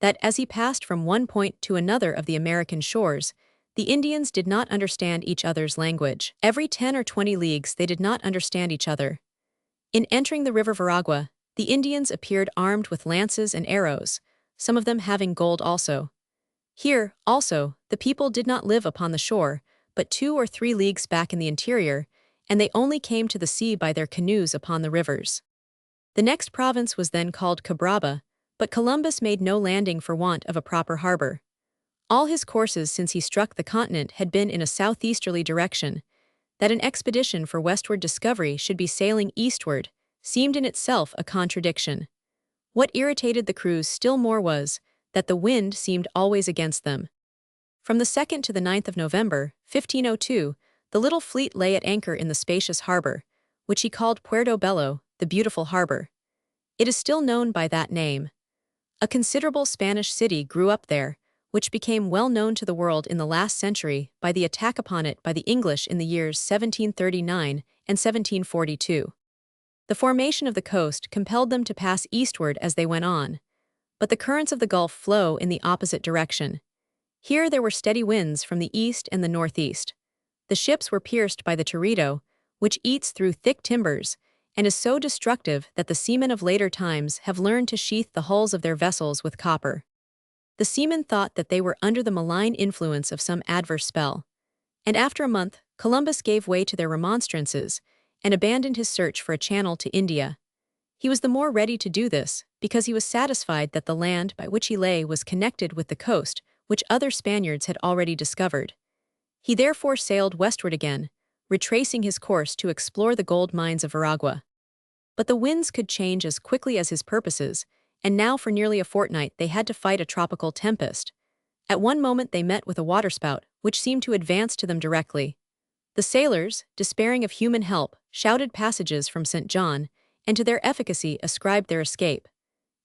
that as he passed from one point to another of the American shores, the Indians did not understand each other's language. Every 10 or 20 leagues they did not understand each other. In entering the river Veragua, the Indians appeared armed with lances and arrows, some of them having gold also. Here, also, the people did not live upon the shore, but 2 or 3 leagues back in the interior, and they only came to the sea by their canoes upon the rivers. The next province was then called Cabraba, but Columbus made no landing for want of a proper harbor. All his courses since he struck the continent had been in a southeasterly direction. That an expedition for westward discovery should be sailing eastward seemed in itself a contradiction. What irritated the crews still more was that the wind seemed always against them. From the 2nd to the 9th of November, 1502, the little fleet lay at anchor in the spacious harbor, which he called Puerto Bello, the beautiful harbor. It is still known by that name. A considerable Spanish city grew up there, which became well known to the world in the last century by the attack upon it by the English in the years 1739 and 1742. The formation of the coast compelled them to pass eastward as they went on, but the currents of the Gulf flow in the opposite direction. Here there were steady winds from the east and the northeast. The ships were pierced by the teredo, which eats through thick timbers, and is so destructive that the seamen of later times have learned to sheath the hulls of their vessels with copper. The seamen thought that they were under the malign influence of some adverse spell, and after a month, Columbus gave way to their remonstrances and abandoned his search for a channel to India. He was the more ready to do this because he was satisfied that the land by which he lay was connected with the coast which other Spaniards had already discovered. He therefore sailed westward again, retracing his course to explore the gold mines of Veragua. But the winds could change as quickly as his purposes, and now for nearly a fortnight they had to fight a tropical tempest. At one moment they met with a waterspout, which seemed to advance to them directly. The sailors, despairing of human help, shouted passages from St. John, and to their efficacy ascribed their escape.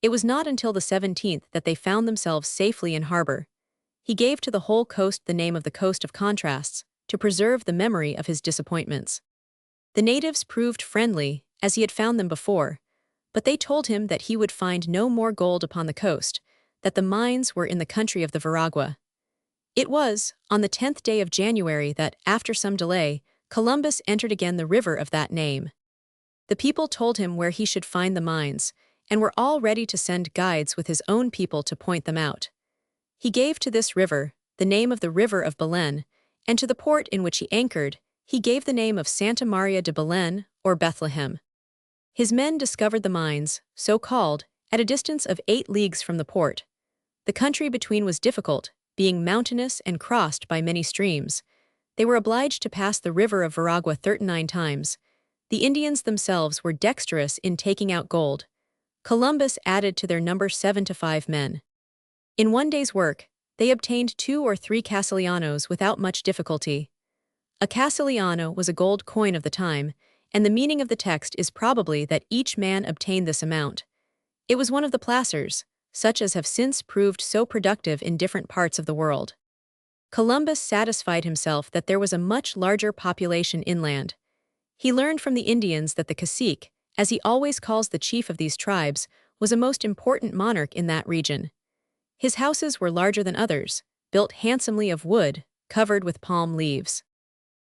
It was not until the 17th that they found themselves safely in harbor. He gave to the whole coast the name of the Coast of Contrasts, to preserve the memory of his disappointments. The natives proved friendly, as he had found them before, but they told him that he would find no more gold upon the coast, that the mines were in the country of the Veragua. It was, on the 10th day of January that, after some delay, Columbus entered again the river of that name. The people told him where he should find the mines, and were all ready to send guides with his own people to point them out. He gave to this river the name of the River of Belen, and to the port in which he anchored, he gave the name of Santa Maria de Belen, or Bethlehem. His men discovered the mines, so called, at a distance of 8 leagues from the port. The country between was difficult, being mountainous and crossed by many streams. They were obliged to pass the river of Veragua 39 times. The Indians themselves were dexterous in taking out gold. Columbus added to their number 7 to 5 men. In one day's work, they obtained 2 or 3 casilianos without much difficulty. A casiliano was a gold coin of the time, and the meaning of the text is probably that each man obtained this amount. It was one of the placers, such as have since proved so productive in different parts of the world. Columbus satisfied himself that there was a much larger population inland. He learned from the Indians that the cacique, as he always calls the chief of these tribes, was a most important monarch in that region. His houses were larger than others, built handsomely of wood, covered with palm leaves.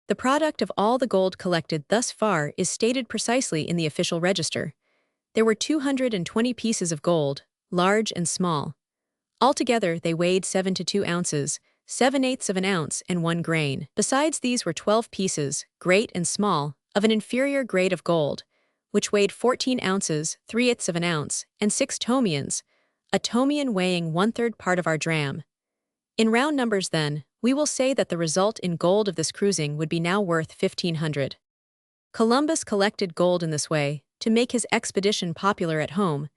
The product of all the gold collected thus far is stated precisely in the official register. There were 220 pieces of gold, large and small. Altogether they weighed 7 to 2 ounces, 7/8 of an ounce and 1 grain. Besides these were 12 pieces, great and small, of an inferior grade of gold, which weighed 14 ounces, 3/8 of an ounce, and 6 tomians, a tomian weighing 1/3 part of our dram. In round numbers then, we will say that the result in gold of this cruising would be now worth 1,500. Columbus collected gold in this way, to make his expedition popular at home,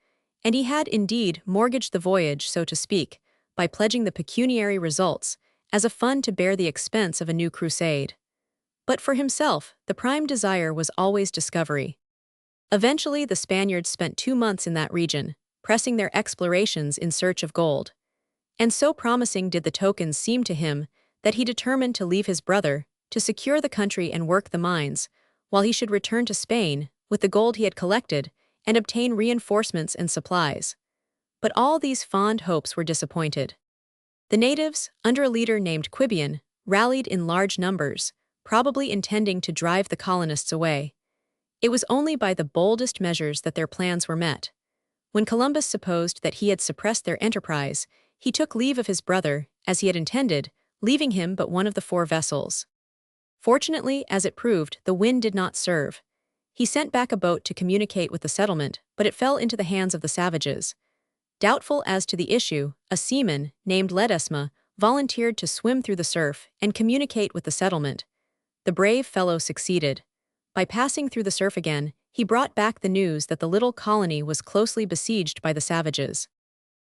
and he had indeed mortgaged the voyage, so to speak, by pledging the pecuniary results, as a fund to bear the expense of a new crusade. But for himself, the prime desire was always discovery. Eventually the Spaniards spent 2 months in that region, pressing their explorations in search of gold. And so promising did the tokens seem to him, that he determined to leave his brother, to secure the country and work the mines, while he should return to Spain, with the gold he had collected and obtain reinforcements and supplies. But all these fond hopes were disappointed. The natives, under a leader named Quibian, rallied in large numbers, probably intending to drive the colonists away. It was only by the boldest measures that their plans were met. When Columbus supposed that he had suppressed their enterprise, he took leave of his brother, as he had intended, leaving him but one of the 4 vessels. Fortunately, as it proved, the wind did not serve. He sent back a boat to communicate with the settlement, but it fell into the hands of the savages. Doubtful as to the issue, a seaman, named Ledesma, volunteered to swim through the surf and communicate with the settlement. The brave fellow succeeded. By passing through the surf again, he brought back the news that the little colony was closely besieged by the savages.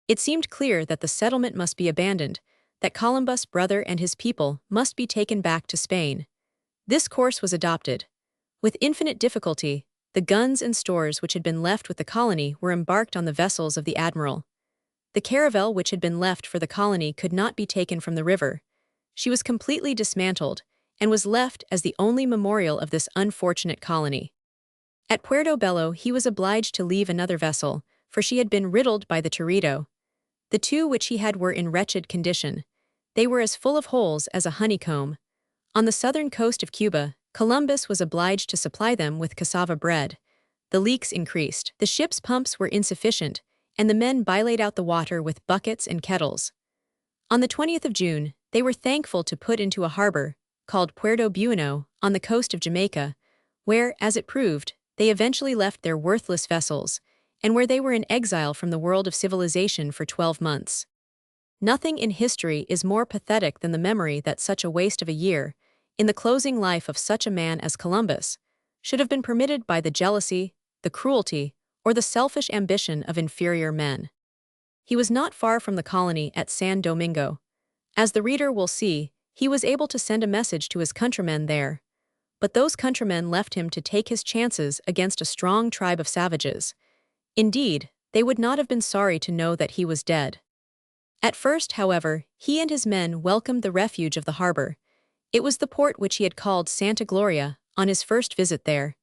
It seemed clear that the settlement must be abandoned, that Columbus' brother and his people must be taken back to Spain. This course was adopted. With infinite difficulty, the guns and stores which had been left with the colony were embarked on the vessels of the admiral. The caravel which had been left for the colony could not be taken from the river. She was completely dismantled and was left as the only memorial of this unfortunate colony. At Puerto Bello he was obliged to leave another vessel, for she had been riddled by the torpedo. The 2 which he had were in wretched condition. They were as full of holes as a honeycomb. On the southern coast of Cuba, Columbus was obliged to supply them with cassava bread. The leaks increased, the ship's pumps were insufficient, and the men bilaid out the water with buckets and kettles. On the 20th of June, they were thankful to put into a harbor, called Puerto Bueno, on the coast of Jamaica, where, as it proved, they eventually left their worthless vessels, and where they were in exile from the world of civilization for 12 months. Nothing in history is more pathetic than the memory that such a waste of a year, in the closing life of such a man as Columbus, should have been permitted by the jealousy, the cruelty, or the selfish ambition of inferior men. He was not far from the colony at San Domingo. As the reader will see, he was able to send a message to his countrymen there. But those countrymen left him to take his chances against a strong tribe of savages. Indeed, they would not have been sorry to know that he was dead. At first, however, he and his men welcomed the refuge of the harbor. It was the port which he had called Santa Gloria on his first visit there.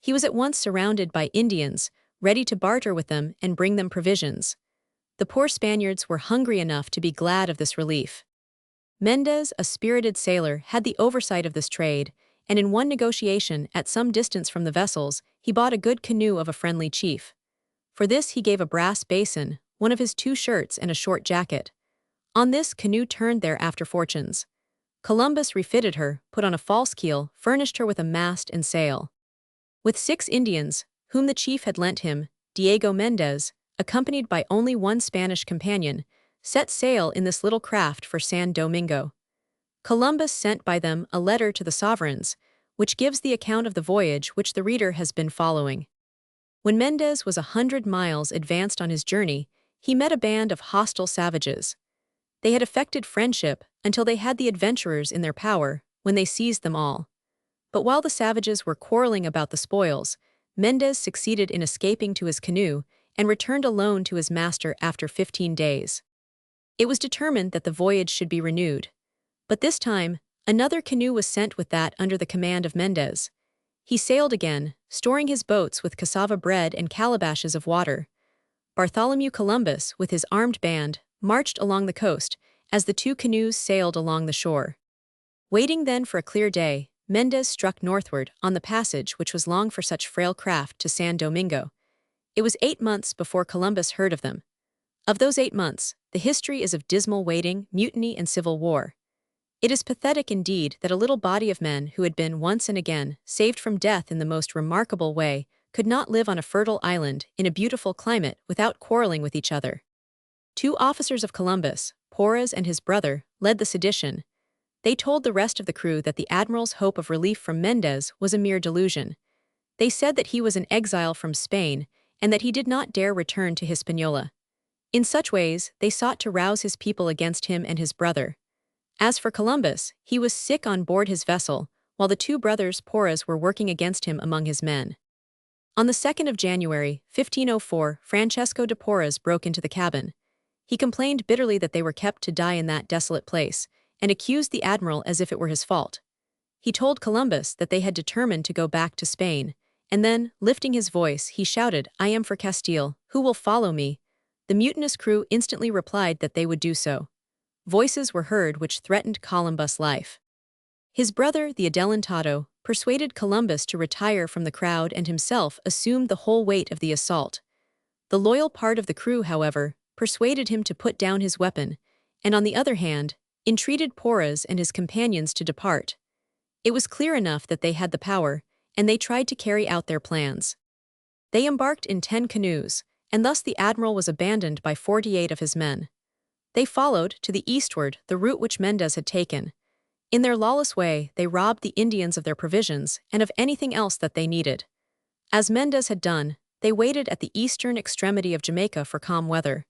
He was at once surrounded by Indians, ready to barter with them and bring them provisions. The poor Spaniards were hungry enough to be glad of this relief. Mendez, a spirited sailor, had the oversight of this trade, and in one negotiation at some distance from the vessels, he bought a good canoe of a friendly chief. For this he gave a brass basin, one of his 2 shirts and a short jacket. On this canoe turned their after fortunes. Columbus refitted her, put on a false keel, furnished her with a mast and sail. With 6 Indians, whom the chief had lent him, Diego Mendez, accompanied by only 1 Spanish companion, set sail in this little craft for San Domingo. Columbus sent by them a letter to the sovereigns, which gives the account of the voyage which the reader has been following. When Mendez was 100 miles advanced on his journey, he met a band of hostile savages. They had affected friendship until they had the adventurers in their power, when they seized them all. But while the savages were quarreling about the spoils, Mendez succeeded in escaping to his canoe and returned alone to his master after 15 days. It was determined that the voyage should be renewed. But this time, another canoe was sent with that under the command of Mendez. He sailed again, storing his boats with cassava bread and calabashes of water. Bartholomew Columbus, with his armed band, marched along the coast, as the 2 canoes sailed along the shore. Waiting then for a clear day, Mendez struck northward on the passage which was long for such frail craft to San Domingo. It was 8 months before Columbus heard of them. Of those 8 months, the history is of dismal waiting, mutiny, and civil war. It is pathetic indeed that a little body of men who had been once and again saved from death in the most remarkable way could not live on a fertile island in a beautiful climate without quarreling with each other. 2 officers of Columbus, Porras and his brother, led the sedition. They told the rest of the crew that the admiral's hope of relief from Mendez was a mere delusion. They said that he was in exile from Spain and that he did not dare return to Hispaniola. In such ways, they sought to rouse his people against him and his brother. As for Columbus, he was sick on board his vessel, while the 2 brothers Porras were working against him among his men. On the 2nd of January, 1504, Francesco de Porras broke into the cabin. He complained bitterly that they were kept to die in that desolate place, and accused the admiral as if it were his fault. He told Columbus that they had determined to go back to Spain, and then, lifting his voice, he shouted, "I am for Castile. Who will follow me?" The mutinous crew instantly replied that they would do so. Voices were heard which threatened Columbus' life. His brother, the Adelantado, persuaded Columbus to retire from the crowd and himself assumed the whole weight of the assault. The loyal part of the crew, however, persuaded him to put down his weapon, and on the other hand, entreated Porras and his companions to depart. It was clear enough that they had the power, and they tried to carry out their plans. They embarked in 10 canoes, and thus the admiral was abandoned by 48 of his men. They followed, to the eastward, the route which Mendez had taken. In their lawless way, they robbed the Indians of their provisions and of anything else that they needed. As Mendez had done, they waited at the eastern extremity of Jamaica for calm weather.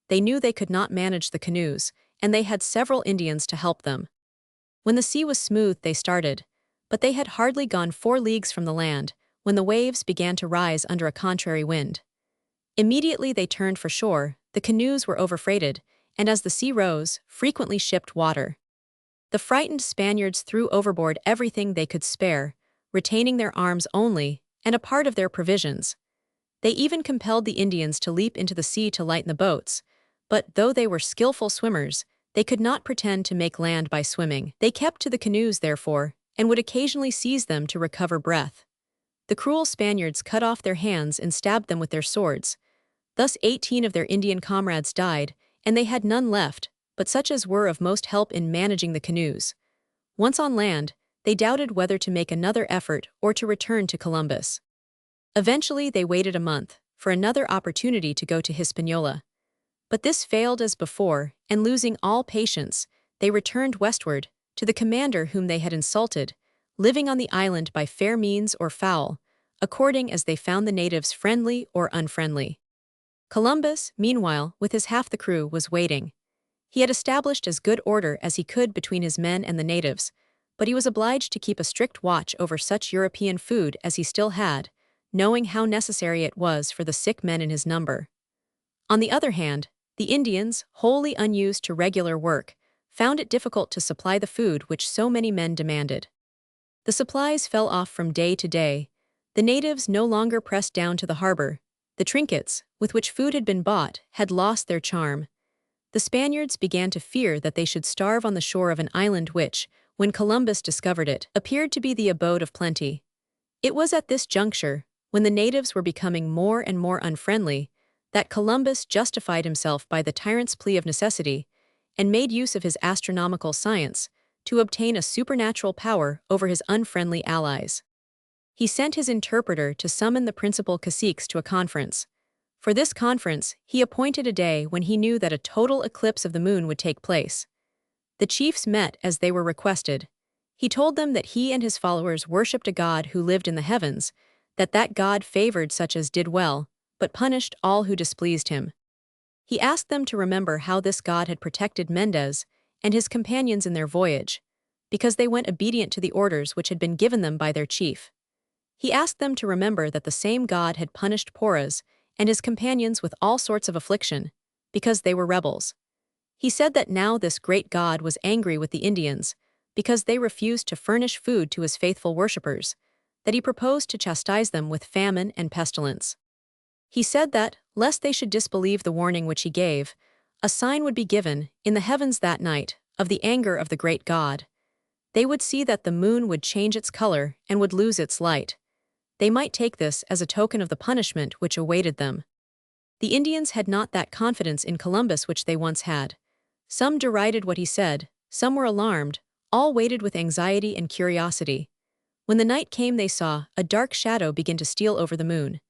They knew they could not manage the canoes, and they had several Indians to help them. When the sea was smooth, they started, but they had hardly gone 4 leagues from the land when the waves began to rise under a contrary wind. Immediately they turned for shore, the canoes were overfreighted, and as the sea rose, frequently shipped water. The frightened Spaniards threw overboard everything they could spare, retaining their arms only, and a part of their provisions. They even compelled the Indians to leap into the sea to lighten the boats, but though they were skillful swimmers, they could not pretend to make land by swimming. They kept to the canoes, therefore, and would occasionally seize them to recover breath. The cruel Spaniards cut off their hands and stabbed them with their swords. Thus 18 of their Indian comrades died, and they had none left, but such as were of most help in managing the canoes. Once on land, they doubted whether to make another effort or to return to Columbus. Eventually they waited a month for another opportunity to go to Hispaniola. But this failed as before, and losing all patience, they returned westward, to the commander whom they had insulted, living on the island by fair means or foul, according as they found the natives friendly or unfriendly. Columbus, meanwhile, with his half the crew, was waiting. He had established as good order as he could between his men and the natives, but he was obliged to keep a strict watch over such European food as he still had, knowing how necessary it was for the sick men in his number. On the other hand, the Indians, wholly unused to regular work, found it difficult to supply the food which so many men demanded. The supplies fell off from day to day. The natives no longer pressed down to the harbor. The trinkets, with which food had been bought, had lost their charm. The Spaniards began to fear that they should starve on the shore of an island which, when Columbus discovered it, appeared to be the abode of plenty. It was at this juncture, when the natives were becoming more and more unfriendly, that Columbus justified himself by the tyrant's plea of necessity, and made use of his astronomical science to obtain a supernatural power over his unfriendly allies. He sent his interpreter to summon the principal caciques to a conference. For this conference, he appointed a day when he knew that a total eclipse of the moon would take place. The chiefs met as they were requested. He told them that he and his followers worshipped a god who lived in the heavens, that god favored such as did well, but punished all who displeased him. He asked them to remember how this god had protected Mendez and his companions in their voyage, because they went obedient to the orders which had been given them by their chief. He asked them to remember that the same God had punished Porras and his companions with all sorts of affliction, because they were rebels. He said that now this great God was angry with the Indians, because they refused to furnish food to his faithful worshippers, that he proposed to chastise them with famine and pestilence. He said that, lest they should disbelieve the warning which he gave, a sign would be given, in the heavens that night, of the anger of the great God. They would see that the moon would change its color and would lose its light. They might take this as a token of the punishment which awaited them. The Indians had not that confidence in Columbus which they once had. Some derided what he said, some were alarmed, all waited with anxiety and curiosity. When the night came, they saw a dark shadow begin to steal over the moon.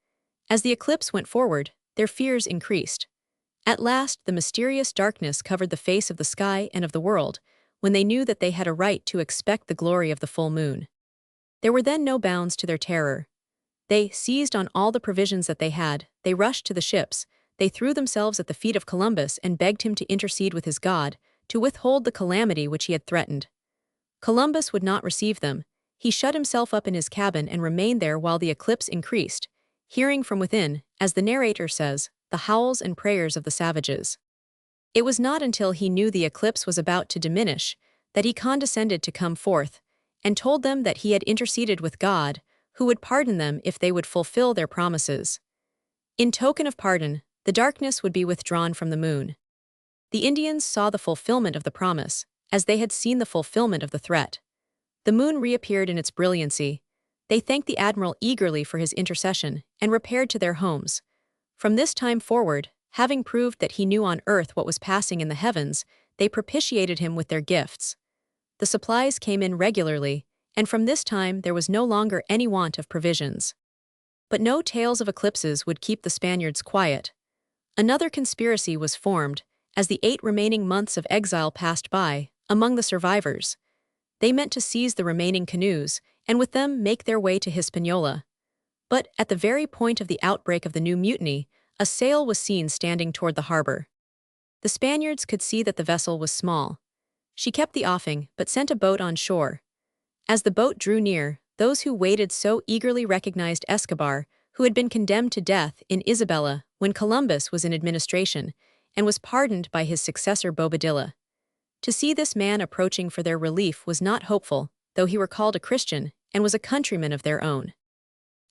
As the eclipse went forward, their fears increased. At last, the mysterious darkness covered the face of the sky and of the world, when they knew that they had a right to expect the glory of the full moon. There were then no bounds to their terror. They seized on all the provisions that they had, they rushed to the ships, they threw themselves at the feet of Columbus and begged him to intercede with his God, to withhold the calamity which he had threatened. Columbus would not receive them. He shut himself up in his cabin and remained there while the eclipse increased, hearing from within, as the narrator says, the howls and prayers of the savages. It was not until he knew the eclipse was about to diminish that he condescended to come forth, and told them that he had interceded with God, who would pardon them if they would fulfill their promises. In token of pardon, the darkness would be withdrawn from the moon. The Indians saw the fulfillment of the promise, as they had seen the fulfillment of the threat. The moon reappeared in its brilliancy. They thanked the admiral eagerly for his intercession and repaired to their homes. From this time forward, having proved that he knew on earth what was passing in the heavens, they propitiated him with their gifts. The supplies came in regularly, and from this time there was no longer any want of provisions. But no tales of eclipses would keep the Spaniards quiet. Another conspiracy was formed, as the 8 remaining months of exile passed by, among the survivors. They meant to seize the remaining canoes, and with them make their way to Hispaniola. But at the very point of the outbreak of the new mutiny, a sail was seen standing toward the harbor. The Spaniards could see that the vessel was small. She kept the offing, but sent a boat on shore. As the boat drew near, those who waited so eagerly recognized Escobar, who had been condemned to death in Isabella when Columbus was in administration, and was pardoned by his successor Bobadilla. To see this man approaching for their relief was not hopeful, though he were called a Christian, and was a countryman of their own.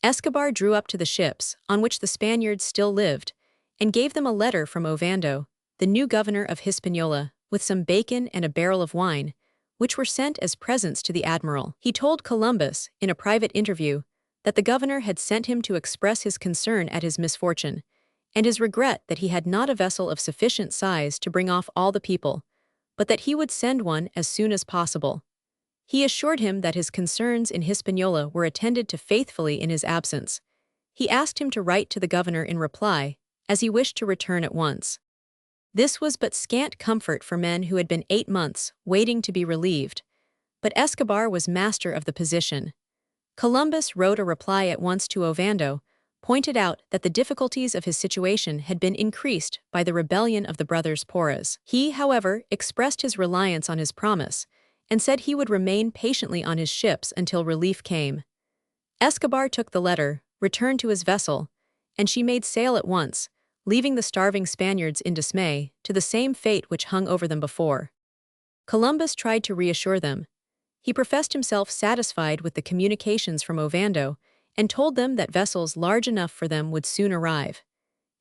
Escobar drew up to the ships, on which the Spaniards still lived, and gave them a letter from Ovando, the new governor of Hispaniola, with some bacon and a barrel of wine, which were sent as presents to the admiral. He told Columbus, in a private interview, that the governor had sent him to express his concern at his misfortune, and his regret that he had not a vessel of sufficient size to bring off all the people, but that he would send one as soon as possible. He assured him that his concerns in Hispaniola were attended to faithfully in his absence. He asked him to write to the governor in reply, as he wished to return at once. This was but scant comfort for men who had been 8 months waiting to be relieved, but Escobar was master of the position. Columbus wrote a reply at once to Ovando, pointed out that the difficulties of his situation had been increased by the rebellion of the brothers Porras. He, however, expressed his reliance on his promise, and said he would remain patiently on his ships until relief came. Escobar took the letter, returned to his vessel, and she made sail at once, leaving the starving Spaniards in dismay, to the same fate which hung over them before. Columbus tried to reassure them. He professed himself satisfied with the communications from Ovando, and told them that vessels large enough for them would soon arrive.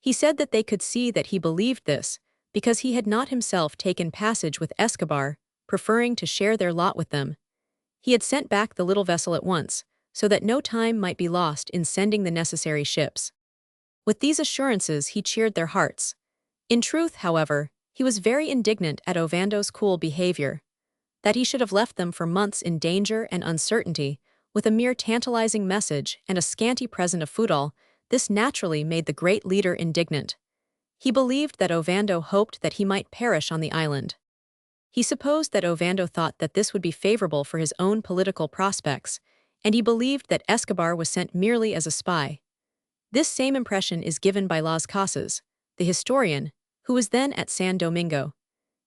He said that they could see that he believed this, because he had not himself taken passage with Escobar, preferring to share their lot with them. He had sent back the little vessel at once, so that no time might be lost in sending the necessary ships. With these assurances he cheered their hearts. In truth, however, he was very indignant at Ovando's cool behavior. That he should have left them for months in danger and uncertainty, with a mere tantalizing message and a scanty present of foodal, this naturally made the great leader indignant. He believed that Ovando hoped that he might perish on the island. He supposed that Ovando thought that this would be favorable for his own political prospects, and he believed that Escobar was sent merely as a spy. This same impression is given by Las Casas, the historian, who was then at San Domingo.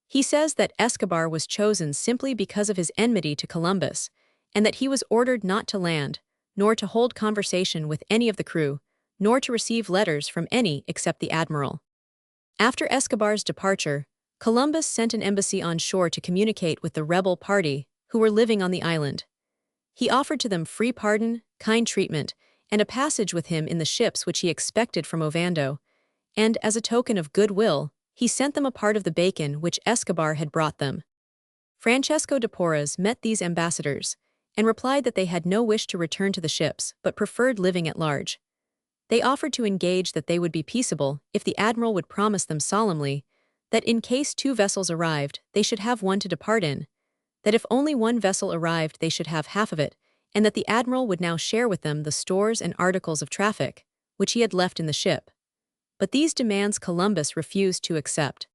He says that Escobar was chosen simply because of his enmity to Columbus, and that he was ordered not to land, nor to hold conversation with any of the crew, nor to receive letters from any except the admiral. After Escobar's departure, Columbus sent an embassy on shore to communicate with the rebel party who were living on the island. He offered to them free pardon, kind treatment, and a passage with him in the ships which he expected from Ovando, and as a token of goodwill, he sent them a part of the bacon which Escobar had brought them. Francesco de Porras met these ambassadors, and replied that they had no wish to return to the ships, but preferred living at large. They offered to engage that they would be peaceable if the admiral would promise them solemnly that in case 2 vessels arrived, they should have one to depart in, that if only 1 vessel arrived they should have half of it, and that the admiral would now share with them the stores and articles of traffic, which he had left in the ship. But these demands Columbus refused to accept.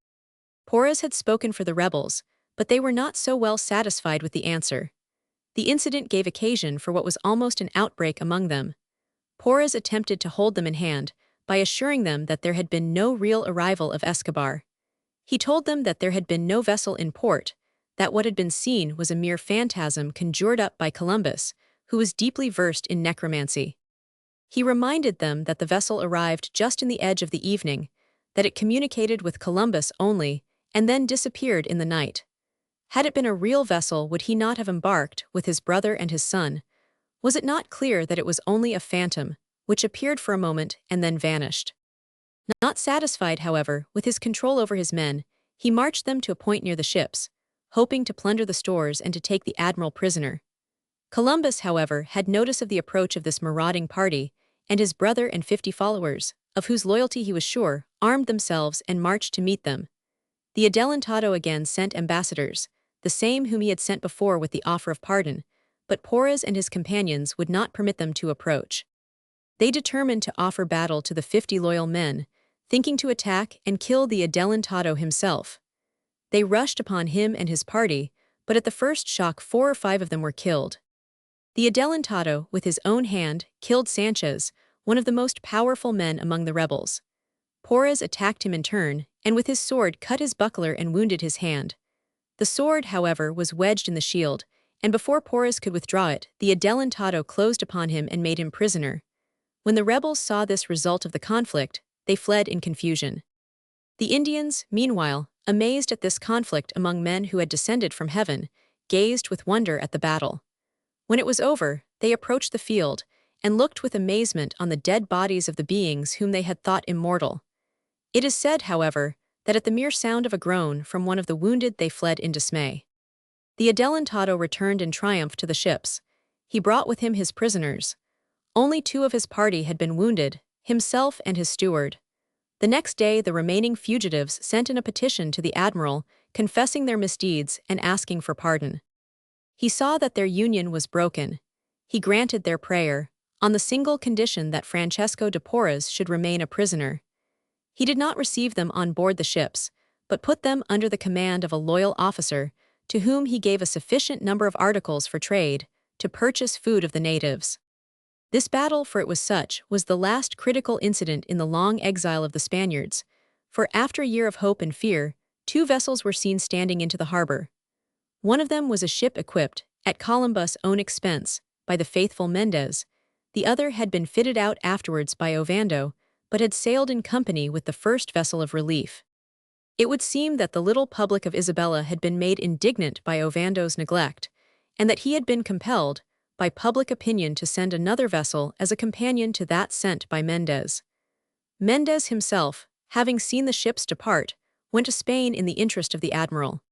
Porras had spoken for the rebels, but they were not so well satisfied with the answer. The incident gave occasion for what was almost an outbreak among them. Porras attempted to hold them in hand by assuring them that there had been no real arrival of Escobar. He told them that there had been no vessel in port, that what had been seen was a mere phantasm conjured up by Columbus, who was deeply versed in necromancy. He reminded them that the vessel arrived just in the edge of the evening, that it communicated with Columbus only, and then disappeared in the night. Had it been a real vessel, would he not have embarked with his brother and his son, Was it not clear that it was only a phantom, which appeared for a moment and then vanished? Not satisfied, however, with his control over his men, he marched them to a point near the ships, hoping to plunder the stores and to take the admiral prisoner. Columbus, however, had notice of the approach of this marauding party, and his brother and 50 followers, of whose loyalty he was sure, armed themselves and marched to meet them. The Adelantado again sent ambassadors, the same whom he had sent before with the offer of pardon, but Porras and his companions would not permit them to approach. They determined to offer battle to the 50 loyal men, thinking to attack and kill the Adelantado himself. They rushed upon him and his party, but at the first shock 4 or 5 of them were killed. The Adelantado, with his own hand, killed Sanchez, one of the most powerful men among the rebels. Porras attacked him in turn, and with his sword cut his buckler and wounded his hand. The sword, however, was wedged in the shield, and before Porras could withdraw it, the Adelantado closed upon him and made him prisoner. When the rebels saw this result of the conflict, they fled in confusion. The Indians, meanwhile, amazed at this conflict among men who had descended from heaven, gazed with wonder at the battle. When it was over, they approached the field and looked with amazement on the dead bodies of the beings whom they had thought immortal. It is said, however, that at the mere sound of a groan from one of the wounded they fled in dismay. The Adelantado returned in triumph to the ships. He brought with him his prisoners. Only 2 of his party had been wounded, himself and his steward. The next day the remaining fugitives sent in a petition to the admiral, confessing their misdeeds and asking for pardon. He saw that their union was broken. He granted their prayer, on the single condition that Francesco de Porras should remain a prisoner. He did not receive them on board the ships, but put them under the command of a loyal officer, to whom he gave a sufficient number of articles for trade, to purchase food of the natives. This battle, for it was such, was the last critical incident in the long exile of the Spaniards, for after a year of hope and fear, 2 vessels were seen standing into the harbor. One of them was a ship equipped, at Columbus' own expense, by the faithful Mendez. The other had been fitted out afterwards by Ovando, but had sailed in company with the first vessel of relief. It would seem that the little public of Isabella had been made indignant by Ovando's neglect, and that he had been compelled, by public opinion, to send another vessel as a companion to that sent by Mendez. Mendez himself, having seen the ships depart, went to Spain in the interest of the admiral.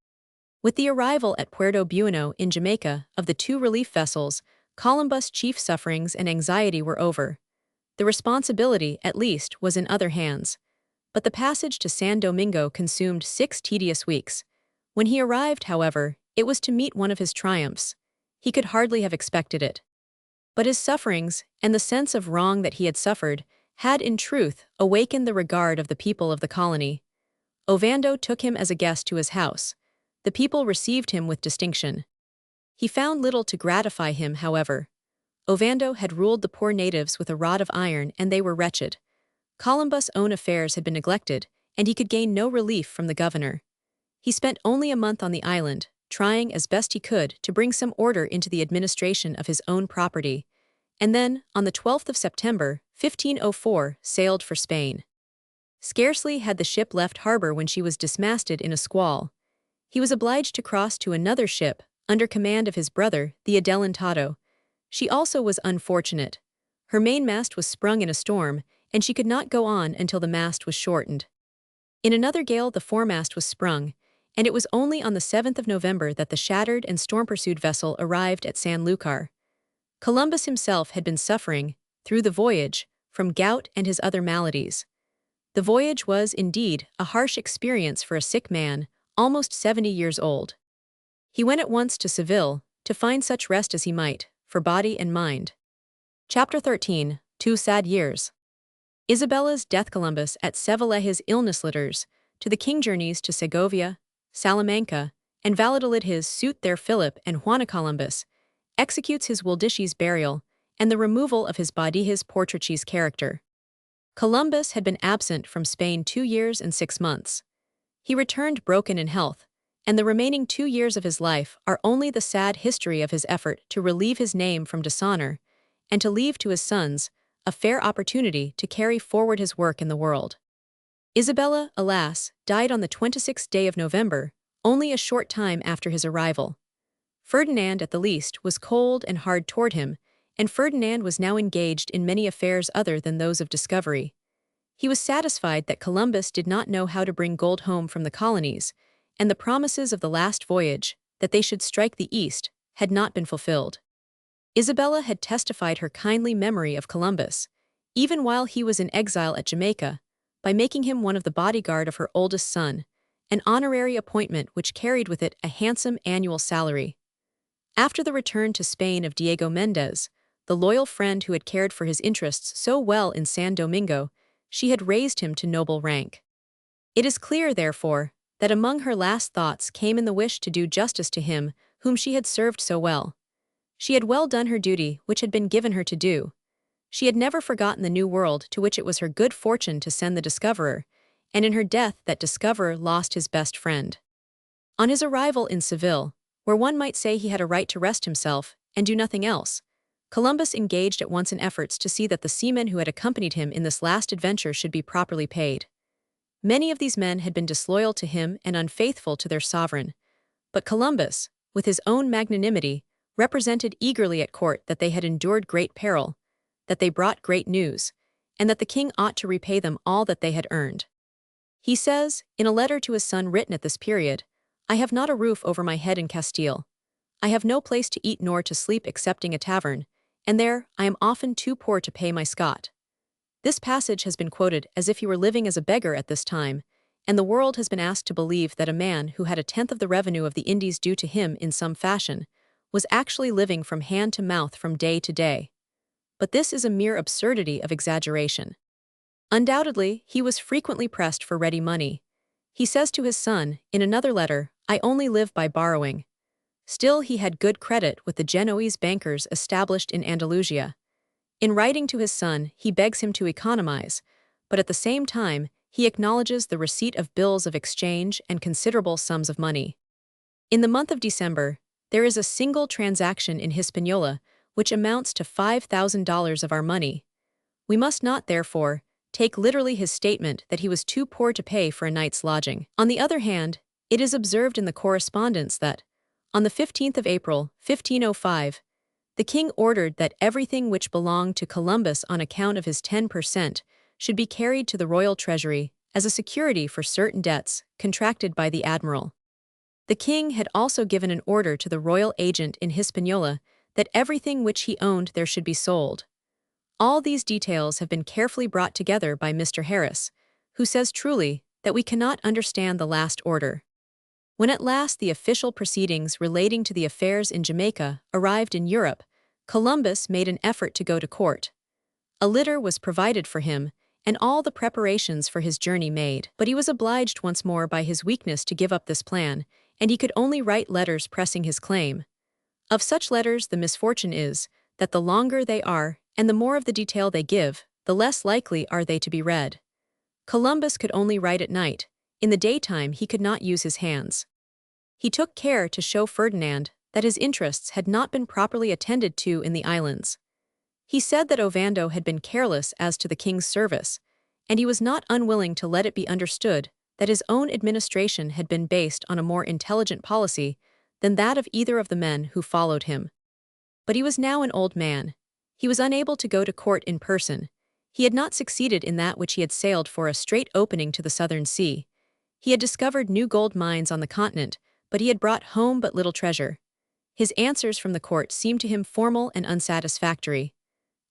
With the arrival at Puerto Bueno in Jamaica of the 2 relief vessels, Columbus' chief sufferings and anxiety were over. The responsibility, at least, was in other hands. But the passage to San Domingo consumed 6 tedious weeks. When he arrived, however, it was to meet one of his triumphs. He could hardly have expected it. But his sufferings, and the sense of wrong that he had suffered, had in truth awakened the regard of the people of the colony. Ovando took him as a guest to his house. The people received him with distinction. He found little to gratify him, however. Ovando had ruled the poor natives with a rod of iron, and they were wretched. Columbus' own affairs had been neglected, and he could gain no relief from the governor. He spent only a month on the island, trying as best he could to bring some order into the administration of his own property, and then, on the 12th of September, 1504, sailed for Spain. Scarcely had the ship left harbor when she was dismasted in a squall. He was obliged to cross to another ship, under command of his brother, the Adelantado. She also was unfortunate. Her mainmast was sprung in a storm, and she could not go on until the mast was shortened. In another gale the foremast was sprung, and it was only on the 7th of November that the shattered and storm-pursued vessel arrived at San Lucar. Columbus himself had been suffering, through the voyage, from gout and his other maladies. The voyage was, indeed, a harsh experience for a sick man, almost 70 years old. He went at once to Seville, to find such rest as he might, for body and mind. Chapter 13. 2 Sad Years. Isabella's death. Columbus at Seville. His illness. Litters, to the king. Journeys to Segovia, Salamanca, and Valladolid. His suit there. Philip and Juana. Columbus executes his Wildichie's burial, and the removal of his body. His Portrache's character. Columbus had been absent from Spain 2 years and 6 months. He returned broken in health, and the remaining 2 years of his life are only the sad history of his effort to relieve his name from dishonor, and to leave to his sons a fair opportunity to carry forward his work in the world. Isabella, alas, died on the 26th day of November, only a short time after his arrival. Ferdinand, at the least, was cold and hard toward him, and Ferdinand was now engaged in many affairs other than those of discovery. He was satisfied that Columbus did not know how to bring gold home from the colonies, and the promises of the last voyage, that they should strike the East, had not been fulfilled. Isabella had testified her kindly memory of Columbus, even while he was in exile at Jamaica, by making him one of the bodyguard of her oldest son, an honorary appointment which carried with it a handsome annual salary. After the return to Spain of Diego Mendez, the loyal friend who had cared for his interests so well in San Domingo, she had raised him to noble rank. It is clear, therefore, that among her last thoughts came in the wish to do justice to him whom she had served so well. She had well done her duty which had been given her to do. She had never forgotten the new world to which it was her good fortune to send the discoverer, and in her death that discoverer lost his best friend. On his arrival in Seville, where one might say he had a right to rest himself and do nothing else, Columbus engaged at once in efforts to see that the seamen who had accompanied him in this last adventure should be properly paid. Many of these men had been disloyal to him and unfaithful to their sovereign, but Columbus, with his own magnanimity, represented eagerly at court that they had endured great peril, that they brought great news, and that the king ought to repay them all that they had earned. He says, in a letter to his son written at this period, "I have not a roof over my head in Castile. I have no place to eat nor to sleep excepting a tavern, and there I am often too poor to pay my scot." This passage has been quoted as if he were living as a beggar at this time, and the world has been asked to believe that a man who had a tenth of the revenue of the Indies due to him in some fashion was actually living from hand to mouth from day to day. But this is a mere absurdity of exaggeration. Undoubtedly, he was frequently pressed for ready money. He says to his son, in another letter, "I only live by borrowing." Still he had good credit with the Genoese bankers established in Andalusia. In writing to his son, he begs him to economize, but at the same time, he acknowledges the receipt of bills of exchange and considerable sums of money. In the month of December, there is a single transaction in Hispaniola which amounts to $5,000 of our money. We must not, therefore, take literally his statement that he was too poor to pay for a night's lodging. On the other hand, it is observed in the correspondence that, on the 15th of April, 1505, the king ordered that everything which belonged to Columbus on account of his 10% should be carried to the royal treasury as a security for certain debts contracted by the admiral. The king had also given an order to the royal agent in Hispaniola that everything which he owned there should be sold. All these details have been carefully brought together by Mr. Harris, who says truly that we cannot understand the last order. When at last the official proceedings relating to the affairs in Jamaica arrived in Europe, Columbus made an effort to go to court. A litter was provided for him, and all the preparations for his journey made. But he was obliged once more by his weakness to give up this plan, and he could only write letters pressing his claim. Of such letters the misfortune is, that the longer they are, and the more of the detail they give, the less likely are they to be read. Columbus could only write at night. In the daytime he could not use his hands. He took care to show Ferdinand that his interests had not been properly attended to in the islands. He said that Ovando had been careless as to the king's service, and he was not unwilling to let it be understood that his own administration had been based on a more intelligent policy than that of either of the men who followed him. But he was now an old man. He was unable to go to court in person. He had not succeeded in that which he had sailed for, a straight opening to the southern sea. He had discovered new gold mines on the continent, but he had brought home but little treasure. His answers from the court seemed to him formal and unsatisfactory.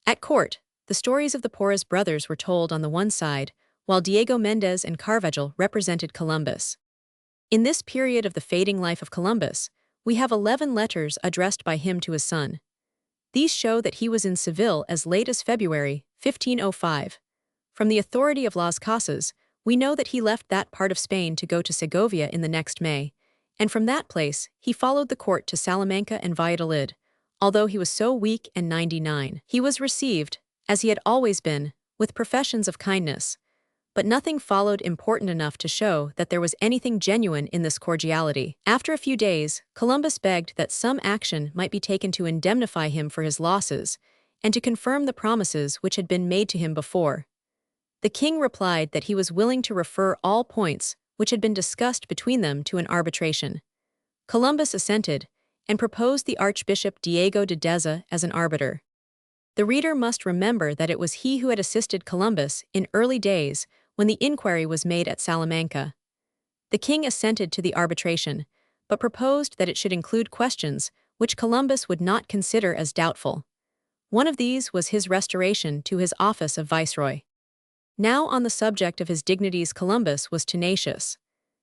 At court, the stories of the Porras brothers were told on the one side, while Diego Mendez and Carvajal represented Columbus. In this period of the fading life of Columbus, we have 11 letters addressed by him to his son. These show that he was in Seville as late as February 1505. From the authority of Las Casas, we know that he left that part of Spain to go to Segovia in the next May, and from that place he followed the court to Salamanca and Valladolid. Although he was so weak and 99, he was received, as he had always been, with professions of kindness. But nothing followed important enough to show that there was anything genuine in this cordiality. After a few days, Columbus begged that some action might be taken to indemnify him for his losses, and to confirm the promises which had been made to him before. The king replied that he was willing to refer all points which had been discussed between them to an arbitration. Columbus assented, and proposed the Archbishop Diego de Deza as an arbiter. The reader must remember that it was he who had assisted Columbus in early days when the inquiry was made at Salamanca. The king assented to the arbitration, but proposed that it should include questions which Columbus would not consider as doubtful. One of these was his restoration to his office of viceroy. Now on the subject of his dignities, Columbus was tenacious.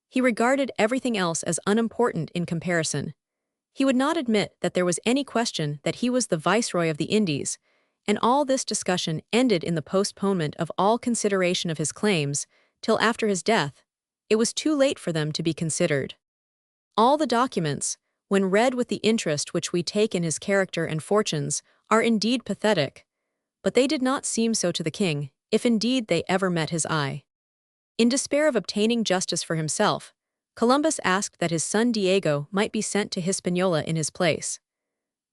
He regarded everything else as unimportant in comparison. He would not admit that there was any question that he was the viceroy of the Indies, and all this discussion ended in the postponement of all consideration of his claims till after his death. It was too late for them to be considered. All the documents, when read with the interest which we take in his character and fortunes, are indeed pathetic, but they did not seem so to the king, if indeed they ever met his eye. In despair of obtaining justice for himself, Columbus asked that his son Diego might be sent to Hispaniola in his place.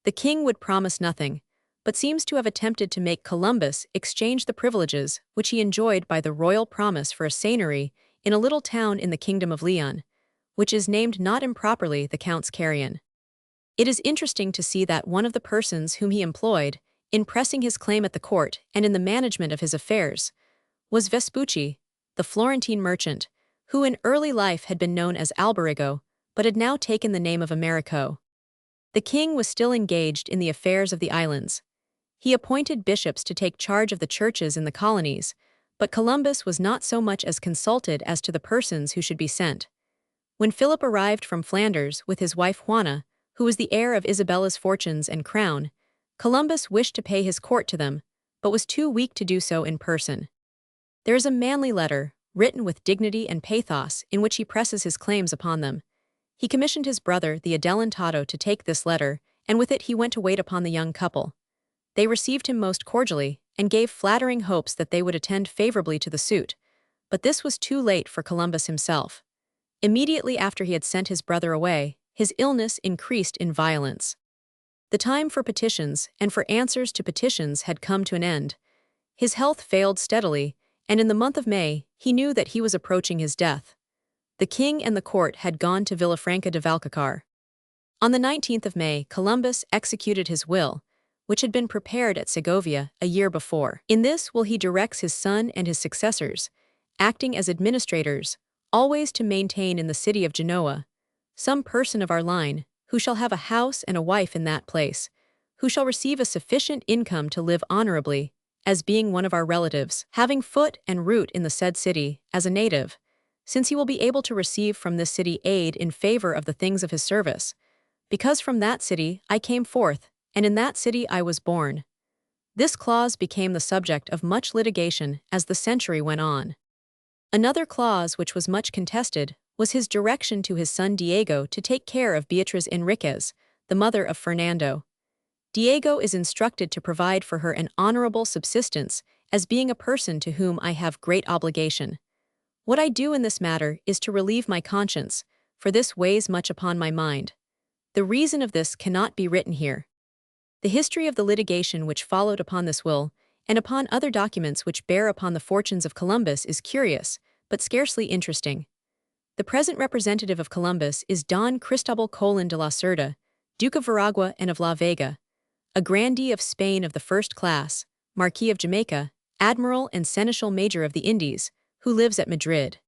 The king would promise nothing, but seems to have attempted to make Columbus exchange the privileges which he enjoyed by the royal promise for a seigneury in a little town in the kingdom of Leon, which is named not improperly the Count's Carrion. It is interesting to see that one of the persons whom he employed, in pressing his claim at the court and in the management of his affairs, was Vespucci, the Florentine merchant, who in early life had been known as Alberigo, but had now taken the name of Americo. The king was still engaged in the affairs of the islands. He appointed bishops to take charge of the churches in the colonies, but Columbus was not so much as consulted as to the persons who should be sent. When Philip arrived from Flanders with his wife Juana, who was the heir of Isabella's fortunes and crown, Columbus wished to pay his court to them, but was too weak to do so in person. There is a manly letter, written with dignity and pathos, in which he presses his claims upon them. He commissioned his brother, the Adelantado, to take this letter, and with it he went to wait upon the young couple. They received him most cordially, and gave flattering hopes that they would attend favorably to the suit, but this was too late for Columbus himself. Immediately after he had sent his brother away, his illness increased in violence. The time for petitions and for answers to petitions had come to an end. His health failed steadily, and in the month of May, he knew that he was approaching his death. The king and the court had gone to Villafranca de Valcacar. On the 19th of May, Columbus executed his will, which had been prepared at Segovia a year before. In this will he directs his son and his successors, acting as administrators, always to maintain in the city of Genoa some person of our line, who shall have a house and a wife in that place, who shall receive a sufficient income to live honorably, as being one of our relatives, having foot and root in the said city, as a native, since he will be able to receive from this city aid in favor of the things of his service, because from that city I came forth, and in that city I was born. This clause became the subject of much litigation as the century went on. Another clause which was much contested was his direction to his son Diego to take care of Beatriz Enriquez, the mother of Fernando. Diego is instructed to provide for her an honorable subsistence, as being a person to whom I have great obligation. What I do in this matter is to relieve my conscience, for this weighs much upon my mind. The reason of this cannot be written here. The history of the litigation which followed upon this will, and upon other documents which bear upon the fortunes of Columbus, is curious, but scarcely interesting. The present representative of Columbus is Don Cristobal Colon de la Cerda, Duke of Veragua and of La Vega, a grandee of Spain of the first class, Marquis of Jamaica, Admiral and Seneschal Major of the Indies, who lives at Madrid.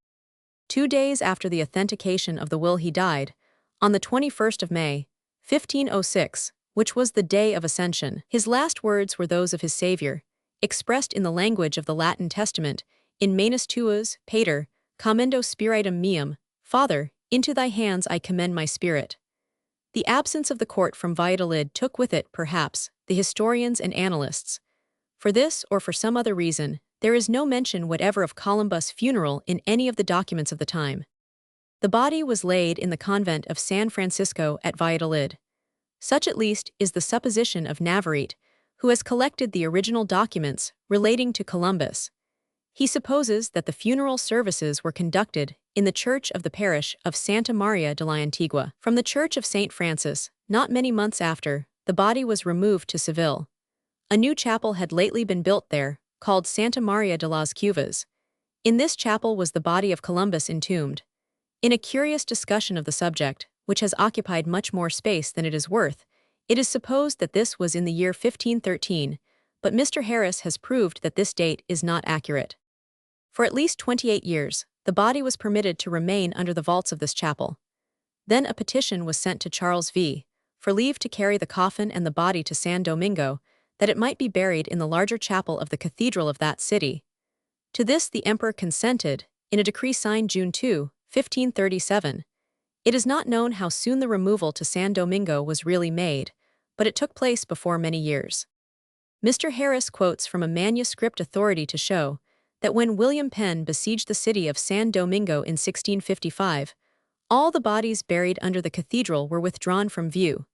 2 days after the authentication of the will he died, on the 21st of May, 1506, which was the day of Ascension. His last words were those of his Savior, expressed in the language of the Latin Testament, in Manus tuus, Pater, commendo spiritum meum, Father, into thy hands I commend my spirit. The absence of the court from Valladolid took with it, perhaps, the historians and annalists. For this or for some other reason, there is no mention whatever of Columbus' funeral in any of the documents of the time. The body was laid in the convent of San Francisco at Valladolid. Such at least is the supposition of Navarrete, who has collected the original documents relating to Columbus. He supposes that the funeral services were conducted in the church of the parish of Santa Maria de la Antigua. From the church of St. Francis, not many months after, the body was removed to Seville. A new chapel had lately been built there, called Santa Maria de las Cuvas. In this chapel was the body of Columbus entombed. In a curious discussion of the subject, which has occupied much more space than it is worth, it is supposed that this was in the year 1513, but Mr. Harris has proved that this date is not accurate. For at least 28 years, the body was permitted to remain under the vaults of this chapel. Then a petition was sent to Charles V. for leave to carry the coffin and the body to San Domingo, that it might be buried in the larger chapel of the cathedral of that city. To this the emperor consented, in a decree signed June 2, 1537. It is not known how soon the removal to San Domingo was really made, but it took place before many years. Mr. Harris quotes from a manuscript authority to show that when William Penn besieged the city of San Domingo in 1655, all the bodies buried under the cathedral were withdrawn from view,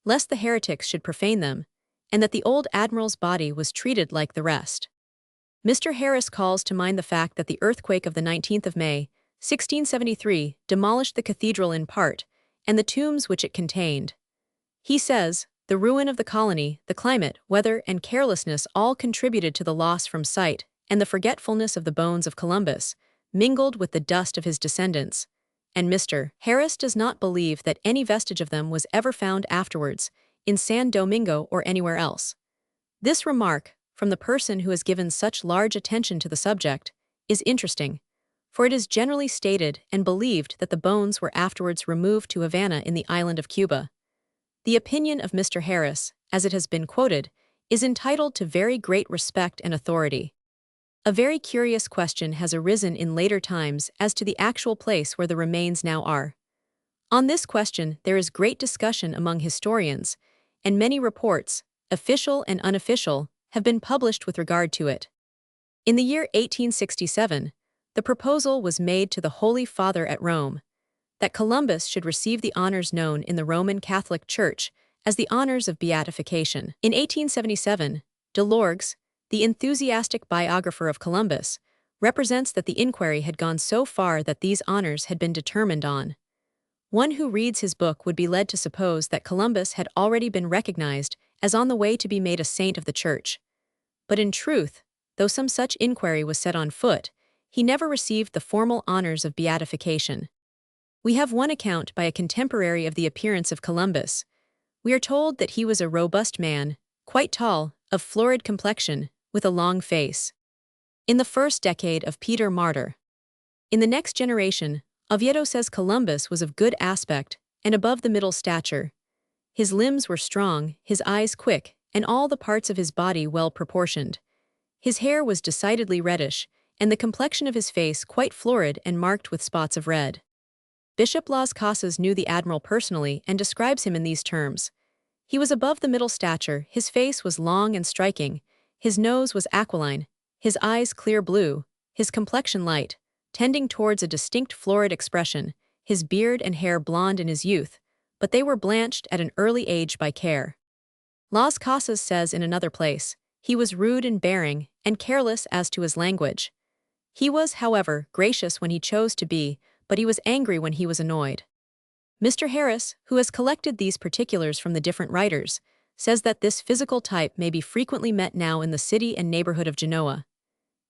lest the heretics should profane them, and that the old admiral's body was treated like the rest. Mr. Harris calls to mind the fact that the earthquake of the 19th of May, 1673, demolished the cathedral in part, and the tombs which it contained. He says, "The ruin of the colony, the climate, weather, and carelessness all contributed to the loss from sight, and the forgetfulness of the bones of Columbus, mingled with the dust of his descendants." And Mr. Harris does not believe that any vestige of them was ever found afterwards, in San Domingo or anywhere else. This remark, from the person who has given such large attention to the subject, is interesting, for it is generally stated and believed that the bones were afterwards removed to Havana in the island of Cuba. The opinion of Mr. Harris, as it has been quoted, is entitled to very great respect and authority. A very curious question has arisen in later times as to the actual place where the remains now are. On this question there is great discussion among historians, and many reports, official and unofficial, have been published with regard to it. In the year 1867, the proposal was made to the Holy Father at Rome that Columbus should receive the honors known in the Roman Catholic Church as the honors of beatification. In 1877, Delorgues, the enthusiastic biographer of Columbus, represents that the inquiry had gone so far that these honors had been determined on. One who reads his book would be led to suppose that Columbus had already been recognized as on the way to be made a saint of the Church. But in truth, though some such inquiry was set on foot, he never received the formal honors of beatification. We have one account by a contemporary of the appearance of Columbus. We are told that he was a robust man, quite tall, of florid complexion, with a long face. In the first decade of Peter Martyr. In the next generation, Oviedo says Columbus was of good aspect and above the middle stature. His limbs were strong, his eyes quick, and all the parts of his body well proportioned. His hair was decidedly reddish, and the complexion of his face quite florid and marked with spots of red. Bishop Las Casas knew the admiral personally and describes him in these terms. He was above the middle stature, his face was long and striking, his nose was aquiline, his eyes clear blue, his complexion light, tending towards a distinct florid expression, his beard and hair blonde in his youth, but they were blanched at an early age by care. Las Casas says in another place, he was rude in bearing and careless as to his language. He was, however, gracious when he chose to be, but he was angry when he was annoyed. Mr. Harris, who has collected these particulars from the different writers, says that this physical type may be frequently met now in the city and neighborhood of Genoa.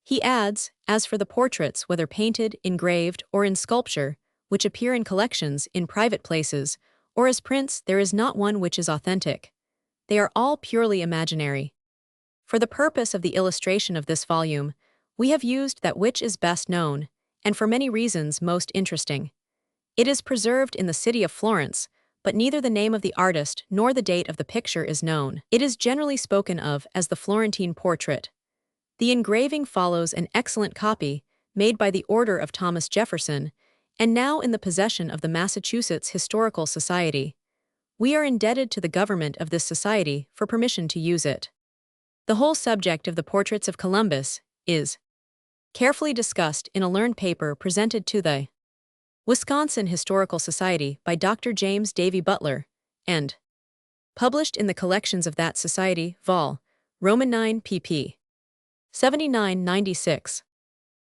He adds, as for the portraits, whether painted, engraved, or in sculpture, which appear in collections, in private places, or as prints, there is not one which is authentic. They are all purely imaginary. For the purpose of the illustration of this volume, we have used that which is best known, and for many reasons most interesting. It is preserved in the city of Florence, but neither the name of the artist nor the date of the picture is known. It is generally spoken of as the Florentine portrait. The engraving follows an excellent copy, made by the order of Thomas Jefferson, and now in the possession of the Massachusetts Historical Society. We are indebted to the government of this society for permission to use it. The whole subject of the portraits of Columbus is carefully discussed in a learned paper presented to the Wisconsin Historical Society by Dr. James Davy Butler, and published in the collections of that society, Vol. Roman 9 pp. 79-96.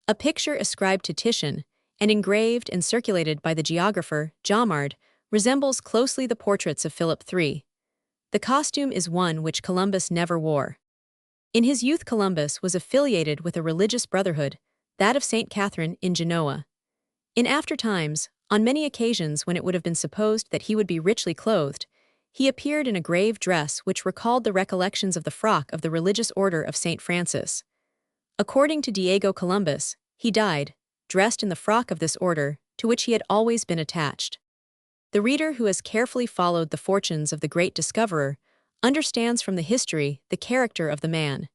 A picture ascribed to Titian, and engraved and circulated by the geographer, Jomard, resembles closely the portraits of Philip III. The costume is one which Columbus never wore. In his youth Columbus was affiliated with a religious brotherhood, that of St. Catherine in Genoa. In after times, on many occasions when it would have been supposed that he would be richly clothed, He appeared in a grave dress which recalled the recollections of the frock of the religious order of St. Francis. According to Diego Columbus, he died, dressed in the frock of this order, to which he had always been attached. The reader who has carefully followed the fortunes of the great discoverer understands from the history the character of the man.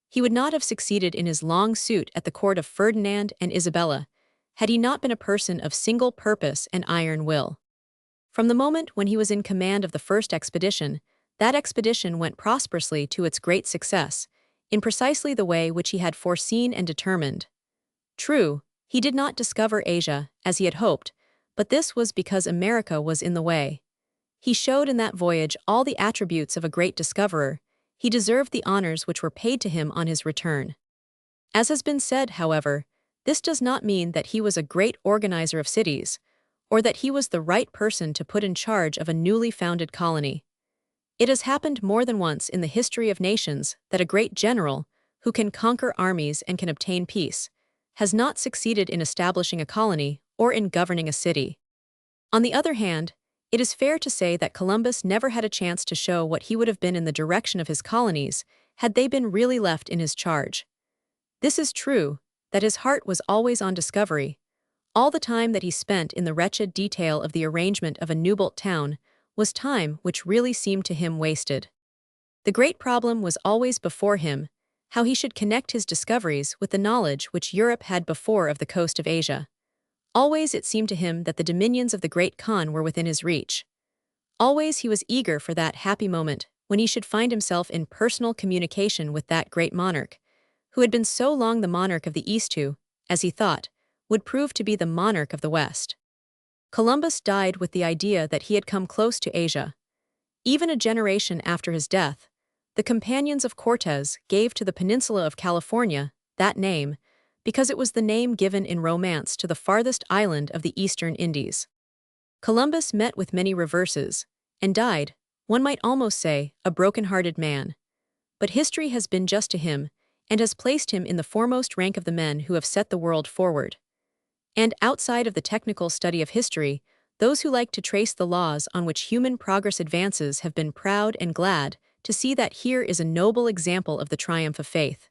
He would not have succeeded in his long suit at the court of Ferdinand and Isabella had he not been a person of single purpose and iron will. From the moment when he was in command of the first expedition, that expedition went prosperously to its great success, in precisely the way which he had foreseen and determined. True, he did not discover Asia, as he had hoped, but this was because America was in the way. He showed in that voyage all the attributes of a great discoverer. He deserved the honors which were paid to him on his return. As has been said, however, this does not mean that he was a great organizer of cities, or that he was the right person to put in charge of a newly founded colony. It has happened more than once in the history of nations that a great general, who can conquer armies and can obtain peace, has not succeeded in establishing a colony or in governing a city. On the other hand, it is fair to say that Columbus never had a chance to show what he would have been in the direction of his colonies had they been really left in his charge. This is true, that his heart was always on discovery. All the time that he spent in the wretched detail of the arrangement of a new-built town was time which really seemed to him wasted. The great problem was always before him, how he should connect his discoveries with the knowledge which Europe had before of the coast of Asia. Always it seemed to him that the dominions of the great Khan were within his reach. Always he was eager for that happy moment when he should find himself in personal communication with that great monarch, who had been so long the monarch of the East who, as he thought, would prove to be the monarch of the West. Columbus died with the idea that he had come close to Asia. Even a generation after his death, the companions of Cortés gave to the peninsula of California that name because it was the name given in romance to the farthest island of the eastern Indies. Columbus met with many reverses, and died, one might almost say, a broken-hearted man. But history has been just to him, and has placed him in the foremost rank of the men who have set the world forward. And outside of the technical study of history, those who like to trace the laws on which human progress advances have been proud and glad to see that here is a noble example of the triumph of faith.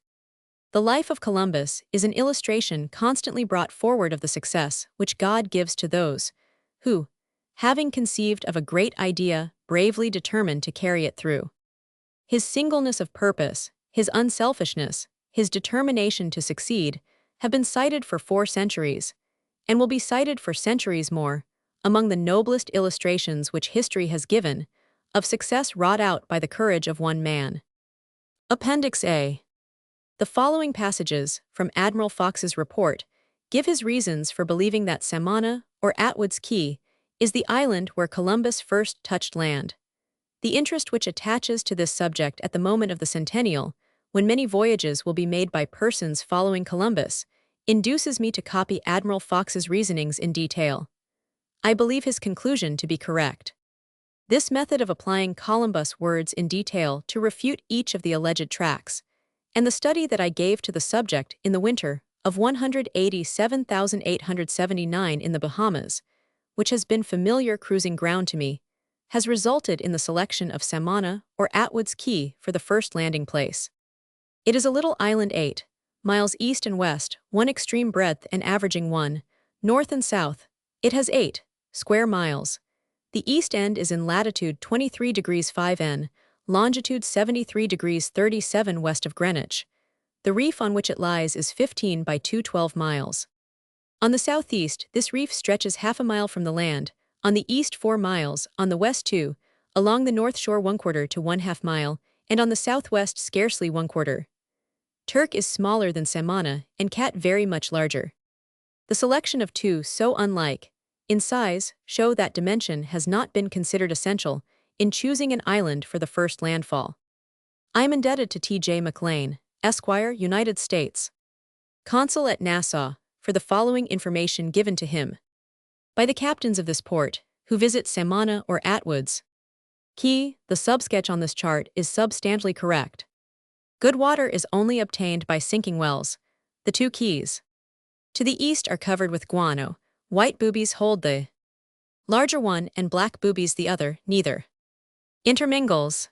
The life of Columbus is an illustration constantly brought forward of the success which God gives to those who, having conceived of a great idea, bravely determine to carry it through. His singleness of purpose, his unselfishness, his determination to succeed, have been cited for 4 centuries, and will be cited for centuries more, among the noblest illustrations which history has given, of success wrought out by the courage of one man. Appendix A. The following passages, from Admiral Fox's report, give his reasons for believing that Samana, or Atwood's Key, is the island where Columbus first touched land. The interest which attaches to this subject at the moment of the centennial, when many voyages will be made by persons following Columbus, induces me to copy Admiral Fox's reasonings in detail. I believe his conclusion to be correct. This method of applying Columbus' words in detail to refute each of the alleged tracks, and the study that I gave to the subject in the winter of 187,879 in the Bahamas, which has been familiar cruising ground to me, has resulted in the selection of Samana or Atwood's Key for the first landing place. It is a little island 8 miles east and west, 1 extreme breadth and averaging 1 north and south. It has 8 square miles. The east end is in latitude 23 degrees 5 N, longitude 73 degrees 37 west of Greenwich. The reef on which it lies is 15 by 212 miles. On the southeast, this reef stretches half a mile from the land, on the east 4 miles, on the west 2, along the north shore 1/4 to 1/2 mile, and on the southwest scarcely 1/4. Turk is smaller than Samana, and Cat very much larger. The selection of 2 so unlike, in size, show that dimension has not been considered essential in choosing an island for the first landfall. I am indebted to T.J. McLean, Esquire, United States Consul at Nassau, for the following information given to him by the captains of this port, who visit Samana or Atwood's Key. The subsketch on this chart is substantially correct. Good water is only obtained by sinking wells. The 2 keys to the east are covered with guano. White boobies hold the larger one and black boobies the other, neither. Intermingles.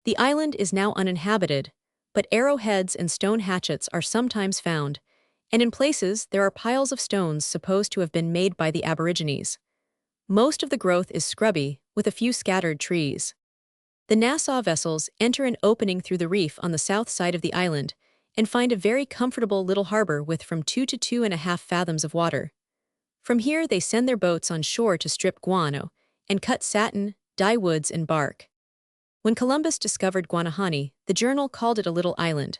The island is now uninhabited, but arrowheads and stone hatchets are sometimes found, and in places there are piles of stones supposed to have been made by the Aborigines. Most of the growth is scrubby, with a few scattered trees. The Nassau vessels enter an opening through the reef on the south side of the island and find a very comfortable little harbor with from 2 to 2.5 fathoms of water. From here they send their boats on shore to strip guano and cut satin, dye woods, and bark. When Columbus discovered Guanahani, the journal called it a little island.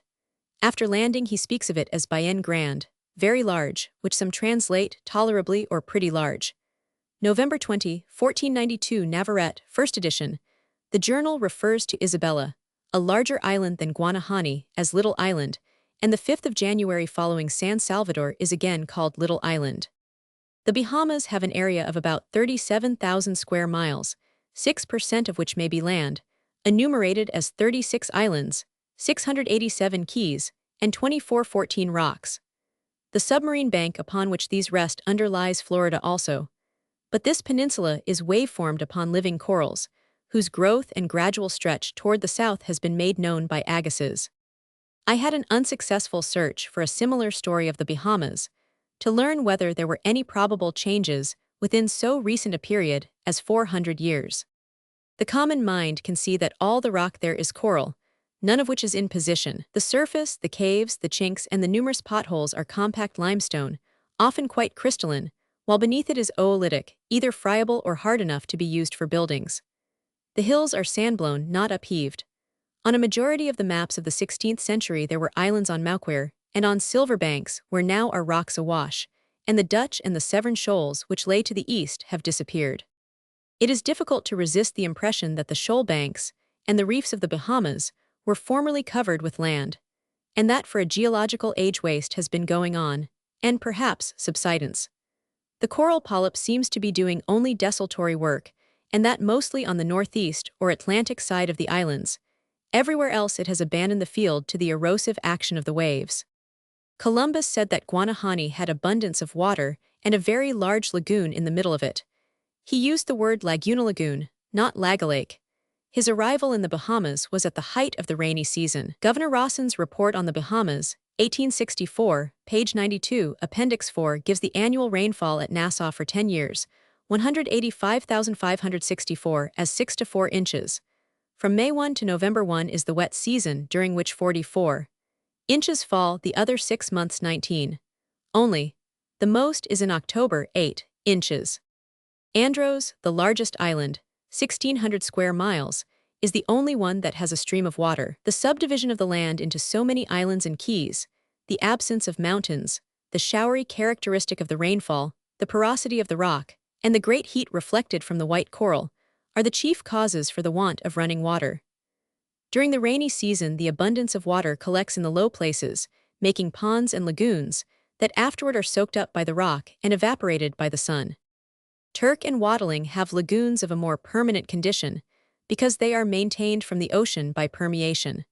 After landing he speaks of it as bien grande, very large, which some translate tolerably or pretty large. November 20, 1492 Navarrete, first edition. The journal refers to Isabella, a larger island than Guanahani, as Little Island, and the 5th of January following San Salvador is again called Little Island. The Bahamas have an area of about 37,000 square miles, 6% of which may be land, enumerated as 36 islands, 687 keys, and 2414 rocks. The submarine bank upon which these rest underlies Florida also. But this peninsula is wave-formed upon living corals, whose growth and gradual stretch toward the south has been made known by Agassiz. I had an unsuccessful search for a similar story of the Bahamas, to learn whether there were any probable changes within so recent a period as 400 years. The common mind can see that all the rock there is coral, none of which is in position. The surface, the caves, the chinks, and the numerous potholes are compact limestone, often quite crystalline, while beneath it is oolitic, either friable or hard enough to be used for buildings. The hills are sandblown, not upheaved. On a majority of the maps of the 16th century there were islands on Mauquer, and on silver banks, where now are rocks awash, and the Dutch and the Severn shoals which lay to the east have disappeared. It is difficult to resist the impression that the shoal banks and the reefs of the Bahamas were formerly covered with land, and that for a geological age waste has been going on, and perhaps subsidence. The coral polyp seems to be doing only desultory work, and that mostly on the northeast or Atlantic side of the islands. Everywhere else it has abandoned the field to the erosive action of the waves. Columbus said that Guanahani had abundance of water and a very large lagoon in the middle of it. He used the word Laguna Lagoon, not Lagalake. His arrival in the Bahamas was at the height of the rainy season. Governor Rawson's report on the Bahamas, 1864, page 92, Appendix 4 gives the annual rainfall at Nassau for 10 years, 185,564 as 6 to 4 inches. From May 1 to November 1 is the wet season, during which 44 inches fall, the other 6 months 19. Only. The most is in October, 8 inches. Andros, the largest island, 1,600 square miles, is the only one that has a stream of water. The subdivision of the land into so many islands and keys, the absence of mountains, the showery characteristic of the rainfall, the porosity of the rock, and the great heat reflected from the white coral, are the chief causes for the want of running water. During the rainy season, the abundance of water collects in the low places, making ponds and lagoons that afterward are soaked up by the rock and evaporated by the sun. Turk and Waddling have lagoons of a more permanent condition because they are maintained from the ocean by permeation.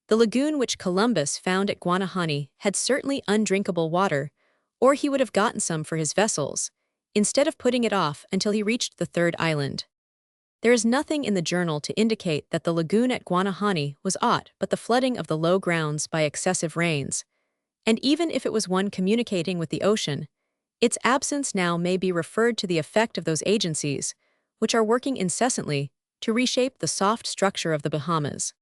The lagoon which Columbus found at Guanahani had certainly undrinkable water, or he would have gotten some for his vessels, instead of putting it off until he reached the third island. There is nothing in the journal to indicate that the lagoon at Guanahani was aught but the flooding of the low grounds by excessive rains, and even if it was one communicating with the ocean, its absence now may be referred to the effect of those agencies, which are working incessantly to reshape the soft structure of the Bahamas.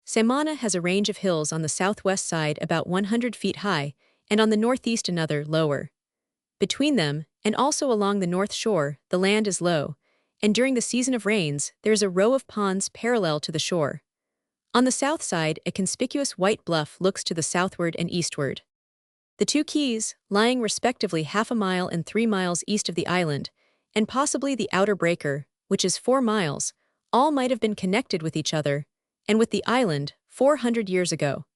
Samana has a range of hills on the southwest side about 100 feet high and on the northeast another lower. Between them, and also along the north shore, the land is low, and during the season of rains there is a row of ponds parallel to the shore. On the south side, a conspicuous white bluff looks to the southward and eastward. The two keys, lying respectively 1/2 mile and 3 miles east of the island, and possibly the outer breaker, which is 4 miles, all might have been connected with each other, and with the island, 400 years ago.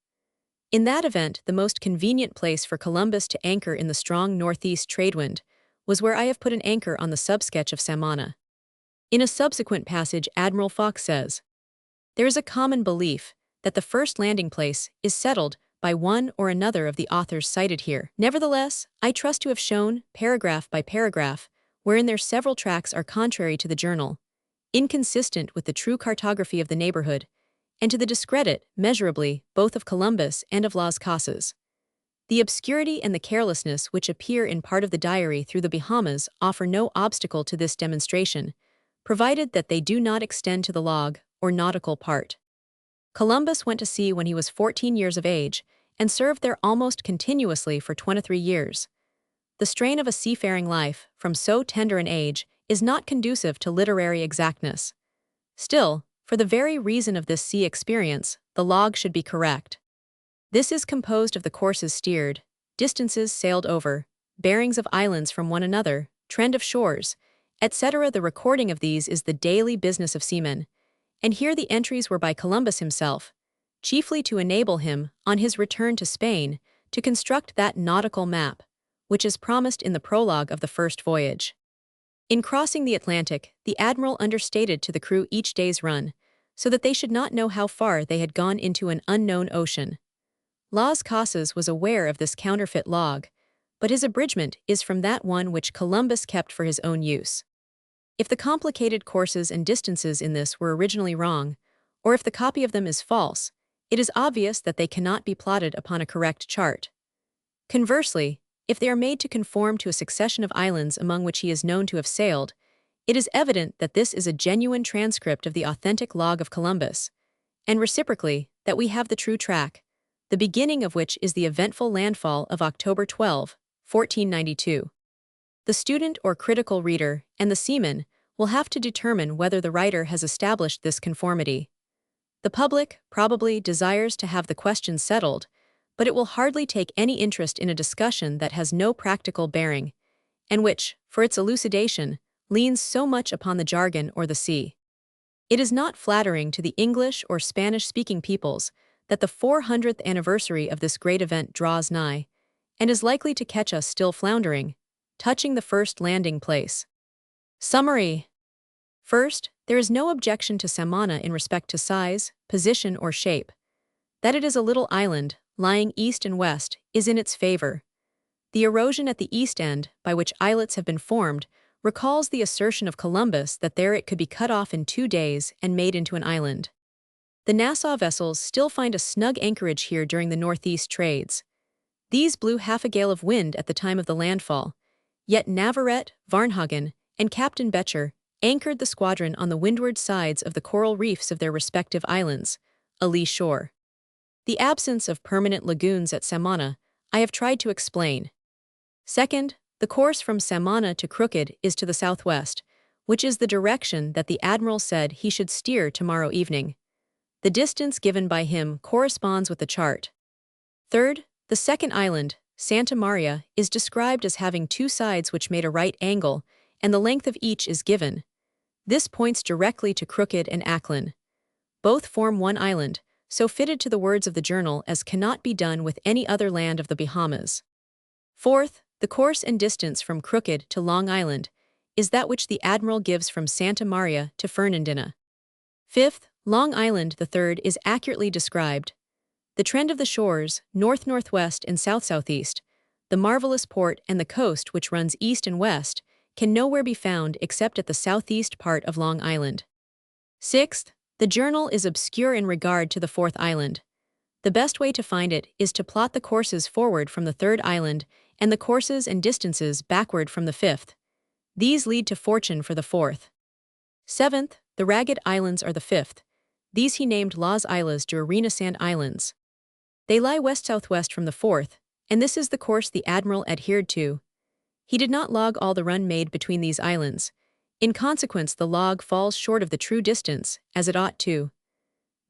In that event, the most convenient place for Columbus to anchor in the strong northeast tradewind was where I have put an anchor on the subsketch of Samana. In a subsequent passage, Admiral Fox says, "There is a common belief that the first landing place is settled by one or another of the authors cited here. Nevertheless, I trust to have shown, paragraph by paragraph, wherein their several tracks are contrary to the journal, inconsistent with the true cartography of the neighborhood, and to the discredit, measurably, both of Columbus and of Las Casas. The obscurity and the carelessness which appear in part of the diary through the Bahamas offer no obstacle to this demonstration, provided that they do not extend to the log, or nautical part. Columbus went to sea when he was 14 years of age, and served there almost continuously for 23 years. The strain of a seafaring life, from so tender an age, is not conducive to literary exactness. Still, for the very reason of this sea experience, the log should be correct. This is composed of the courses steered, distances sailed over, bearings of islands from one another, trend of shores, etc. The recording of these is the daily business of seamen, and here the entries were by Columbus himself, chiefly to enable him, on his return to Spain, to construct that nautical map, which is promised in the prologue of the first voyage. In crossing the Atlantic, the admiral understated to the crew each day's run, so that they should not know how far they had gone into an unknown ocean. Las Casas was aware of this counterfeit log, but his abridgment is from that one which Columbus kept for his own use. If the complicated courses and distances in this were originally wrong, or if the copy of them is false, it is obvious that they cannot be plotted upon a correct chart. Conversely, if they are made to conform to a succession of islands among which he is known to have sailed, it is evident that this is a genuine transcript of the authentic log of Columbus, and reciprocally, that we have the true track, the beginning of which is the eventful landfall of October 12, 1492. The student or critical reader, and the seaman, will have to determine whether the writer has established this conformity. The public, probably, desires to have the question settled, but it will hardly take any interest in a discussion that has no practical bearing, and which, for its elucidation, leans so much upon the jargon or the sea. It is not flattering to the English or Spanish-speaking peoples that the 400th anniversary of this great event draws nigh, and is likely to catch us still floundering, touching the first landing place. Summary. First, there is no objection to Samana in respect to size, position, or shape. That it is a little island, lying east and west, is in its favor. The erosion at the east end, by which islets have been formed, recalls the assertion of Columbus that there it could be cut off in 2 days and made into an island. The Nassau vessels still find a snug anchorage here during the northeast trades. These blew half a gale of wind at the time of the landfall, yet Navarrete, Varnhagen, and Captain Becher anchored the squadron on the windward sides of the coral reefs of their respective islands, a lee shore. The absence of permanent lagoons at Samana, I have tried to explain. Second, the course from Samana to Crooked is to the southwest, which is the direction that the admiral said he should steer tomorrow evening. The distance given by him corresponds with the chart. Third, the second island, Santa Maria, is described as having 2 sides which made a right angle, and the length of each is given. This points directly to Crooked and Acklin. Both form one island, so fitted to the words of the journal as cannot be done with any other land of the Bahamas. Fourth, the course and distance from Crooked to Long Island is that which the admiral gives from Santa Maria to Fernandina. Fifth, Long Island the third is accurately described. The trend of the shores, north-northwest and south-southeast, the marvelous port and the coast which runs east and west, can nowhere be found except at the southeast part of Long Island. Sixth, the journal is obscure in regard to the fourth island. The best way to find it is to plot the courses forward from the third island and the courses and distances backward from the fifth. These lead to fortune for the fourth. Seventh, the ragged islands are the fifth. These he named Las Islas de Arena Sand Islands. They lie west-southwest from the fourth, and this is the course the admiral adhered to. He did not log all the run made between these islands. In consequence, the log falls short of the true distance, as it ought to.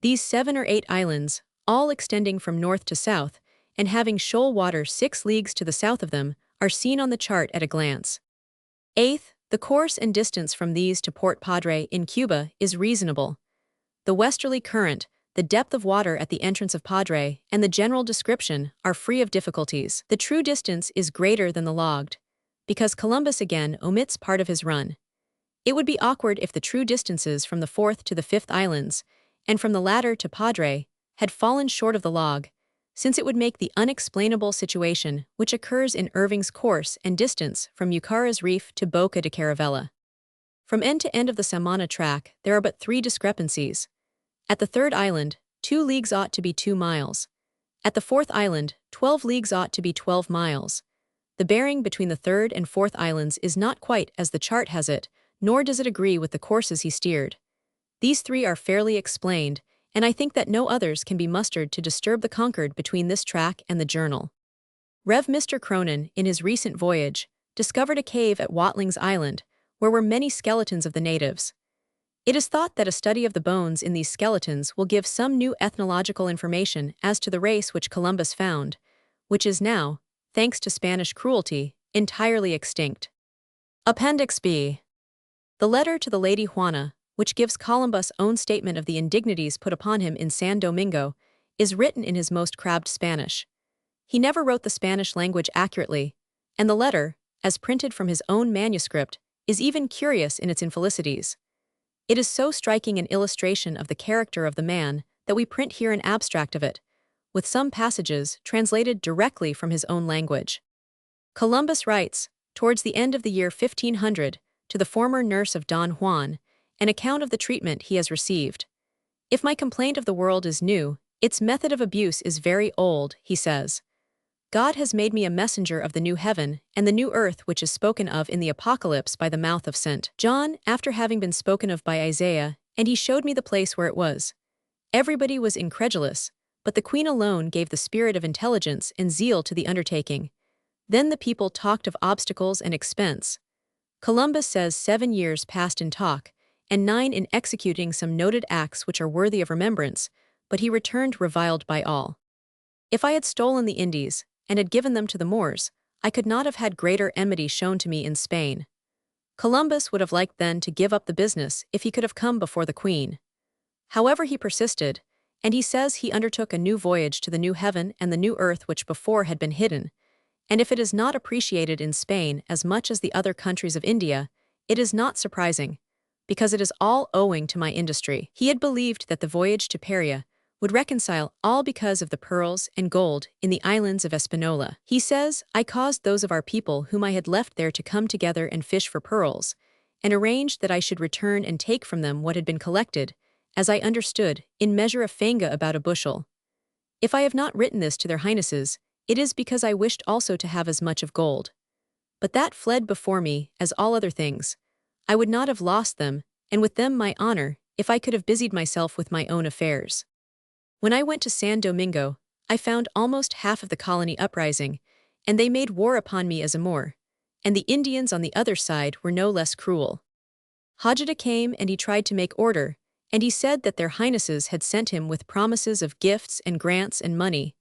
These 7 or 8 islands, all extending from north to south, and having shoal water 6 leagues to the south of them, are seen on the chart at a glance. Eighth, the course and distance from these to Port Padre in Cuba is reasonable. The westerly current, the depth of water at the entrance of Padre, and the general description are free of difficulties. The true distance is greater than the logged, because Columbus again omits part of his run. It would be awkward if the true distances from the fourth to the fifth islands, and from the latter to Padre, had fallen short of the log, since it would make the unexplainable situation which occurs in Irving's course and distance from Eucara's Reef to Boca de Caravella. From end to end of the Samana track, there are but 3 discrepancies. At the 3rd island, 2 leagues ought to be 2 miles. At the 4th island, 12 leagues ought to be 12 miles. The bearing between the 3rd and 4th islands is not quite as the chart has it, nor does it agree with the courses he steered. These 3 are fairly explained, and I think that no others can be mustered to disturb the conquered between this track and the journal. Rev. Mr. Cronin, in his recent voyage, discovered a cave at Watling's Island, where were many skeletons of the natives. It is thought that a study of the bones in these skeletons will give some new ethnological information as to the race which Columbus found, which is now, thanks to Spanish cruelty, entirely extinct. Appendix B. The letter to the Lady Juana, which gives Columbus' own statement of the indignities put upon him in San Domingo, is written in his most crabbed Spanish. He never wrote the Spanish language accurately, and the letter, as printed from his own manuscript, is even curious in its infelicities. It is so striking an illustration of the character of the man that we print here an abstract of it, with some passages translated directly from his own language. Columbus writes, towards the end of the year 1500, to the former nurse of Don Juan, an account of the treatment he has received. If my complaint of the world is new, its method of abuse is very old, he says. God has made me a messenger of the new heaven and the new earth which is spoken of in the Apocalypse by the mouth of St. John, after having been spoken of by Isaiah, and he showed me the place where it was. Everybody was incredulous, but the Queen alone gave the spirit of intelligence and zeal to the undertaking. Then the people talked of obstacles and expense. Columbus says 7 years passed in talk, and 9 in executing some noted acts which are worthy of remembrance, but he returned reviled by all. If I had stolen the Indies, and had given them to the Moors, I could not have had greater enmity shown to me in Spain. Columbus would have liked then to give up the business if he could have come before the Queen. However, he persisted, and he says he undertook a new voyage to the new heaven and the new earth which before had been hidden, and if it is not appreciated in Spain as much as the other countries of India, it is not surprising, because it is all owing to my industry. He had believed that the voyage to Paria would reconcile all because of the pearls and gold in the islands of Espanola. He says, I caused those of our people whom I had left there to come together and fish for pearls, and arranged that I should return and take from them what had been collected, as I understood, in measure of fanga about a bushel. If I have not written this to their highnesses, it is because I wished also to have as much of gold. But that fled before me, as all other things. I would not have lost them, and with them my honor, if I could have busied myself with my own affairs. When I went to San Domingo, I found almost half of the colony uprising, and they made war upon me as a Moor, and the Indians on the other side were no less cruel. Hajjata came and he tried to make order, and he said that their highnesses had sent him with promises of gifts and grants and money.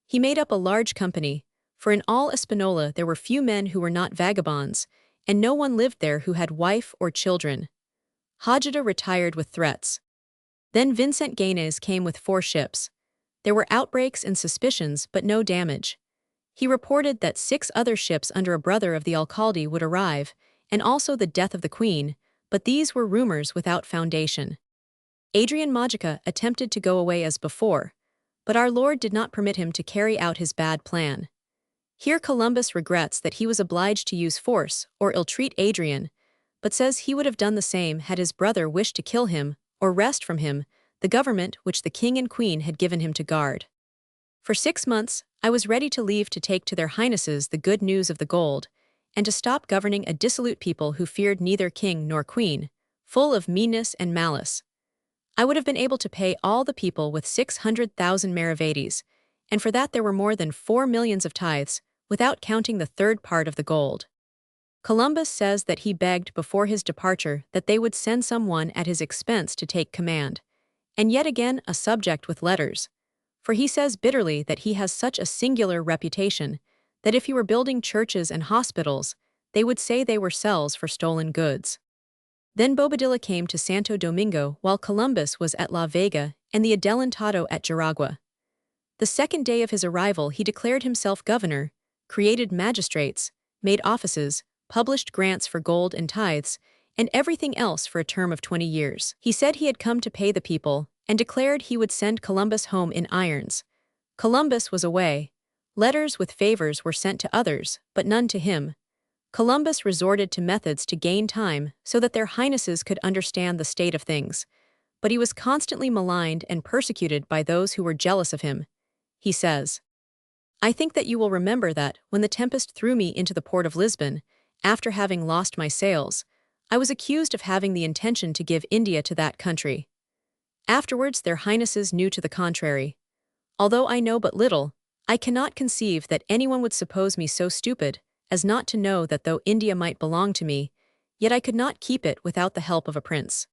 He made up a large company, for in all Espanola there were few men who were not vagabonds, and no one lived there who had wife or children. Hajjata retired with threats. Then Vincent Gaines came with 4 ships. There were outbreaks and suspicions, but no damage. He reported that 6 other ships under a brother of the alcalde would arrive, and also the death of the Queen, but these were rumors without foundation. Adrian Mojica attempted to go away as before, but our Lord did not permit him to carry out his bad plan. Here Columbus regrets that he was obliged to use force or ill-treat Adrian, but says he would have done the same had his brother wished to kill him or wrest from him the government which the king and queen had given him to guard. For 6 months, I was ready to leave to take to their highnesses the good news of the gold, and to stop governing a dissolute people who feared neither king nor queen, full of meanness and malice. I would have been able to pay all the people with 600,000 maravedis, and for that there were more than 4 millions of tithes, without counting the 3rd part of the gold. Columbus says that he begged before his departure that they would send someone at his expense to take command, and yet again a subject with letters, for he says bitterly that he has such a singular reputation that if he were building churches and hospitals, they would say they were cells for stolen goods. Then Bobadilla came to Santo Domingo while Columbus was at La Vega and the Adelantado at Jaragua. The 2nd day of his arrival he declared himself governor, created magistrates, made offices, published grants for gold and tithes, and everything else for a term of 20 years. He said he had come to pay the people, and declared he would send Columbus home in irons. Columbus was away. Letters with favors were sent to others, but none to him. Columbus resorted to methods to gain time so that their highnesses could understand the state of things, but he was constantly maligned and persecuted by those who were jealous of him. He says, "I think that you will remember that, when the tempest threw me into the port of Lisbon, after having lost my sails, I was accused of having the intention to give India to that country. Afterwards their highnesses knew to the contrary. Although I know but little, I cannot conceive that anyone would suppose me so stupid as not to know that though India might belong to me, yet I could not keep it without the help of a prince."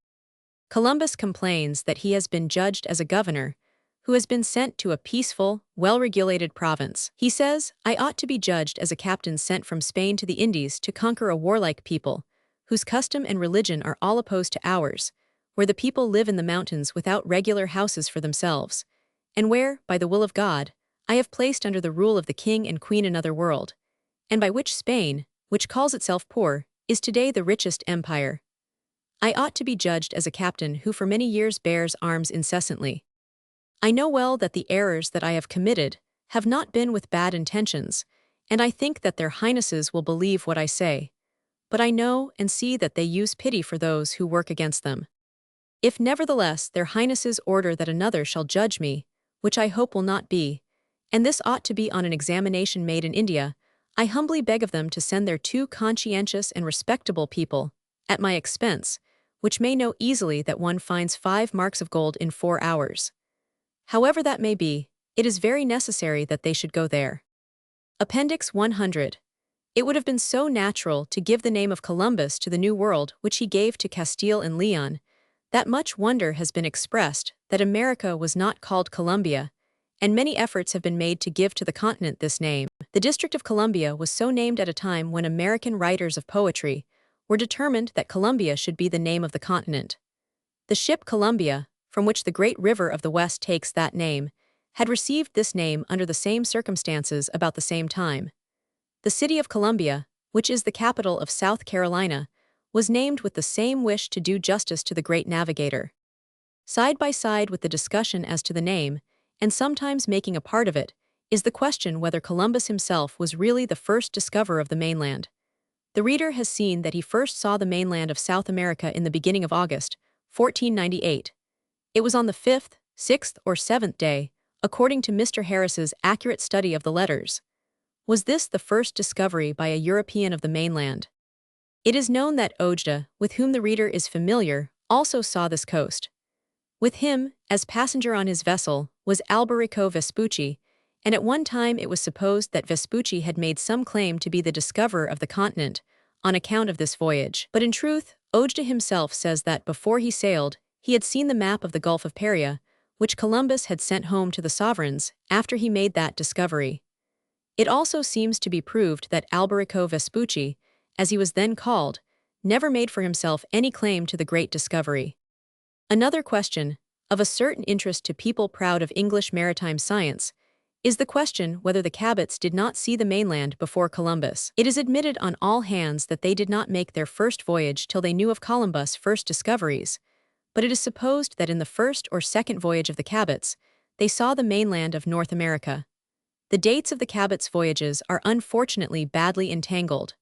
Columbus complains that he has been judged as a governor who has been sent to a peaceful, well-regulated province. He says, "I ought to be judged as a captain sent from Spain to the Indies to conquer a warlike people, whose custom and religion are all opposed to ours, where the people live in the mountains without regular houses for themselves, and where, by the will of God, I have placed under the rule of the king and queen another world, and by which Spain, which calls itself poor, is today the richest empire. I ought to be judged as a captain who for many years bears arms incessantly. I know well that the errors that I have committed have not been with bad intentions, and I think that their highnesses will believe what I say. But I know and see that they use pity for those who work against them. If nevertheless their highnesses order that another shall judge me, which I hope will not be, and this ought to be on an examination made in India, I humbly beg of them to send their 2 conscientious and respectable people, at my expense, which may know easily that one finds 5 marks of gold in 4 hours. However that may be, it is very necessary that they should go there." Appendix 100. It would have been so natural to give the name of Columbus to the New World which he gave to Castile and Leon, that much wonder has been expressed that America was not called Columbia, and many efforts have been made to give to the continent this name. The District of Columbia was so named at a time when American writers of poetry were determined that Columbia should be the name of the continent. The ship Columbia, from which the great river of the West takes that name, had received this name under the same circumstances about the same time. The city of Columbia, which is the capital of South Carolina, was named with the same wish to do justice to the great navigator. Side by side with the discussion as to the name, and sometimes making a part of it, is the question whether Columbus himself was really the first discoverer of the mainland. The reader has seen that he first saw the mainland of South America in the beginning of August, 1498. It was on the 5th, 6th, or 7th day, according to Mr. Harris's accurate study of the letters. Was this the first discovery by a European of the mainland? It is known that Ojeda, with whom the reader is familiar, also saw this coast. With him, as passenger on his vessel, was Alberico Vespucci, and at one time it was supposed that Vespucci had made some claim to be the discoverer of the continent on account of this voyage. But in truth, Ojeda himself says that before he sailed, he had seen the map of the Gulf of Paria, which Columbus had sent home to the sovereigns after he made that discovery. It also seems to be proved that Alberico Vespucci, as he was then called, never made for himself any claim to the great discovery. Another question, of a certain interest to people proud of English maritime science, is the question whether the Cabots did not see the mainland before Columbus. It is admitted on all hands that they did not make their first voyage till they knew of Columbus' first discoveries, but it is supposed that in the first or second voyage of the Cabots, they saw the mainland of North America. The dates of the Cabots' voyages are unfortunately badly entangled.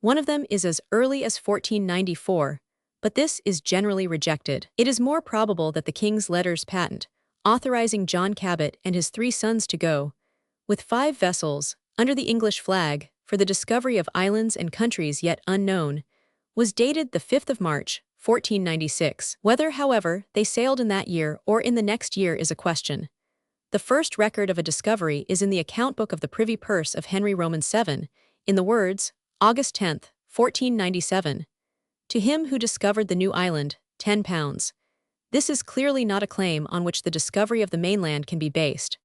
One of them is as early as 1494, but this is generally rejected. It is more probable that the King's letters patent, authorizing John Cabot and his 3 sons to go, with 5 vessels, under the English flag, for the discovery of islands and countries yet unknown, was dated the 5th of March, 1496. Whether, however, they sailed in that year or in the next year is a question. The first record of a discovery is in the account book of the Privy Purse of Henry Roman VII, in the words, August 10, 1497. To him who discovered the new island, £10. This is clearly not a claim on which the discovery of the mainland can be based.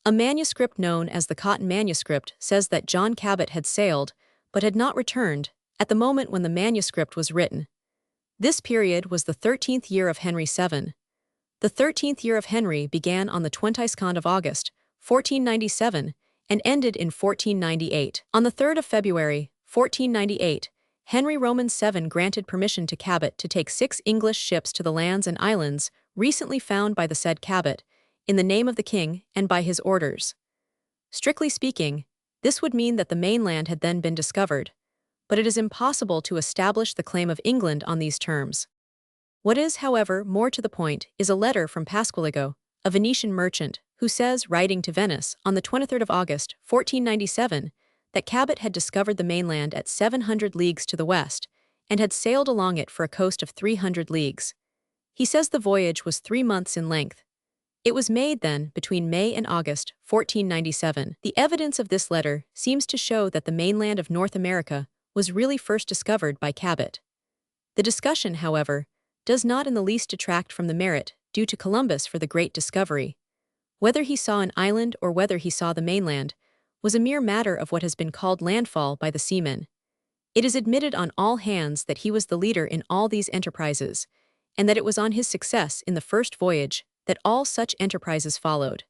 A manuscript known as the Cotton Manuscript says that John Cabot had sailed, but had not returned, at the moment when the manuscript was written. This period was the 13th year of Henry VII. The 13th year of Henry began on the 22nd of August, 1497, and ended in 1498. On the 3rd of February, 1498, Henry Roman VII granted permission to Cabot to take 6 English ships to the lands and islands recently found by the said Cabot, in the name of the king and by his orders. Strictly speaking, this would mean that the mainland had then been discovered, but it is impossible to establish the claim of England on these terms. What is, however, more to the point is a letter from Pasqualigo, a Venetian merchant, who says, writing to Venice on the 23rd of August, 1497, that Cabot had discovered the mainland at 700 leagues to the west and had sailed along it for a coast of 300 leagues. He says the voyage was 3 months in length. It was made, then, between May and August 1497. The evidence of this letter seems to show that the mainland of North America was really first discovered by Cabot. The discussion, however, does not in the least detract from the merit due to Columbus for the great discovery. Whether he saw an island or whether he saw the mainland was a mere matter of what has been called landfall by the seamen. It is admitted on all hands that he was the leader in all these enterprises, and that it was on his success in the first voyage that all such enterprises followed.